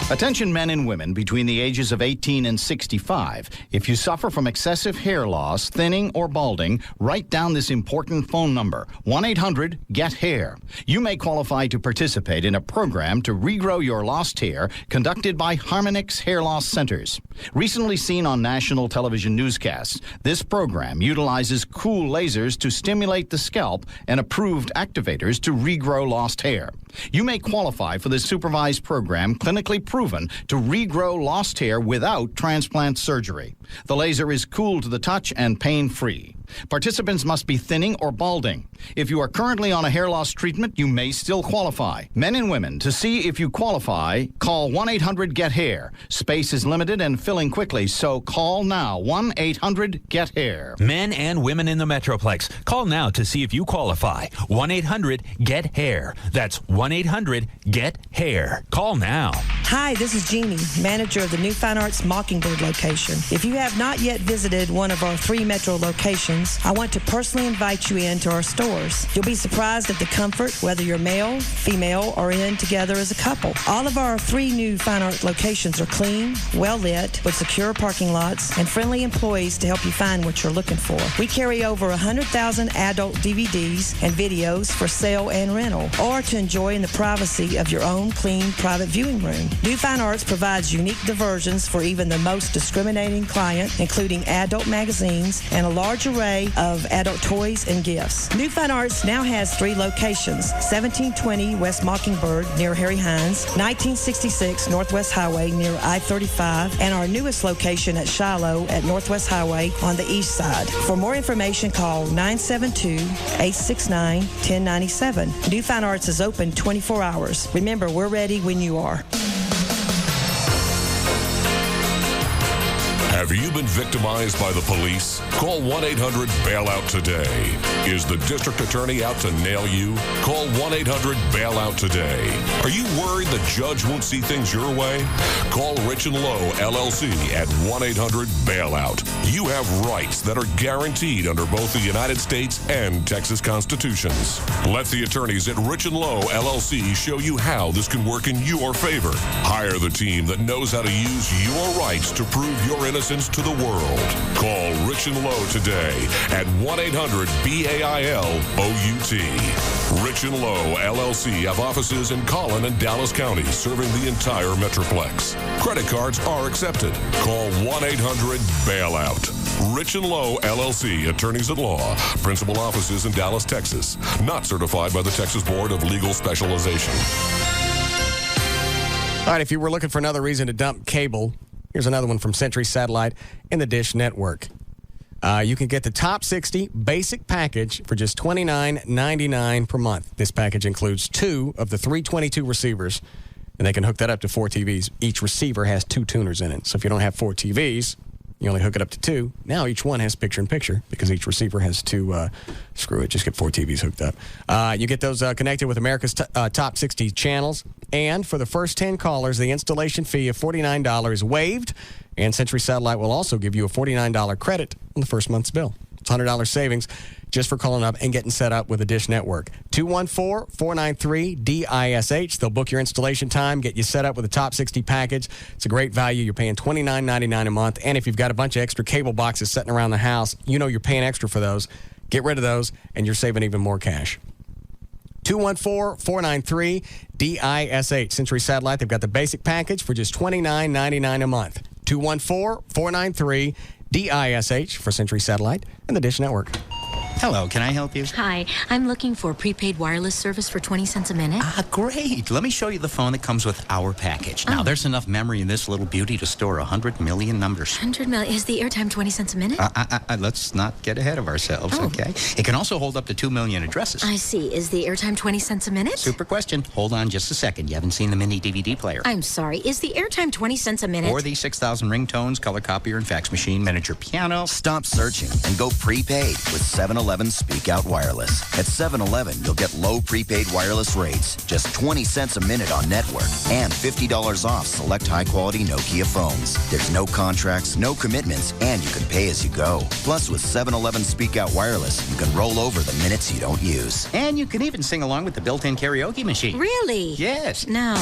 Attention men and women between the ages of 18 and 65. If you suffer from excessive hair loss, thinning, or balding, write down this important phone number, 1-800-GET-HAIR. You may qualify to participate in a program to regrow your lost hair conducted by Harmonix Hair Loss Centers. Recently seen on national television newscasts, this program utilizes cool lasers to stimulate the scalp and approved activators to regrow lost hair. You may qualify for this supervised program, clinically proven to regrow lost hair without transplant surgery. The laser is cool to the touch and pain-free. Participants must be thinning or balding. If you are currently on a hair loss treatment, you may still qualify. Men and women, to see if you qualify, call 1-800-GET-HAIR. Space is limited and filling quickly, so call now, 1-800-GET-HAIR. Men and women in the Metroplex, call now to see if you qualify. 1-800-GET-HAIR. That's 1-800-GET-HAIR. Call now. Hi, this is Jeannie, manager of the New Fine Arts Mockingbird location. If you have not yet visited one of our 3 Metro locations, I want to personally invite you into our stores. You'll be surprised at the comfort, whether you're male, female, or in together as a couple. All of our 3 new Fine Art locations are clean, well lit, with secure parking lots and friendly employees to help you find what you're looking for. We carry over 100,000 adult DVDs and videos for sale and rental, or to enjoy in the privacy of your own clean private viewing room. New Fine Arts provides unique diversions for even the most discriminating client, including adult magazines and a large array of adult toys and gifts. New Fine Arts now has 3 locations: 1720 West Mockingbird near Harry Hines, 1966 Northwest Highway near I-35, and our newest location at Shiloh at Northwest Highway on the east side. For more information, call 972-869-1097. New Fine Arts is open 24 hours. Remember, we're ready when you are. Have you been victimized by the police? Call 1-800-BAILOUT today. Is the district attorney out to nail you? Call 1-800-BAILOUT today. Are you worried the judge won't see things your way? Call Rich & Low, LLC at 1-800-BAILOUT. You have rights that are guaranteed under both the United States and Texas constitutions. Let the attorneys at Rich & Low, LLC show you how this can work in your favor. Hire the team that knows how to use your rights to prove your innocence to the world. Call Rich & Low today at 1-800-BAILOUT. Rich & Low, LLC have offices in Collin and Dallas counties serving the entire Metroplex. Credit cards are accepted. Call 1-800-BAILOUT. Rich & Low, LLC, attorneys at law. Principal offices in Dallas, Texas. Not certified by the Texas Board of Legal Specialization. All right, if you were looking for another reason to dump cable, here's another one from Century Satellite and the Dish Network. You can get the top 60 basic package for just $29.99 per month. This package includes 2 of the 322 receivers, and they can hook that up to 4 TVs. Each receiver has 2 tuners in it. So if you don't have 4 TVs, you only hook it up to 2. Now each one has picture-in-picture because each receiver has 2. Screw it, just get 4 TVs hooked up. You get those connected with America's top 60 channels. And for the first 10 callers, the installation fee of $49 is waived. And Century Satellite will also give you a $49 credit on the first month's bill. It's $100 savings just for calling up and getting set up with a Dish Network. 214-493-DISH. They'll book your installation time, get you set up with a top 60 package. It's a great value. You're paying $29.99 a month. And if you've got a bunch of extra cable boxes sitting around the house, you know you're paying extra for those. Get rid of those, and you're saving even more cash. 214-493-DISH. Century Satellite, they've got the basic package for just $29.99 a month. 214-493-DISH for Century Satellite and the Dish Network. Hello, can I help you? Hi, I'm looking for prepaid wireless service for 20 cents a minute. Great. Let me show you the phone that comes with our package. Now, there's enough memory in this little beauty to store 100 million numbers. 100 million. Is the airtime 20 cents a minute? Let's not get ahead of ourselves, okay? It can also hold up to 2 million addresses. I see. Is the airtime 20 cents a minute? Super question. Hold on just a second. You haven't seen the mini DVD player. I'm sorry. Is the airtime 20 cents a minute? Or the 6,000 ringtones, color copier, and fax machine, miniature piano. Stop searching and go prepaid with 7-Eleven Speak Out Wireless. At 7-Eleven, you'll get low prepaid wireless rates, just 20 cents a minute on network, and $50 off select high-quality Nokia phones. There's no contracts, no commitments, and you can pay as you go. Plus, with 7-Eleven Speak Out Wireless, you can roll over the minutes you don't use. And you can even sing along with the built-in karaoke machine. Really? Yes. No.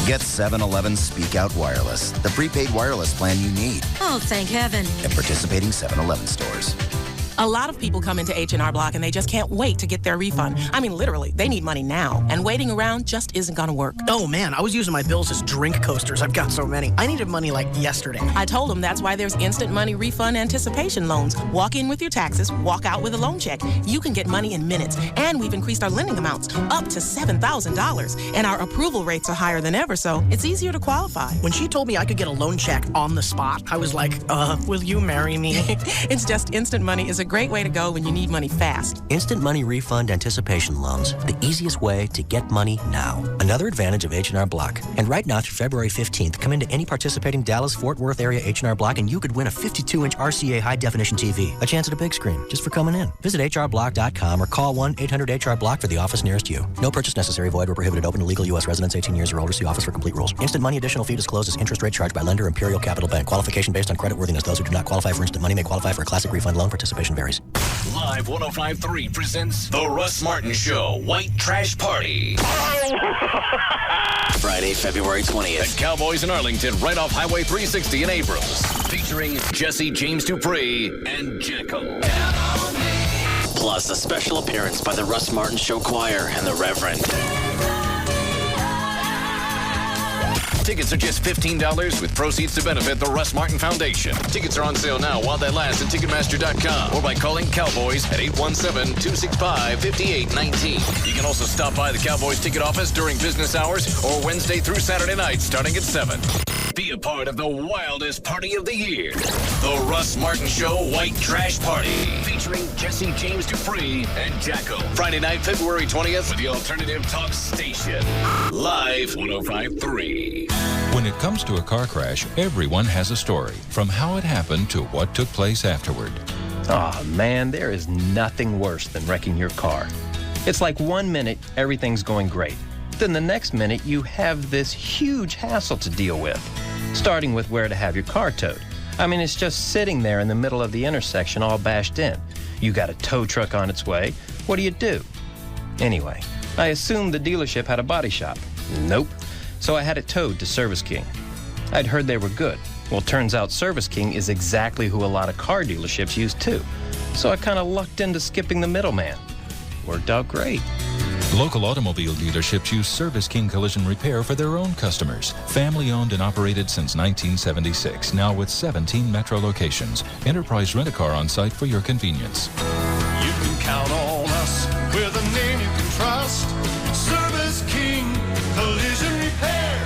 Get 7-Eleven Speak Out Wireless, the prepaid wireless plan you need. Oh, thank heaven. At participating 7-Eleven stores. A lot of people come into H&R Block and they just can't wait to get their refund. I mean, literally, they need money now. And waiting around just isn't going to work. Oh, man, I was using my bills as drink coasters. I've got so many. I needed money like yesterday. I told them that's why there's instant money refund anticipation loans. Walk in with your taxes, walk out with a loan check. You can get money in minutes. And we've increased our lending amounts up to $7,000. And our approval rates are higher than ever, so it's easier to qualify. When she told me I could get a loan check on the spot, I was like, will you marry me? It's just instant money is a great way to go when you need money fast. Instant money refund anticipation loans, the easiest way to get money now. Another advantage of H&R Block. And right now through February 15th, come into any participating Dallas-Fort Worth area H&R Block and you could win a 52-inch RCA high-definition TV. A chance at a big screen, just for coming in. Visit hrblock.com or call 1-800-HR-BLOCK for the office nearest you. No purchase necessary, void or prohibited, open to legal U.S. residents 18 years or older. See office for complete rules. Instant money additional fee disclosed as interest rate charged by lender Imperial Capital Bank. Qualification based on creditworthiness. Those who do not qualify for instant money may qualify for a classic refund loan. Participation varies. Live 105.3 presents The Russ Martin Show White Trash Party. Friday, February 20th. At Cowboys in Arlington, right off Highway 360 in Abrams. Featuring Jesse James Dupree and Jekyll. Plus a special appearance by the Russ Martin Show Choir and the Reverend. Tickets are just $15 with proceeds to benefit the Russ Martin Foundation. Tickets are on sale now while they last at Ticketmaster.com or by calling Cowboys at 817-265-5819. You can also stop by the Cowboys ticket office during business hours or Wednesday through Saturday night starting at 7. Be a part of the wildest party of the year. The Russ Martin Show White Trash Party. Featuring Jesse James Dupree and Jacko. Friday night, February 20th with the Alternative Talk Station. Live 105.3. When it comes to a car crash, everyone has a story, from how it happened to what took place afterward. Oh, man, there is nothing worse than wrecking your car. It's like 1 minute, everything's going great. Then the next minute, you have this huge hassle to deal with, starting with where to have your car towed. I mean, it's just sitting there in the middle of the intersection all bashed in. You got a tow truck on its way. What do? Anyway, I assumed the dealership had a body shop. Nope. So I had it towed to Service King. I'd heard they were good. Well, turns out Service King is exactly who a lot of car dealerships use too. So I kind of lucked into skipping the middleman. Worked out great. Local automobile dealerships use Service King Collision Repair for their own customers. Family owned and operated since 1976, now with 17 metro locations. Enterprise Rent-A-Car on site for your convenience. You can count on us with a name you can trust. Service King Collision Repair.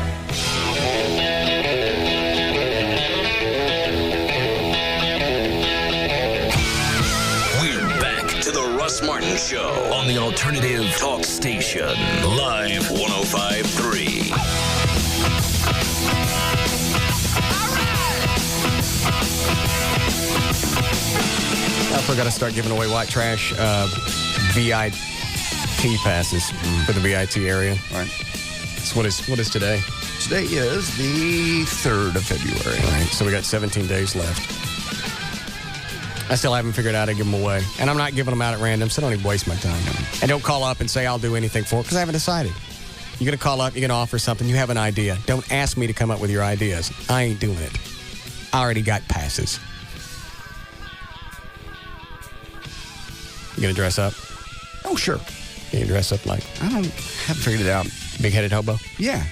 Show on the Alternative Talk Station. Live 105.3. I also got to start giving away white trash VIP passes for the VIT area. All right. So what is today? Today is the 3rd of February. All right, so we got 17 days left. I still haven't figured out how to give them away. And I'm not giving them out at random, so don't even waste my time. And don't call up and say I'll do anything for it, because I haven't decided. You're going to call up, you're going to offer something, you have an idea. Don't ask me to come up with your ideas. I ain't doing it. I already got passes. You going to dress up? Oh, sure. You can dress up like? Haven't figured it out. Big-headed hobo? Yeah.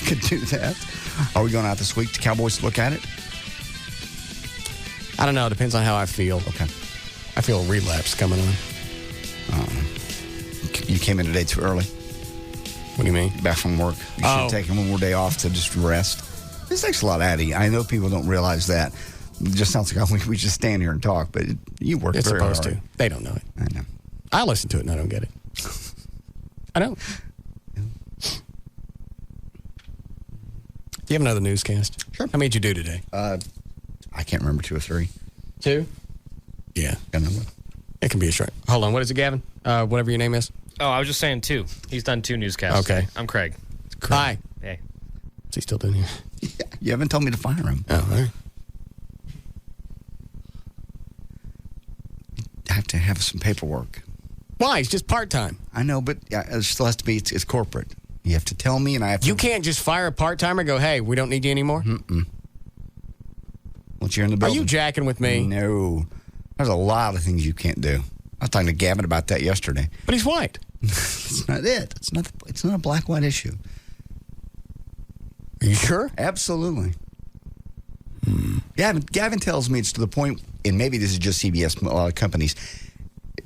Could do that. Are we going out this week to Cowboys to look at it? I don't know. It depends on how I feel. Okay. I feel a relapse coming on. You came in today too early. What do you mean? Back from work. You should have taken one more day off to just rest. This takes a lot out of you. I know people don't realize that. It just sounds like we just stand here and talk, but you work It's very supposed hard. to. They don't know it. I know. I listen to it and I don't get it. I don't. Do you have another newscast? Sure. How many did you do today? I can't remember 2 or 3. 2? Yeah. Got another one. It can be a short. Hold on. What is it, Gavin? Whatever your name is? Oh, I was just saying 2. He's done 2 newscasts. Okay. I'm Craig. Hi. Hey. Is he still doing here? Yeah, you haven't told me to fire him. Oh, all right. I have to have some paperwork. Why? It's just part-time. I know, but it still has to be, it's corporate. You have to tell me, and I have to. You can't just fire a part-timer and go, hey, we don't need you anymore? Mm-mm. Once you're in the building. Are you jacking with me? No. There's a lot of things you can't do. I was talking to Gavin about that yesterday. But he's white. It's not it. It's not a black-white issue. Are you sure? Absolutely. Gavin tells me it's to the point, and maybe this is just CBS companies.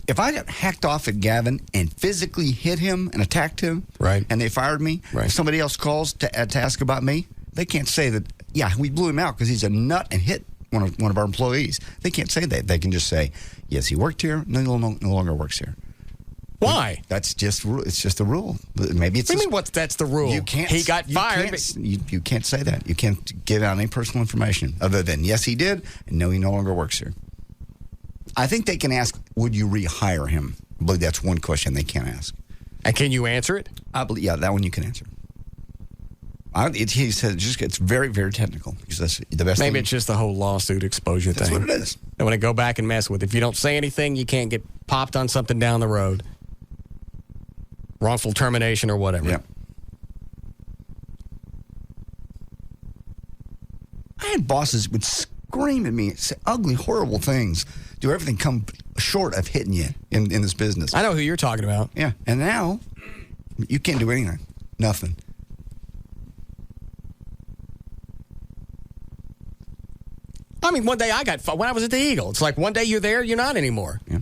If I got hacked off at Gavin and physically hit him and attacked him, right, and they fired me, right, if somebody else calls to ask about me, they can't say that, yeah, we blew him out because he's a nut and hit one of our employees. They can't say that. They can just say, yes, he worked here, no longer works here. Why? That's just it's just the rule. Maybe it's. What do you mean? That's the rule? You can't. He got fired. You can't say that. You can't give out any personal information other than yes, he did, and no, he no longer works here. I think they can ask, would you rehire him? I believe that's one question they can't ask. And can you answer it? I believe, yeah, that one you can answer. He said it's very, very technical. Because that's the best. Maybe it's just the whole lawsuit exposure thing. That's what it is. They want to go back and mess with. If you don't say anything, you can't get popped on something down the road. Wrongful termination or whatever. Yep. I had bosses would scream at me, say ugly, horrible things, do everything come short of hitting you in this business. I know who you're talking about. Yeah. And now, you can't do anything. Nothing. I mean, one day when I was at the Eagle, it's like one day you're there, you're not anymore. Yeah.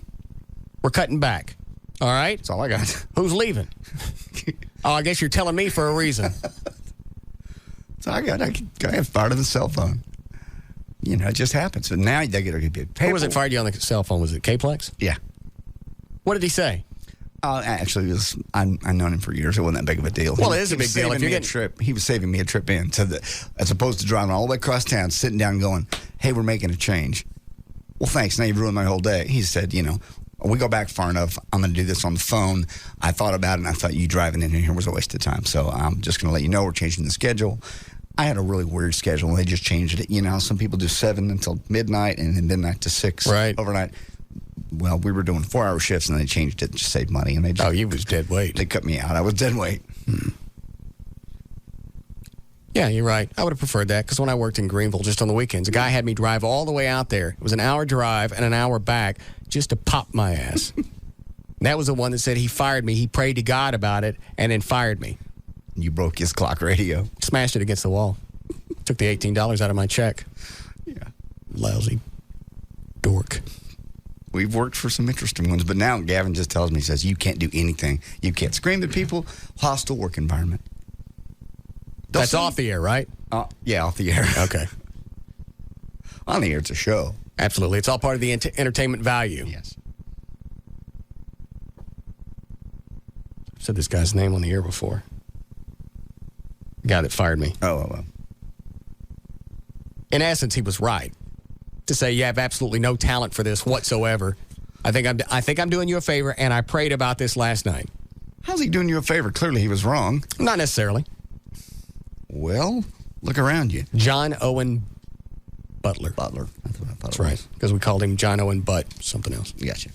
We're cutting back. All right? That's all I got. Who's leaving? Oh, I guess you're telling me for a reason. So I got fired on the cell phone. You know, it just happens. So now they get a paper. Who was it fired you on the cell phone? Was it K-Plex? Yeah. What did he say? Actually, I've known him for years. It wasn't that big of a deal. Well, it is a big deal. If you're getting he was saving me a trip in as opposed to driving all the way across town, sitting down, going, "Hey, we're making a change." Well, thanks. Now you've ruined my whole day. He said, we go back far enough. I'm going to do this on the phone. I thought about it, and I thought you driving in here was a waste of time. So I'm just going to let you know we're changing the schedule. I had a really weird schedule, and they just changed it. Some people do 7 until midnight and then midnight to 6 overnight. Well, we were doing 4-hour shifts, and they changed it to save money. And they just, you was dead weight. They cut me out. I was dead weight. Yeah, you're right. I would have preferred that because when I worked in Greenville just on the weekends, a guy had me drive all the way out there. It was an hour drive and an hour back just to pop my ass. That was the one that said he fired me. He prayed to God about it and then fired me. You broke his clock radio. Smashed it against the wall. Took the $18 out of my check. Yeah. Lousy dork. We've worked for some interesting ones, but now Gavin just tells me, he says, you can't do anything. You can't scream at people. Hostile work environment. That's off the air, right? Yeah, off the air. Okay. On the air, it's a show. Absolutely. It's all part of the entertainment value. Yes. said this guy's name on the air before. The guy that fired me. Oh. In essence, he was right to say you have absolutely no talent for this whatsoever. I think I'm doing you a favor, and I prayed about this last night. How's he doing you a favor? Clearly he was wrong. Not necessarily. Well, look around you. John Owen Butler. Butler. That's what I thought. That's right, because we called him John Owen Butt something else. Gotcha.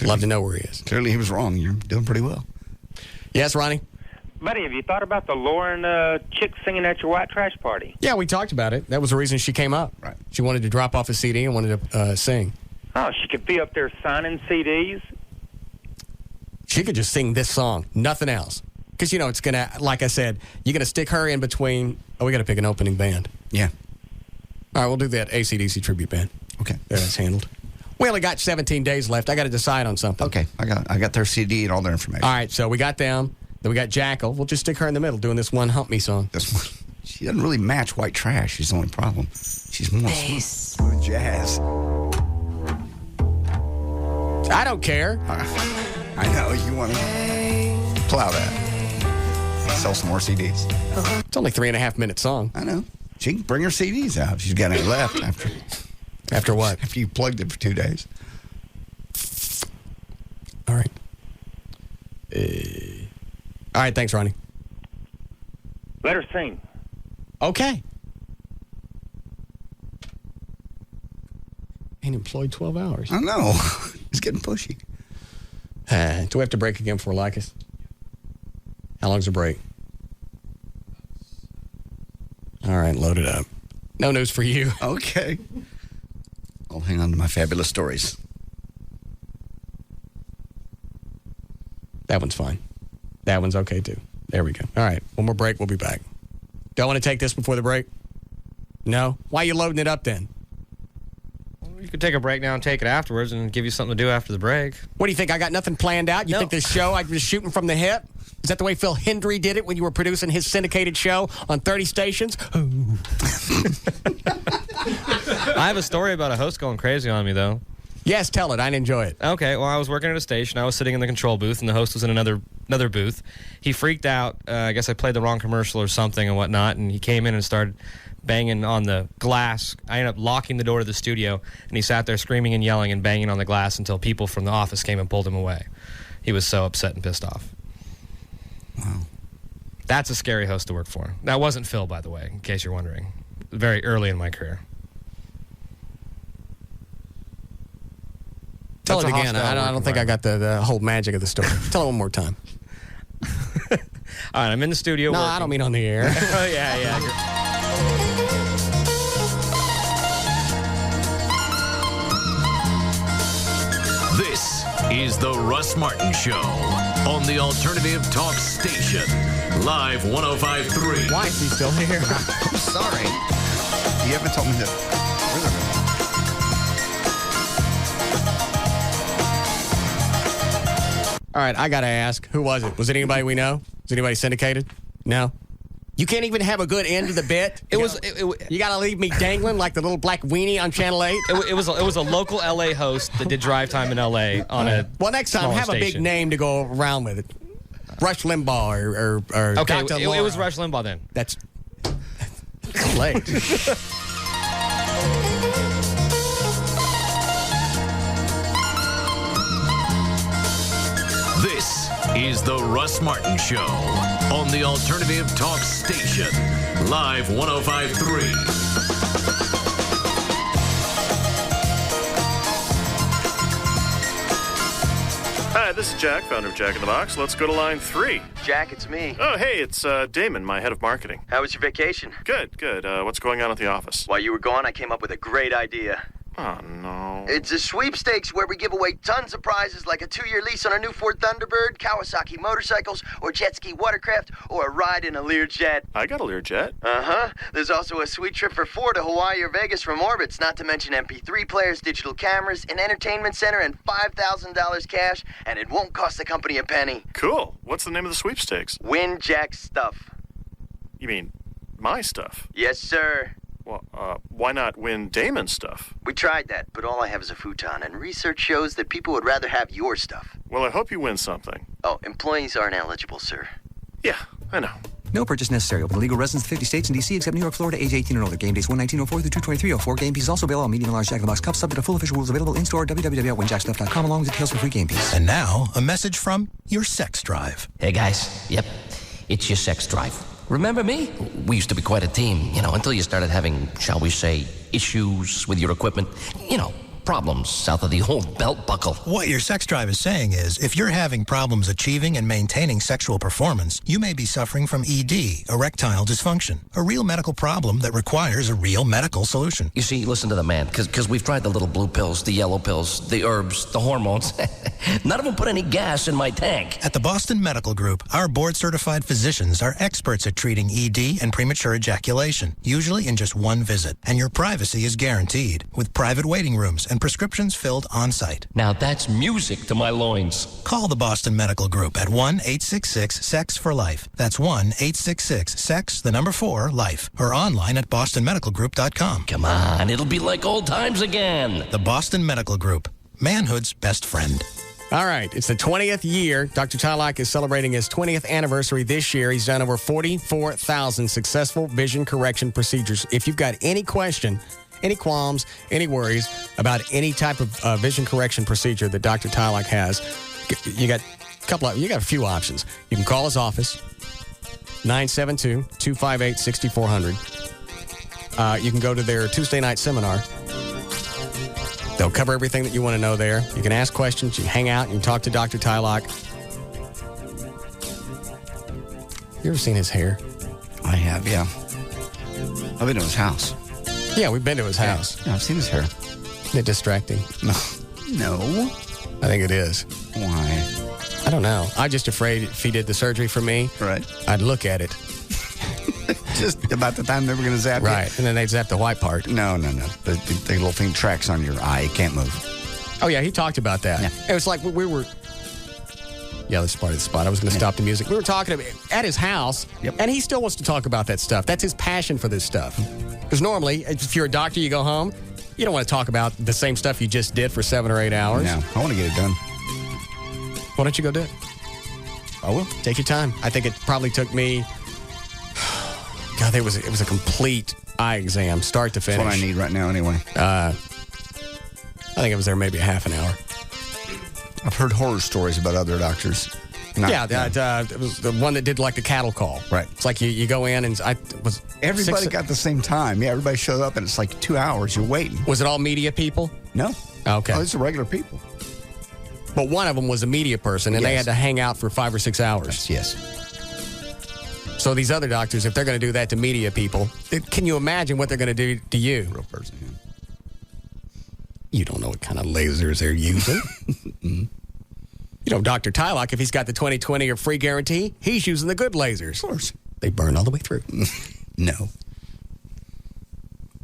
Love to know where he is. Clearly he was wrong. You're doing pretty well. Yes, Ronnie? Buddy, have you thought about the Lauren chick singing at your white trash party? Yeah, we talked about it. That was the reason she came up. Right. She wanted to drop off a CD and wanted to sing. Oh, she could be up there signing CDs. She could just sing this song, nothing else. Because, it's going to, like I said, you're going to stick her in between. Oh, we got to pick an opening band. Yeah. All right, we'll do that AC/DC tribute band. Okay. There, that's handled. We only got 17 days left. I got to decide on something. Okay. I got their CD and all their information. All right, so we got them. Then we got Jackal. We'll just stick her in the middle doing this one Hump Me song. This one. She doesn't really match White Trash. She's the only problem. She's more smooth jazz. I don't care. I know. You want to plow that. Sell some more CDs. It's only 3.5-minute song. I know. She can bring her CDs out. She's got any left after. After what? After you plugged it for 2 days. All right. All right, thanks, Ronnie. Let her sing. Okay. Ain't employed 12 hours. I know. It's getting pushy. Do we have to break again for Lycus? How long's the break? All right, load it up. No news for you. Okay. I'll hang on to my fabulous stories. That one's fine. That one's okay, too. There we go. All right, one more break. We'll be back. Do I want to take this before the break? No? Why are you loading it up then? You could take a break now and take it afterwards and give you something to do after the break. What do you think? I got nothing planned out? You think this show I was shooting from the hip? Is that the way Phil Hendry did it when you were producing his syndicated show on 30 stations? I have a story about a host going crazy on me, though. Yes, tell it. I'd enjoy it. Okay, well, I was working at a station. I was sitting in the control booth, and the host was in another booth. He freaked out. I guess I played the wrong commercial or something and whatnot, and he came in and started banging on the glass. I ended up locking the door to the studio, and he sat there screaming and yelling and banging on the glass until people from the office came and pulled him away. He was so upset and pissed off. Wow. That's a scary host to work for. That wasn't Phil, by the way, in case you're wondering. Very early in my career. Tell it again. I don't think I got the whole magic of the story. Tell it one more time. All right, I'm in the studio. No, working. I don't mean on the air. Oh, yeah. This is the Russ Martin Show on the Alternative Talk Station. Live 105.3. Why is he still here? I'm sorry. You haven't told me that. All right, I got to ask, who was it? Was it anybody we know? Was anybody syndicated? No? You can't even have a good end to the bit? You got to leave me dangling like the little black weenie on Channel 8? It was a local L.A. host that did drive time in L.A. on a Well, next time, have station. a big name to go around with it. Rush Limbaugh or Okay, Dr. it was Rush Limbaugh then. That's late. This is the Russ Martin Show on the Alternative Talk Station. Live 105.3. Hi, this is Jack, founder of Jack in the Box. Let's go to line 3. Jack, it's me. Oh, hey, it's Damon, my head of marketing. How was your vacation? Good. What's going on at the office? While you were gone, I came up with a great idea. Oh, no. It's a sweepstakes where we give away tons of prizes like a 2-year lease on our new Ford Thunderbird, Kawasaki motorcycles, or jet ski watercraft, or a ride in a Learjet. I got a Learjet. Uh-huh. There's also a sweet trip for 4 to Hawaii or Vegas from Orbitz, not to mention MP3 players, digital cameras, an entertainment center, and $5,000 cash, and it won't cost the company a penny. Cool. What's the name of the sweepstakes? Win Jack's stuff. You mean my stuff? Yes, sir. Well, why not win Damon's stuff? We tried that, but all I have is a futon, and research shows that people would rather have your stuff. Well, I hope you win something. Oh, employees aren't eligible, sir. Yeah, I know. No purchase necessary. Open to legal residents of 50 states and D.C. except New York, Florida, age 18 and older. Game days 1/19/04 through 2/23/04. Game pieces also available on medium and large Jack in the Box cups. Subject to full official rules available in-store. www.winjackstuff.com along with details for free game pieces. And now, a message from your sex drive. Hey, guys. Yep, it's your sex drive. Remember me? We used to be quite a team, until you started having, shall we say, issues with your equipment. Problems south of the old belt buckle. What your sex drive is saying is, if you're having problems achieving and maintaining sexual performance, you may be suffering from ED, erectile dysfunction, a real medical problem that requires a real medical solution. You see, listen to the man, because we've tried the little blue pills, the yellow pills, the herbs, the hormones. None of them put any gas in my tank. At the Boston Medical Group, our board-certified physicians are experts at treating ED and premature ejaculation, usually in just one visit. And your privacy is guaranteed, with private waiting rooms and prescriptions filled on-site. Now that's music to my loins. Call the Boston Medical Group at 1-866-SEX-FOR-LIFE. That's 1-866-SEX-4-LIFE. Or online at bostonmedicalgroup.com. Come on, it'll be like old times again. The Boston Medical Group, manhood's best friend. All right, it's the 20th year. Dr. Tylak is celebrating his 20th anniversary this year. He's done over 44,000 successful vision correction procedures. If you've got any question, any qualms, any worries about any type of vision correction procedure that Dr. Tylak has, you got a few options. You can call his office, 972-258-6400. You can go to their Tuesday night seminar. They'll cover everything that you want to know there. You can ask questions, you can hang out, you can talk to Dr. Tylak. You ever seen his hair? I have, yeah. I've been to his house. Yeah, we've been to his house. Yeah, I've seen his hair. Isn't it distracting? No. I think it is. Why? I don't know. I'm just afraid if he did the surgery for me, I'd look at it. Just about the time they were going to zap you? Right, and then they'd zap the white part. No. The little thing tracks on your eye. It can't move. Oh, yeah, he talked about that. Yeah. It was like we were... Yeah, this is part of the spot. I was going to stop the music. We were talking at his house, and he still wants to talk about that stuff. That's his passion for this stuff. Because normally, if you're a doctor, you go home, you don't want to talk about the same stuff you just did for 7 or 8 hours. No, I want to get it done. Why don't you go do it? I will. Take your time. I think it probably took me... God, it was a complete eye exam, start to finish. That's what I need right now anyway. I think I was there maybe a half an hour. I've heard horror stories about other doctors. It was the one that did like the cattle call. Right. It's like you go in and everybody got the same time. Yeah, everybody showed up and it's like 2 hours. You're waiting. Was it all media people? No. Okay. Oh, it's regular people. But one of them was a media person and they had to hang out for 5 or 6 hours. Yes. So these other doctors, if they're going to do that to media people, can you imagine what they're going to do to you? Real person. Yeah. You don't know what kind of lasers they're using. You know, Dr. Tylak, if he's got the 20/20 or free guarantee, he's using the good lasers. Of course. They burn all the way through. No.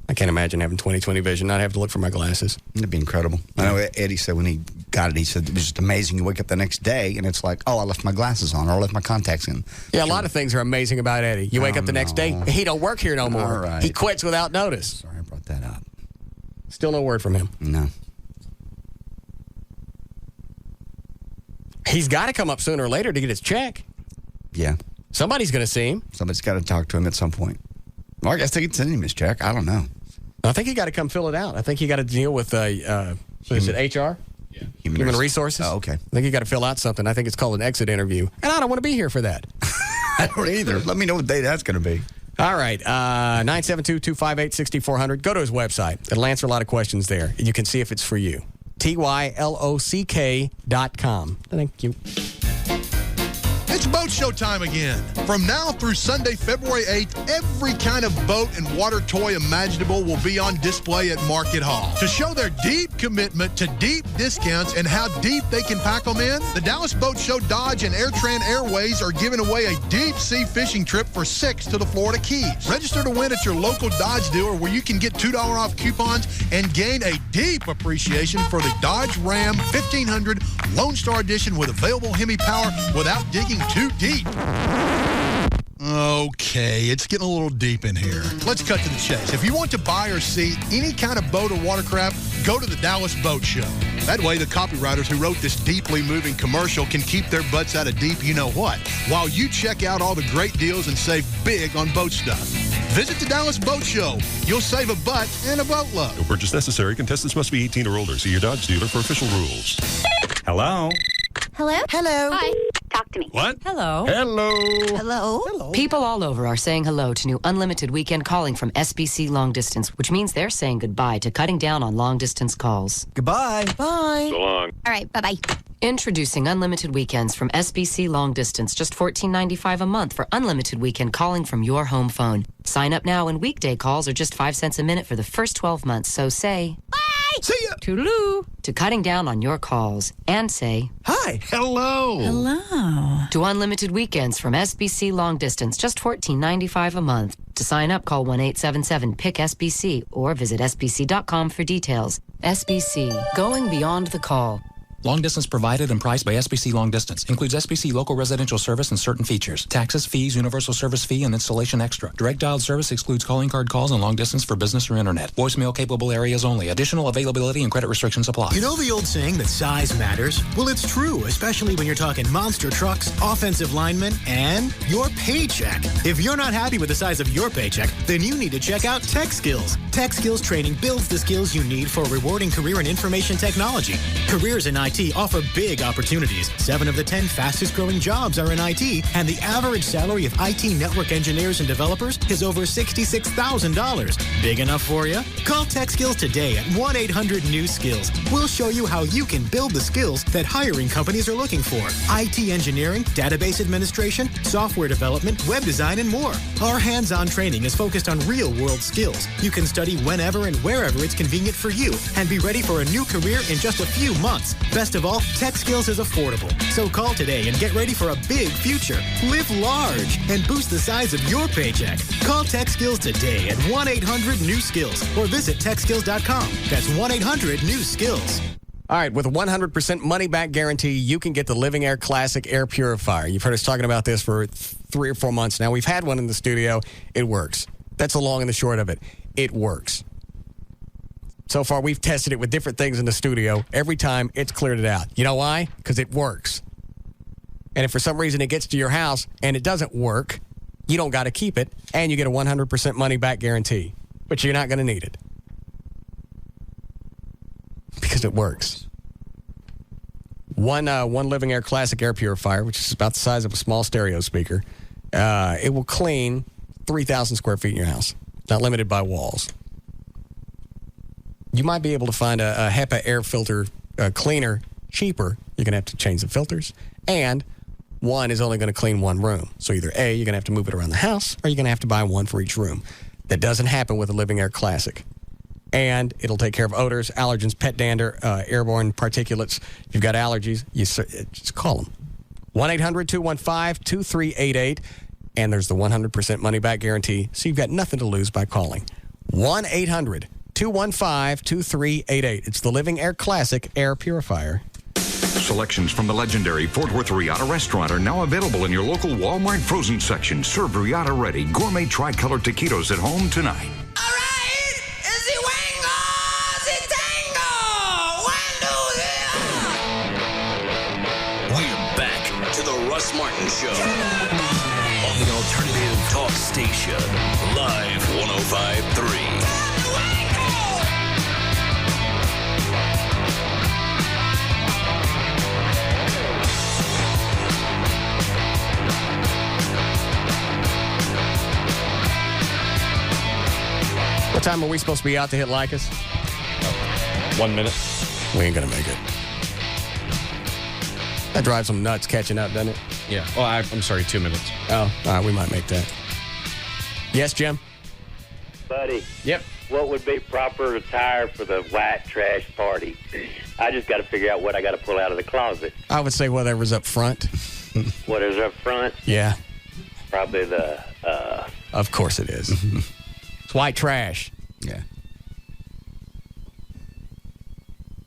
I can't imagine having 20/20 vision, not have to look for my glasses. It'd be incredible. I know Eddie said when he got it, he said it was just amazing. You wake up the next day and it's like, oh, I left my glasses on or I left my contacts in. Yeah, a lot of things are amazing about Eddie. You wake up the next day, he don't work here no more. All right. He quits without notice. Sorry I brought that up. Still no word from him. No. He's got to come up sooner or later to get his check. Yeah. Somebody's going to see him. Somebody's got to talk to him at some point. Well, I guess they could send him his check. I don't know. I think he got to come fill it out. I think he got to deal with, is it HR? Yeah. Human resources. Oh, okay. I think you got to fill out something. I think it's called an exit interview. And I don't want to be here for that. I don't either. Let me know what day that's going to be. All right. 972-258-6400. Go to his website. It'll answer a lot of questions there. And you can see if it's for you. TYLOCK.com. Thank you. It's boat show time again. From now through Sunday, February 8th, every kind of boat and water toy imaginable will be on display at Market Hall. To show their deep commitment to deep discounts and how deep they can pack them in, the Dallas Boat Show Dodge and Airtran Airways are giving away a deep sea fishing trip for 6 to the Florida Keys. Register to win at your local Dodge dealer where you can get $2 off coupons and gain a deep appreciation for the Dodge Ram 1500 Lone Star Edition with available Hemi power without digging too deep. Okay, it's getting a little deep in here. Let's cut to the chase. If you want to buy or see any kind of boat or watercraft, Go to the Dallas Boat Show. That way, the copywriters who wrote this deeply moving commercial can keep their butts out of deep you-know-what, while you check out all the great deals and save big on boat stuff. Visit the Dallas Boat Show. You'll save a butt and a boatload. No purchase necessary. Contestants must be 18 or older. See your Dodge dealer for official rules. Hello? Hello? Hello. Hi. Talk to me. What? Hello. Hello. People all over are saying hello to new unlimited weekend calling from SBC Long Distance, which means they're saying goodbye to cutting down on long-distance calls. Goodbye. Bye. So long. All right, bye-bye. Introducing unlimited weekends from SBC Long Distance, just $14.95 a month for unlimited weekend calling from your home phone. Sign up now, and weekday calls are just 5 cents a minute for the first 12 months. So say bye. See ya. Toodaloo to cutting down on your calls, and say hi. Hello. Hello to unlimited weekends from SBC Long Distance, just $14.95 a month. To sign up, call 1-877-PIC-SBC or visit sbc.com for details. SBC, going beyond the call. Long distance provided and priced by SBC Long Distance. Includes SBC local residential service and certain features. Taxes, fees, universal service fee, and installation extra. Direct dialed service excludes calling card calls and long distance for business or internet. Voicemail capable areas only. Additional availability and credit restrictions apply. You know the old saying that size matters? Well, it's true, especially when you're talking monster trucks, offensive linemen, and your paycheck. If you're not happy with the size of your paycheck, then you need to check out Tech Skills. Tech Skills training builds the skills you need for a rewarding career in information technology. Careers in IT offer big opportunities. 7 of the 10 fastest growing jobs are in IT, and the average salary of IT network engineers and developers is over $66,000. Big enough for you? Call Tech Skills today at 1-800-NEW-SKILLS. We'll show you how you can build the skills that hiring companies are looking for. IT engineering, database administration, software development, web design, and more. Our hands-on training is focused on real-world skills. You can study whenever and wherever it's convenient for you and be ready for a new career in just a few months. Best of all, Tech Skills is affordable. So call today and get ready for a big future. Live large and boost the size of your paycheck. Call Tech Skills today at 1-800-NEW-SKILLS or visit techskills.com. That's 1-800-NEW-SKILLS. All right, with a 100% money-back guarantee, you can get the Living Air Classic Air Purifier. You've heard us talking about this for 3 or 4 months now. We've had one in the studio. It works. That's the long and the short of it. It works. So far, we've tested it with different things in the studio. Every time, it's cleared it out. You know why? Because it works. And if for some reason it gets to your house and it doesn't work, you don't got to keep it, and you get a 100% money-back guarantee. But you're not going to need it. Because it works. One Living Air Classic Air Purifier, which is about the size of a small stereo speaker, it will clean 3,000 square feet in your house. Not limited by walls. You might be able to find a HEPA air filter cleaner cheaper. You're going to have to change the filters. And one is only going to clean one room. So either A, you're going to have to move it around the house, or you're going to have to buy one for each room. That doesn't happen with a Living Air Classic. And it'll take care of odors, allergens, pet dander, airborne particulates. If you've got allergies, you just call them. 1-800-215-2388. And there's the 100% money-back guarantee, so you've got nothing to lose by calling. 1-800-215-2388. It's the Living Air Classic Air Purifier. Selections from the legendary Fort Worth Riata restaurant are now available in your local Walmart frozen section. Serve Riata-ready gourmet tricolor taquitos at home tonight. We're back to the Russ Martin Show on the Alternative Talk Station, live 105.3. What time are we supposed to be out to hit like us? 1 minute. We ain't going to make it. That drives them nuts catching up, doesn't it? Yeah. Well, I'm sorry, 2 minutes. Oh, all right. We might make that. Yes, Jim? Buddy. Yep. What would be proper attire for the white trash party? I just got to figure out what I got to pull out of the closet. I would say whatever's up front. What is up front? Yeah. Probably the... Of course it is. It's white trash. Yeah.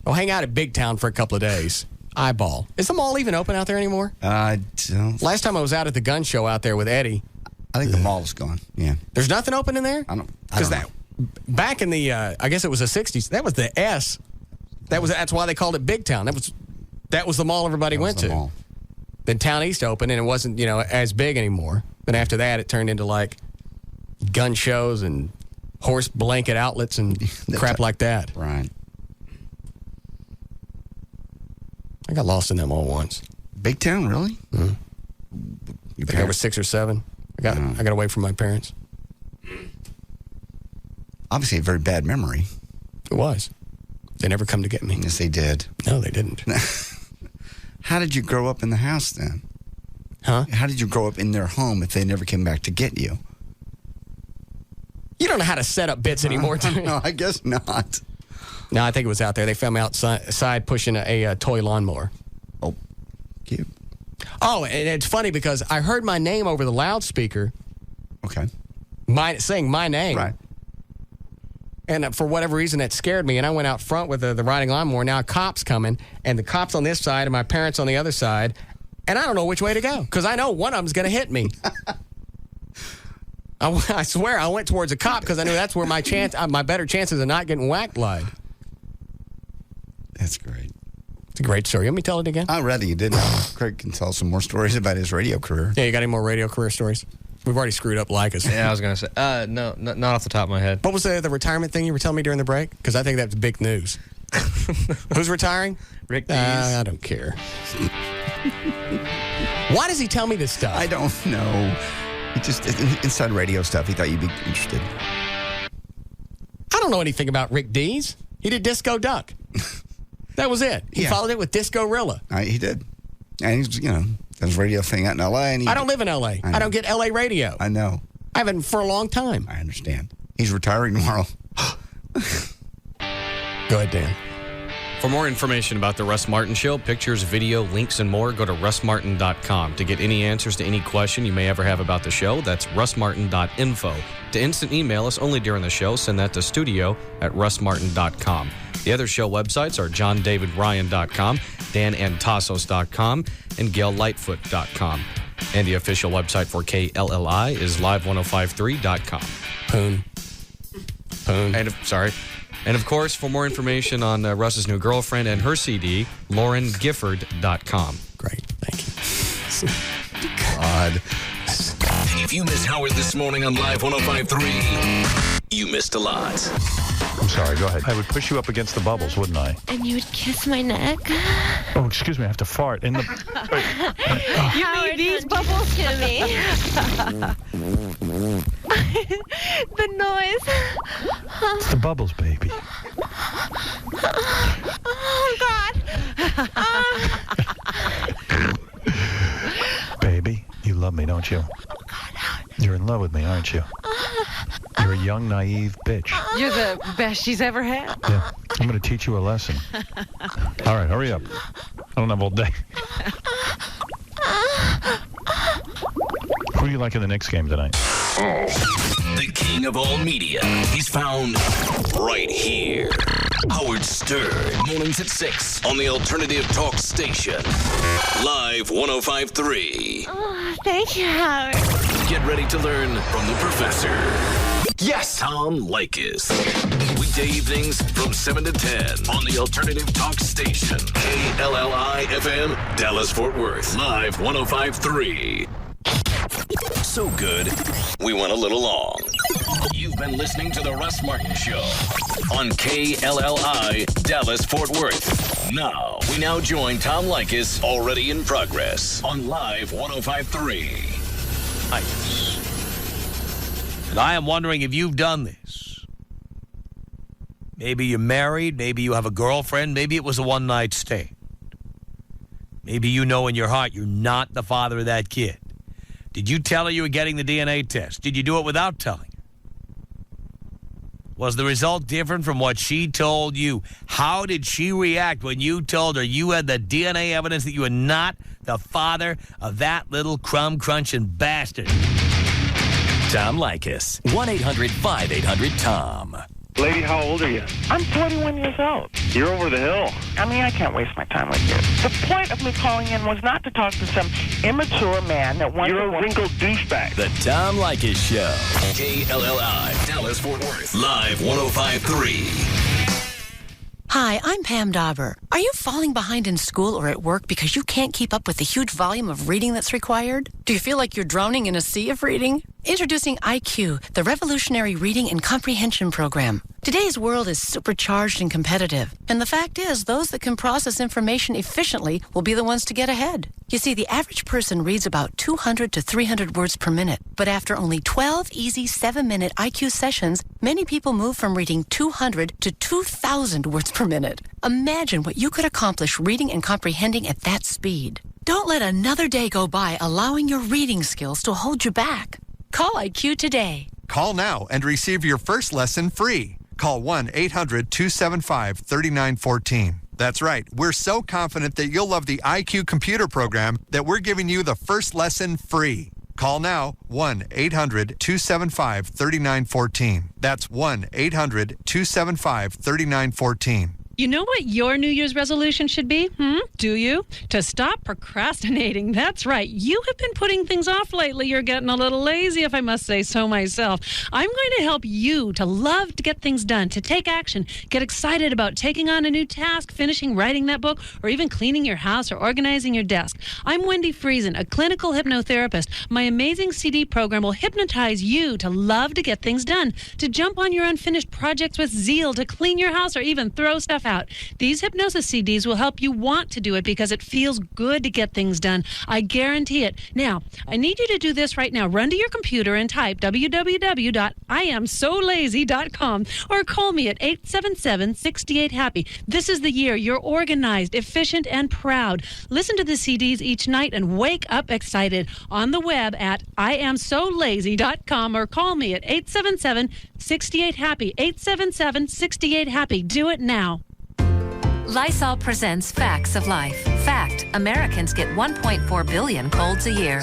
Well, hang out at Big Town for a couple of days. Eyeball. Is the mall even open out there anymore? I don't. Last time I was out at the gun show out there with Eddie. I think the mall is gone. Yeah. There's nothing open in there? I don't Because know. that back in the, I guess it was the 60s, that was the S That's why they called it Big Town. That was the mall everybody went to. Mall. Then Town East opened, and it wasn't, as big anymore. Then after that, it turned into, like, gun shows and horse blanket outlets and crap like that. Right. I got lost in that mall once. Big Town, really? Mm-hmm. I think I was 6 or 7. I got away from my parents. Obviously, a very bad memory. It was. They never come to get me. Yes, they did. No, they didn't. How did you grow up in the house then? Huh? How did you grow up in their home if they never came back to get you? You don't know how to set up bits anymore, do you? No, I guess not. No, I think it was out there. They found me outside pushing a toy lawnmower. Oh, cute. Oh, and it's funny because I heard my name over the loudspeaker. Okay. Saying my name. Right. And for whatever reason, that scared me. And I went out front with the riding lawnmower. Now a cop's coming, and the cop's on this side, and my parents on the other side. And I don't know which way to go because I know one of them's going to hit me. I swear I went towards a cop because I knew that's where my better chances of not getting whacked lied. That's great. It's a great story. Let me tell it again. I'd rather you didn't. Craig can tell some more stories about his radio career. Yeah, you got any more radio career stories? We've already screwed up Lycus. Yeah, I was going to say. No, not off the top of my head. What was the retirement thing you were telling me during the break? Because I think that's big news. Who's retiring? Rick Dees. I don't care. Why does he tell me this stuff? I don't know. He just inside radio stuff. He thought you'd be interested. I don't know anything about Rick Dees. He did Disco Duck. That was it. He followed it with Disco Rilla. He did. And he's, does radio thing out in L.A. And I don't live in L.A. I don't get L.A. radio. I know. I haven't for a long time. I understand. He's retiring tomorrow. Go ahead, Dan. For more information about the Russ Martin Show, pictures, video, links, and more, go to russmartin.com. To get any answers to any question you may ever have about the show, that's russmartin.info. To instant email us only during the show, send that to studio@russmartin.com. The other show websites are johndavidryan.com, danantasos.com, and gaillightfoot.com. And the official website for KLLI is live1053.com. Poon. And of course, for more information on Russ's new girlfriend and her CD, laurengifford.com. Great. Thank you. God. If you missed Howard this morning on Live 105.3, you missed a lot. I'm sorry, go ahead. I would push you up against the bubbles, wouldn't I? And you would kiss my neck. Oh, excuse me, I have to fart in the... You mean these bubbles to me? The noise. It's the bubbles, baby. Oh, God. Baby, you love me, don't you? You're in love with me, aren't you? You're a young, naive bitch. You're the best she's ever had. Yeah, I'm going to teach you a lesson. All right, hurry up. I don't have all day. Who do you like in the Knicks game tonight? The king of all media. He's found right here. Howard Stern. Mornings at 6 on the Alternative Talk Station. Live 105.3. Oh, thank you, Howard. Get ready to learn from the professor. Yes, Tom Leykis. Weekday evenings from 7 to 10 on the Alternative Talk Station. KLLI FM, Dallas-Fort Worth. Live 105.3. So good, we went a little long. You've been listening to The Russ Martin Show on KLLI, Dallas-Fort Worth. Now, we join Tom Leykis, already in progress, on Live 105.3. And I am wondering if you've done this. Maybe you're married, maybe you have a girlfriend, maybe it was a one-night stand. Maybe you know in your heart you're not the father of that kid. Did you tell her you were getting the DNA test? Did you do it without telling her? Was the result different from what she told you? How did she react when you told her you had the DNA evidence that you were not the father of that little crumb-crunching bastard? Tom Leykis. 1-800-5800-TOM. Lady, how old are you? I'm 41 years old. You're over the hill. I mean, I can't waste my time with you. The point of me calling in was not to talk to some immature man that wants... You're a wrinkled douchebag. The Tom Leykis Show. KLLI, Dallas-Fort Worth. Live 105.3. Hi, I'm Pam Dauber. Are you falling behind in school or at work because you can't keep up with the huge volume of reading that's required? Do you feel like you're drowning in a sea of reading? Introducing IQ, the revolutionary reading and comprehension program. Today's world is supercharged and competitive, and the fact is those that can process information efficiently will be the ones to get ahead. You see, the average person reads about 200 to 300 words per minute, but after only 12 easy 7-minute IQ sessions, many people move from reading 200 to 2,000 words per minute. Imagine what you could accomplish reading and comprehending at that speed. Don't let another day go by allowing your reading skills to hold you back. Call IQ today. Call now and receive your first lesson free. Call 1-800-275-3914. That's right. We're so confident that you'll love the IQ computer program that we're giving you the first lesson free. Call now, 1-800-275-3914. That's 1-800-275-3914. You know what your New Year's resolution should be? Do you? To stop procrastinating. That's right. You have been putting things off lately. You're getting a little lazy, if I must say so myself. I'm going to help you to love to get things done, to take action, get excited about taking on a new task, finishing writing that book, or even cleaning your house or organizing your desk. I'm Wendy Friesen, a clinical hypnotherapist. My amazing CD program will hypnotize you to love to get things done, to jump on your unfinished projects with zeal, to clean your house or even throw stuff out. These hypnosis CDs will help you want to do it because it feels good to get things done. I guarantee it. Now, I need you to do this right now. Run to your computer and type www.iamsolazy.com or call me at 877-68-HAPPY. This is the year you're organized, efficient, and proud. Listen to the CDs each night and wake up excited on the web at iamsolazy.com or call me at 877-68-HAPPY. 877-68-HAPPY. Do it now. Lysol presents Facts of Life. Fact, Americans get 1.4 billion colds a year.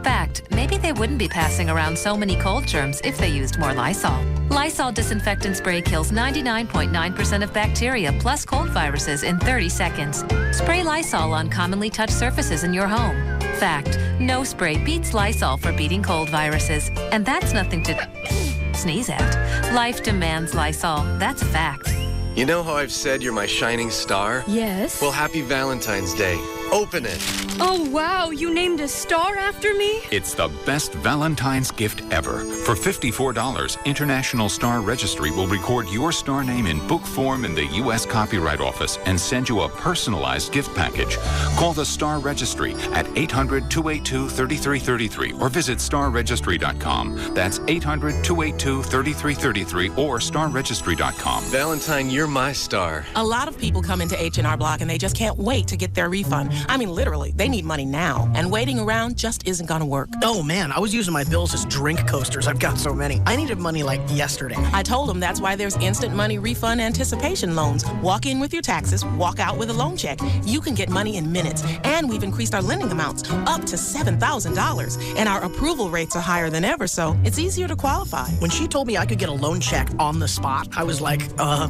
Fact, maybe they wouldn't be passing around so many cold germs if they used more Lysol. Lysol disinfectant spray kills 99.9% of bacteria plus cold viruses in 30 seconds. Spray Lysol on commonly touched surfaces in your home. Fact, no spray beats Lysol for beating cold viruses. And that's nothing to sneeze at. Life demands Lysol. That's a fact. You know how I've said you're my shining star? Yes. Well, happy Valentine's Day. Open it. Oh, wow. You named a star after me? It's the best Valentine's gift ever. For $54, International Star Registry will record your star name in book form in the U.S. Copyright Office and send you a personalized gift package. Call the Star Registry at 800-282-3333 or visit starregistry.com. That's 800-282-3333 or starregistry.com. Valentine, you're my star. A lot of people come into H&R Block and they just can't wait to get their refund. I mean, literally, they need money now, and waiting around just isn't gonna work. Oh man, I was using my bills as drink coasters. I've got so many. I needed money like yesterday. I told them that's why there's instant money refund anticipation loans. Walk in with your taxes, walk out with a loan check. You can get money in minutes, and we've increased our lending amounts up to $7,000, and our approval rates are higher than ever, so it's easier to qualify. When she told me I could get a loan check on the spot, I was like,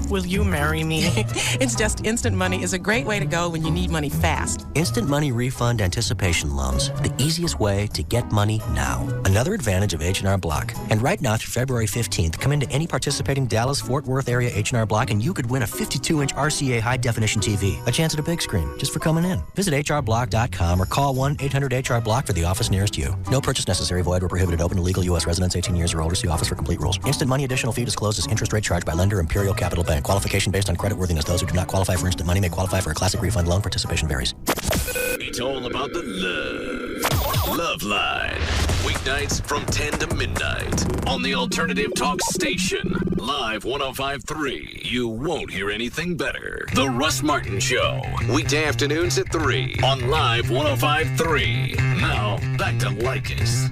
will you marry me? It's just instant money is a great way to go when you need money fast. Instant money refund anticipation loans, the easiest way to get money now. Another advantage of H&R Block. And right now through February 15th, come into any participating Dallas-Fort Worth area H&R Block and you could win a 52-inch RCA high-definition TV. A chance at a big screen, just for coming in. Visit hrblock.com or call 1-800-HR-BLOCK for the office nearest you. No purchase necessary, void or prohibited, open to legal U.S. residents 18 years or older. See office for complete rules. Instant money additional fee disclosed as interest rate charged by lender Imperial Capital Bank. Qualification based on creditworthiness. Those who do not qualify for instant money may qualify for a classic refund loan. Participation varies. It's all about the love. Love Line. Weeknights from 10 to midnight on the Alternative Talk Station. Live 105.3. You won't hear anything better. The Russ Martin Show. Weekday afternoons at 3 on Live 105.3. Now, back to Likas.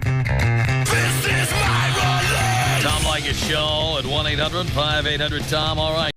Tom Likas Show at 1-800-5800-TOM. All right.